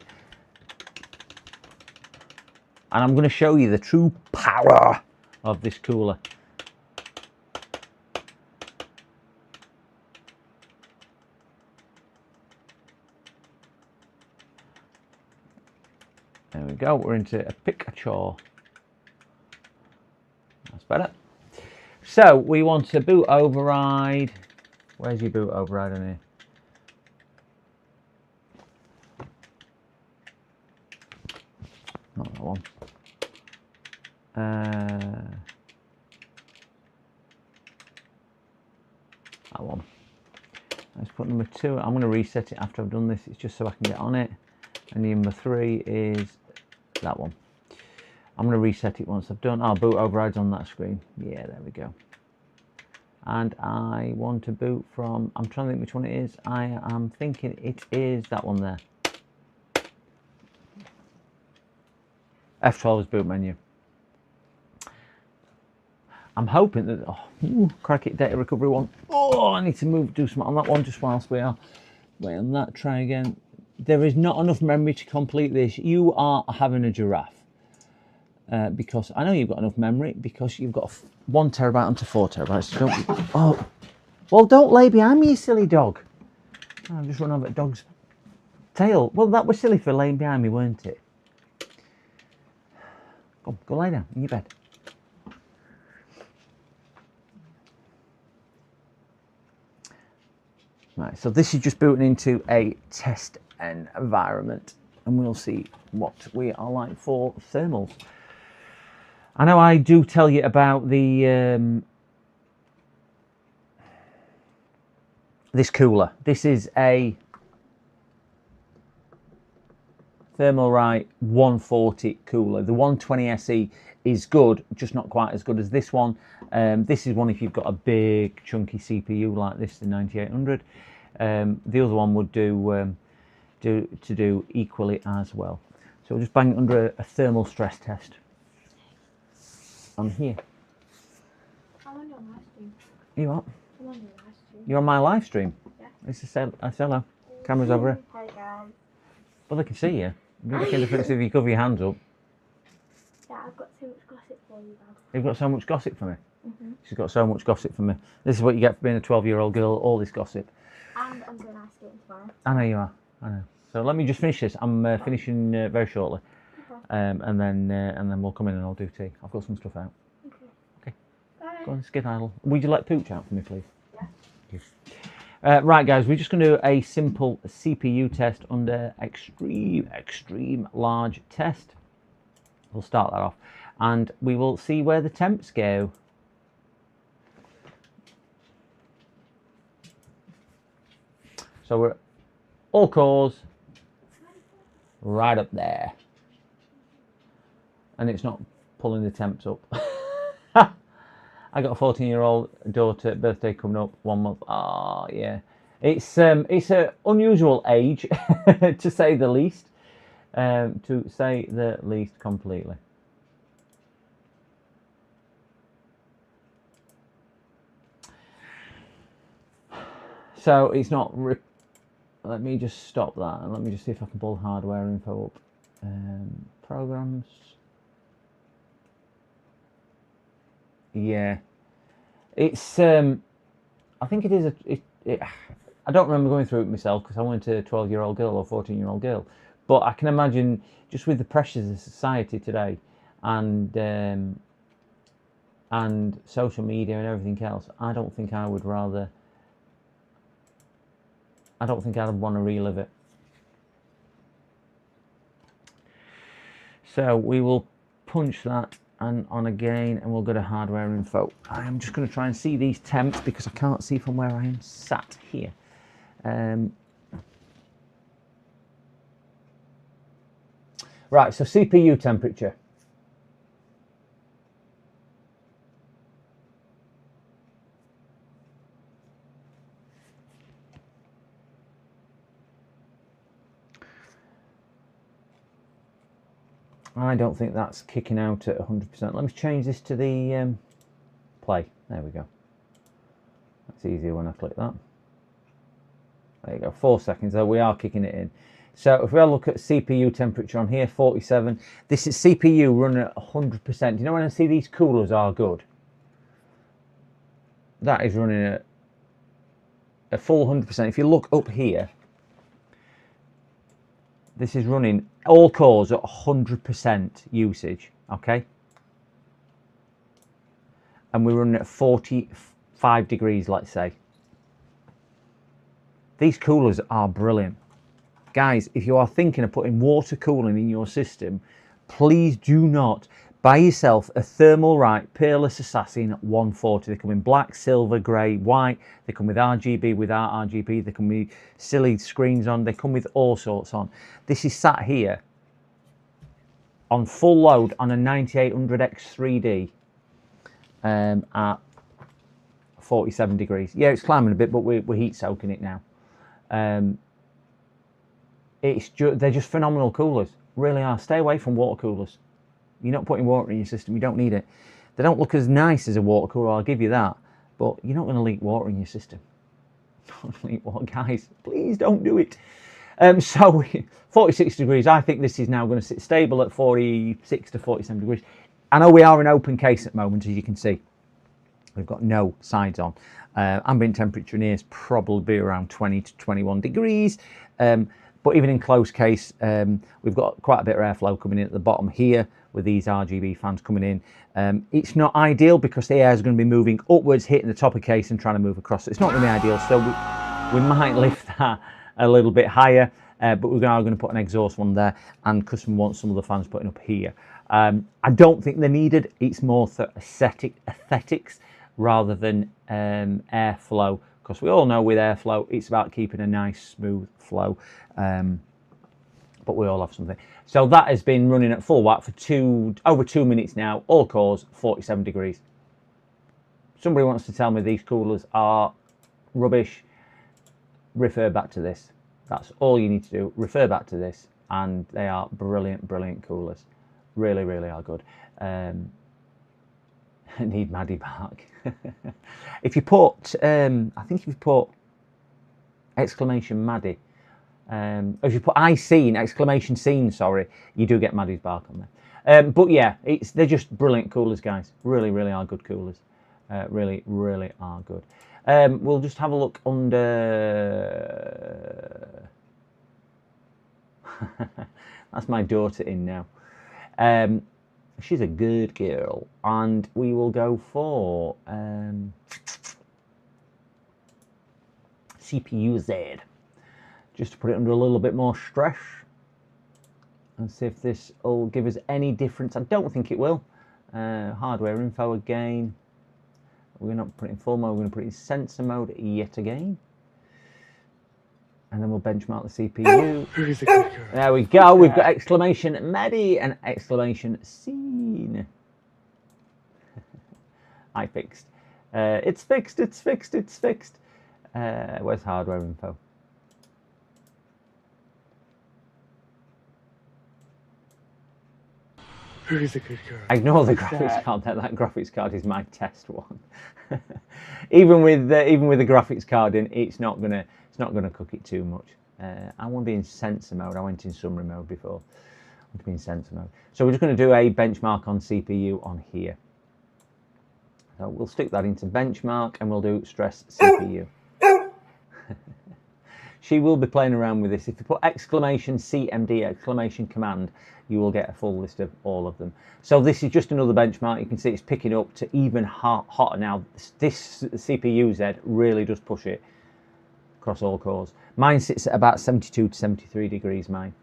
And I'm going to show you the true power of this cooler. There we go, we're into a Pikachu. That's better. So we want to boot override. Where's your boot override on here? Not that one. That one. Let's put number 2. I'm going to reset it after I've done this. It's just so I can get on it. And number 3 is that one. I'm going to reset it once I've done. Oh, boot overrides on that screen. Yeah, there we go. And I want to boot from, I'm trying to think which one it is. I am thinking it is that one there. F12 is boot menu. I'm hoping that, crack it, data recovery one. Oh, I need to do something on that one just whilst we are waiting on that. Try again. There is not enough memory to complete this. You are having a giraffe. Because I know you've got enough memory because you've got 1 terabyte onto 4 terabytes. Oh, well, don't lay behind me, you silly dog. Oh, I've just run over a dog's tail. Well, that was silly for laying behind me, weren't it? Go lie down in your bed. Right, so this is just booting into a test environment, and we'll see what we are like for thermals. I know I do tell you about the this cooler. This is a Thermalright 140 cooler. The 120 SE is good, just not quite as good as this one. This is one if you've got a big chunky CPU like this, the 9800. The other one would do equally as well. So So we'll just bang it under a thermal stress test. I'm here. I'm on your live stream. You what? I'm on your live stream. You're on my live stream? Yeah. It's a hello. Camera's over here. Hey guys. Well, they can see you. It doesn't make a difference if you cover your hands up. Yeah, I've got so much gossip for you, Dad. You've got so much gossip for me. Mhm. She's got so much gossip for me. This is what you get for being a 12-year-old girl, all this gossip. And I'm going ice skating tomorrow. I know you are. I know. So let me just finish this. I'm finishing very shortly. Okay. And then we'll come in and I'll do tea. I've got some stuff out. Okay. Bye. Go on, skedaddle. Would you let Pooch out for me, please? Yeah. Yes. Right, guys, we're just going to do a simple CPU test under extreme large test. We'll start that off. And we will see where the temps go. So we're all cores right up there. And it's not pulling the temps up. I got a 14-year-old daughter, birthday coming up, 1 month. Ah, yeah. It's an unusual age, to say the least. To say the least completely. So it's not. Let me just stop that and let me just see if I can pull hardware info up. Programs. Yeah, it's. I think it is I don't remember going through it myself because I went to a 12-year-old girl or 14-year-old girl, but I can imagine just with the pressures of society today, and social media and everything else, I don't think I'd want to relive it. So we will punch that and on again, and we'll go to hardware info. I'm just going to try and see these temps because I can't see from where I am sat here. Right, so CPU temperature. I don't think that's kicking out at 100%. Let me change this to the play. There we go. That's easier when I click that. There you go, 4 seconds, though we are kicking it in. So if we have a look at CPU temperature on here, 47. This is CPU running at 100%. You know when I see these coolers are good? That is running at a full 100%. If you look up here, this is running all cores at 100% usage, okay? And we're running at 45 degrees, let's say. These coolers are brilliant. Guys, if you are thinking of putting water cooling in your system, please do not buy yourself a Thermalright Peerless Assassin 140. They come in black, silver, grey, white. They come with RGB, without RGB. They come with silly screens on. They come with all sorts on. This is sat here on full load on a 9800X3D at 47 degrees. Yeah, it's climbing a bit, but we're heat soaking it now. They're just phenomenal coolers. Really are. Stay away from water coolers. You're not putting water in your system. You don't need it. They don't look as nice as a water cooler, I'll give you that. But you're not going to leak water in your system. Don't leak water, guys. Please don't do it. So 46 degrees. I think this is now going to sit stable at 46 to 47 degrees. I know we are in open case at the moment, as you can see. We've got no sides on. Ambient temperature in here is probably around 20 to 21 degrees. But even in close case, we've got quite a bit of airflow coming in at the bottom here with these RGB fans coming in. It's not ideal because the air is going to be moving upwards, hitting the top of case and trying to move across. So it's not going to be ideal. So we might lift that a little bit higher, but we're now going to put an exhaust one there, and customer wants some of the fans putting up here. I don't think they're needed. It's more aesthetics rather than airflow, because we all know with airflow it's about keeping a nice smooth flow, but we all have something. So that has been running at full watt for over 2 minutes now, all cores 47 degrees. Somebody wants to tell me these coolers are rubbish, refer back to this. That's all you need to do, refer back to this and they are brilliant, brilliant coolers. Really, really are good. Need Maddie back. If you put, I think if you put exclamation Maddie, if you put I seen, exclamation seen, sorry, you do get Maddie's bark on there. But yeah, they're just brilliant coolers, guys. Really, really are good coolers. Really, really are good. We'll just have a look under. That's my daughter in now. She's a good girl, and we will go for CPU Z, just to put it under a little bit more stress and see if this will give us any difference. I don't think it will. Hardware info again. We're not putting in full mode, we're going to put it in sensor mode yet again. And then we'll benchmark the CPU. There we go. We've got exclamation Maddie and exclamation seen. I fixed. It's fixed. It's fixed. It's fixed. Where's hardware info? Ignore the graphics card. That graphics card is my test one. even with the graphics card in, it's not gonna cook it too much. I want to be in sensor mode. I went in summary mode before. I want to be in sensor mode. So we're just going to do a benchmark on CPU on here. So we'll stick that into benchmark and we'll do stress CPU. She will be playing around with this. If you put exclamation CMD, exclamation command, you will get a full list of all of them. So this is just another benchmark. You can see it's picking up to even hotter now. This CPU Z really does push it across all cores. Mine sits at about 72 to 73 degrees, mine.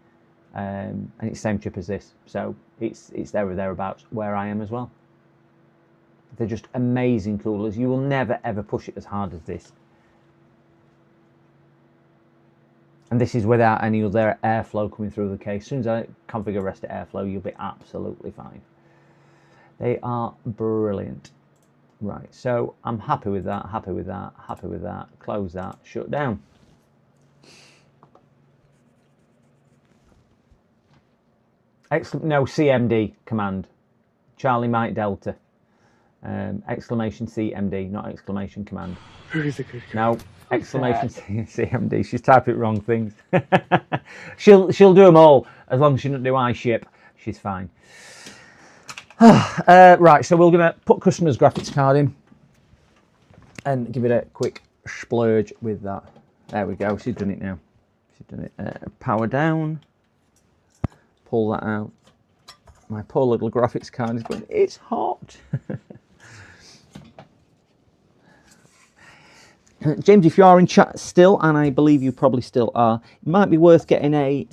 And it's the same chip as this. So it's there or thereabouts where I am as well. They're just amazing coolers. You will never ever push it as hard as this. And this is without any other airflow coming through the case. As soon as I configure rest of airflow, you'll be absolutely fine. They are brilliant. Right, so I'm happy with that, happy with that, happy with that. Close that, shut down. No, CMD command. Charlie Mike Delta. Exclamation CMD, not exclamation command. No, exclamation CMD. She's typing wrong things. she'll do them all as long as she doesn't do iShip. She's fine. Right, so we're going to put customer's graphics card in and give it a quick splurge with that. There we go. She's done it now. She's done it. Power down. Pull that out. My poor little graphics card is going, it's hot. James, if you are in chat still, and I believe you probably still are, it might be worth getting a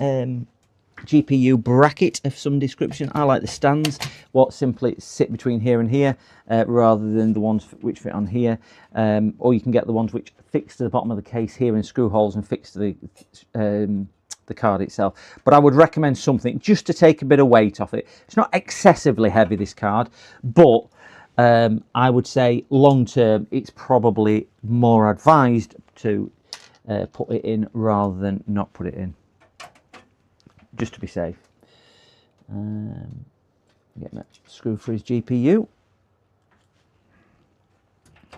GPU bracket of some description. I like the stands, what simply sit between here and here, rather than the ones which fit on here. Or you can get the ones which fix to the bottom of the case here in screw holes and fix to the card itself. But I would recommend something just to take a bit of weight off it. It's not excessively heavy, this card, but I would say long term it's probably more advised to put it in rather than not put it in, just to be safe. Getting a screw for his GPU,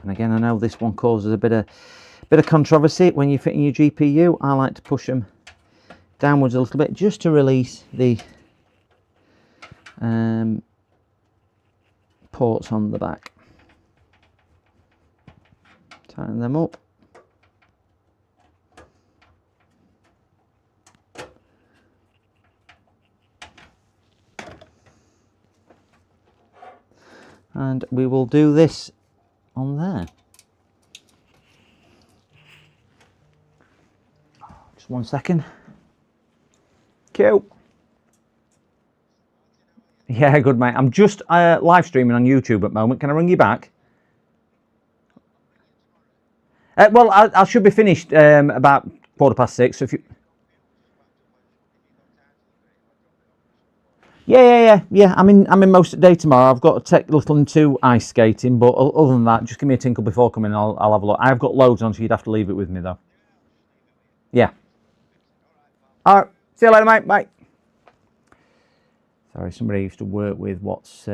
and again I know this one causes a bit of controversy when you're fitting your GPU. I like to push them downwards a little bit just to release the ports on the back. Tighten them up. And we will do this on there. Just 1 second. Cue. Yeah, good mate. I'm just live streaming on YouTube at the moment. Can I ring you back? Well, I should be finished about 6:15. So if you... Yeah. I'm in most of the day tomorrow. I've got to take Little into ice skating, but other than that, just give me a tinkle before coming. I'll have a look. I've got loads on, so you'd have to leave it with me though. Yeah. All right. See you later, mate. Bye. Sorry, somebody used to work with what's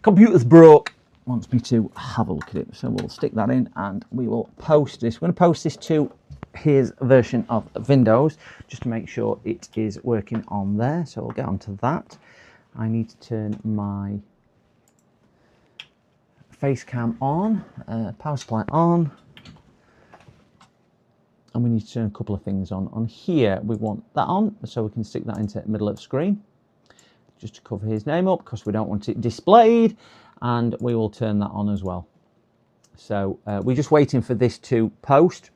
computer's broke, wants me to have a look at it. So we'll stick that in and we will post this. We're going to post this to his version of Windows just to make sure it is working on there. So we'll get onto that. I need to turn my face cam on, power supply on, and we need to turn a couple of things on. On here, we want that on, so we can stick that into the middle of the screen, just to cover his name up, because we don't want it displayed, and we will turn that on as well. So we're just waiting for this to post.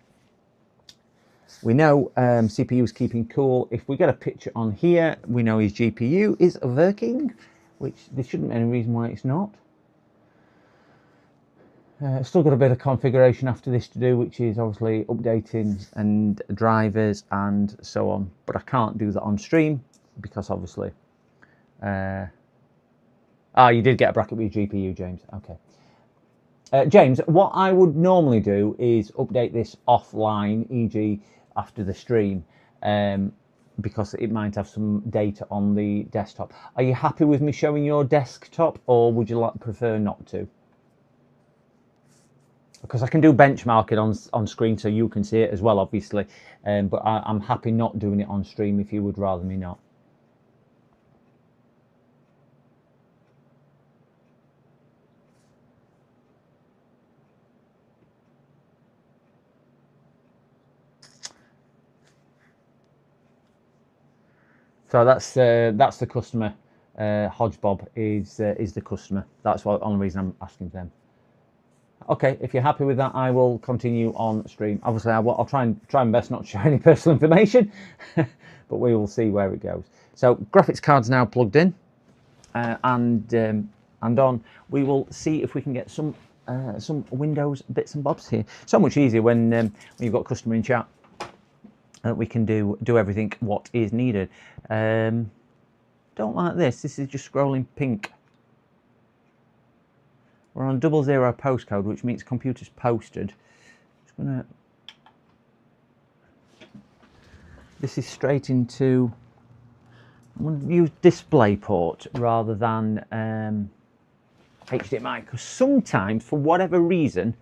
We know CPU is keeping cool. If we get a picture on here, we know his GPU is working, which there shouldn't be any reason why it's not. Still got a bit of configuration after this to do, which is obviously updating and drivers and so on. But I can't do that on stream because obviously... you did get a bracket with your GPU, James. Okay. James, what I would normally do is update this offline, e.g. after the stream, because it might have some data on the desktop. Are you happy with me showing your desktop, or would you prefer not to? Because I can do benchmarking on screen so you can see it as well, obviously. But I'm happy not doing it on stream if you would rather me not. So that's the customer. Hodgebob is the customer. That's the only reason I'm asking them. Okay, if you're happy with that, I will continue on stream. Obviously, I'll try my best not to share any personal information, but we will see where it goes. So graphics card's now plugged in and on. We will see if we can get some Windows bits and bobs here. So much easier when you've got a customer in chat. We can do everything what is needed. Don't like this. This is just scrolling pink. We're on 00 postcode, which means computer's posted. Just gonna. This is straight into. I'm going to use DisplayPort rather than HDMI, because sometimes, for whatever reason,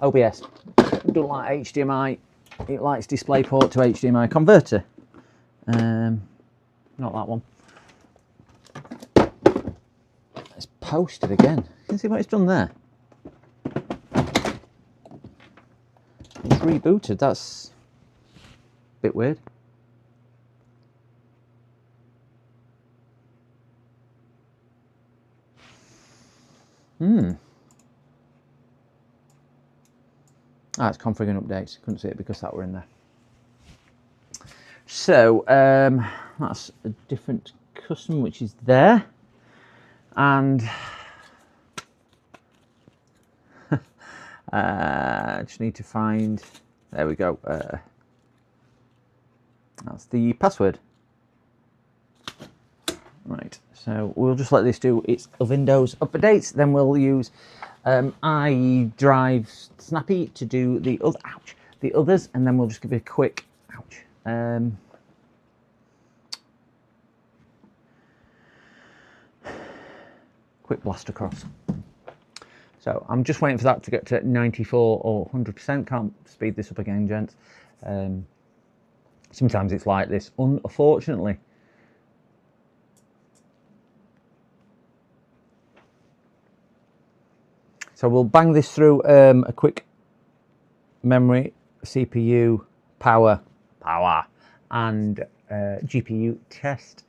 OBS don't like HDMI. It likes DisplayPort to HDMI converter. Not that one. It's posted again. You can see what it's done there. It's rebooted. That's a bit weird. It's configuring updates. Couldn't see it because that were in there. So that's a different custom which is there, and just need to find. There we go. That's the password. Right. So we'll just let this do its Windows updates. Then we'll use iDrive Snappy to do the others, and then we'll just give it a quick quick blast across. So I'm just waiting for that to get to 94 or 100%. Can't speed this up again, gents. Sometimes it's like this, unfortunately. So we'll bang this through a quick memory, CPU, power, and GPU test.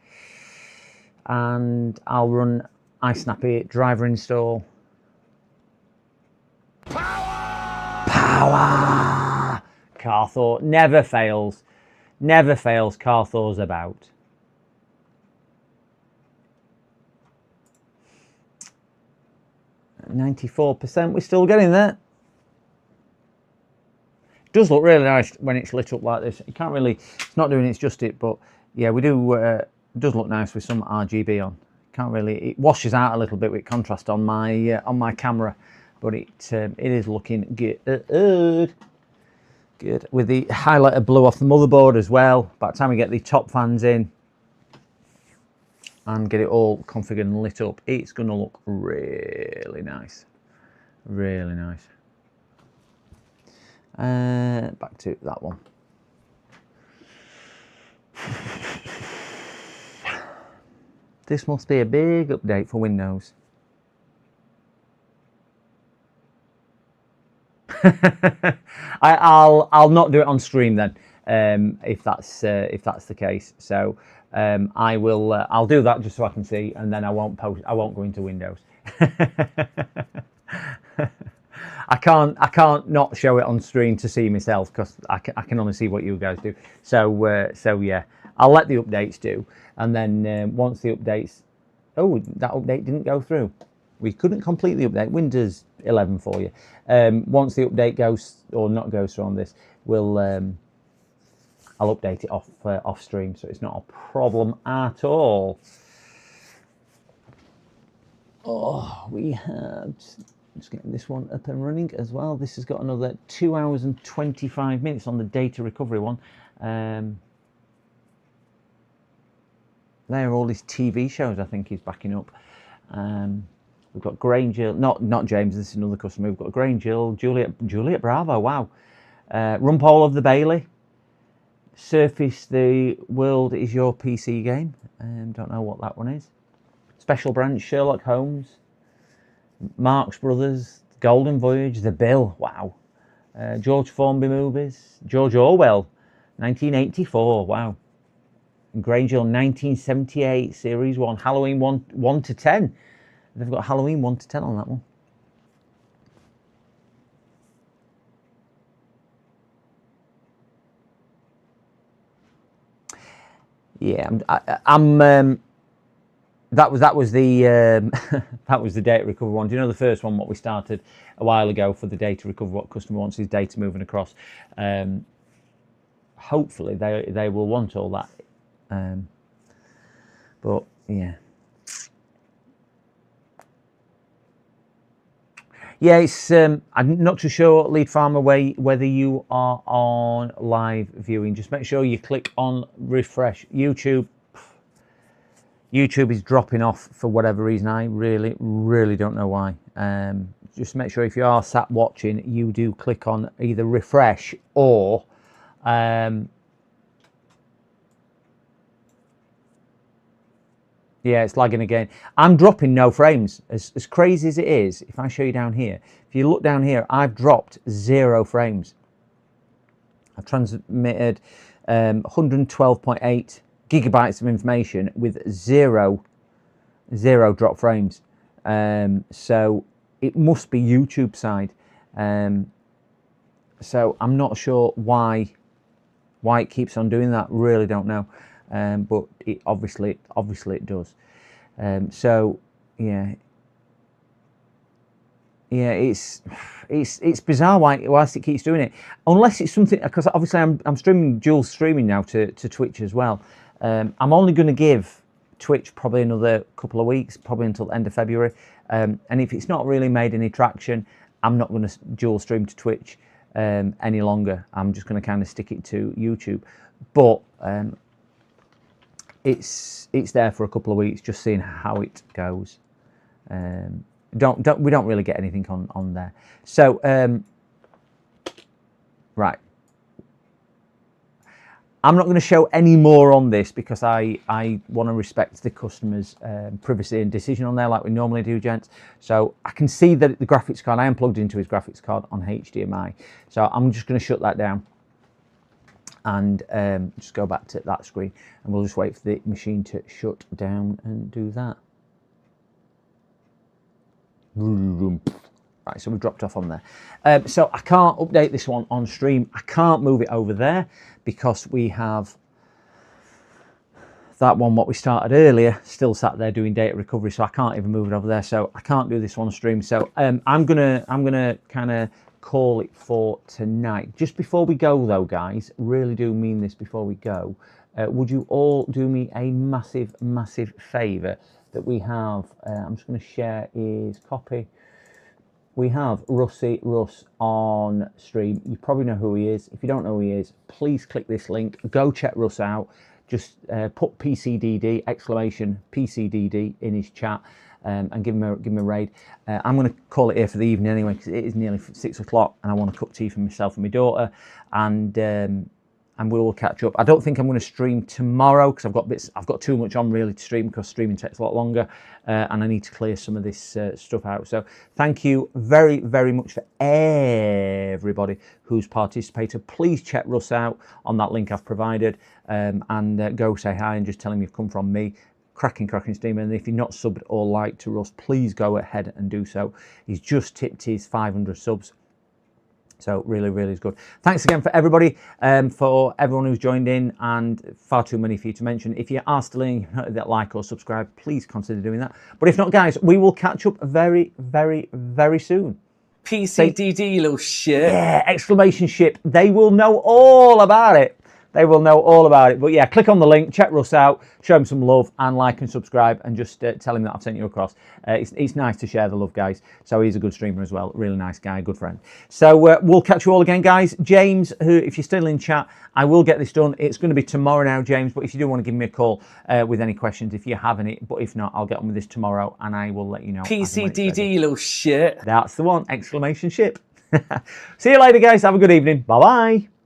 And I'll run iSnappy driver install. Power! Carthor never fails. Never fails. Carthor's about. At 94%, we're still getting there. It does look really nice when it's lit up like this. You can't really, it's not doing its justice, but yeah, we do. It does look nice with some RGB on. Can't really. It washes out a little bit with contrast on my camera, but it is looking good. Good with the highlighter blue off the motherboard as well. By the time we get the top fans in, and get it all configured and lit up, it's going to look really nice. Really nice. Back to that one. This must be a big update for Windows. I'll not do it on stream then, if that's the case. So I will. I'll do that just so I can see, and then I won't go into Windows. I can't not show it on stream to see myself, because I can only see what you guys do. So yeah, I'll let the updates do, and then once the updates, oh, that update didn't go through. We couldn't complete the update. Windows 11 for you. Once the update goes or not goes through on this, I'll update it off stream, so it's not a problem at all. Oh, we had. Just getting this one up and running as well. This has got another 2 hours and 25 minutes on the data recovery one. There are all these TV shows I think he's backing up. We've got Granger, not James, this is another customer. We've got Granger, Juliet Bravo, wow. Rumpole of the Bailey. Surface the World is Your PC Game. Don't know what that one is. Special Branch, Sherlock Holmes. Marx Brothers, Golden Voyage, The Bill, wow. George Formby Movies, George Orwell, 1984, wow. Granger, 1978, Series 1, Halloween 1 to 10. They've got Halloween 1 to 10 on that one. Yeah, that was the that was the data recovery one. Do you know the first one, what we started a while ago for the data recovery, what customer wants his data moving across? Hopefully they will want all that. But yeah. Yeah, it's I'm not too sure, Lead Farmer, whether you are on live viewing. Just make sure you click on refresh. YouTube is dropping off for whatever reason. I really don't know why. Just make sure if you are sat watching, you do click on either refresh or yeah, it's lagging again. I'm dropping no frames. As crazy as it is, if I show you down here, if you look down here, I've dropped 0 frames. I've transmitted 112.8 gigabytes of information with zero drop frames. So it must be YouTube side. So I'm not sure why it keeps on doing that. Really don't know. But it obviously it does. So yeah, it's bizarre whilst it keeps doing it, unless it's something, because obviously I'm streaming, dual streaming now to Twitch as well. I'm only going to give Twitch probably another couple of weeks, probably until the end of February. And if it's not really made any traction, I'm not going to dual stream to Twitch any longer. I'm just going to kind of stick it to YouTube. But it's there for a couple of weeks, just seeing how it goes. We don't really get anything on there. So right, I'm not going to show any more on this because I want to respect the customer's privacy and decision on there, like we normally do, gents. So I can see that the graphics card, I am plugged into his graphics card on HDMI. So I'm just going to shut that down and just go back to that screen, and we'll just wait for the machine to shut down and do that. Right, so we've dropped off on there. So I can't update this one on stream. I can't move it over there because we have that one, what we started earlier, still sat there doing data recovery, so I can't even move it over there. So I can't do this one on stream. So I'm gonna kind of call it for tonight. Just before we go though, guys, really do mean this before we go, would you all do me a massive favor that we have, I'm just going to share his copy. We have Rusty Russ on stream. You probably know who he is. If you don't know who he is, please click this link, go check Russ out. just put PCDD, exclamation PCDD in his chat, and give him a raid. I'm going to call it here for the evening anyway, because it is nearly 6 o'clock and I want to cook tea for myself and my daughter, and we will catch up. I don't think I'm going to stream tomorrow because I've got too much on really to stream, because streaming takes a lot longer, and I need to clear some of this stuff out. So thank you very, very much for everybody who's participated. Please check Russ out on that link I've provided, and go say hi and just tell him you've come from me. Cracking streamer. And if you're not subbed or liked to Russ, please go ahead and do so. He's just tipped his 500 subs. So really, really is good. Thanks again for everybody, for everyone who's joined in, and far too many for you to mention. If you are still in that like or subscribe, please consider doing that. But if not, guys, we will catch up very, very, very soon. PCDD, you little shit. Yeah, exclamation ship. They will know all about it. They will know all about it. But yeah, click on the link, check Russ out, show him some love, and like and subscribe, and just tell him that I've sent you across. It's nice to share the love, guys. So he's a good streamer as well. Really nice guy, good friend. So we'll catch you all again, guys. James, who, if you're still in chat, I will get this done. It's going to be tomorrow now, James. But if you do want to give me a call with any questions, if you have any, but if not, I'll get on with this tomorrow, and I will let you know. PCDD, you little shit. That's the one, exclamation ship. See you later, guys. Have a good evening. Bye-bye.